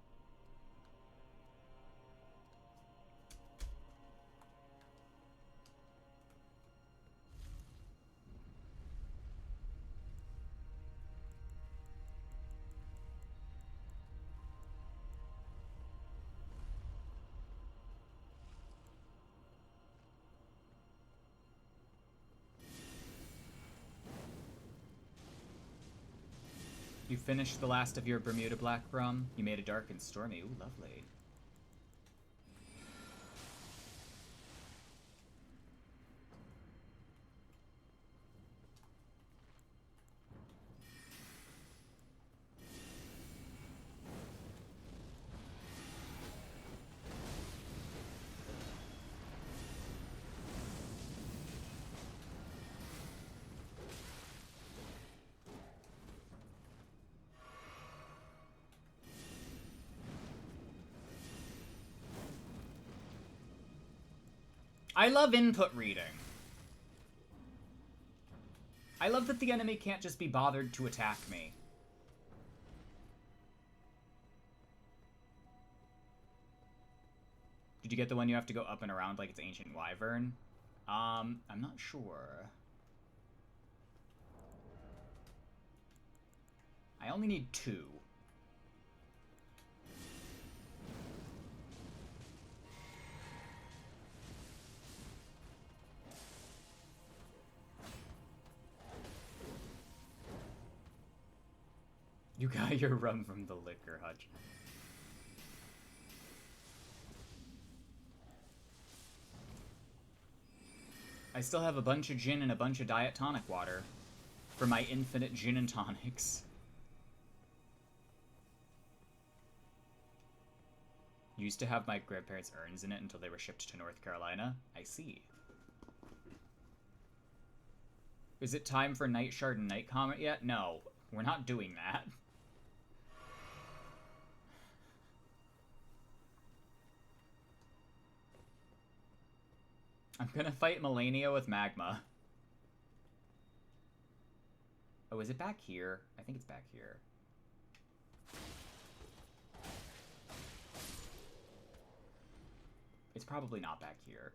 You finished the last of your Bermuda Black Rum. You made it dark and stormy. Ooh, lovely. I love input reading. I love that the enemy can't just be bothered to attack me. Did you get the one you have to go up and around like it's Ancient Wyvern? I'm not sure. I only need 2. You got your rum from the liquor hutch. I still have a bunch of gin and a bunch of diet tonic water for my infinite gin and tonics. Used to have my grandparents' urns in it until they were shipped to North Carolina. I see. Is it time for Night Shard and Night Comet yet? No, we're not doing that. I'm gonna fight Melania with Magma. Oh, is it back here? I think it's back here. It's probably not back here.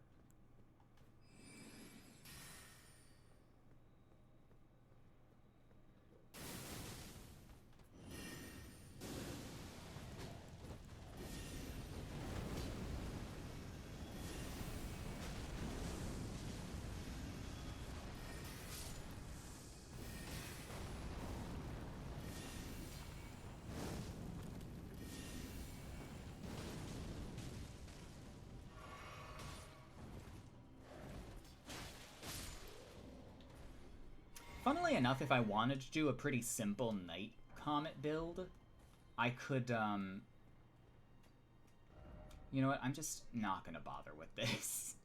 Funnily enough, if I wanted to do a pretty simple Night Comet build, I could, you know what? I'm just not gonna bother with this.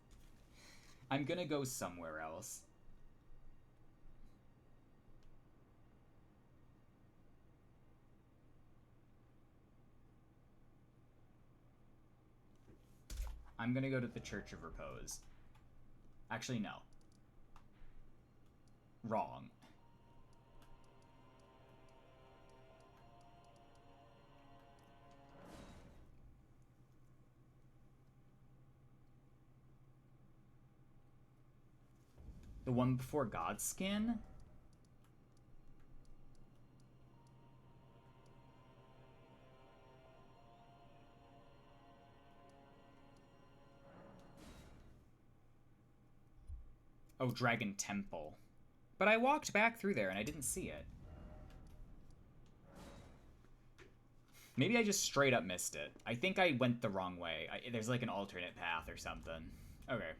I'm gonna go somewhere else. I'm gonna go to the Church of Repose. Actually, no. Wrong. The one before Godskin? Oh, Dragon Temple. But I walked back through there and I didn't see it. Maybe I just straight up missed it. I think I went the wrong way. There's like an alternate path or something. Okay.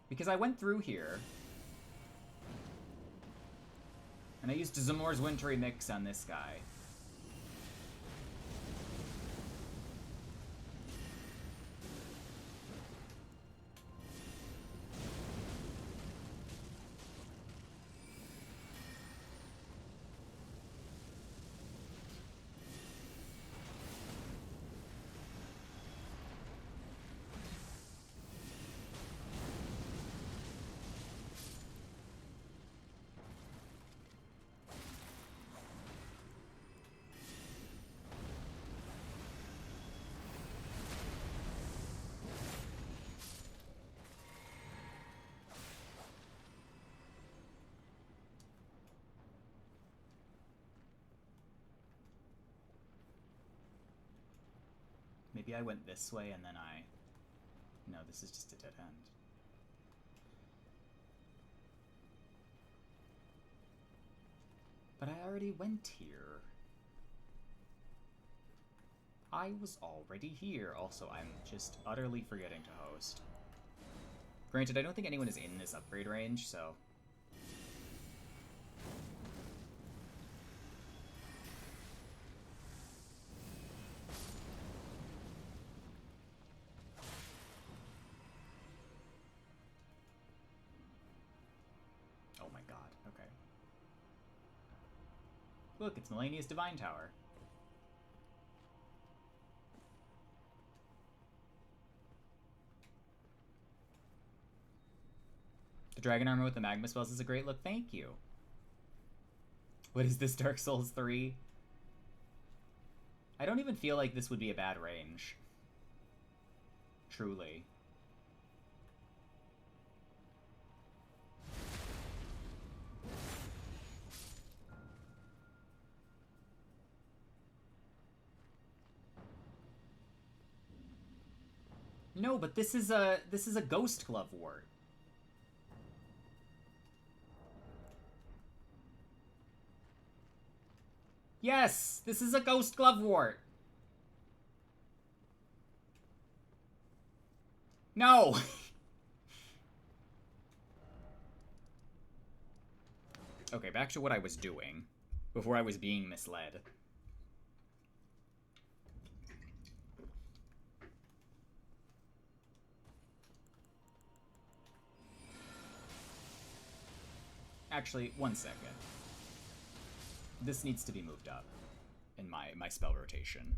Because I went through here. And I used Zamor's Wintry Mix on this guy. Maybe I went this way and then I... No, this is just a dead end. But I already went here. I was already here. Also, I'm just utterly forgetting to host. Granted, I don't think anyone is in this upgrade range, so... Oh my god, okay. Look, it's Melania's Divine Tower. The Dragon Armor with the Magma Spells is a great look, thank you. What is this, Dark Souls 3? I don't even feel like this would be a bad range. Truly. No, but this is a Ghost Glovewort. Yes, this is a Ghost Glovewort. No. Okay, back to what I was doing before I was being misled. Actually, one second. This needs to be moved up in my spell rotation.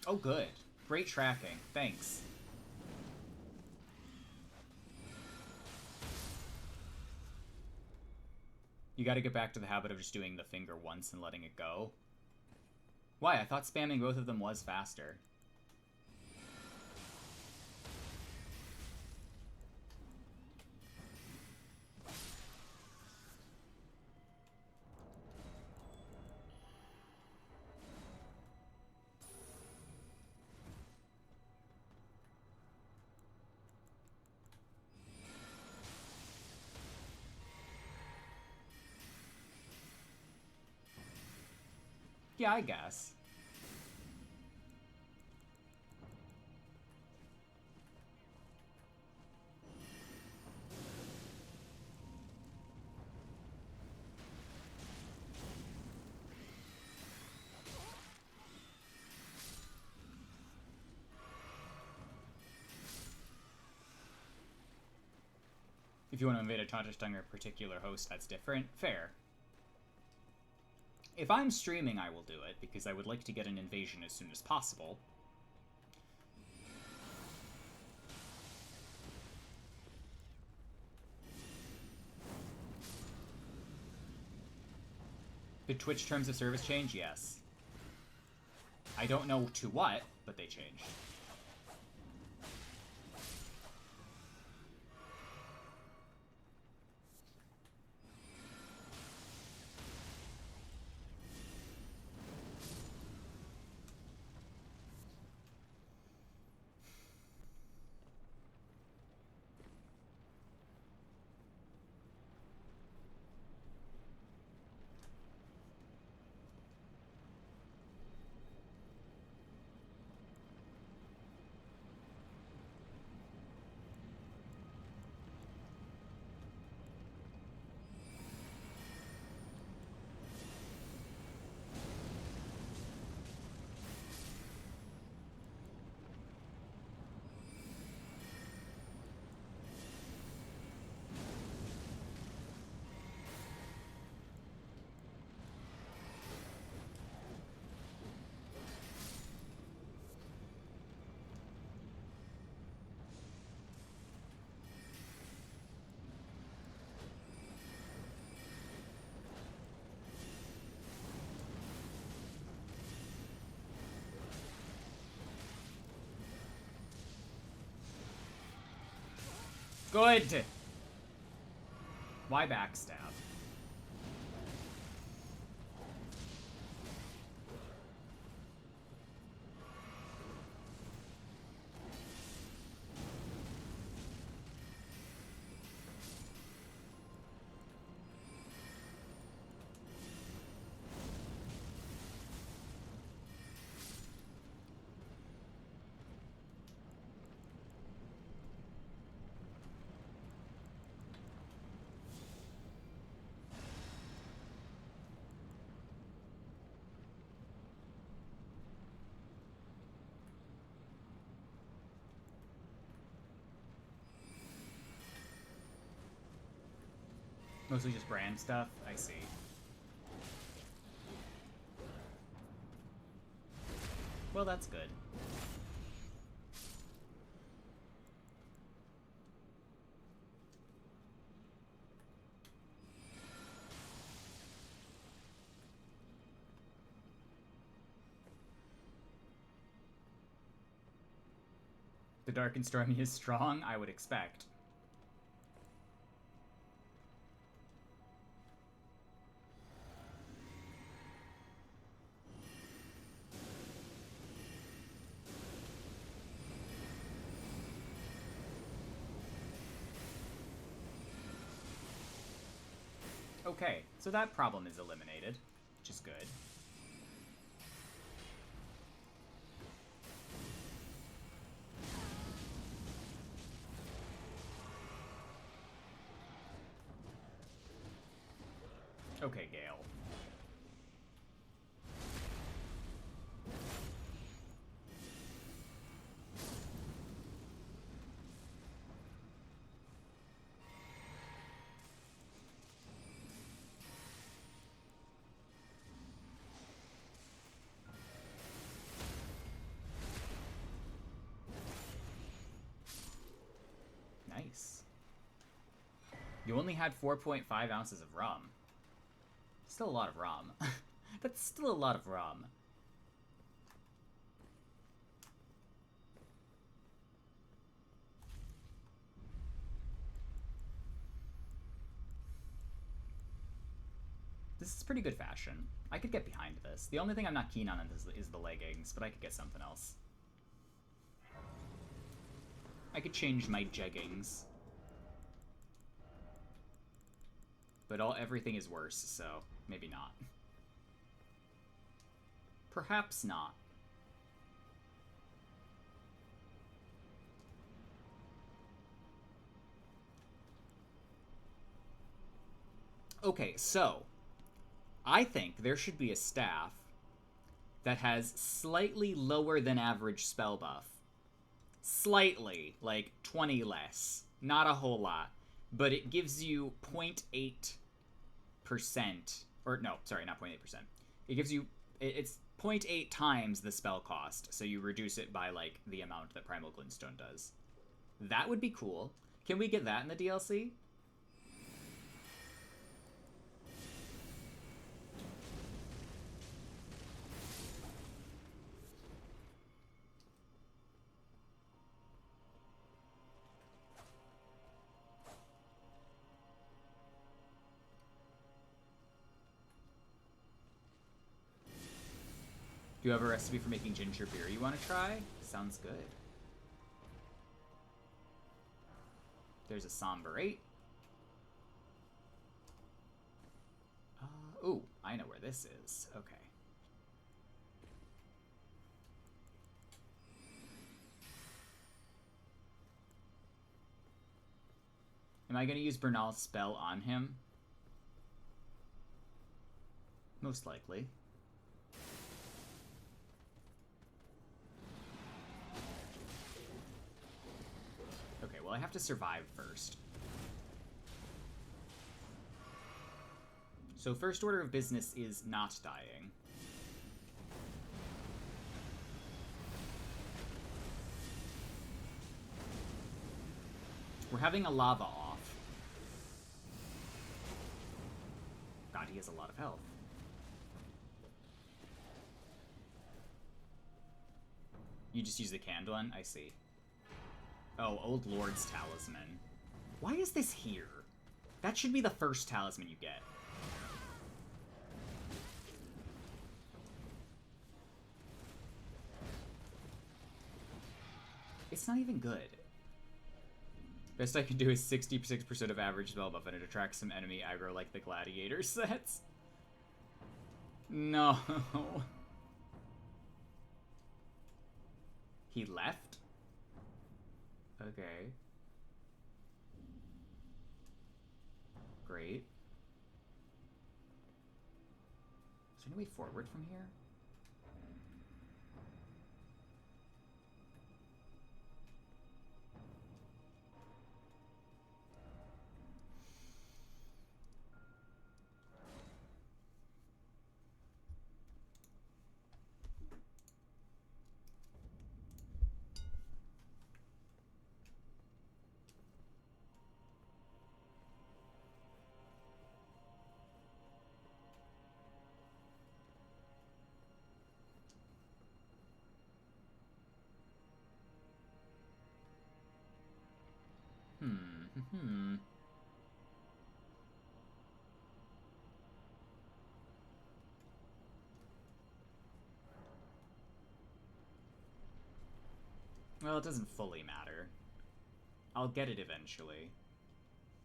Oh, good. Great tracking. Thanks. You gotta get back to the habit of just doing the finger once and letting it go. Why? I thought spamming both of them was faster. Yeah, I guess. If you want to invade a contest on a particular host, that's different. Fair. If I'm streaming, I will do it, because I would like to get an invasion as soon as possible. Did Twitch terms of service change? Yes. I don't know to what, but they changed. Good! Why backstab? Mostly just brand stuff? I see. Well, that's good. The Dark and Stormy is strong, I would expect. Okay, so that problem is eliminated, which is good. Okay, Gale. You only had 4.5 ounces of rum. Still a lot of rum. That's still a lot of rum. This is pretty good fashion. I could get behind this. The only thing I'm not keen on is the leggings, but I could get something else. I could change my jeggings. But everything is worse, so maybe not. Perhaps not. Okay, so I think there should be a staff that has slightly lower than average spell buff. Slightly, like 20 less. Not a whole lot. But it gives you 0.8%. Or, no, sorry, not 0.8%. It gives you... It's 0.8 times the spell cost, so you reduce it by, like, the amount that Primal Glintstone does. That would be cool. Can we get that in the DLC? Do you have a recipe for making ginger beer you want to try? Sounds good. There's a somber 8. Ooh, I know where this is. Okay. Am I going to use Bernal's spell on him? Most likely. Okay, well, I have to survive first. So first order of business is not dying. We're having a lava off. God, he has a lot of health. You just use the canned one? I see. Oh, Old Lord's Talisman. Why is this here? That should be the first talisman you get. It's not even good. Best I can do is 66% of average spell buff, and it attracts some enemy aggro like the gladiator sets. No. He left? Okay. Great. Is there any way forward from here? Well, it doesn't fully matter. I'll get it eventually.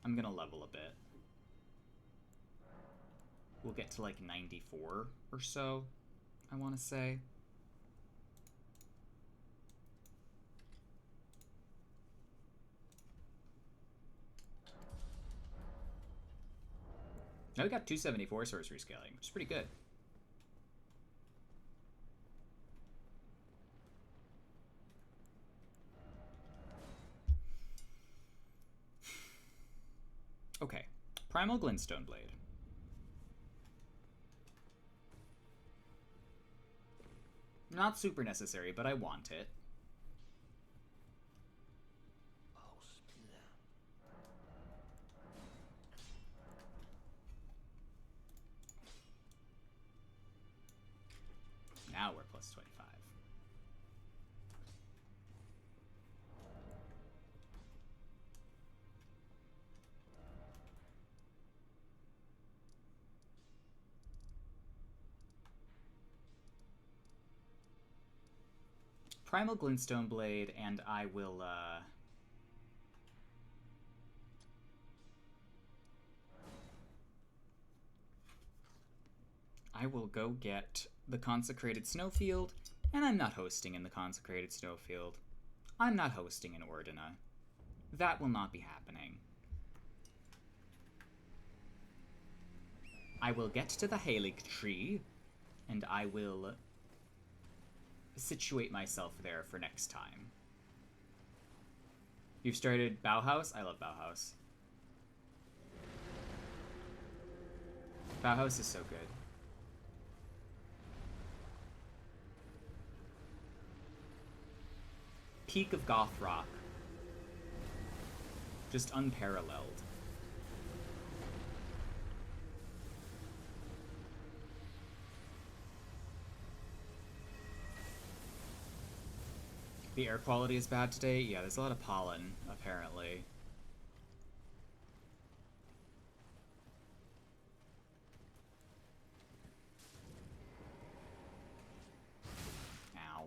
I'm gonna level a bit. We'll get to like 94 or so, I want to say. Now we got 274 sorcery scaling, which is pretty good. Okay, Primal Glintstone Blade. Not super necessary, but I want it. Primal Glintstone Blade, and I will, go get the Consecrated Snowfield, and I'm not hosting in the Consecrated Snowfield. I'm not hosting in Ordina. That will not be happening. I will get to the Halig Tree, and I will situate myself there for next time. You've started Bauhaus? I love Bauhaus. Bauhaus is so good. Peak of goth rock. Just unparalleled. The air quality is bad today? Yeah, there's a lot of pollen, apparently. Ow.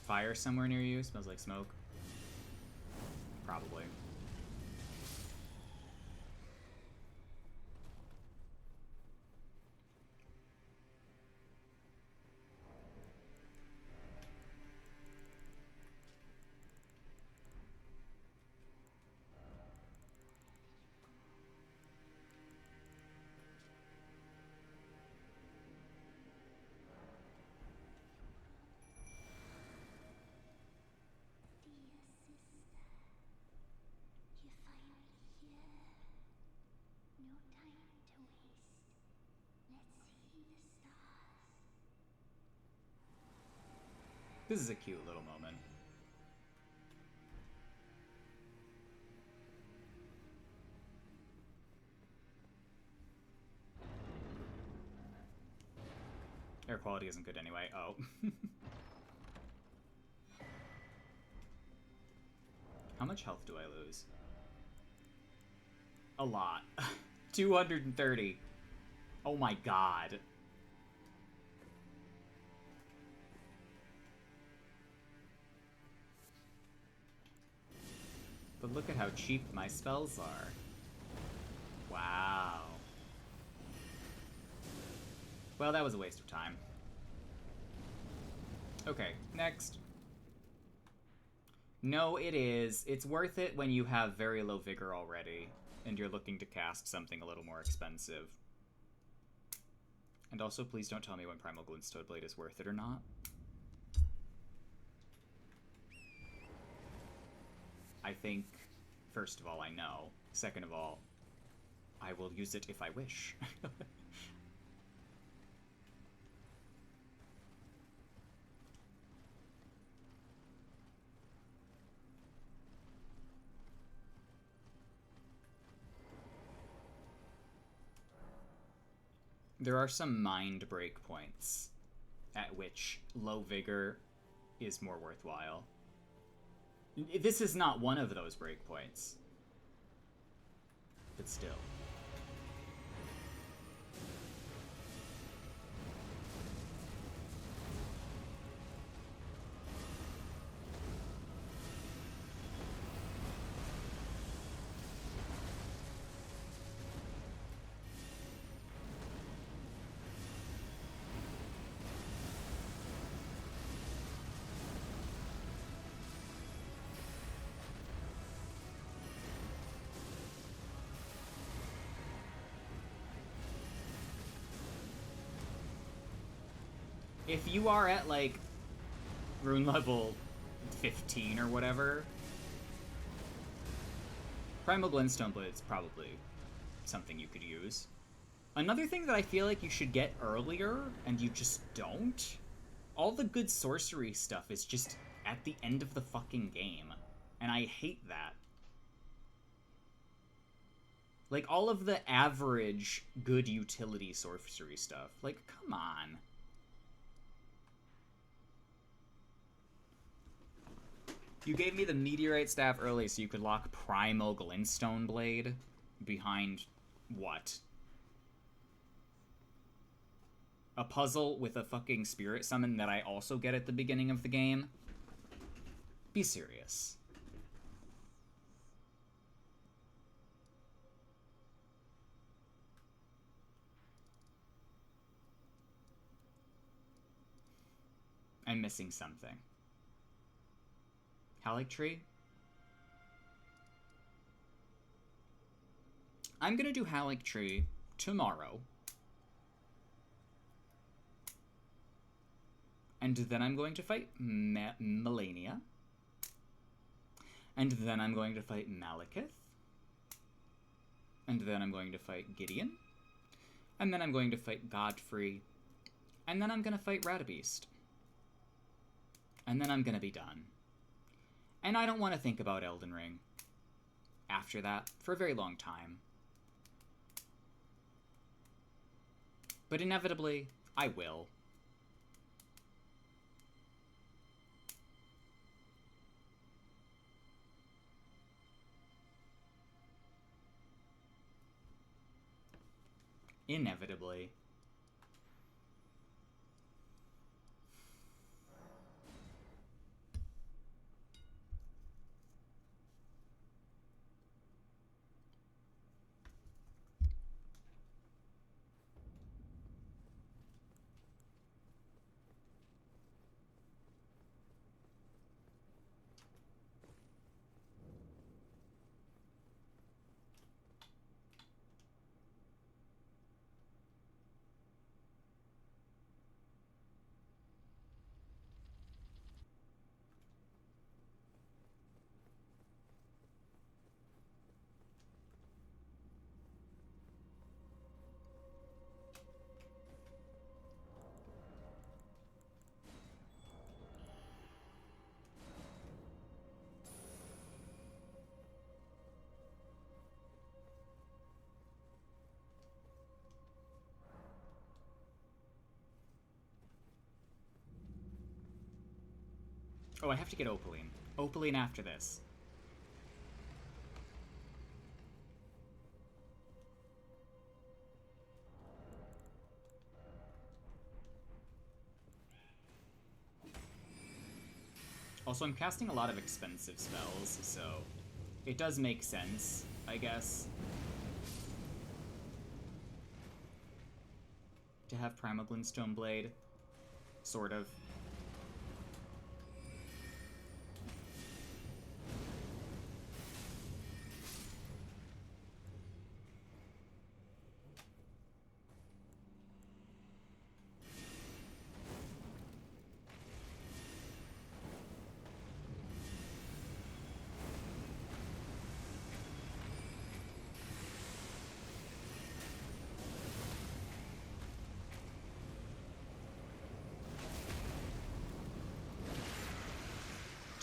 Fire somewhere near you? Smells like smoke. Probably. This is a cute little moment. Air quality isn't good anyway. Oh. How much health do I lose? A lot. 230. Oh my god. But look at how cheap my spells are. Wow. Well, that was a waste of time. Okay, next. No, it is. It's worth it when you have very low vigor already, and you're looking to cast something a little more expensive. And also, please don't tell me when Primal Glintstone Blade is worth it or not. I think, first of all, I know. Second of all, I will use it if I wish. There are some mind break points at which low vigor is more worthwhile. This is not one of those breakpoints, but still. If you are at, like, rune level 15 or whatever, Primal Glintstone Blade is probably something you could use. Another thing that I feel like you should get earlier, and you just don't, all the good sorcery stuff is just at the end of the fucking game. And I hate that. Like, all of the average good utility sorcery stuff. Like, come on. You gave me the Meteorite Staff early so you could lock Primal Glintstone Blade behind What? A puzzle with a fucking spirit summon that I also get at the beginning of the game? Be serious. I'm missing something. Haligtree? I'm gonna do Haligtree tomorrow. And then I'm going to fight Melania. And then I'm going to fight Malekith. And then I'm going to fight Gideon. And then I'm going to fight Godfrey. And then I'm going to fight Radabeast. And then I'm going to be done. And I don't want to think about Elden Ring after that for a very long time. But inevitably, I will. Inevitably. Oh, I have to get Opaline. Opaline after this. Also, I'm casting a lot of expensive spells, so it does make sense, I guess, to have Primal Glintstone Blade. Sort of.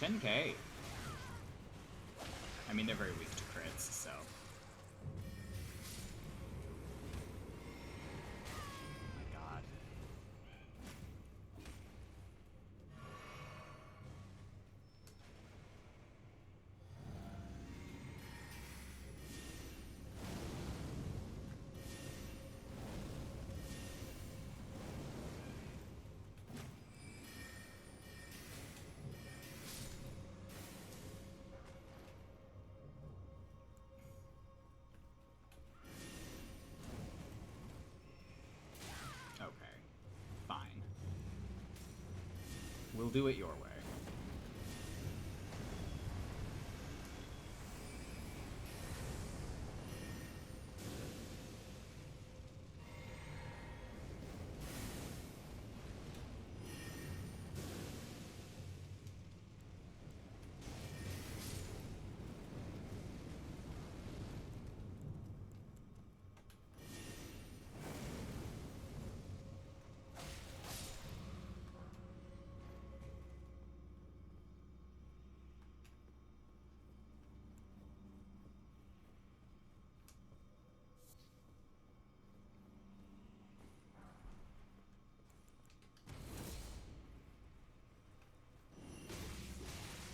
$10K. I mean, they're very weak to crits, so. Oh my god. We'll do it your way.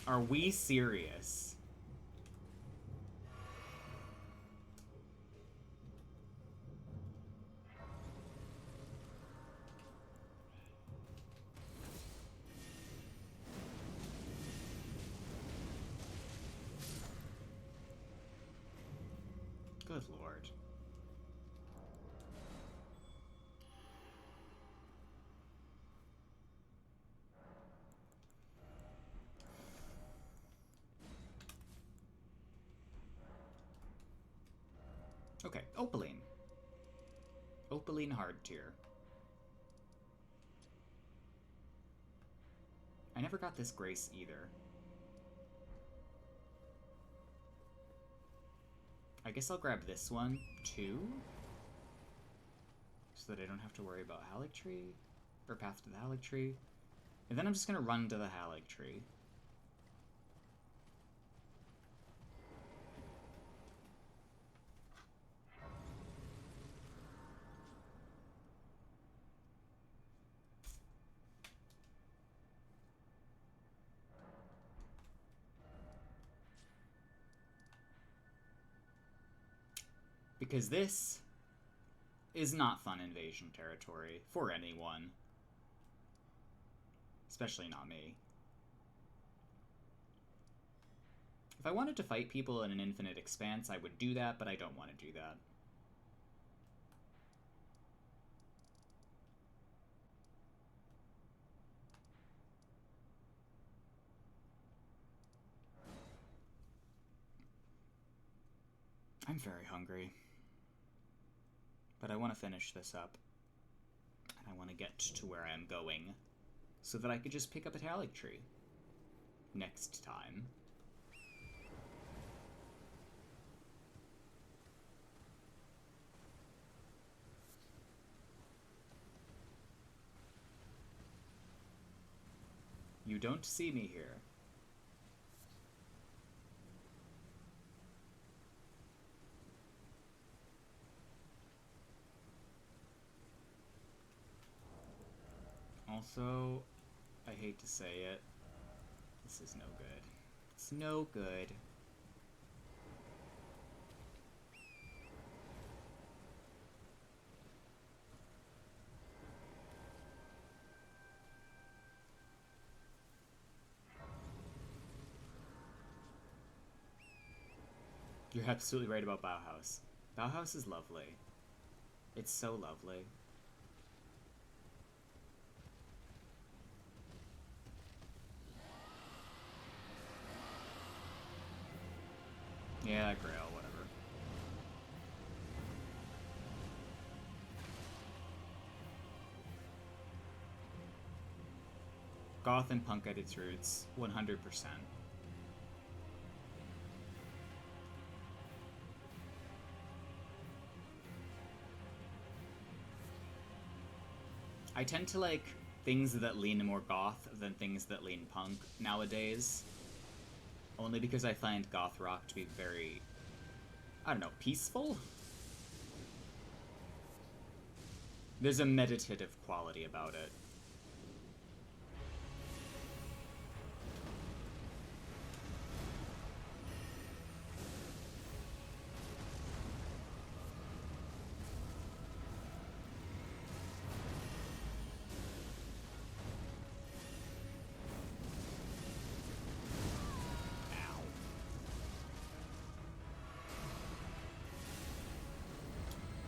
Are we serious? Good lord. Okay, Opaline. Opaline hard tier. I never got this Grace either. I guess I'll grab this one, too? So that I don't have to worry about Haligtree, or Path to the Haligtree. And then I'm just gonna run to the Haligtree. Because this is not fun invasion territory for anyone. Especially not me. If I wanted to fight people in an infinite expanse, I would do that, but I don't want to do that. I'm very hungry. But I want to finish this up. And I want to get to where I am going. So that I could just pick up a Haligtree. Next time. You don't see me here. Also, I hate to say it, this is no good. It's no good. You're absolutely right about Bauhaus. Bauhaus is lovely. It's so lovely. Yeah, Grail, whatever. Goth and punk at its roots, 100%. I tend to like things that lean more goth than things that lean punk nowadays. Only because I find goth rock to be very, I don't know, peaceful? There's a meditative quality about it.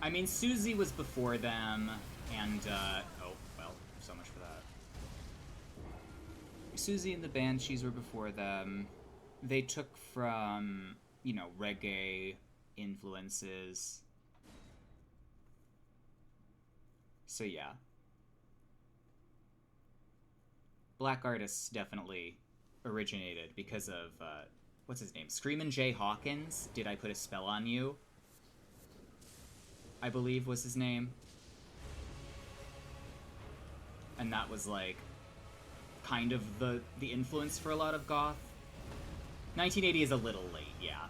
I mean, Susie was before them, and, oh, well, so much for that. Susie and the Banshees were before them. They took from, you know, reggae influences. So, yeah. Black artists definitely originated because of, what's his name? Screamin' Jay Hawkins, Did I Put a Spell on You? I believe was his name. And that was, like, kind of the influence for a lot of goth. 1980 is a little late, yeah.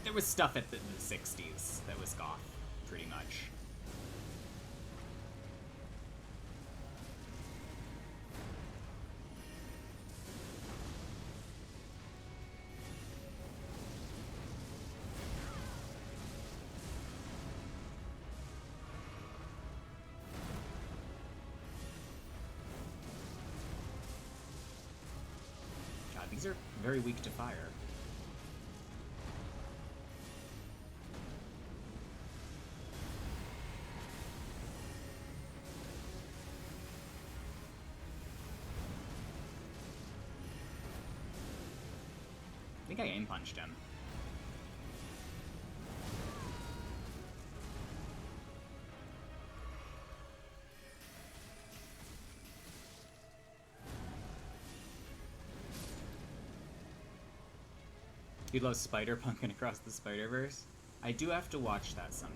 There was stuff at the 60s that was goth, pretty much. These are very weak to fire. think I aim punched him. You love Spider-Punkin' Across the Spider-Verse? I do have to watch that someday.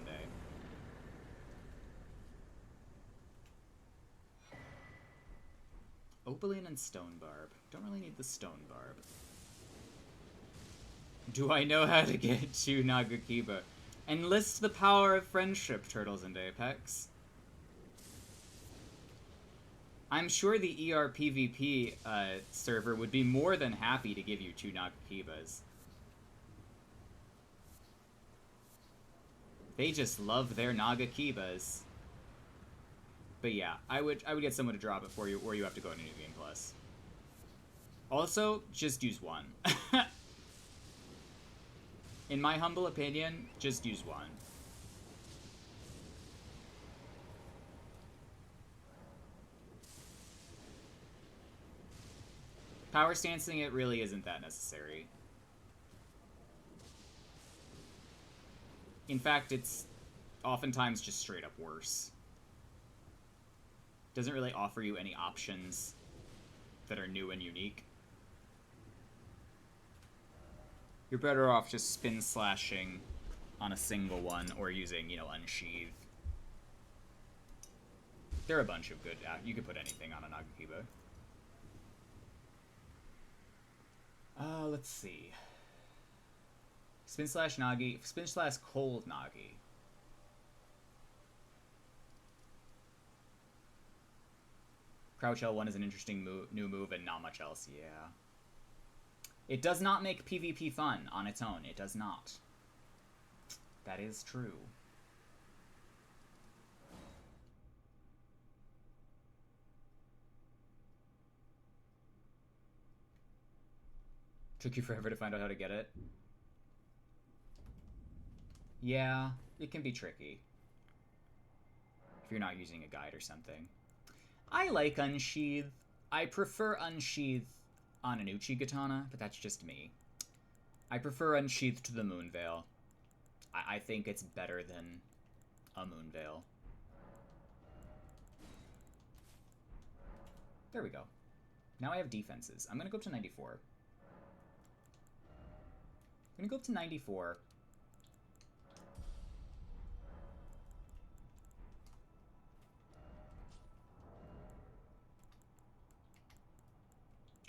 Opaline and Stone Barb. Don't really need the Stone Barb. Do I know how to get to Nagakiba? Enlist the power of friendship, Turtles and Apex. I'm sure the ERPVP server would be more than happy to give you 2 Nagakibas. They just love their Nagakibas. But yeah, I would get someone to drop it for you, or you have to go into New Game Plus. Also, just use one. In my humble opinion, just use one. Power stancing it really isn't that necessary. In fact, it's oftentimes just straight up worse. Doesn't really offer you any options that are new and unique. You're better off just spin slashing on a single one or using, you know, unsheath. There are a bunch of good... you could put anything on a Nagakiba. Let's see. Spin slash Nagi. Spin slash cold Nagi. Crouch L1 is an interesting new move and not much else, yeah. It does not make PvP fun on its own. It does not. That is true. Took you forever to find out how to get it? Yeah, it can be tricky. If you're not using a guide or something. I like Unsheath. I prefer Unsheath on an Uchi Katana, but that's just me. I prefer Unsheath to the Moonveil. I think it's better than a Moonveil. There we go. Now I have defenses. I'm gonna go up to 94. I'm gonna go up to 94.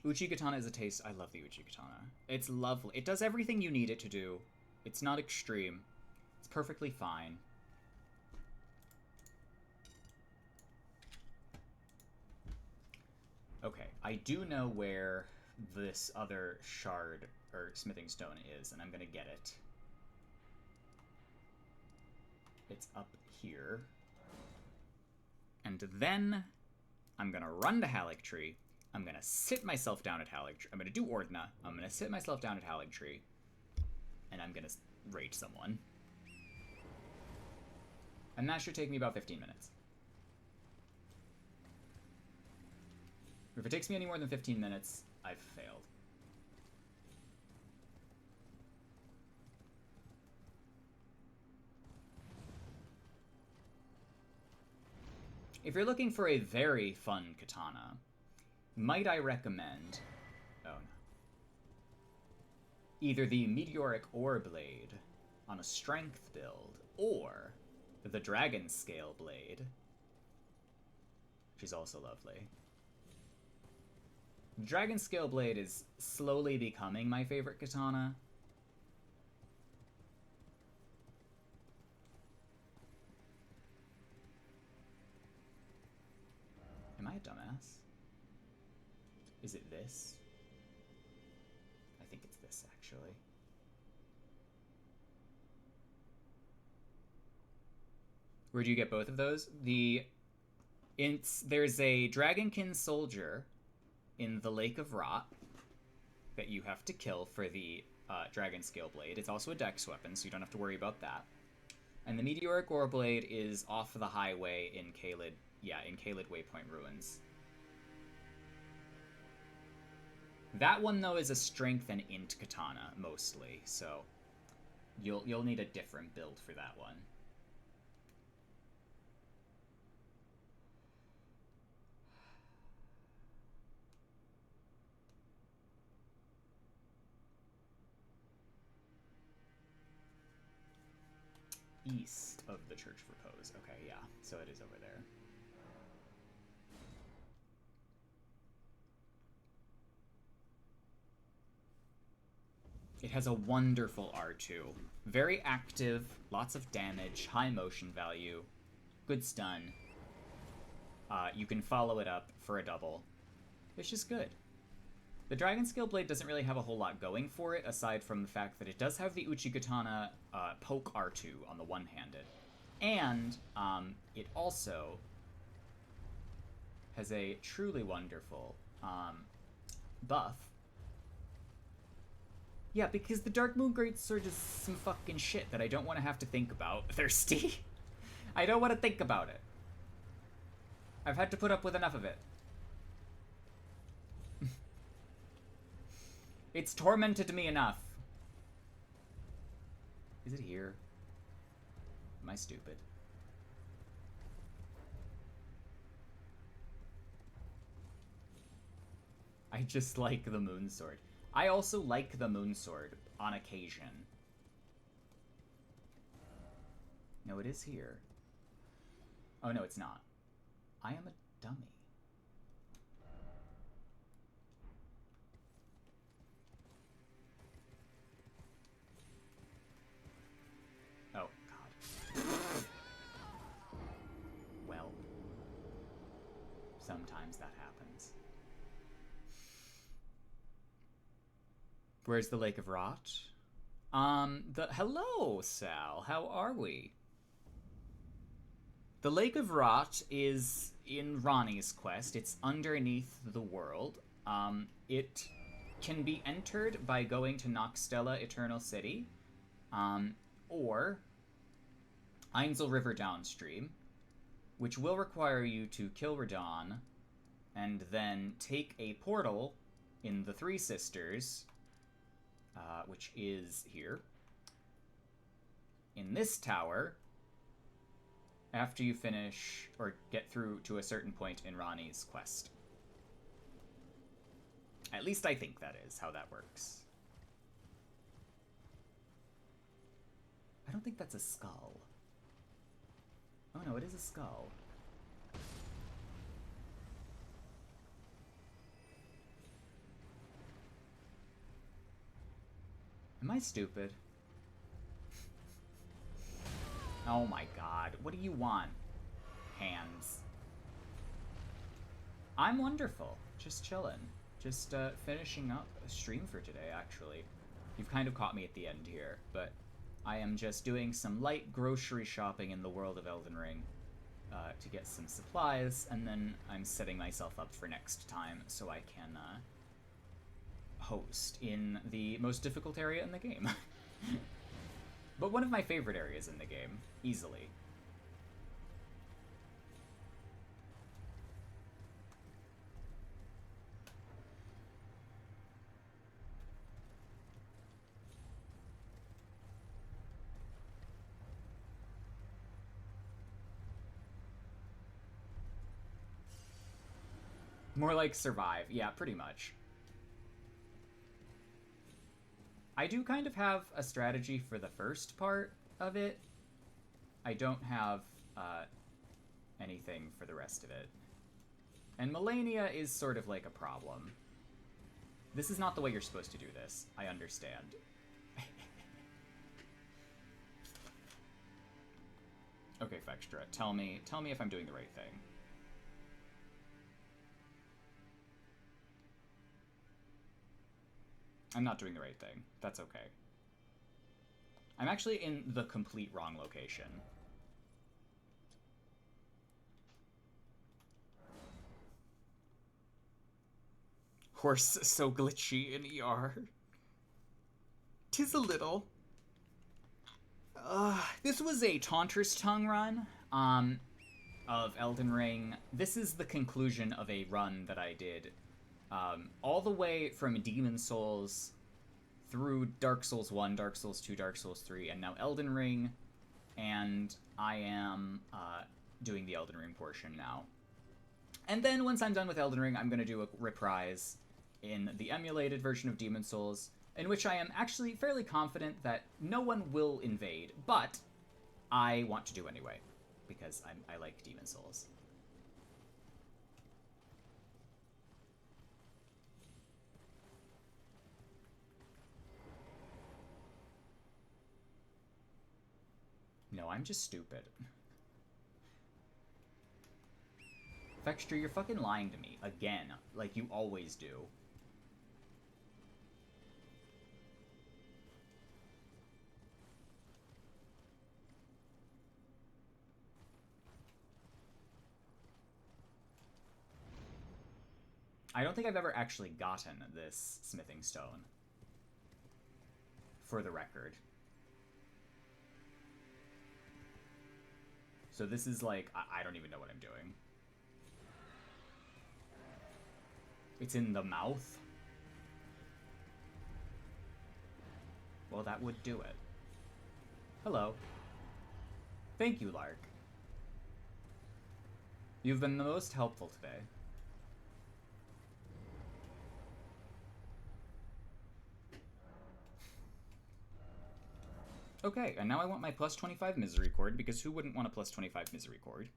Uchi Katana is a taste. I love the Uchi Katana. It's lovely. It does everything you need it to do. It's not extreme. It's perfectly fine. Okay, I do know where this other shard, or smithing stone is, and I'm gonna get it. It's up here. And then I'm gonna run to Haligtree. I'm gonna sit myself down at Haligtree. I'm gonna do Ordna. I'm gonna sit myself down at Haligtree. And I'm gonna rage someone. And that should take me about 15 minutes. If it takes me any more than 15 minutes, I've failed. If you're looking for a very fun katana, might I recommend... oh no. Either the Meteoric Ore Blade on a strength build, or the Dragon Scale Blade, which is also lovely. Dragon Scale Blade is slowly becoming my favorite katana. Am I a dumbass? Is it this? I think it's this, actually. Where do you get both of those? There's a Dragonkin soldier in the Lake of Rot that you have to kill for the Dragon Scale Blade. It's also a dex weapon, so you don't have to worry about that. And the Meteoric Ore Blade is off the highway in Caelid, in Caelid Waypoint Ruins. That one, though, is a strength and int katana, mostly, so you'll need a different build for that one. East of the Church of Repose. Okay, yeah, so it is over there. It has a wonderful R2. Very active, lots of damage, high motion value, good stun. You can follow it up for a double. It's just good. The Dragon Scale Blade doesn't really have a whole lot going for it, aside from the fact that it does have the Uchigatana poke R2 on the one-handed. And it also has a truly wonderful buff. Yeah, because the Dark Moon Greatsword is some fucking shit that I don't want to have to think about. Thirsty? I don't want to think about it. I've had to put up with enough of it. It's tormented me enough. Is it here? Am I stupid? I just like the Moon Sword. I also like the Moon Sword on occasion. No, it is here. Oh, no, it's not. I am a dummy. Oh, God. Well, sometimes that happens. Where's the Lake of Rot? Hello, Sal. How are we? The Lake of Rot is in Ronnie's quest. It's underneath the world. It can be entered by going to Noxtella Eternal City, or Ainsel River downstream, which will require you to kill Radon, and then take a portal in the Three Sisters, which is here, in this tower, after you finish, or get through to a certain point in Ronnie's quest. At least I think that is how that works. I don't think that's a skull. Oh no, it is a skull. Am I stupid? Oh my god, what do you want? Hands. I'm wonderful. Just chillin'. Just finishing up a stream for today, actually. You've kind of caught me at the end here, but I am just doing some light grocery shopping in the world of Elden Ring to get some supplies, and then I'm setting myself up for next time so I can host in the most difficult area in the game. But one of my favorite areas in the game, easily. More like survive. Yeah, pretty much. I do kind of have a strategy for the first part of it. I don't have anything for the rest of it. And Melania is sort of like a problem. This is not the way you're supposed to do this. I understand. Okay, Fextra, tell me if I'm doing the right thing. I'm not doing the right thing. That's okay. I'm actually in the complete wrong location. Horse so glitchy in ER. 'Tis a little. This was a Taunter's Tongue run of Elden Ring. This is the conclusion of a run that I did all the way from Demon Souls through Dark Souls 1, Dark Souls 2, Dark Souls 3, and now Elden Ring, and I am doing the Elden Ring portion now. And then once I'm done with Elden Ring, I'm going to do a reprise in the emulated version of Demon Souls, in which I am actually fairly confident that no one will invade, but I want to do anyway, because I like Demon Souls. No, I'm just stupid. Fexture, you're fucking lying to me. Again. Like you always do. I don't think I've ever actually gotten this smithing stone. For the record. So this is like, I don't even know what I'm doing. It's in the mouth? Well, that would do it. Hello. Thank you, Lark. You've been the most helpful today. Okay, and now I want my plus 25 misery cord, because who wouldn't want a plus 25 misery cord?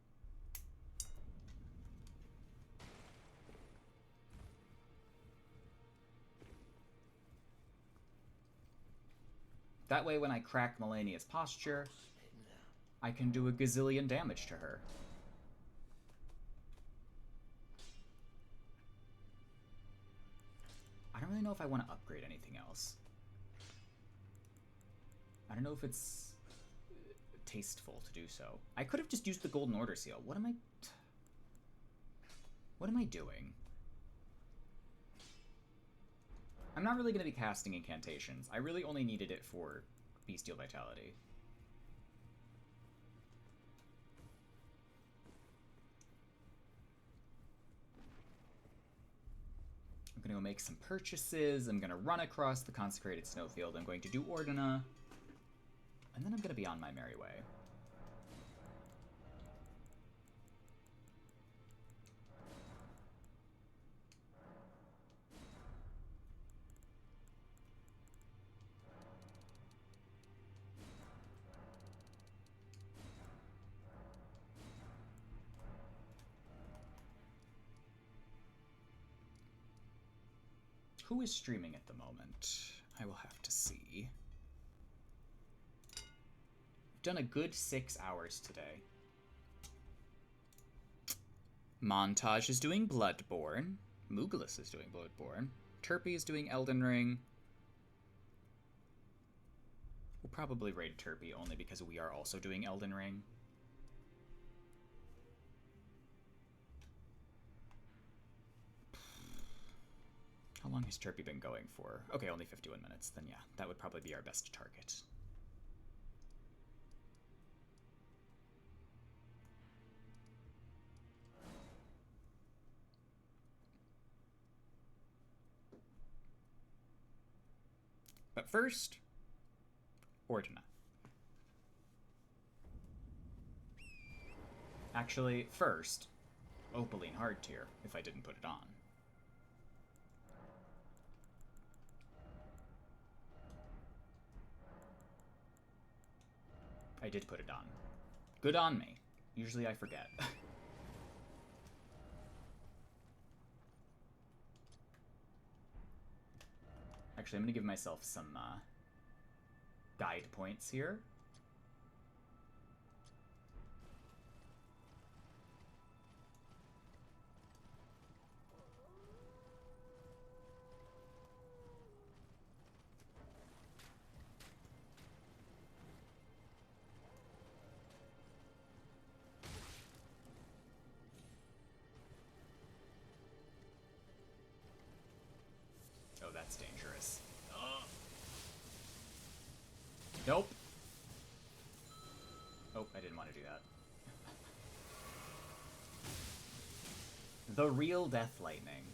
That way, when I crack Melania's posture, I can do a gazillion damage to her. I don't really know if I want to upgrade anything else. I don't know if it's tasteful to do so. I could have just used the Golden Order seal. What am I doing? I'm not really going to be casting incantations. I really only needed it for Bestial Vitality. I'm going to go make some purchases. I'm going to run across the Consecrated Snowfield. I'm going to do Ordina. And then I'm going to be on my merry way. Who is streaming at the moment? I will have to see. Done a good 6 hours today. Montage is doing Bloodborne. Moogless is doing Bloodborne. Turpy is doing Elden Ring. We'll probably raid Turpy only because we are also doing Elden Ring. How long has Turpy been going for? Okay, only 51 minutes. Then yeah, that would probably be our best target. But first, Ordina. Actually, first, Opaline Hardtier, if I didn't put it on. I did put it on. Good on me. Usually I forget. Actually, I'm going to give myself some guide points here. Oh, that's dangerous. Nope. Oh, I didn't want to do that. The real Death Lightning.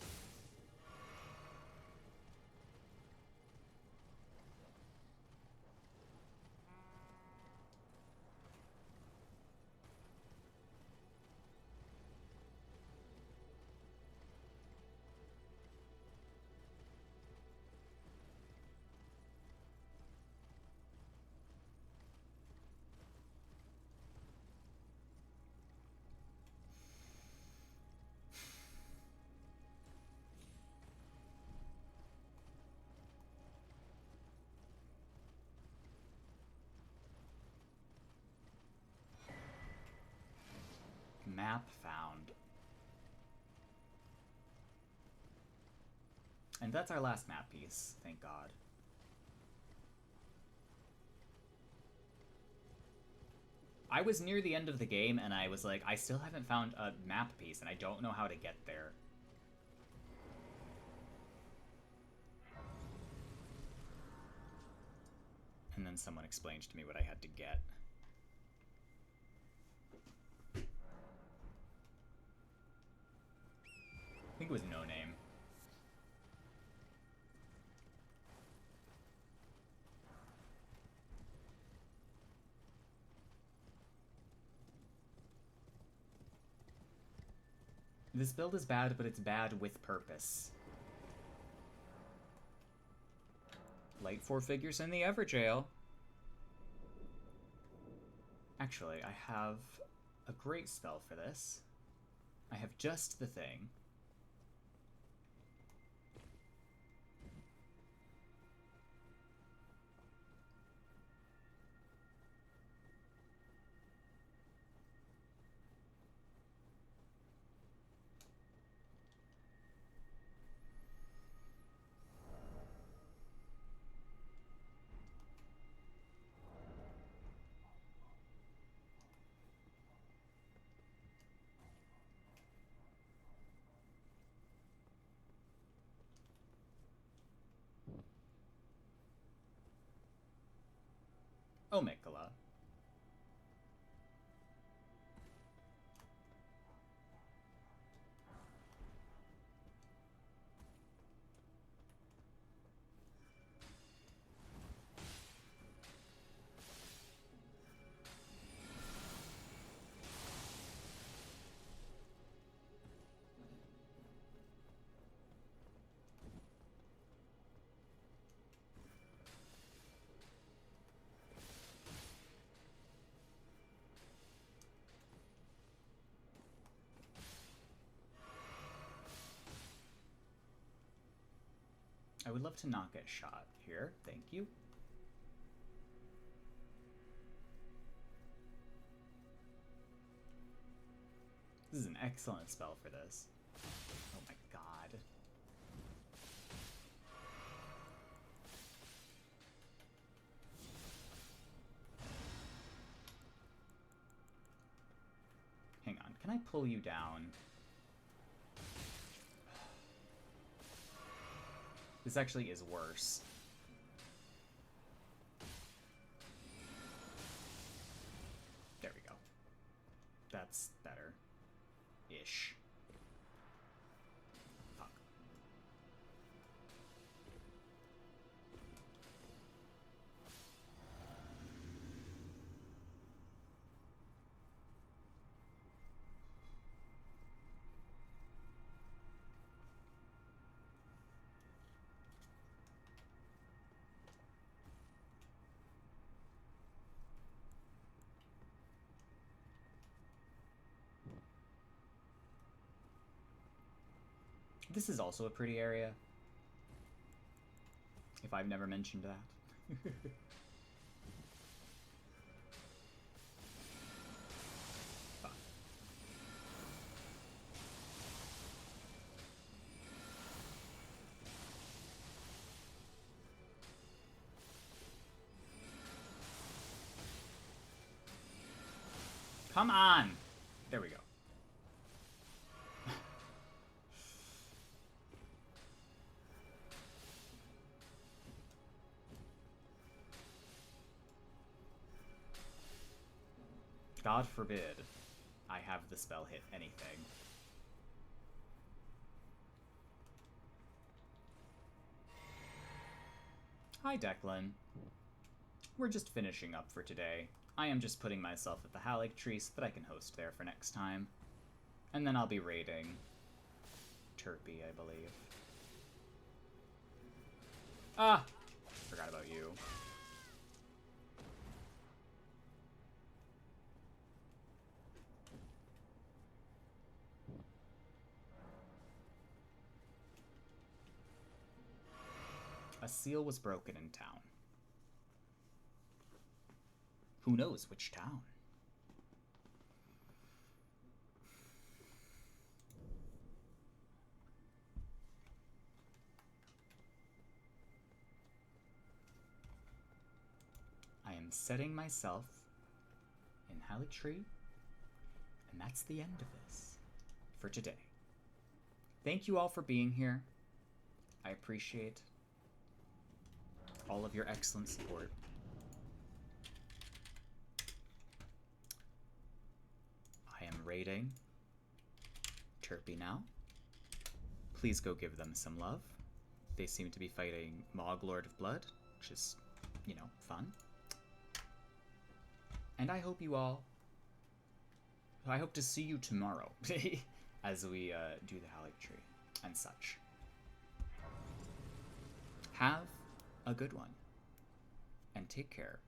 map found. And that's our last map piece, thank God. I was near the end of the game, and I was like, I still haven't found a map piece, and I don't know how to get there. And then someone explained to me what I had to get. I think it was No Name. This build is bad, but it's bad with purpose. Light 4 figures in the Everjail. Actually, I have a great spell for this. I have just the thing. Omicala. I would love to not get shot here. Thank you. This is an excellent spell for this. Oh my god. Hang on, can I pull you down? This actually is worse. There we go. That's better. Ish. Fuck. This is also a pretty area. If I've never mentioned that. Fuck. Come on! There we go. God forbid I have the spell hit anything. Hi, Declan. We're just finishing up for today. I am just putting myself at the Halleck tree so that I can host there for next time. And then I'll be raiding Turpy, I believe. Ah! Forgot about you. A seal was broken in town. Who knows which town? am setting myself in Haligtree, and that's the end of this for today. Thank you all for being here. I appreciate all of your excellent support. I am raiding Turpy now. Please go give them some love. They seem to be fighting Mog Lord of Blood, which is, you know, fun. And I hope to see you tomorrow as we do the Haligtree and such. Have a good one, and take care.